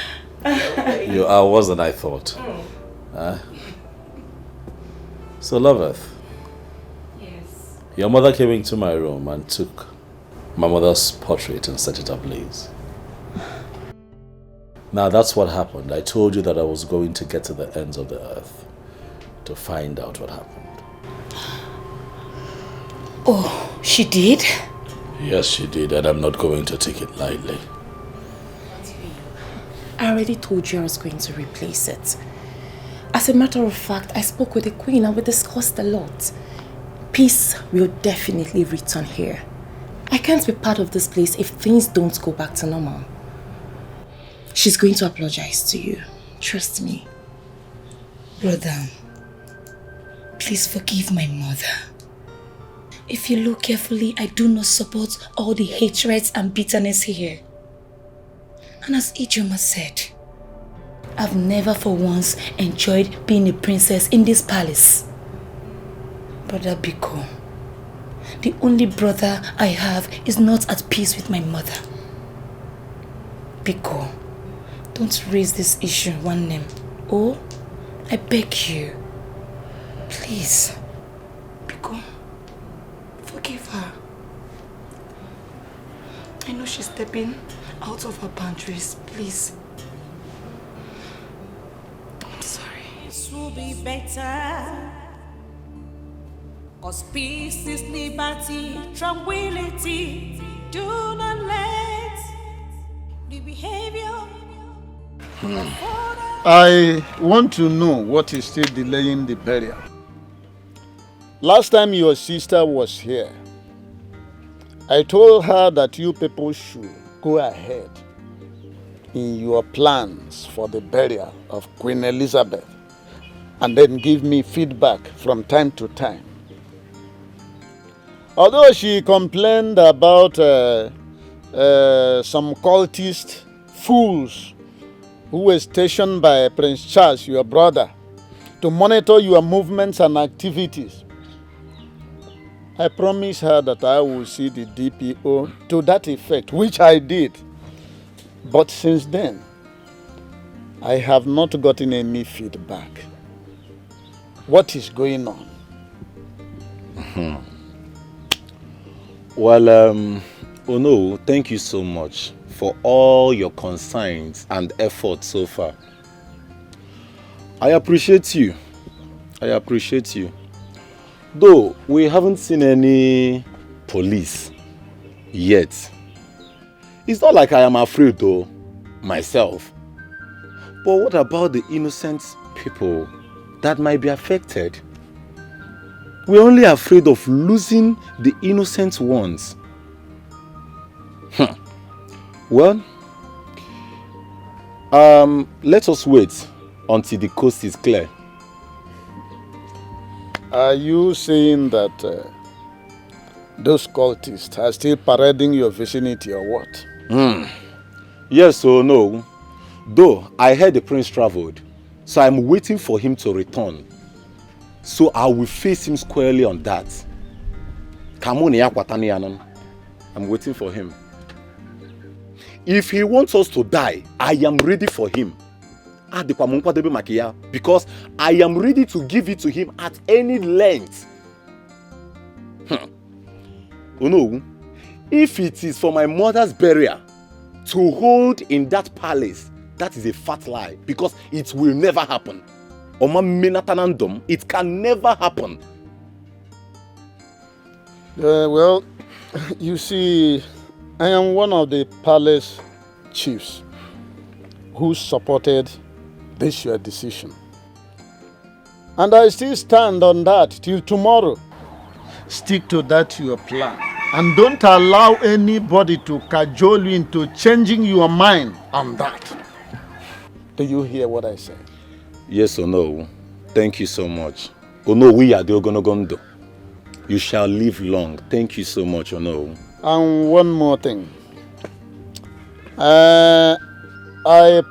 [SPEAKER 10] You are worse than I thought. So, Loveth.
[SPEAKER 13] Yes.
[SPEAKER 10] Your mother came into my room and took my mother's portrait and set it ablaze. Now, that's what happened. I told you that I was going to get to the ends of the earth to find out what happened.
[SPEAKER 9] Oh, she did?
[SPEAKER 10] Yes, she did, and I'm not going to take it lightly.
[SPEAKER 13] I already told you I was going to replace it. As a matter of fact, I spoke with the Queen and we discussed a lot. Peace will definitely return here. I can't be part of this place if things don't go back to normal. She's going to apologize to you. Trust me.
[SPEAKER 9] Brother, please forgive my mother. If you look carefully, I do not support all the hatreds and bitterness here. And as Ijoma said, I've never for once enjoyed being a princess in this palace. Brother Biko, the only brother I have is not at peace with my mother. Biko, don't raise this issue one name. Oh, I beg you. Please. Biko, forgive her. I know she's stepping out of her boundaries. Please. I'm sorry.
[SPEAKER 3] This will be better. 'Cause peace is liberty, tranquility. Do not let the behavior.
[SPEAKER 19] I want to know what is still delaying the burial. Last time your sister was here, I told her that you people should go ahead in your plans for the burial of Queen Elizabeth and then give me feedback from time to time. Although she complained about some cultist fools who were stationed by Prince Charles, your brother, to monitor your movements and activities, I promised her that I will see the DPO to that effect, which I did. But since then, I have not gotten any feedback. What is going on?
[SPEAKER 10] Well, Ono, thank you so much for all your concerns and efforts so far. I appreciate you. I appreciate you. Though we haven't seen any police yet. It's not like I am afraid though, myself. But what about the innocent people that might be affected? We're only afraid of losing the innocent ones. Well, let us wait until the coast is clear.
[SPEAKER 19] Are you saying that those cultists are still parading your vicinity or what?
[SPEAKER 10] Yes or no? Though I heard the prince traveled, so I'm waiting for him to return. So I will face him squarely on that. I'm waiting for him. If he wants us to die, I am ready for him. Because I am ready to give it to him at any length. You know, if it is for my mother's burial to hold in that palace, that is a fat lie, because it will never happen. It can never happen.
[SPEAKER 19] Well, you see, I am one of the palace chiefs who supported this your decision. And I still stand on that till tomorrow. Stick to that your plan. And don't allow anybody to cajole you into changing your mind on that. Do you hear what I say?
[SPEAKER 10] Yes or no? Thank you so much. Ono, we are the Ogonogondo. You shall live long. Thank you so much, Ono.
[SPEAKER 19] And one more thing. I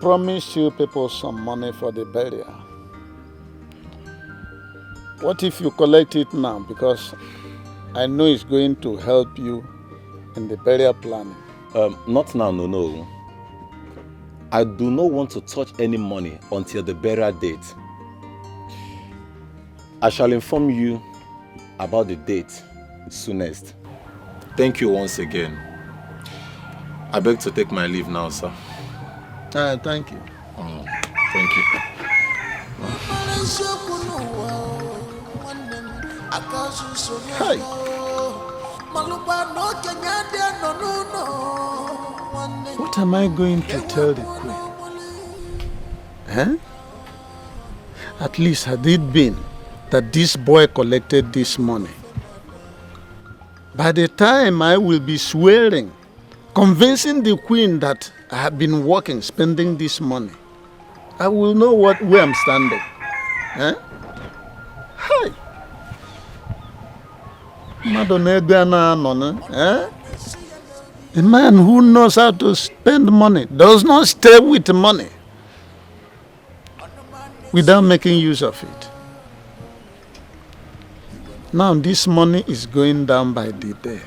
[SPEAKER 19] promised you people some money for the burial. What if you collect it now? Because I know it's going to help you in the burial planning.
[SPEAKER 10] Not now, no. I do not want to touch any money until the burial date. I shall inform you about the date soonest. Thank you once again. I beg to take my leave now, sir.
[SPEAKER 19] Thank you.
[SPEAKER 10] Thank you.
[SPEAKER 19] Hey. What am I going to tell the queen? At least had it been that this boy collected this money, by the time I will be swearing, convincing the queen that I have been working, spending this money, I will know where I'm standing. Hi. A man who knows how to spend money does not stay with money without making use of it. Now this money is going down by the day.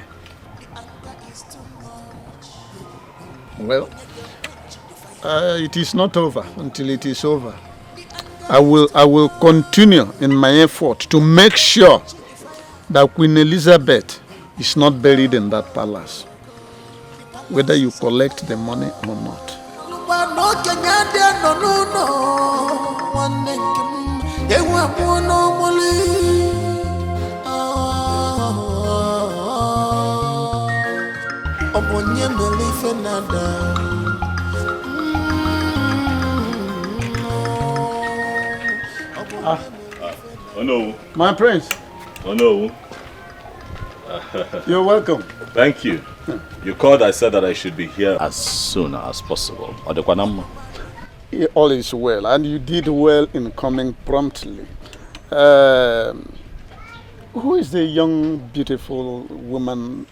[SPEAKER 19] Well, it is not over until it is over. I will continue in my effort to make sure that Queen Elizabeth is not buried in that palace, whether you collect the money or not.
[SPEAKER 1] Oh no.
[SPEAKER 19] My prince.
[SPEAKER 1] Oh no.
[SPEAKER 19] You're welcome.
[SPEAKER 1] Thank you. You called, I said that I should be here as soon as possible.
[SPEAKER 19] All is well, and you did well in coming promptly. Who is the young, beautiful woman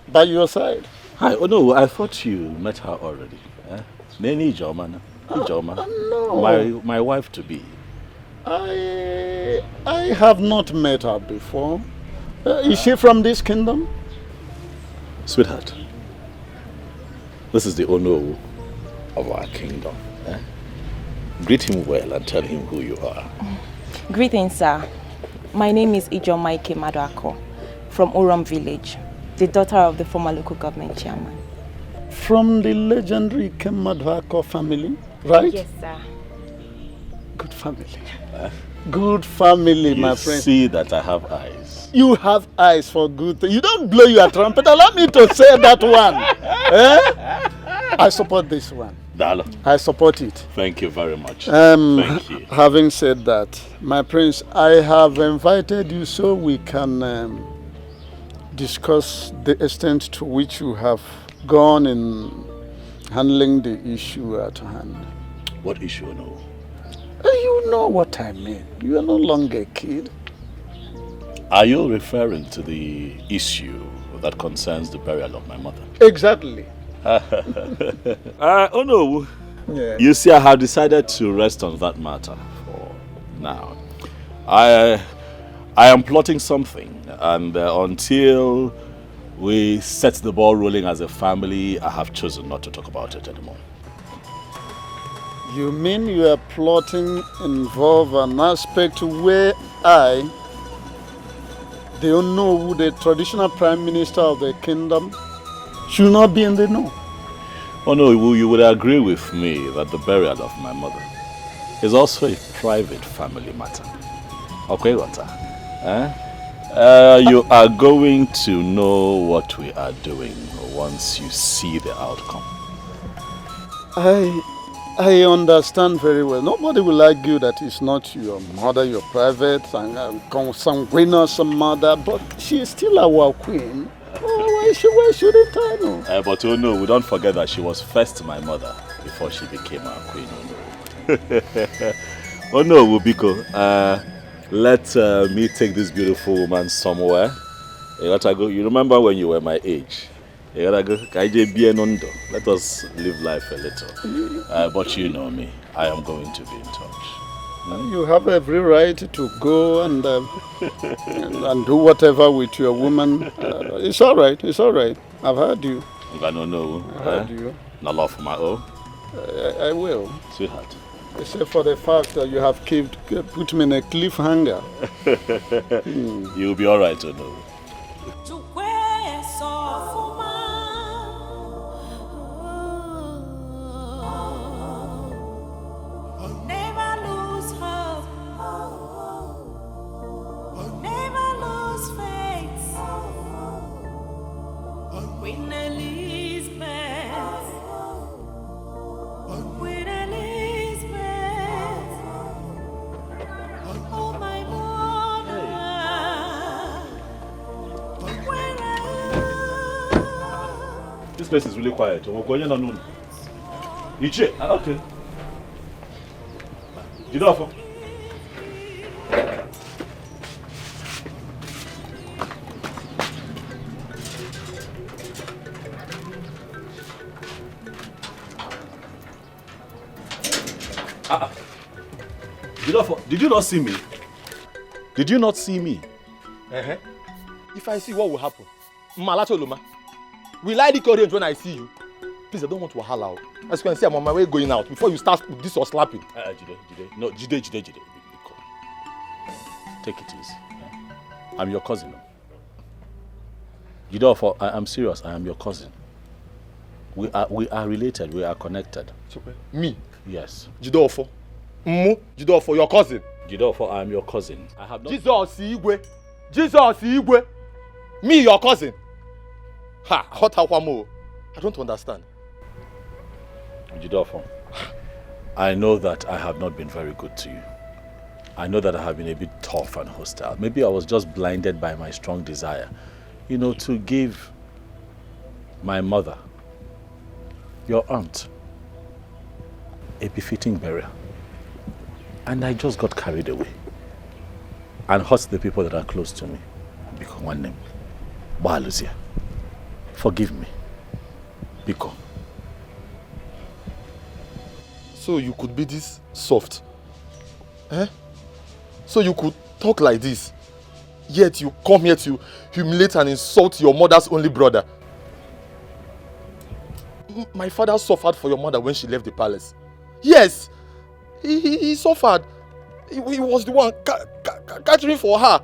[SPEAKER 19] by your side?
[SPEAKER 10] Hi. Oh no, I thought you met her already. Neni Jomana.
[SPEAKER 19] No.
[SPEAKER 10] My wife to be.
[SPEAKER 19] I have not met her before. Is she from this kingdom?
[SPEAKER 10] Sweetheart, this is the Ono of our kingdom. Greet him well and tell him who you are.
[SPEAKER 13] Greetings, sir. My name is Ijomaike Maduako from Uram village, the daughter of the former local government chairman.
[SPEAKER 19] From the legendary Kemadwako family, right?
[SPEAKER 13] Yes, sir.
[SPEAKER 19] Good family. Good family, my friend.
[SPEAKER 10] You see that I have eyes.
[SPEAKER 19] You have eyes for good things. You don't blow your trumpet. Allow me to say that one. I support this one.
[SPEAKER 10] Dalo.
[SPEAKER 19] I support it.
[SPEAKER 10] Thank you very much. Thank you.
[SPEAKER 19] Having said that, my prince, I have invited you so we can discuss the extent to which you have gone in handling the issue at hand.
[SPEAKER 10] What issue, no?
[SPEAKER 19] You know what I mean. You are no longer a kid.
[SPEAKER 10] Are you referring to the issue that concerns the burial of my mother?
[SPEAKER 19] Exactly.
[SPEAKER 10] Oh no.
[SPEAKER 19] Yeah.
[SPEAKER 10] You see, I have decided to rest on that matter for now. I am plotting something, and until we set the ball rolling as a family, I have chosen not to talk about it anymore.
[SPEAKER 19] You mean you are plotting involve an aspect where I, the Ono, the traditional prime minister of the kingdom, should not be in the know?
[SPEAKER 10] Oh no, you would agree with me that the burial of my mother is also a private family matter. Okay, Wata? You are going to know what we are doing once you see the outcome.
[SPEAKER 19] I understand very well. Nobody will argue that it's not your mother, your private, and consanguineous mother, but she is still our queen. Why shouldn't I know?
[SPEAKER 10] But oh no, we don't forget that she was first my mother before she became our queen. Oh no. Oh no, Wubiko. Let me take this beautiful woman somewhere. You gotta go. You remember when you were my age? You gotta go. Let us live life a little. But you know me. I am going to be in touch.
[SPEAKER 19] You have every right to go and do whatever with your woman. It's all right. It's all right. I've heard you.
[SPEAKER 10] I don't know.
[SPEAKER 19] I've heard you.
[SPEAKER 10] Not love for my own.
[SPEAKER 19] I will.
[SPEAKER 10] Sweetheart.
[SPEAKER 19] Except for the fact that you have put me in a cliffhanger.
[SPEAKER 10] You'll be all right to know.
[SPEAKER 3] Never lose hope. Queen Elizabeth, oh my mother, where are
[SPEAKER 1] This place is really quiet. Iche, okay. Jidofo. Jidofo, did you not see me? Did you not see me?
[SPEAKER 4] If I see, what will happen? Malatoluma. Will I encourage when I see you? Please, I don't want to wahala. As you can see, I'm on my way going out. Before you start with this or slapping.
[SPEAKER 1] Jide. No, Jide. Take it easy. I'm your cousin. Jidofo, I'm serious. I am your cousin. We are related. We are connected.
[SPEAKER 4] Me?
[SPEAKER 1] Yes.
[SPEAKER 4] Jidofo. Jidofo, your cousin.
[SPEAKER 1] Jidofo, I am your cousin. I have not.
[SPEAKER 4] Jesus Igwe. Me, your cousin. Ha, hot awamo. I don't understand.
[SPEAKER 1] Jidofo, I know that I have not been very good to you. I know that I have been a bit tough and hostile. Maybe I was just blinded by my strong desire, to give my mother, your aunt, a befitting burial. And I just got carried away and hurt the people that are close to me. Because one name, Lucia. Forgive me. Biko.
[SPEAKER 4] So you could be this soft? So you could talk like this, yet you come here to humiliate and insult your mother's only brother. My father suffered for your mother when she left the palace. Yes, he suffered. He was the one catering for her.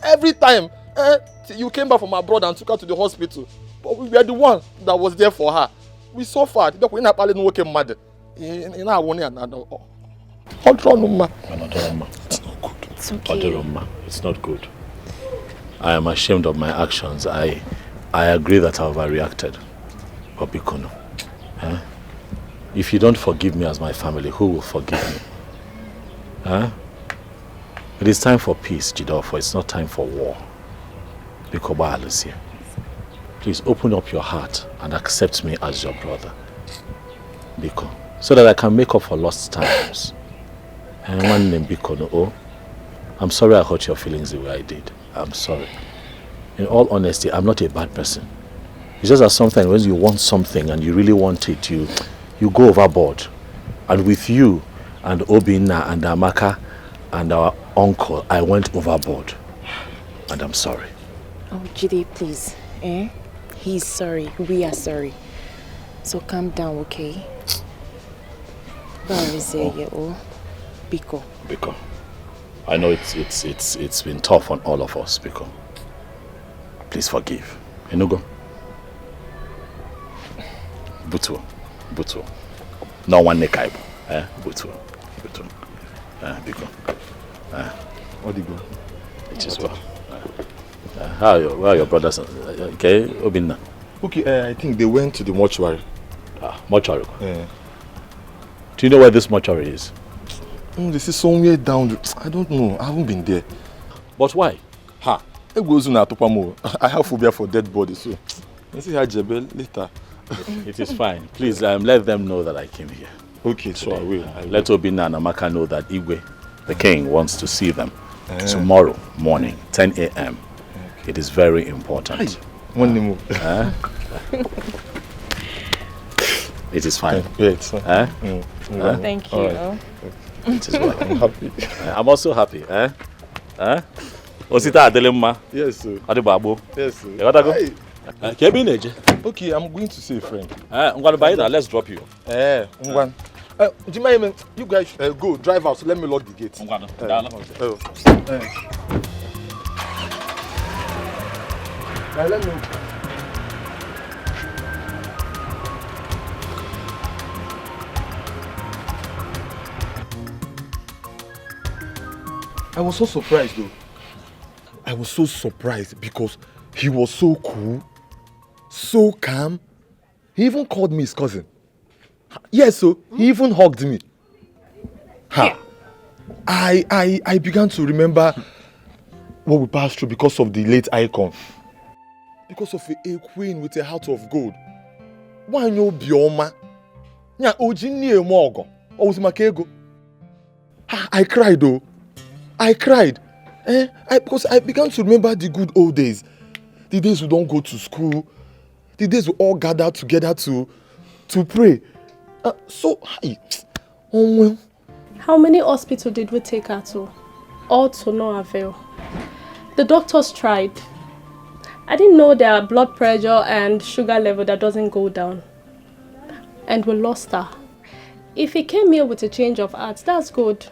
[SPEAKER 4] Every time you came back from abroad and took her to the hospital, but we were the one that was there for her. We suffered. It's
[SPEAKER 1] okay. It's not good. I am ashamed of my actions. I agree that I overreacted. But Bikono, if you don't forgive me as my family, who will forgive me? It is time for peace, Jidofo. It's not time for war. Bikoba Alicia, please open up your heart and accept me as your brother. Biko, so that I can make up for lost times. And one name Bikono, I'm sorry I hurt your feelings the way I did. I'm sorry. In all honesty, I'm not a bad person. It's just that sometimes when you want something and you really want it, you go overboard. And with you and Obinna and Amaka and our uncle, I went overboard. And I'm sorry.
[SPEAKER 13] Oh, Jide, please. He's sorry. We are sorry. So calm down, okay? Biko.
[SPEAKER 1] I know it's been tough on all of us, Biko. Please forgive. Enugo. Butu. No one nekaibu. Butu. Biko.
[SPEAKER 4] Odigo.
[SPEAKER 1] It is well. Where are your brothers? Okay, Obinna.
[SPEAKER 4] Okay, I think they went to the mortuary.
[SPEAKER 1] Mortuary? Do you know where this mortuary is?
[SPEAKER 4] This is somewhere down. I don't know. I haven't been there.
[SPEAKER 1] But why?
[SPEAKER 4] I have phobia for dead bodies, so let's see how Jebel later.
[SPEAKER 1] It is fine. Please let them know that I came here.
[SPEAKER 4] Okay, so I will.
[SPEAKER 1] Let Obinna and Amaka know that Igwe, the king, wants to see them tomorrow morning, 10 a.m. Okay. It is very important. It is fine.
[SPEAKER 13] Thank you.
[SPEAKER 1] Right. It is well.
[SPEAKER 4] I'm happy.
[SPEAKER 1] I'm also happy. Osita Adelemma.
[SPEAKER 4] Yes, sir.
[SPEAKER 1] Adebabo.
[SPEAKER 4] Yes, sir.
[SPEAKER 1] You gotta go.
[SPEAKER 4] Okay, I'm going to see a friend.
[SPEAKER 1] I'm gonna buy that. Let's drop you.
[SPEAKER 4] Do you mind? You guys go drive out. So let me lock the gate. Let me. I was so surprised though. I was so surprised because he was so cool, So calm. He even called me his cousin. Yes, so he even hugged me. Ha. I began to remember what we passed through because of the late icon. Because of a queen with a heart of gold. Why no bioma? Nya ojini emogo. Owusimakego. I cried though. I cried. Because I began to remember the good old days. The days we don't go to school. The days we all gather together to pray.
[SPEAKER 18] How many hospitals did we take her to? All to no avail. The doctors tried. I didn't know there are blood pressure and sugar level that doesn't go down. And we lost her. If he came here with a change of heart, that's good.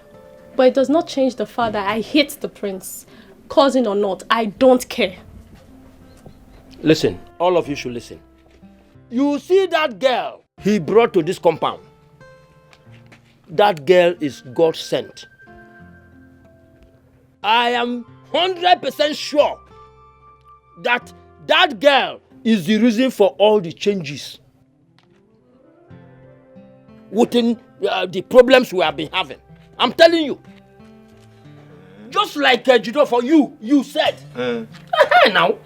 [SPEAKER 18] But it does not change the fact that I hate the prince. Cousin or not, I don't care.
[SPEAKER 8] Listen, all of you should listen. You see that girl he brought to this compound? That girl is God sent. I am 100% sure that that girl is the reason for all the changes within the problems we have been having. I'm telling you. Just like Judo for you said. Now,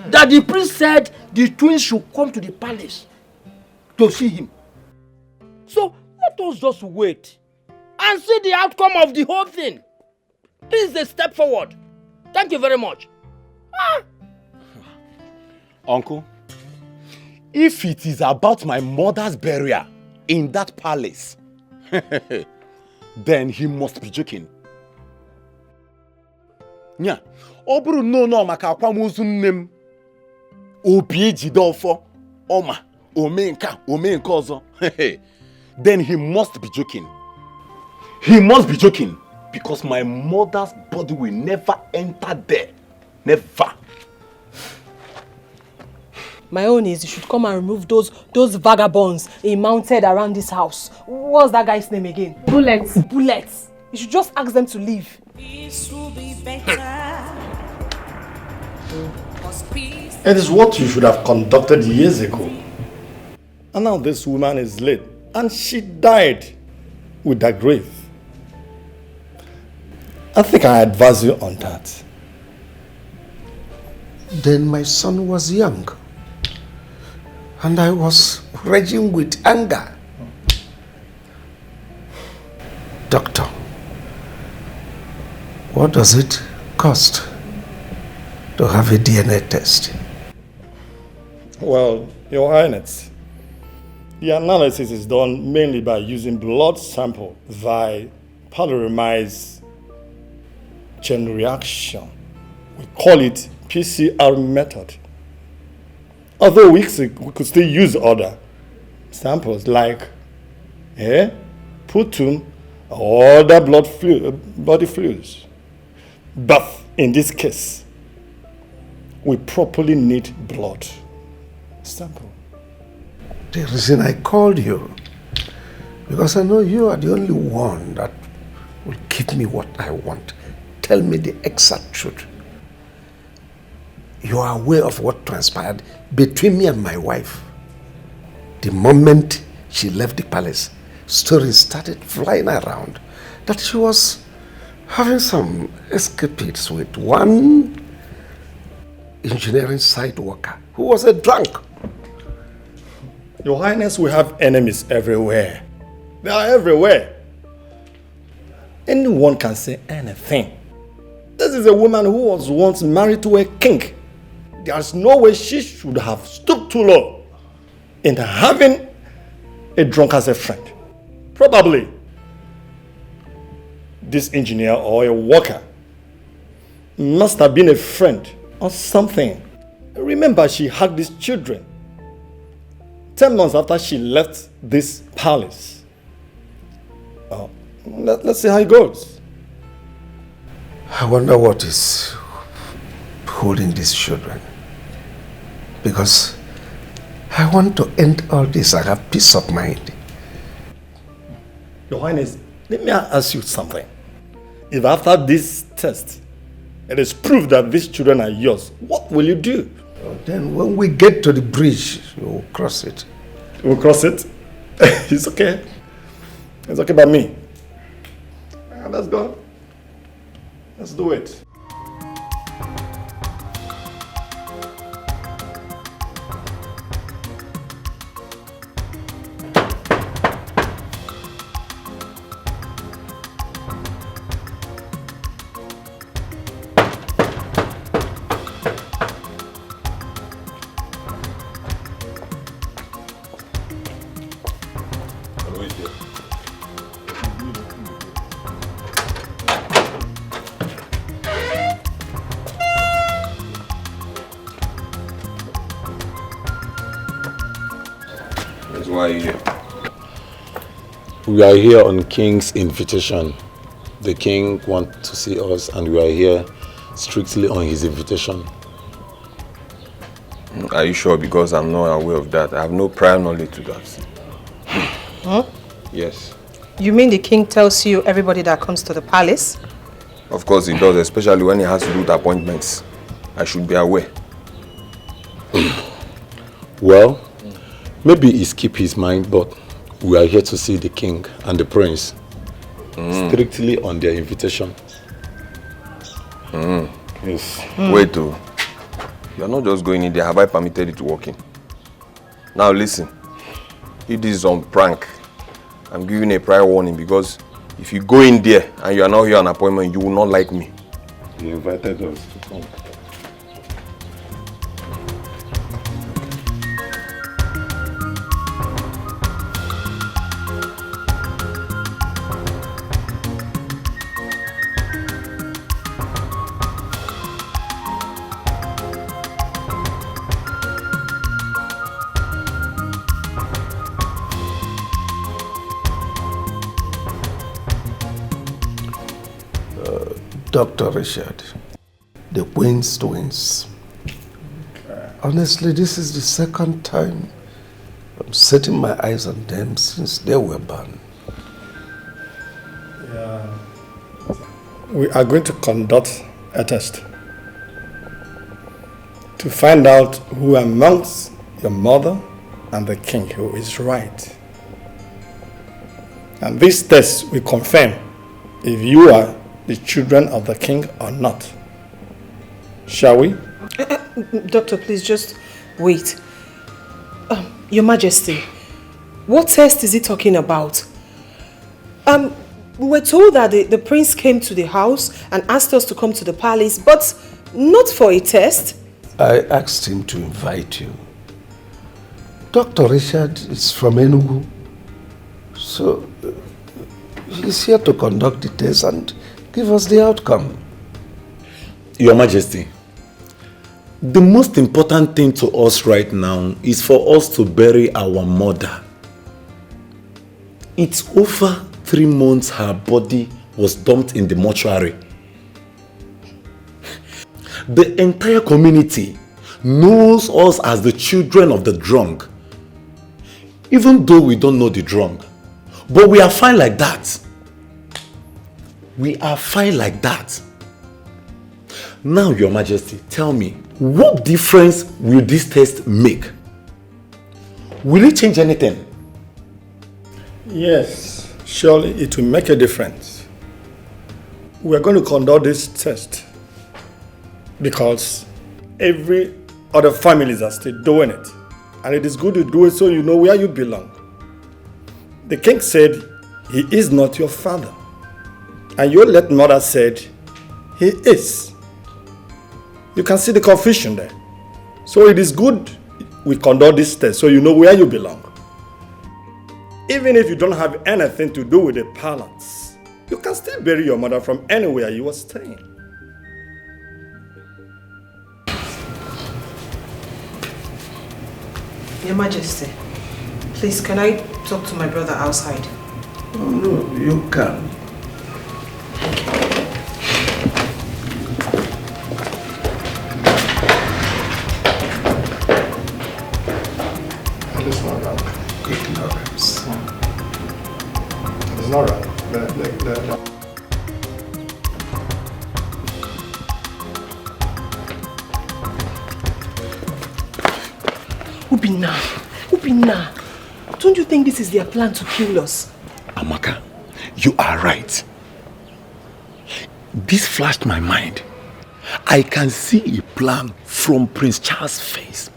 [SPEAKER 8] that the priest said the twins should come to the palace to see him. So let us just wait and see the outcome of the whole thing. This is a step forward. Thank you very much.
[SPEAKER 1] Uncle, if it is about my mother's burial in that palace, then he must be joking. Nya, oburu no maka akwamozu nnem. Obi ejidofo, oma, omenka ozo. Then he must be joking. He must be joking because my mother's body will never enter there. Never.
[SPEAKER 7] My own is you should come and remove those vagabonds he mounted around this house. What's that guy's name again?
[SPEAKER 18] Bullets.
[SPEAKER 7] Bullets. You should just ask them to leave.
[SPEAKER 16] This will be better.
[SPEAKER 6] It is what you should have conducted years ago. And now this woman is late. And she died with that grave. I think I advise you on that.
[SPEAKER 12] Then my son was young. And I was raging with anger. Doctor, what does it cost to have a DNA test?
[SPEAKER 6] Well, Your Highness, the analysis is done mainly by using blood sample via polymerase chain reaction. We call it PCR method. Although we could still use other samples like hair, putum, or other body fluids. But in this case, we properly need blood sample.
[SPEAKER 12] The reason I called you, because I know you are the only one that will give me what I want. Tell me the exact truth. You are aware of what transpired between me and my wife. The moment she left the palace, stories started flying around that she was having some escapades with one engineering site worker who was a drunk.
[SPEAKER 6] Your Highness, we have enemies everywhere. They are everywhere. Anyone can say anything. This is a woman who was once married to a king. There's no way she should have stooped too low in having a drunk as a friend. Probably this engineer or a worker must have been a friend or something. Remember, she had these children 10 months after she left this palace. Let's see how it goes.
[SPEAKER 12] I wonder what is holding these children. Because I want to end all this and have peace of mind.
[SPEAKER 6] Your Highness, let me ask you something. If after this test, it is proved that these children are yours, what will you do?
[SPEAKER 12] Then when we get to the bridge, we'll cross it.
[SPEAKER 6] We'll cross it? It's okay. It's okay by me. Let's go. Let's do it.
[SPEAKER 5] Why are you here?
[SPEAKER 10] We are here on King's invitation. The King wants to see us and we are here strictly on his invitation.
[SPEAKER 5] Are you sure? Because I'm not aware of that. I have no prior knowledge to that.
[SPEAKER 7] Huh?
[SPEAKER 5] Yes.
[SPEAKER 7] You mean the king tells you everybody that comes to the palace?
[SPEAKER 5] Of course he does, especially when he has to do with appointments. I should be aware.
[SPEAKER 10] Well, maybe he skipped his mind, but we are here to see the king and the prince. Strictly on their invitation. Yes.
[SPEAKER 5] Wait, though. You're not just going in there. Have I permitted you to walk in? Now listen. If this is on prank, I'm giving a prior warning because if you go in there and you are not here on appointment, you will not like me.
[SPEAKER 10] He invited us to come.
[SPEAKER 12] Dr. Richard, the Queen's twins. Honestly, this is the second time I'm setting my eyes on them since they were born.
[SPEAKER 6] Yeah. We are going to conduct a test to find out who amongst your mother and the king who is right. And this test will confirm if you are the children of the king or not. Shall we?
[SPEAKER 7] Doctor, please just wait. Your Majesty, what test is he talking about? We were told that the prince came to the house and asked us to come to the palace, but not for a test.
[SPEAKER 12] I asked him to invite you. Dr. Richard is from Enugu, so he's here to conduct the test and give us the outcome.
[SPEAKER 10] Your Majesty, the most important thing to us right now is for us to bury our mother. It's over 3 months her body was dumped in the mortuary. The entire community knows us as the children of the drunk. Even though we don't know the drunk. But we are fine like that. We are fine like that. Now, Your Majesty, tell me, what difference will this test make? Will it change anything?
[SPEAKER 6] Yes, surely it will make a difference. We are going to conduct this test because every other families are still doing it. And it is good to do it so you know where you belong. The king said he is not your father. And your late mother said, he is. You can see the confusion there. So it is good we conduct this test so you know where you belong. Even if you don't have anything to do with the palace, you can still bury your mother from anywhere you are staying.
[SPEAKER 7] Your Majesty, please can I talk to my brother outside?
[SPEAKER 12] Oh, no, you can.
[SPEAKER 6] It's not wrong.
[SPEAKER 12] Ignorance.
[SPEAKER 6] It's not wrong.
[SPEAKER 7] Ubina, don't you think this is their plan to kill us?
[SPEAKER 4] Amaka, you are right. This flashed my mind. I can see a plan from Prince Charles' face.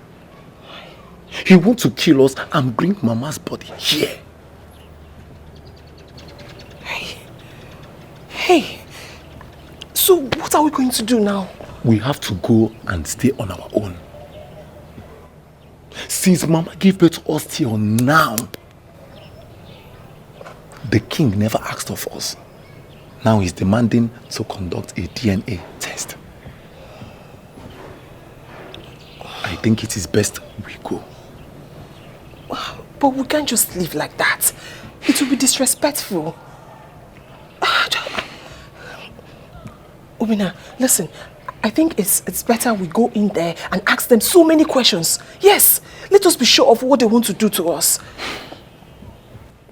[SPEAKER 4] He wants to kill us and bring Mama's body here.
[SPEAKER 7] Hey, so what are we going to do now?
[SPEAKER 4] We have to go and stay on our own. Since Mama gave birth to us till now, the king never asked of us. Now he's demanding to conduct a DNA test. I think it is best we go.
[SPEAKER 7] But we can't just leave like that. It will be disrespectful. Ubina, listen. I think it's better we go in there and ask them so many questions. Yes, let us be sure of what they want to do to us.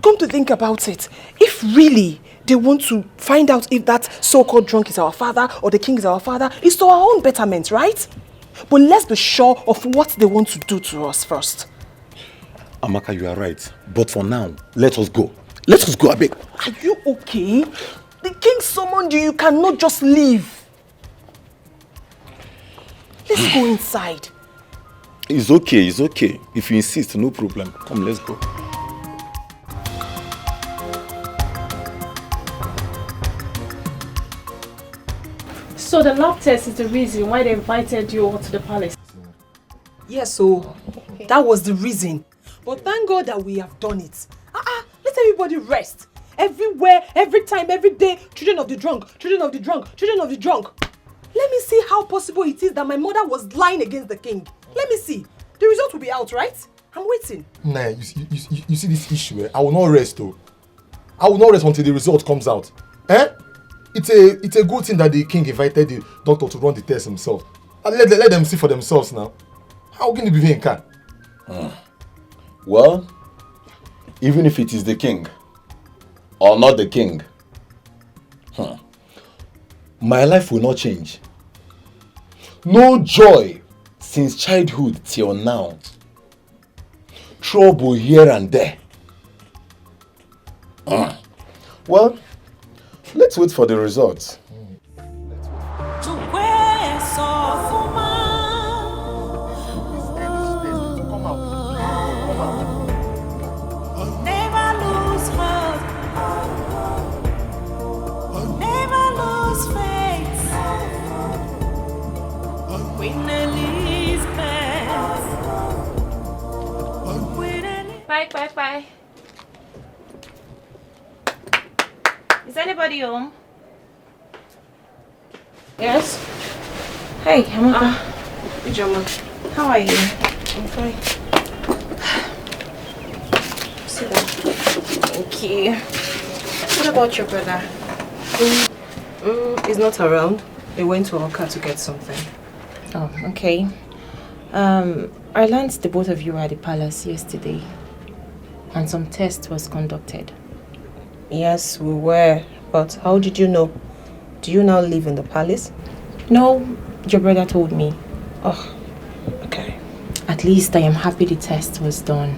[SPEAKER 7] Come to think about it, if really they want to find out if that so-called drunk is our father or the king is our father, it's to our own betterment, right? But let's be sure of what they want to do to us first.
[SPEAKER 4] Amaka, you are right. But for now, let us go. Let us go, Abeg.
[SPEAKER 7] Are you okay? The king summoned you. You cannot just leave. Let's go inside.
[SPEAKER 4] It's okay, it's okay. If you insist, no problem. Come, let's go.
[SPEAKER 18] So the lab test is the reason why they invited you all to the palace?
[SPEAKER 7] Yes, so that was the reason. But thank God that we have done it. Let everybody rest. Everywhere, every time, every day, children of the drunk, children of the drunk, children of the drunk. Let me see how possible it is that my mother was lying against the king. Let me see. The result will be out, right? I'm waiting.
[SPEAKER 4] Nah, you see this issue, eh? I will not rest, though. I will not rest until the result comes out. Eh? It's a good thing that the king invited the doctor to run the test himself. And let them see for themselves now. How can it be in car?
[SPEAKER 5] Well, even if it is the king or not the king, my life will not change. No joy since childhood till now. Trouble here and there. Well, let's wait for the results.
[SPEAKER 13] Bye. Is anybody home?
[SPEAKER 7] Yes?
[SPEAKER 13] Hey, Amaka.
[SPEAKER 7] Ijoma.
[SPEAKER 13] How are you?
[SPEAKER 7] I'm fine.
[SPEAKER 13] Sit down. Thank you. What about your brother?
[SPEAKER 7] He's not around. He went to Oka to get something.
[SPEAKER 13] Oh, okay. I learned the both of you were at the palace yesterday. And some test was conducted.
[SPEAKER 7] Yes, we were. But how did you know? Do you now live in the palace?
[SPEAKER 13] No, your brother told me.
[SPEAKER 7] Oh, okay.
[SPEAKER 13] At least I am happy the test was done.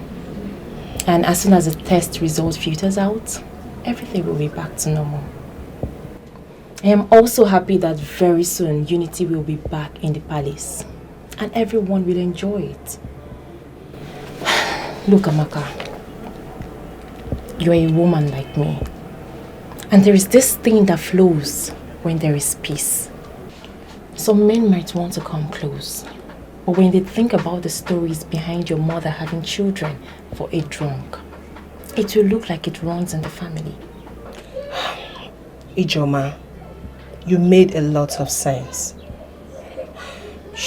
[SPEAKER 13] And as soon as the test result filters out, everything will be back to normal. I am also happy that very soon unity will be back in the palace. And everyone will enjoy it. Look, Amaka. You are a woman like me. And there is this thing that flows when there is peace. Some men might want to come close. But when they think about the stories behind your mother having children for a drunk, it will look like it runs in the family.
[SPEAKER 7] Ijoma, you made a lot of sense.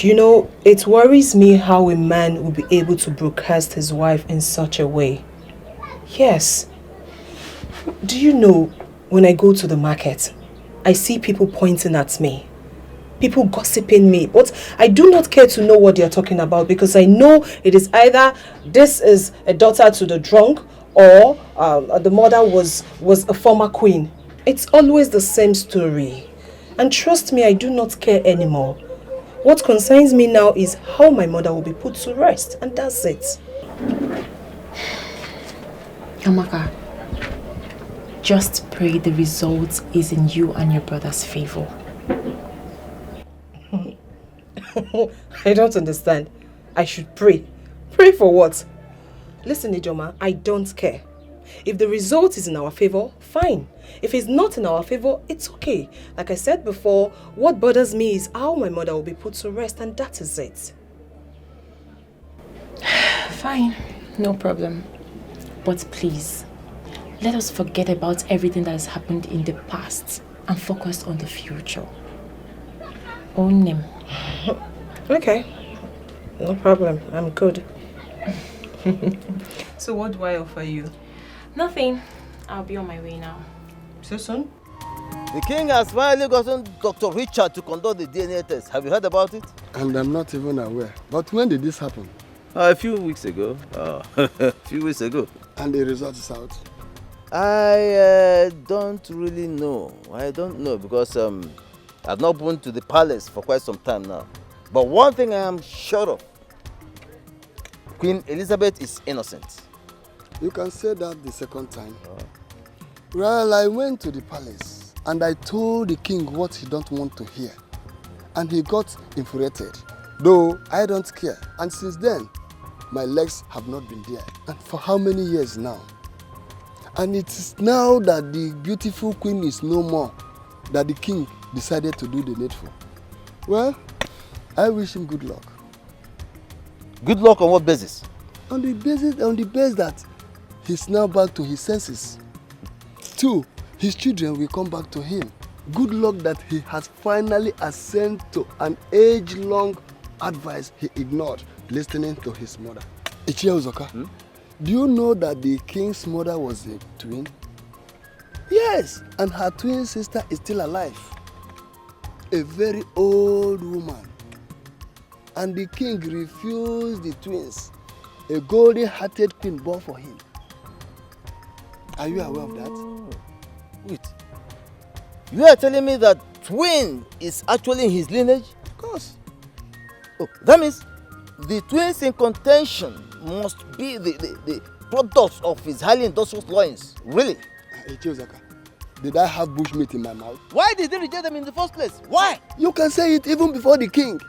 [SPEAKER 7] You know, it worries me how a man will be able to broadcast his wife in such a way. Yes. Do you know, when I go to the market, I see people pointing at me. People gossiping me. But I do not care to know what they are talking about because I know it is either this is a daughter to the drunk or the mother was a former queen. It's always the same story. And trust me, I do not care anymore. What concerns me now is how my mother will be put to rest, and that's it.
[SPEAKER 13] Amaka, just pray the result is in you and your brother's favor.
[SPEAKER 7] I don't understand. I should pray. Pray for what? Listen, Ijoma, I don't care. If the result is in our favor, fine. If it's not in our favor, it's okay. Like I said before, what bothers me is how my mother will be put to rest, and that is it.
[SPEAKER 13] Fine, no problem. But please, let us forget about everything that has happened in the past and focus on the future. Own him.
[SPEAKER 7] Okay, no problem. I'm good. So what do I offer you?
[SPEAKER 13] Nothing. I'll be on my way now.
[SPEAKER 7] So soon?
[SPEAKER 21] The king has finally gotten Dr. Richard to conduct the DNA test. Have you heard about it?
[SPEAKER 20] And I'm not even aware. But when did this happen?
[SPEAKER 21] A few weeks ago. A few weeks ago.
[SPEAKER 20] And the result is out?
[SPEAKER 21] I don't really know. I don't know because I've not been to the palace for quite some time now. But one thing I am sure of, Queen Elizabeth is innocent.
[SPEAKER 20] You can say that the second time. Well, I went to the palace and I told the king what he don't want to hear. And he got infuriated. Though I don't care. And since then, my legs have not been there. And for how many years now? And it is now that the beautiful queen is no more that the king decided to do the needful. Well, I wish him good luck.
[SPEAKER 21] Good luck on what basis?
[SPEAKER 20] On the basis that he's now back to his senses. 2, his children will come back to him. Good luck that he has finally ascended to an age-long advice he ignored, listening to his mother. Ichie Uzoka, do you know that the king's mother was a twin? Yes, and her twin sister is still alive. A very old woman. And the king refused the twins, a golden-hearted queen born for him. Are you aware of that?
[SPEAKER 21] Wait. You are telling me that twin is actually in his lineage?
[SPEAKER 20] Of course.
[SPEAKER 21] Oh, that means the twins in contention must be the products of his highly industrious loins. Really?
[SPEAKER 20] Ichiozaka, did I have bushmeat in my mouth?
[SPEAKER 21] Why did they reject them in the first place? Why?
[SPEAKER 20] You can say it even before the king.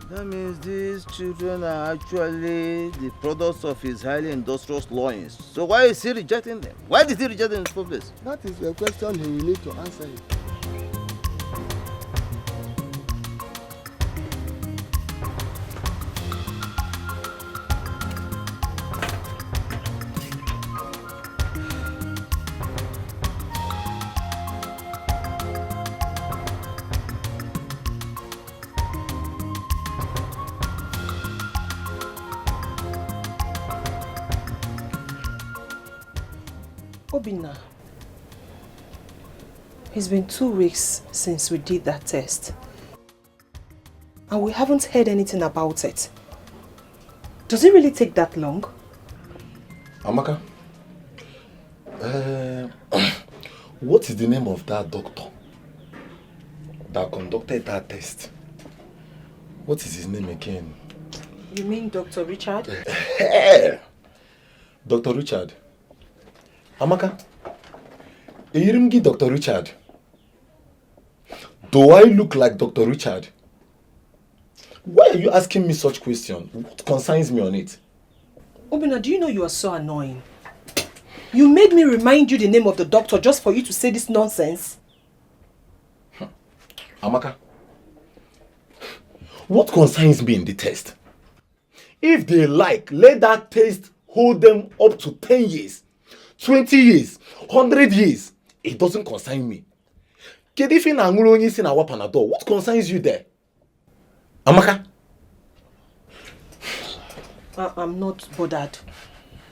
[SPEAKER 21] That means these children are actually the products of his highly industrious loins. So why is he rejecting them? Why did he reject them in the first place?
[SPEAKER 20] That is a question he will need to answer it.
[SPEAKER 7] Obinna, it's been 2 weeks since we did that test. And we haven't heard anything about it. Does it really take that long?
[SPEAKER 4] Amaka, what is the name of that doctor that conducted that test? What is his name again?
[SPEAKER 7] You mean Dr. Richard?
[SPEAKER 4] Dr. Richard. Amaka, Irimgi Dr. Richard. Do I look like Dr. Richard? Why are you asking me such questions? What concerns me on it?
[SPEAKER 7] Obinna, do you know you are so annoying? You made me remind you the name of the doctor just for you to say this nonsense.
[SPEAKER 4] Amaka, what concerns me in the test? If they like, let that test hold them up to 10 years. 20 years, 100 years, it doesn't concern me. What concerns you there? Amaka?
[SPEAKER 7] I'm not bothered.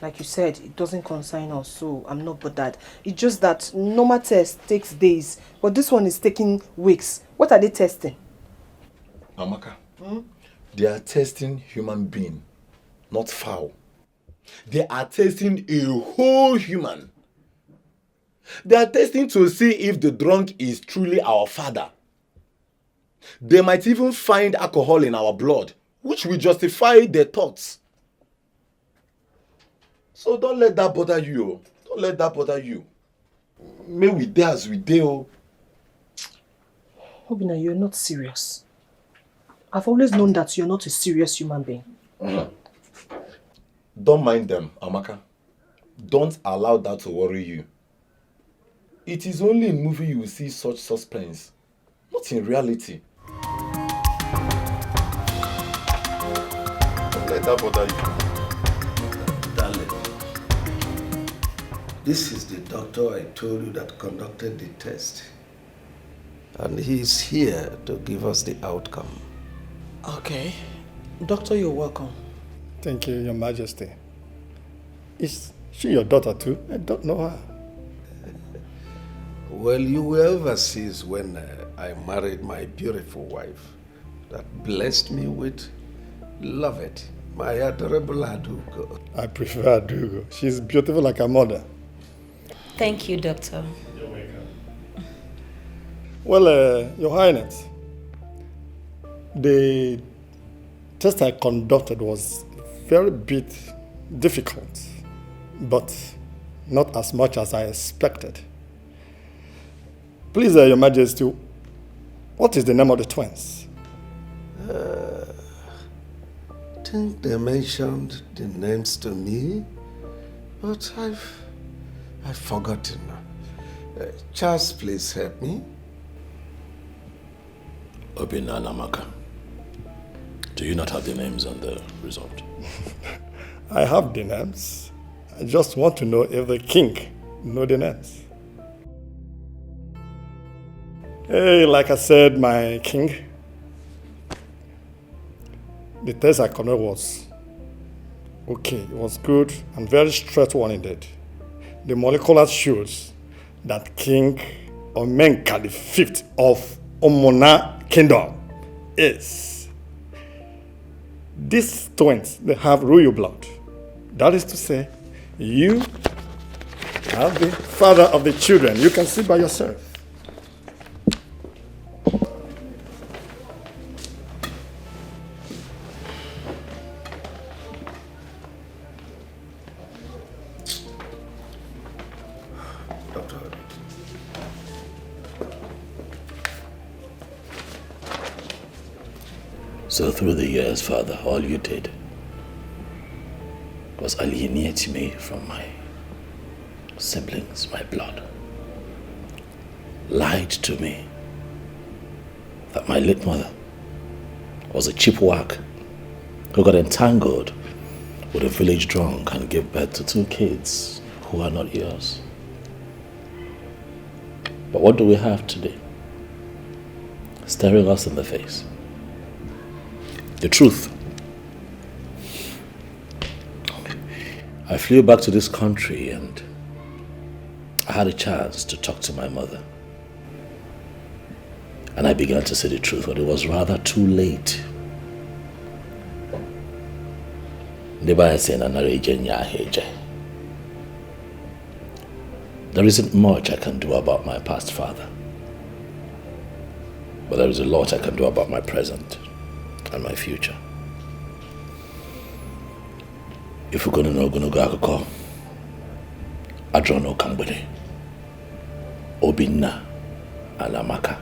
[SPEAKER 7] Like you said, it doesn't concern us, so I'm not bothered. It's just that normal test takes days, but this one is taking weeks. What are they testing?
[SPEAKER 4] Amaka, they are testing human being, not fowl. They are testing a whole human. They are testing to see if the drunk is truly our father. They might even find alcohol in our blood, which will justify their thoughts. So don't let that bother you. Don't let that bother you. May we dey as we dey.
[SPEAKER 7] Obina, you're not serious. I've always known that you're not a serious human being.
[SPEAKER 4] Don't mind them, Amaka. Don't allow that to worry you. It is only in movie you will see such suspense, not in reality. Don't let that bother you.
[SPEAKER 12] Darling, this is the doctor I told you that conducted the test. And he is here to give us the outcome.
[SPEAKER 2] Okay. Doctor, you're welcome.
[SPEAKER 6] Thank you, Your Majesty. Is she your daughter too? I don't know her.
[SPEAKER 12] Well, you were overseas when I married my beautiful wife that blessed me with Lovett, my adorable Adugo.
[SPEAKER 6] I prefer Adugo. She's beautiful like her mother.
[SPEAKER 9] Thank you, Doctor.
[SPEAKER 6] You're welcome. Well, Your Highness, the test I conducted was very bit difficult, but not as much as I expected. Please, Your Majesty, what is the name of the twins?
[SPEAKER 12] I think they mentioned the names to me, but I've forgotten. Charles, please help me.
[SPEAKER 10] Obina and Amaka, do you not have the names on the result?
[SPEAKER 6] I have the names. I just want to know if the king know the names. Hey, like I said, my king, the test I conducted was okay. It was good and very straight one indeed. The molecular shows that King Omenka the fifth of Omona Kingdom is. These twins, they have royal blood. That is to say, you are the father of the children. You can see by yourself.
[SPEAKER 10] So through the years, Father, all you did was alienate me from my siblings, my blood. Lied to me that my late mother was a cheap whack who got entangled with a village drunk and gave birth to 2 kids who are not yours. But what do we have today? Staring us in the face. The truth. I flew back to this country and I had a chance to talk to my mother. And I began to say the truth, but it was rather too late. There isn't much I can do about my past father, but there is a lot I can do about my present and my future. If we're gonna know akụkọ, Adrono Kambele, Obinna and Amaka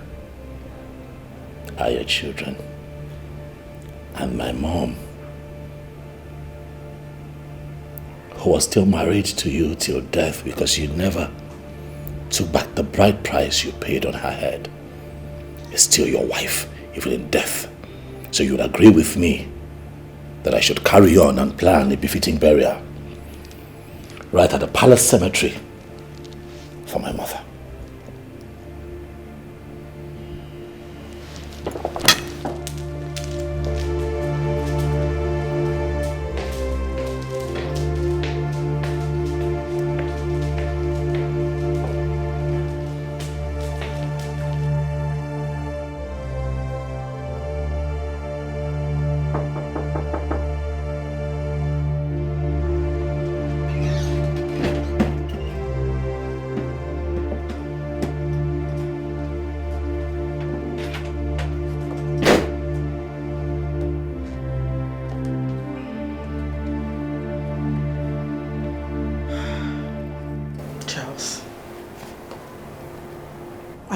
[SPEAKER 10] are your children, and my mom, who was still married to you till death because you never took back the bride price you paid on her head, is still your wife, even in death. So you would agree with me that I should carry on and plan a befitting burial right at the palace cemetery for my mother.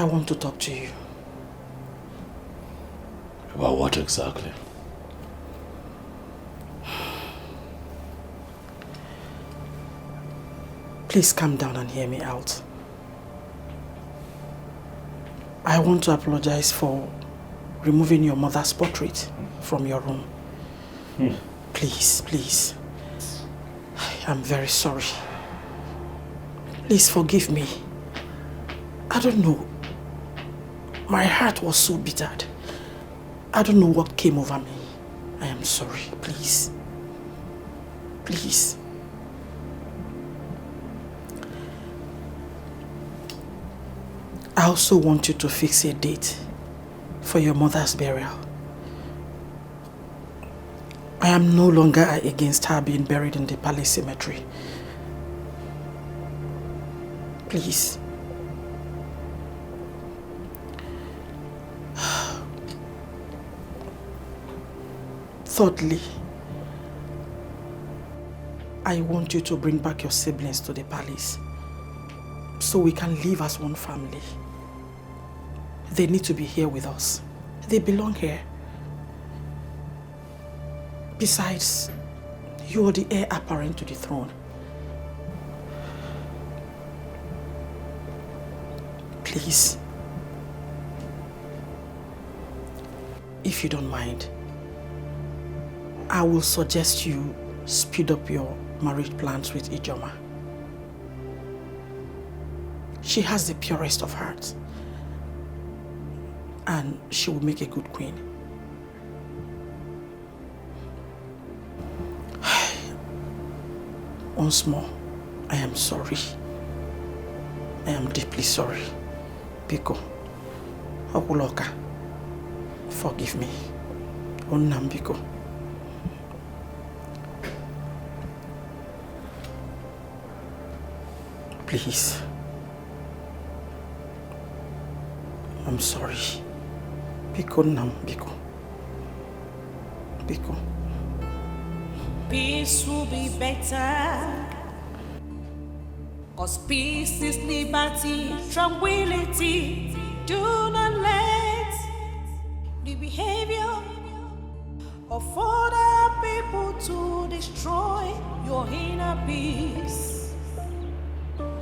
[SPEAKER 2] I want to talk to you.
[SPEAKER 10] About what exactly?
[SPEAKER 2] Please calm down and hear me out. I want to apologize for removing your mother's portrait from your room. Please, please. I'm very sorry. Please forgive me. I don't know. My heart was so bittered. I don't know what came over me. I am sorry. Please. Please. I also want you to fix a date for your mother's burial. I am no longer against her being buried in the palace cemetery. Please. Thirdly, I want you to bring back your siblings to the palace so we can live as one family. They need to be here with us. They belong here. Besides, you are the heir apparent to the throne. Please, if you don't mind, I will suggest you speed up your marriage plans with Ijoma. She has the purest of hearts, and she will make a good queen. Once more, I am sorry. I am deeply sorry. Biko, Okuloka, forgive me. Onnam Biko. Please. I'm sorry. Biko Nam Biko. Biko.
[SPEAKER 3] Peace will be better. Cause peace is liberty, tranquility. Do not let the behavior of other people to destroy your inner peace.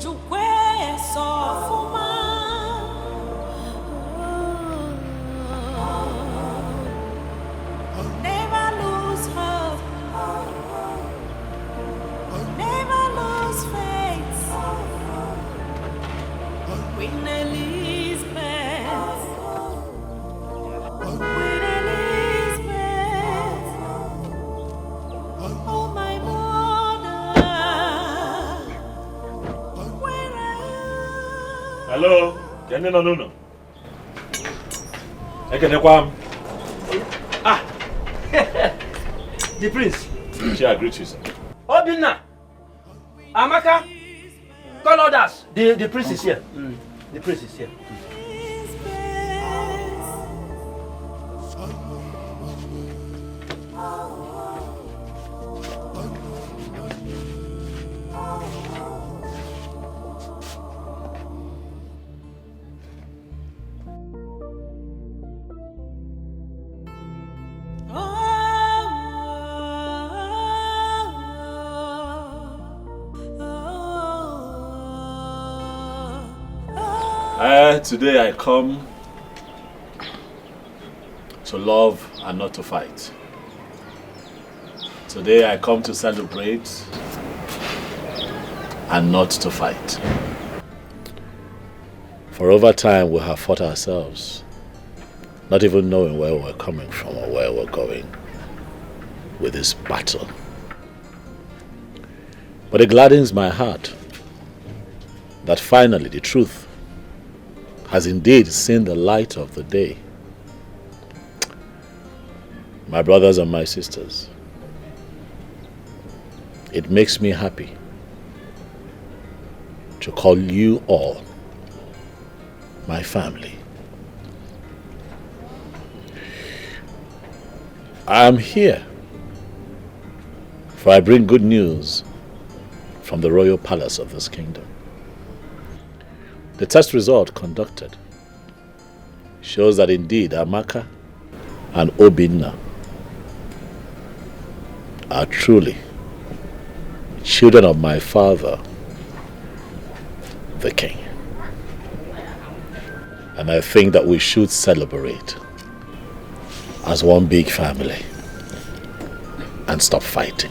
[SPEAKER 3] To where so never lose hope. Never lose faith. Queen Elizabeth. Queen Elizabeth. Oh my mother. Where are you?
[SPEAKER 10] Hello, Jenny no. Ekenekwam.
[SPEAKER 8] Ah, the prince.
[SPEAKER 10] She agreed to sir.
[SPEAKER 8] Obinna, Amaka, call others. The prince is here. The prince is here.
[SPEAKER 10] Today I come to love and not to fight. Today I come to celebrate and not to fight. For over time we have fought ourselves, not even knowing where we're coming from or where we're going with this battle. But it gladdens my heart that finally the truth has indeed seen the light of the day. My brothers and my sisters, it makes me happy to call you all my family. I am here, for I bring good news from the royal palace of this kingdom. The test result conducted shows that indeed Amaka and Obinna are truly children of my father, the king. And I think that we should celebrate as one big family and stop fighting.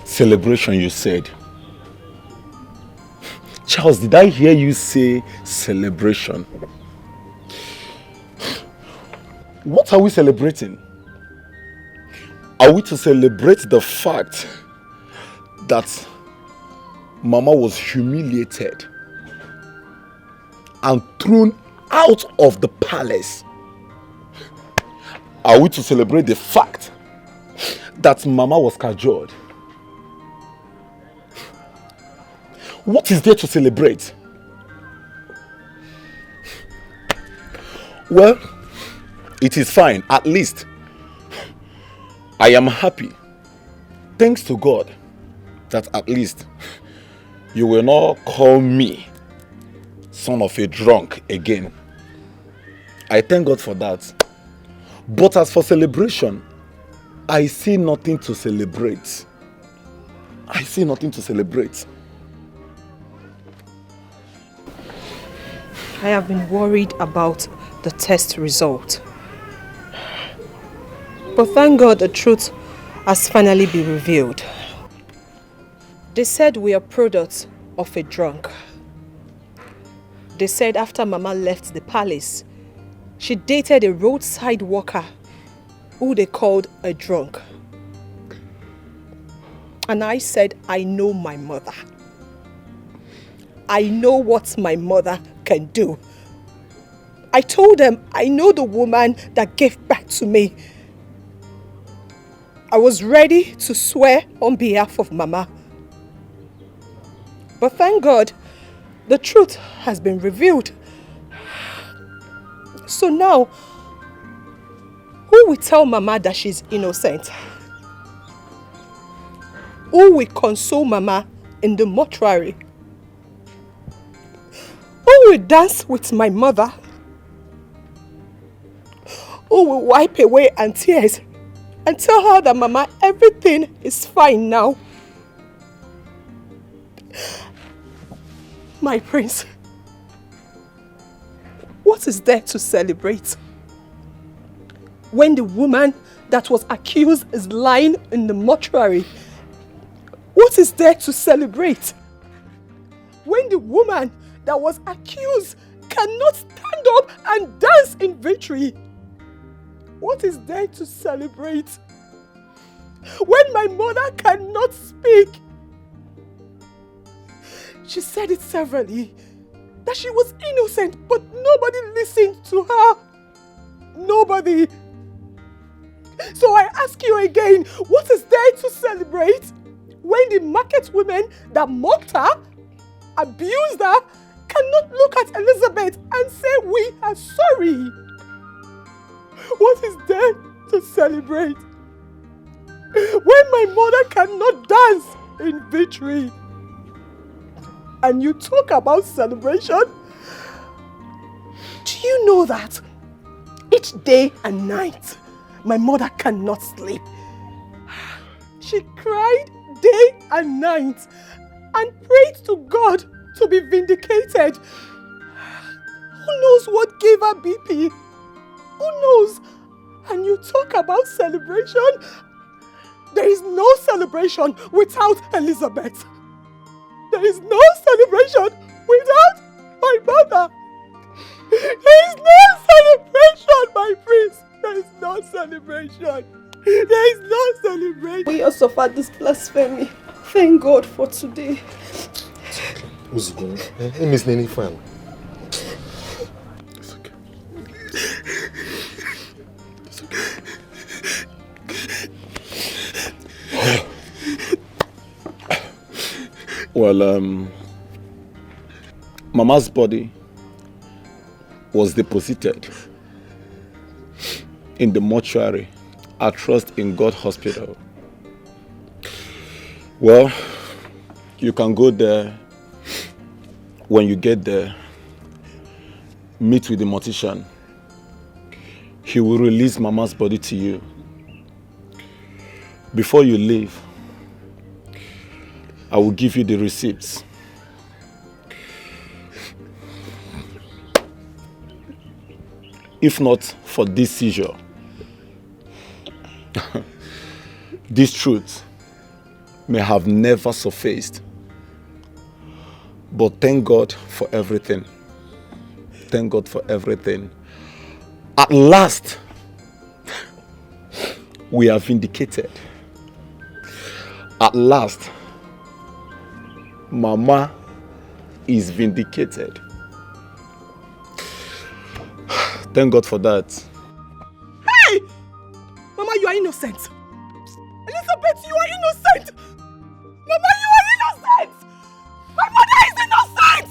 [SPEAKER 4] Celebration, you said. Charles, did I hear you say celebration? What are we celebrating? Are we to celebrate the fact that Mama was humiliated and thrown out of the palace? Are we to celebrate the fact that Mama was cajoled? What is there to celebrate? Well, it is fine. At least I am happy. Thanks to God that at least you will not call me son of a drunk again. I thank God for that. But as for celebration, I see nothing to celebrate. I see nothing to celebrate.
[SPEAKER 7] I have been worried about the test result. But thank God the truth has finally been revealed. They said we are products of a drunk. They said after Mama left the palace, she dated a roadside worker who they called a drunk. And I said, I know my mother. I know what my mother can do. I told them I know the woman that gave birth to me. I was ready to swear on behalf of Mama. But thank God, the truth has been revealed. So now, who will tell Mama that she's innocent? Who will console Mama in the mortuary? Who will dance with my mother? Who will wipe away her tears and tell her that Mama, everything is fine now? My prince, what is there to celebrate? When the woman that was accused is lying in the mortuary, what is there to celebrate? When the woman that was accused cannot stand up and dance in victory, what is there to celebrate? When my mother cannot speak, she said it severally, that she was innocent, but nobody listened to her. Nobody. So I ask you again, what is there to celebrate? When the market women that mocked her, abused her, cannot look at Elizabeth and say, we are sorry. What is there to celebrate? When my mother cannot dance in victory, and you talk about celebration, do you know that each day and night, my mother cannot sleep? She cried day and night and prayed to God to be vindicated. Who knows what gave her BP? Who knows? And you talk about celebration? There is no celebration without Elizabeth. There is no celebration without my mother. There is no celebration, my prince. There is no celebration. There is no celebration. We have suffered this blasphemy. Thank God for today.
[SPEAKER 4] What's going on? Miss Nene fan. It's okay. It's okay. Well, Mama's body was deposited in the mortuary at Trust in God Hospital. Well,
[SPEAKER 5] You can go there. When you get there, meet with the mortician. He will release Mama's body to you. Before you leave, I will give you the receipts. If not for this seizure, this truth may have never surfaced. But thank God for everything. Thank God for everything. At last, we are vindicated. At last, Mama is vindicated. Thank God for that.
[SPEAKER 2] Hey! Mama, you are innocent. Elizabeth, you are innocent. Mama, you are innocent. My mother is innocent.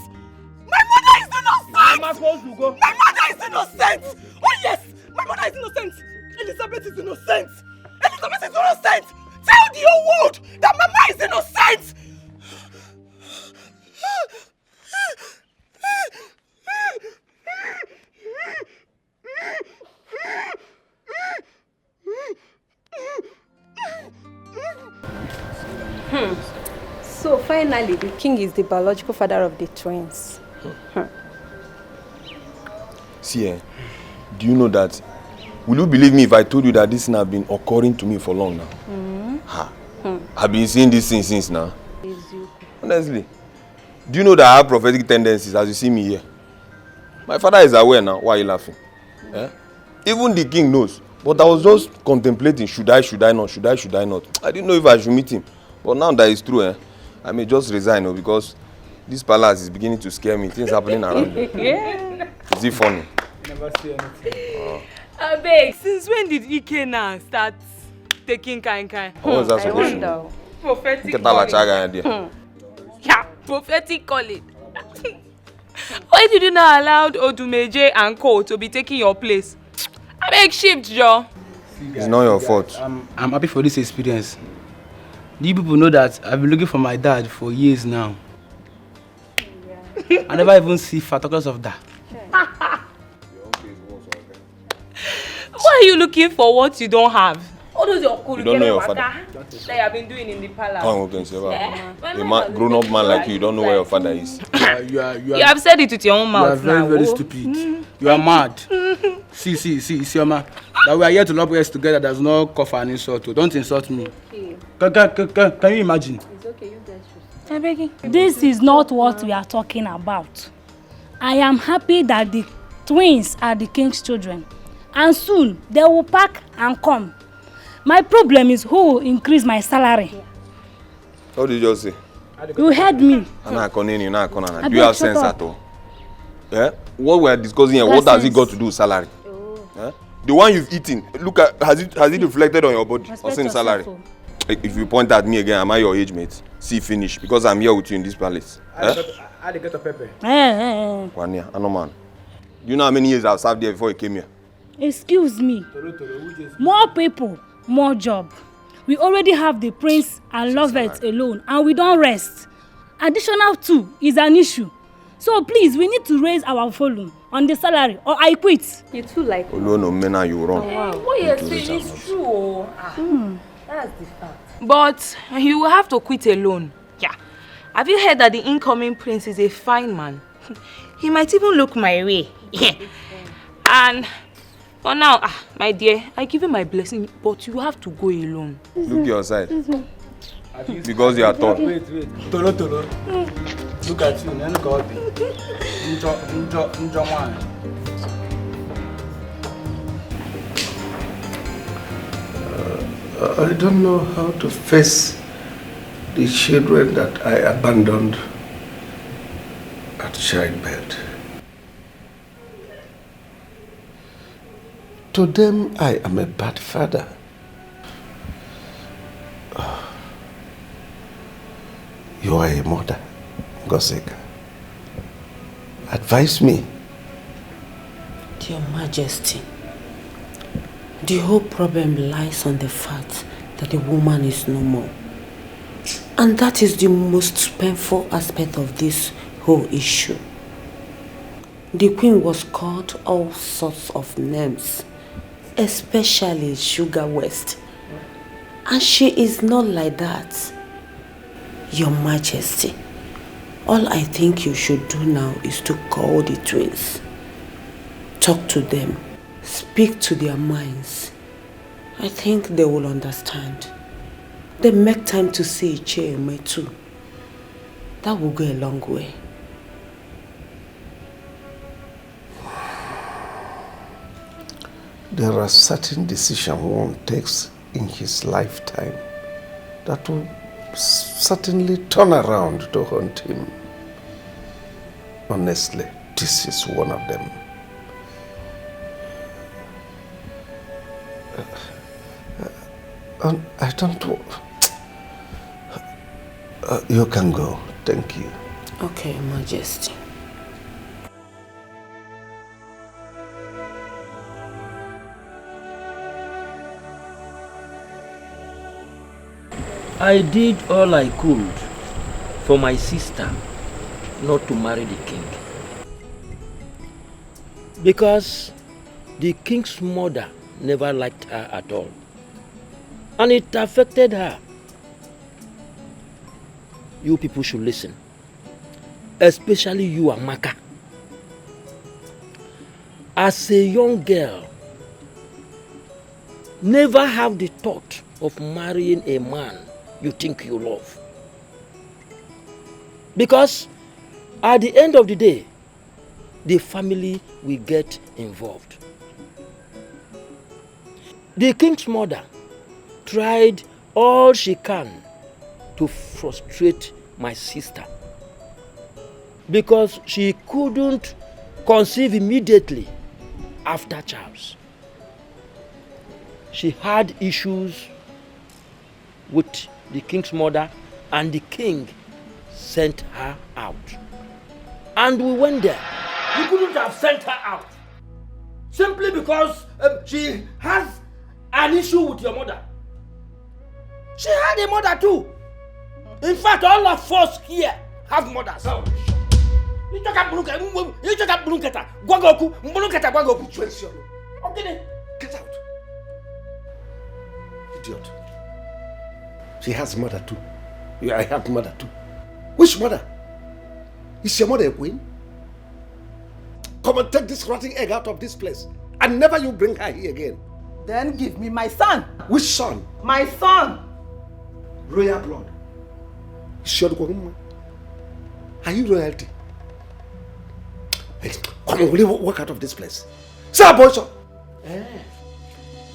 [SPEAKER 2] My mother is innocent.
[SPEAKER 8] Where am I supposed to go?
[SPEAKER 2] My mother is innocent. Oh yes, my mother is innocent. Elizabeth is innocent. Elizabeth is innocent. Tell the whole world that Mama is innocent.
[SPEAKER 18] So finally, the king is the biological father of the twins.
[SPEAKER 5] See, do you know that? Will you believe me if I told you that this thing has been occurring to me for long now? I've been seeing this thing since now. Honestly. Do you know that I have prophetic tendencies as you see me here? My father is aware now. Why are you laughing? Even the king knows. But I was just contemplating, should I not? I didn't know if I should meet him. But now that it's true, I may just resign because this palace is beginning to scare me. Things happening around me. Is it funny?
[SPEAKER 11] Never see anything.
[SPEAKER 23] Abeg, since when did Ike now start taking kind?
[SPEAKER 5] What was that supposed to
[SPEAKER 23] do? Prophetic
[SPEAKER 5] Get that idea.
[SPEAKER 23] Yeah, prophetic calling. Why did you not allow Odumeje and Co to be taking your place? Abeg shift, Joe.
[SPEAKER 5] It's not your fault.
[SPEAKER 11] I'm happy for this experience. Do you people know that I've been looking for my dad for years now? I never even see photographs of that.
[SPEAKER 23] Why are you looking for what you don't have? All those your cool
[SPEAKER 5] You don't know your father.
[SPEAKER 23] that you have been doing in the palace.
[SPEAKER 5] A grown-up man like you don't know where your father is.
[SPEAKER 11] You
[SPEAKER 23] have said it with your own mouth.
[SPEAKER 11] You are very, very stupid. You are mad. See, Isioma. That we are here to love us together does not call for an insult. Don't insult me. Can you imagine?
[SPEAKER 18] It's okay, you guys. This is not what we are talking about. I am happy that the twins are the king's children. And soon they will pack and come. My problem is who will increase my salary.
[SPEAKER 5] What did you just say?
[SPEAKER 18] You heard me.
[SPEAKER 5] Do you have sense at all? What we are discussing here, what does it got to do with salary? The one you've eaten, look at, has it reflected on your body or same salary? If you point at me again, am I your age mate? See, finish, because I'm here with you in this palace.
[SPEAKER 11] I get a pepper.
[SPEAKER 5] 1 year, I know man. Do you know how many years I've served there before you came here?
[SPEAKER 18] Excuse me. More people, more job. We already have the prince and lovers alone, and we don't rest. Additional 2 is an issue. So please, we need to raise our volume on the salary, or I quit.
[SPEAKER 7] You too like
[SPEAKER 5] me. No, Mena, you wrong.
[SPEAKER 23] Oh, wow. What you're saying is true. That's the fact. But you will have to quit alone. Yeah. Have you heard that the incoming prince is a fine man? He might even look my way. And for now, my dear, I give you my blessing, but you have to go alone.
[SPEAKER 5] Look your side. Because you are tall.
[SPEAKER 11] Wait. Tolo. Look at you. Look at
[SPEAKER 12] I don't know how to face the children that I abandoned at childbirth. To them, I am a bad father. You are a mother, Goseka. Advise me.
[SPEAKER 15] Your Majesty, the whole problem lies on the fact that the woman is no more. And that is the most painful aspect of this whole issue. The queen was called all sorts of names, especially Sugar West. And she is not like that. Your Majesty, all I think you should do now is to call the twins. Talk to them. Speak to their minds. I think they will understand. Then make time to say Cheme too. That will go a long way.
[SPEAKER 12] There are certain decisions one takes in his lifetime that will certainly turn around to haunt him. Honestly, this is one of them. I don't know. You can go. Thank you.
[SPEAKER 15] Okay, Your Majesty.
[SPEAKER 8] I did all I could for my sister not to marry the king. Because the king's mother never liked her at all. And it affected her. You people should listen. Especially you, Amaka. As a young girl, never have the thought of marrying a man you think you love. Because at the end of the day, the family will get involved. The king's mother tried all she can to frustrate my sister because she couldn't conceive immediately after Charles. She had issues with the king's mother, and the king sent her out. And we went there. You couldn't have sent her out simply because she has an issue with your mother. She had a mother too. In fact, all of us here have mothers. You talk about
[SPEAKER 12] Get out. Idiot. She has a mother too. I have mother too. Which mother? Is your mother a queen? Come and take this rotting egg out of this place. And never you bring her here again.
[SPEAKER 2] Then give me my son.
[SPEAKER 12] Which son?
[SPEAKER 2] My son.
[SPEAKER 12] Royal blood. Are you royalty? Hey, come on, will you walk out of this place? Sir, boy, sir.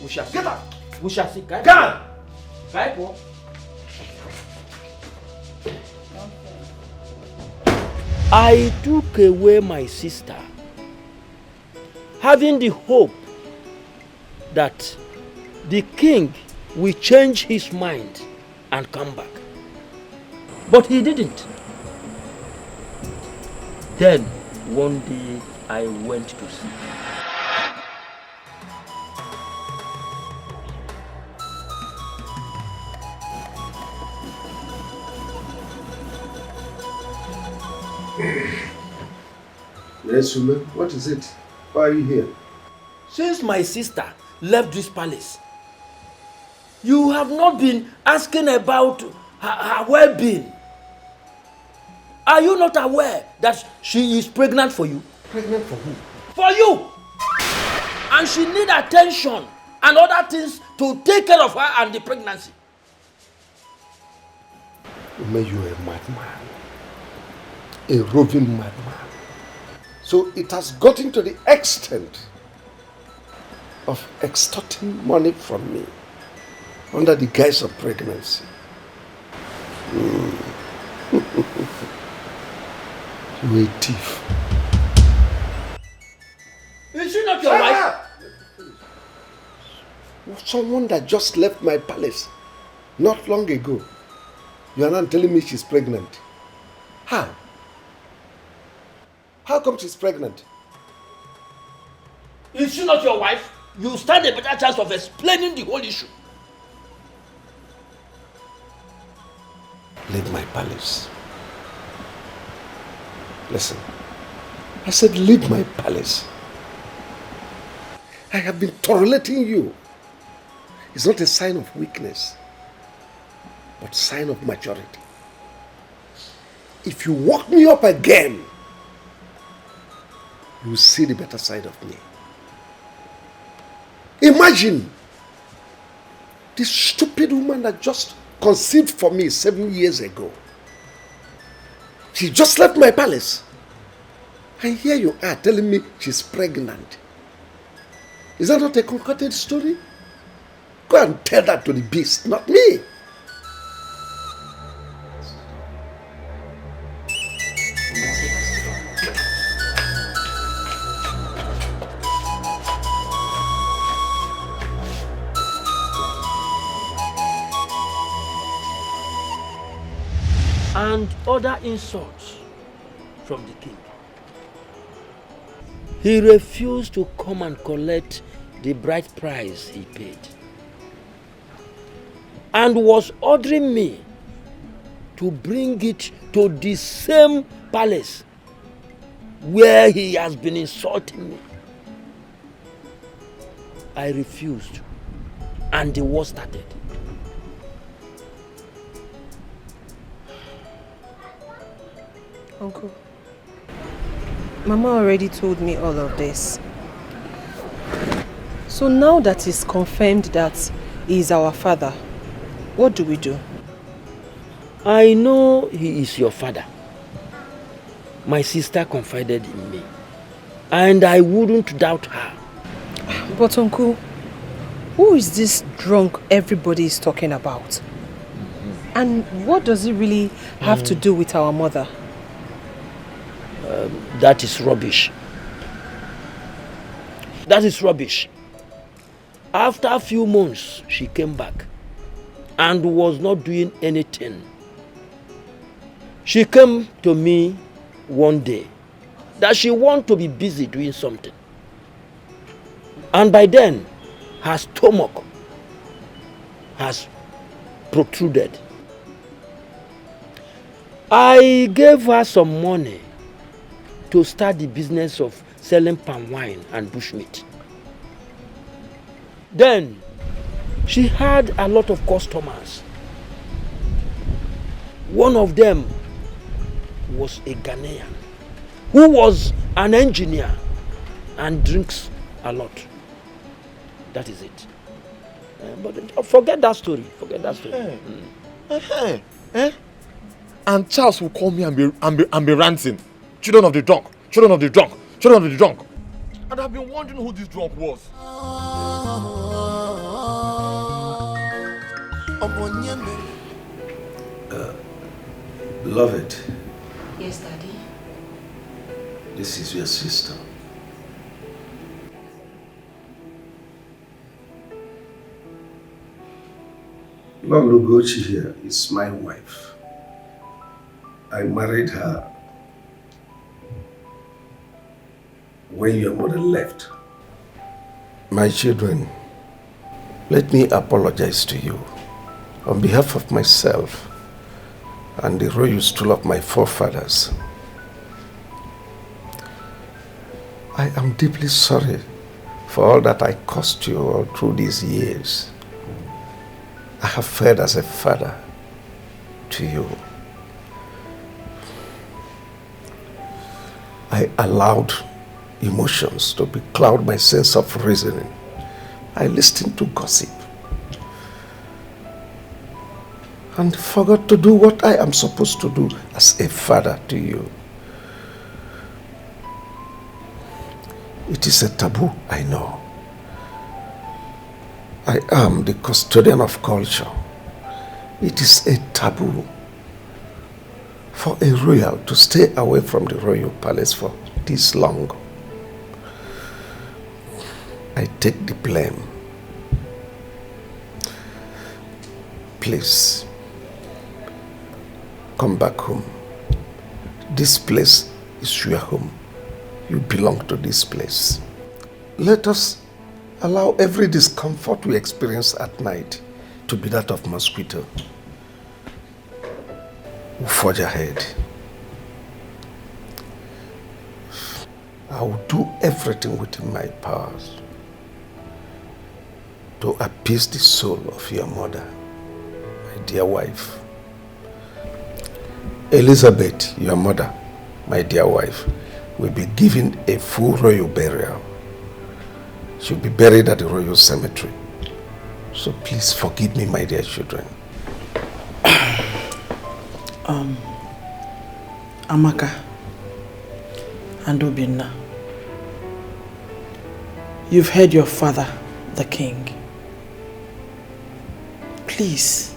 [SPEAKER 8] We shall see. Get up. We shall see.
[SPEAKER 12] Get up.
[SPEAKER 8] I took away my sister, having the hope that the king will change his mind and come back. But he didn't. Then, one day, I went to see.
[SPEAKER 12] Yes, woman. What is it? Why are you here?
[SPEAKER 8] Since my sister left this palace, you have not been asking about her well-being. Are you not aware that she is pregnant for you?
[SPEAKER 12] Pregnant for who?
[SPEAKER 8] For you! And she needs attention and other things to take care of her and the pregnancy.
[SPEAKER 12] Woman, you are a madman. A roving madman. So it has gotten to the extent of extorting money from me under the guise of pregnancy. You a thief.
[SPEAKER 8] Is she not your wife?
[SPEAKER 12] Someone that just left my palace not long ago. You are not telling me she's pregnant. How? How come she's pregnant?
[SPEAKER 8] Is she not your wife? You stand a better chance of explaining the whole issue.
[SPEAKER 12] leave my palace. Listen, I said leave my palace. I have been tolerating you. It's not a sign of weakness, but sign of maturity. If you walk me up again, you will see the better side of me. Imagine this stupid woman that just conceived for me 7 years ago. She just left my palace. And here you are telling me she's pregnant. Is that not a concocted story? Go and tell that to the beast, not me.
[SPEAKER 8] And other insults from the king. He refused to come and collect the bride price he paid, and was ordering me to bring it to the same palace where he has been insulting me. I refused, and the war started.
[SPEAKER 7] Uncle, Mama already told me all of this. So now that it's confirmed that he is our father, what do we do?
[SPEAKER 8] I know he is your father. My sister confided in me, and I wouldn't doubt her.
[SPEAKER 7] But Uncle, who is this drunk everybody is talking about? And what does it really have to do with our mother?
[SPEAKER 8] That is rubbish. That is rubbish. After a few months, she came back and was not doing anything. She came to me one day that she wanted to be busy doing something. And by then, her stomach has protruded. I gave her some money to start the business of selling palm wine and bushmeat. Then, she had a lot of customers. One of them was a Ghanaian who was an engineer and drinks a lot. That is it. But forget that story. Forget that story.
[SPEAKER 4] And Charles will call me and be ranting. Children of the drunk, children of the drunk, children of the drunk. And I've been wondering who this drunk was.
[SPEAKER 12] Beloved.
[SPEAKER 13] Yes, Daddy.
[SPEAKER 12] This is your sister. Lolugochi here is my wife. I married her when your mother left. My children, let me apologize to you on behalf of myself and the royal stool of my forefathers. I am deeply sorry for all that I caused you all through these years. I have failed as a father to you. I allowed emotions to becloud my sense of reasoning. I listened to gossip and forgot to do what I am supposed to do as a father to you. It is a taboo, I know. I am the custodian of culture. It is a taboo for a royal to stay away from the royal palace for this long. I take the blame. Please, come back home. This place is your home. You belong to this place. Let us allow every discomfort we experience at night to be that of mosquito. will forge ahead. I will do everything within my powers to appease the soul of your mother, my dear wife. Elizabeth, your mother, my dear wife, will be given a full royal burial. She'll be buried at the royal cemetery. So please forgive me, my dear children.
[SPEAKER 2] Amaka and Obinna, you've heard your father, the king. Please.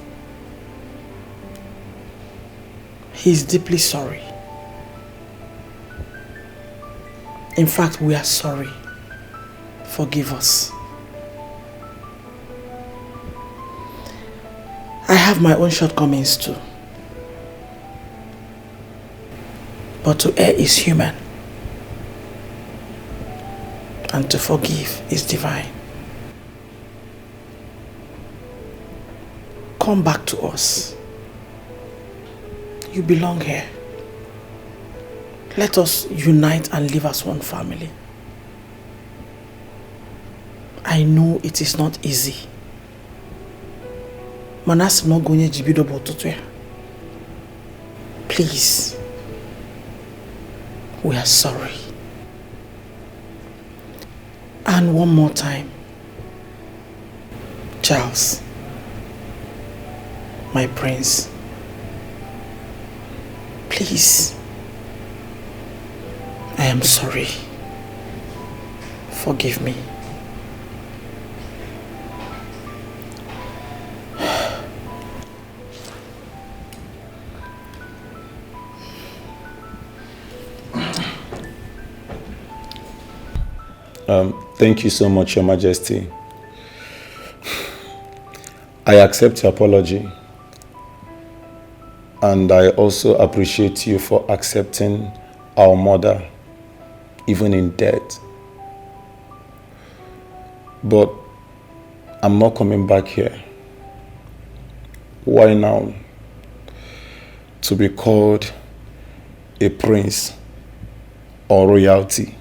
[SPEAKER 2] He's deeply sorry. In fact, we are sorry. Forgive us. I have my own shortcomings too. But to err is human. And to forgive is divine. Come back to us. You belong here. Let us unite and live as one family. I know it is not easy. Manas no gonye jibido bototwe. Please. We are sorry. And one more time. Charles, my prince, please, I am sorry. Forgive me.
[SPEAKER 10] Thank you so much, Your Majesty. I accept your apology. And I also appreciate you for accepting our mother, even in death. But I'm not coming back here. Why now? To be called a prince or royalty.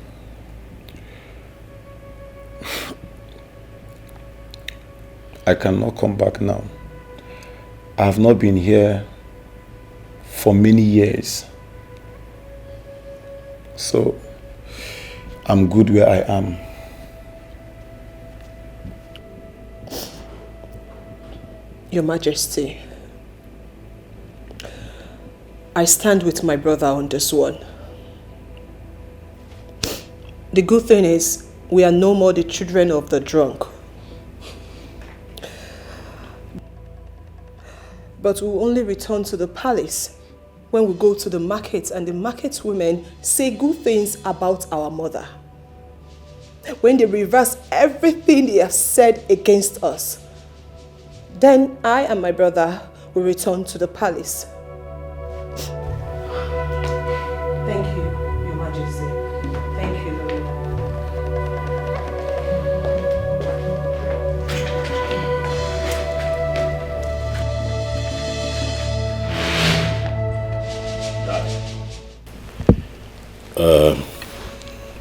[SPEAKER 10] I cannot come back now. I have not been here for many years. So I'm good where I am.
[SPEAKER 7] Your Majesty, I stand with my brother on this one. The good thing is, we are no more the children of the drunk. But we will only return to the palace when we go to the market and the market women say good things about our mother. When they reverse everything they have said against us, then I and my brother will return to the palace. Thank you, Your Majesty. Thank you, Lord.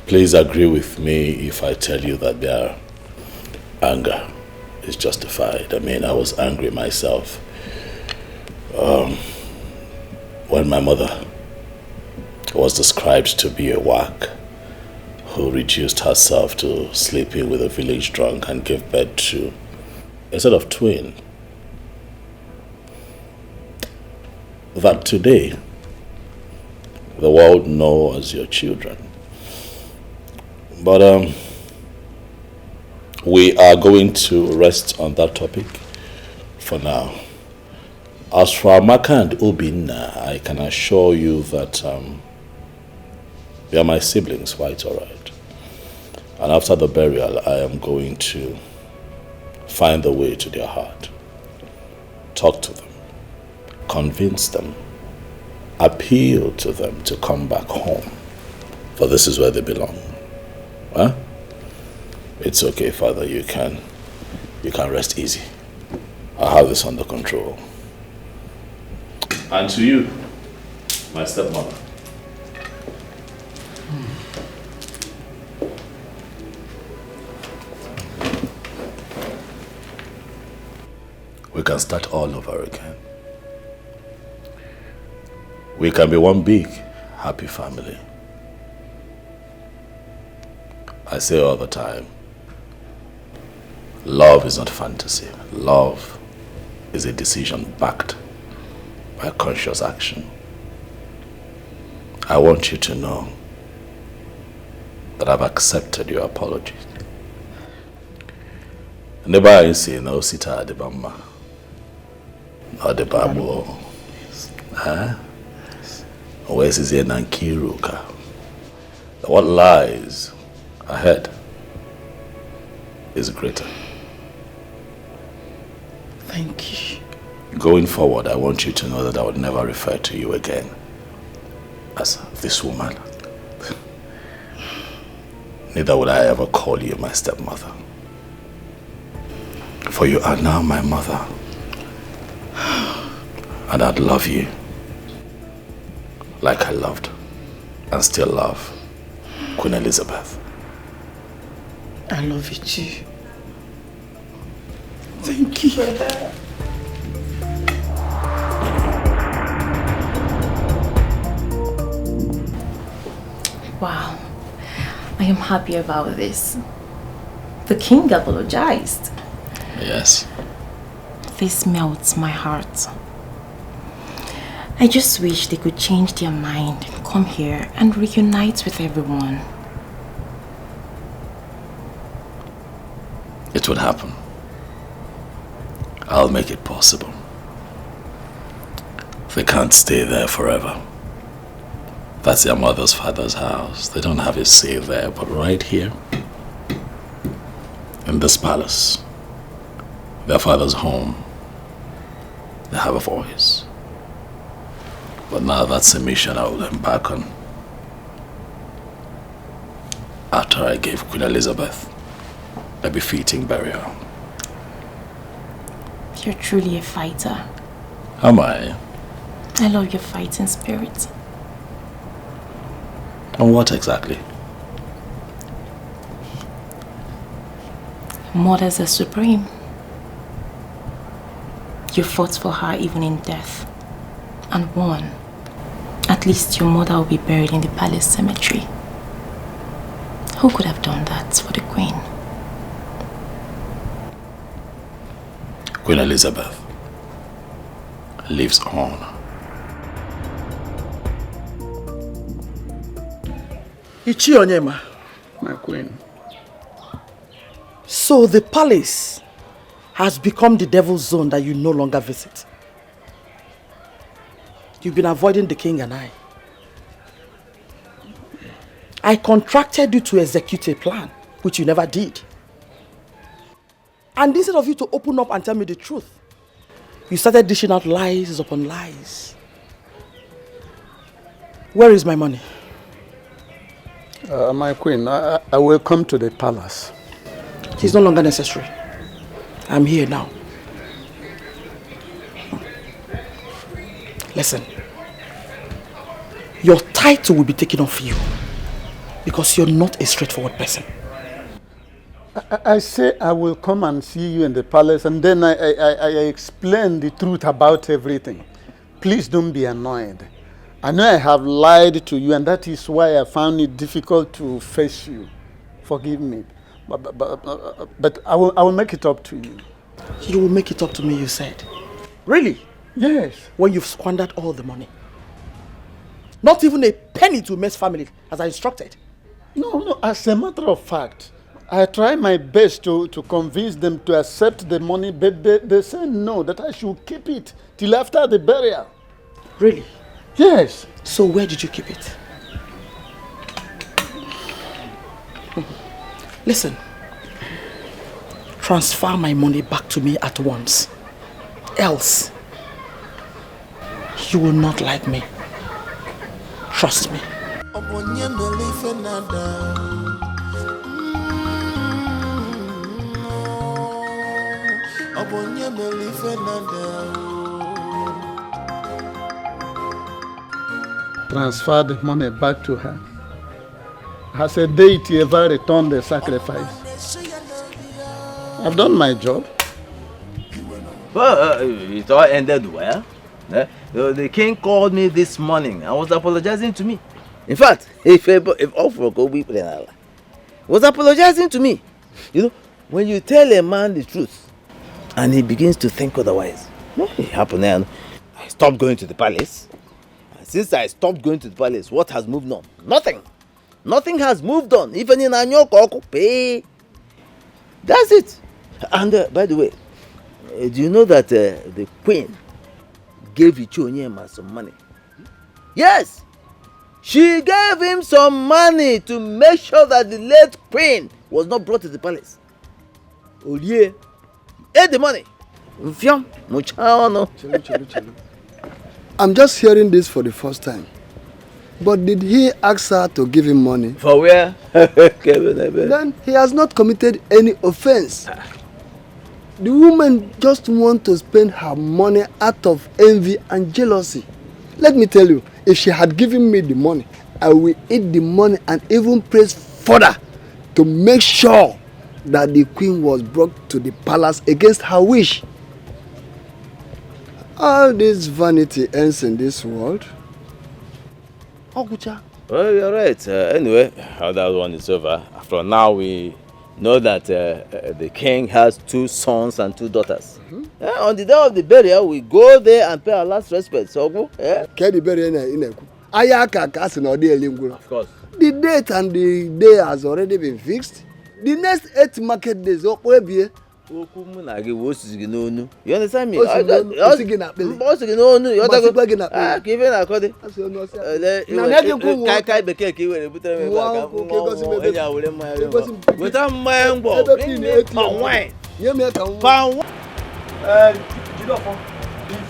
[SPEAKER 10] Please agree with me if I tell you that their anger is justified. I mean, I was angry myself when my mother was described to be a whack who reduced herself to sleeping with a village drunk and gave birth to a set of twins. That today the world know as your children. But we are going to rest on that topic for now. As for Amaka and Obinna, I can assure you that they are my siblings, quite all right. And after the burial, I am going to find the way to their heart. Talk to them. Convince them. Appeal to them to come back home. For this is where they belong. Huh? It's okay, Father. You can rest easy. I have this under control. And to you, My stepmother. We can start all over again. We can be one big, happy family. I say all the time, love is not fantasy. Love is a decision backed by conscious action. I want you to know that I've accepted your apology. Never I say no sita de bamba. No de babo. Huh? Always is a nankiruka. What lies ahead is greater.
[SPEAKER 2] Thank you.
[SPEAKER 10] Going forward, I want you to know that I would never refer to you again as this woman. Neither would I ever call you my stepmother. For you are now my mother. And I'd love you like I loved and still love Queen Elizabeth.
[SPEAKER 2] I love you too. Thank you.
[SPEAKER 13] Wow, I am happy about this. The king apologized.
[SPEAKER 10] Yes.
[SPEAKER 13] This melts my heart. I just wish they could change their mind, come here and reunite with everyone.
[SPEAKER 10] It would happen. I'll make it possible. They can't stay there forever. That's their mother's father's house. They don't have a say there, but right here, in this palace, their father's home, they have a voice. But now that's a mission I will embark on after I gave Queen Elizabeth a befitting burial.
[SPEAKER 13] You're truly a fighter.
[SPEAKER 10] Am I?
[SPEAKER 13] I love your fighting spirit.
[SPEAKER 10] And what exactly?
[SPEAKER 13] Mothers are supreme. You fought for her even in death and won. At least your mother will be buried in the palace cemetery. Who could have done that for the queen?
[SPEAKER 10] Queen Elizabeth lives on.
[SPEAKER 2] Ichi Onyema.
[SPEAKER 19] My queen.
[SPEAKER 2] So the palace has become the devil's zone that you no longer visit. You've been avoiding the king and I. I contracted you to execute a plan, which you never did. And instead of you to open up and tell me the truth, you started dishing out lies upon lies. Where is my money?
[SPEAKER 19] My queen, I will come to the palace.
[SPEAKER 2] It's no longer necessary. I'm here now. Listen. Your title will be taken off you because you're not a straightforward person.
[SPEAKER 19] I say I will come and see you in the palace and then I explain the truth about everything. Please don't be annoyed. I know I have lied to you and that is why I found it difficult to face you. Forgive me. But I will make it up to you.
[SPEAKER 2] You will make it up to me, you said. Really?
[SPEAKER 19] Yes.
[SPEAKER 2] When you've squandered all the money. Not even a penny to Mess family as I instructed.
[SPEAKER 19] No, as a matter of fact, I try my best to convince them to accept the money, but they say no, that I should keep it till after the burial.
[SPEAKER 2] Really?
[SPEAKER 19] Yes.
[SPEAKER 2] So where did you keep it? Listen, transfer my money back to me at once. Else, you will not like me. Trust me.
[SPEAKER 19] transfer the money back to her. Has a deity ever returned the sacrifice? I've done my job.
[SPEAKER 21] Well, it all ended well. The king called me this morning and was apologizing to me. In fact, if all for go be was apologizing to me. You know, when you tell a man the truth and he begins to think otherwise, it happened and I stopped going to the palace. And since I stopped going to the palace, what has moved on? Nothing. Nothing has moved on. Even in Anyoko, pay. That's it. And by the way, do you know that the queen gave Ichonyema some money? Yes! She gave him some money to make sure that the late queen was not brought to the palace. Olie ate the money.
[SPEAKER 20] I'm just hearing this for the first time. But did he ask her to give him money?
[SPEAKER 21] For where?
[SPEAKER 20] Then he has not committed any offense. The woman just wants to spend her money out of envy and jealousy. Let me tell you, if she had given me the money, I will eat the money and even press further to make sure that the queen was brought to the palace against her wish. All this vanity ends in this world.
[SPEAKER 21] Okucha. Well, you're right. Anyway, how that one is over. After now, we know that the king has 2 sons and 2 daughters. On the day of the burial, we go there and pay our last respect. So go.
[SPEAKER 20] The burial in
[SPEAKER 21] Of course.
[SPEAKER 20] The date and the day has already been fixed. The next 8 market days,
[SPEAKER 21] you understand me?
[SPEAKER 8] If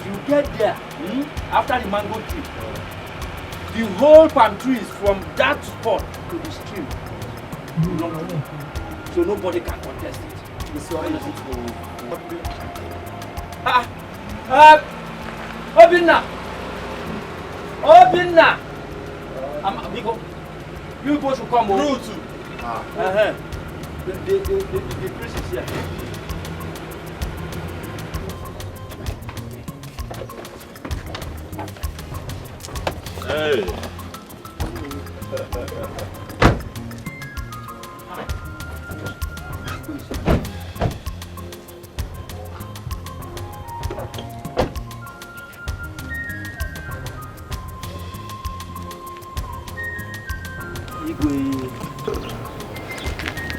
[SPEAKER 8] you get there after the mango tree, the whole palm trees from that spot to the stream, so nobody can contest it. Obinna! You both should come over. The priest is here.
[SPEAKER 10] Hey.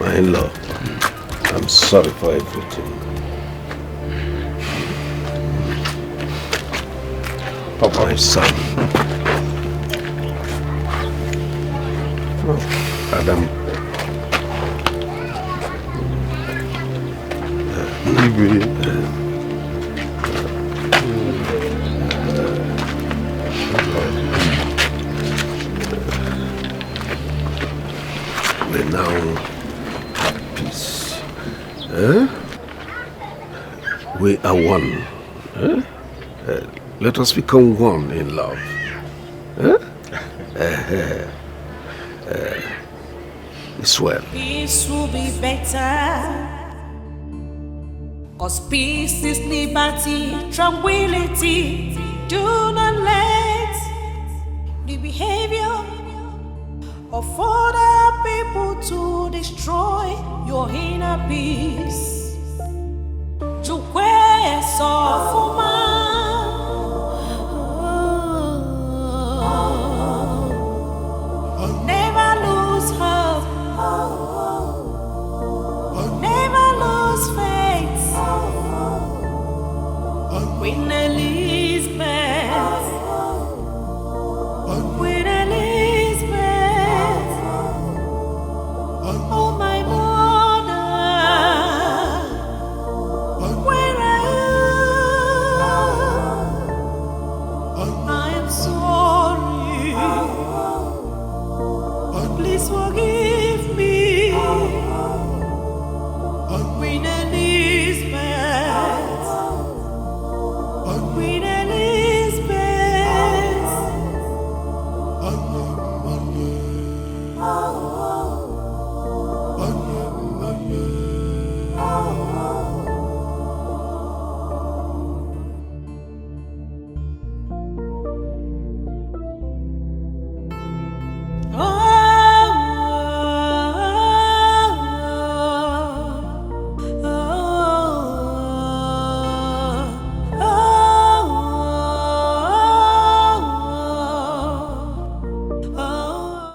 [SPEAKER 12] My in-law, I'm sorry for everything. Papa, my son. Adam. We now have peace. We are one. Let us become one in love. It's well.
[SPEAKER 3] Peace will be better. Cause peace is liberty, tranquility. Do not let the behavior of other people to destroy your inner peace. To where so never lose hope. Never lose faith. Queen Elizabeth.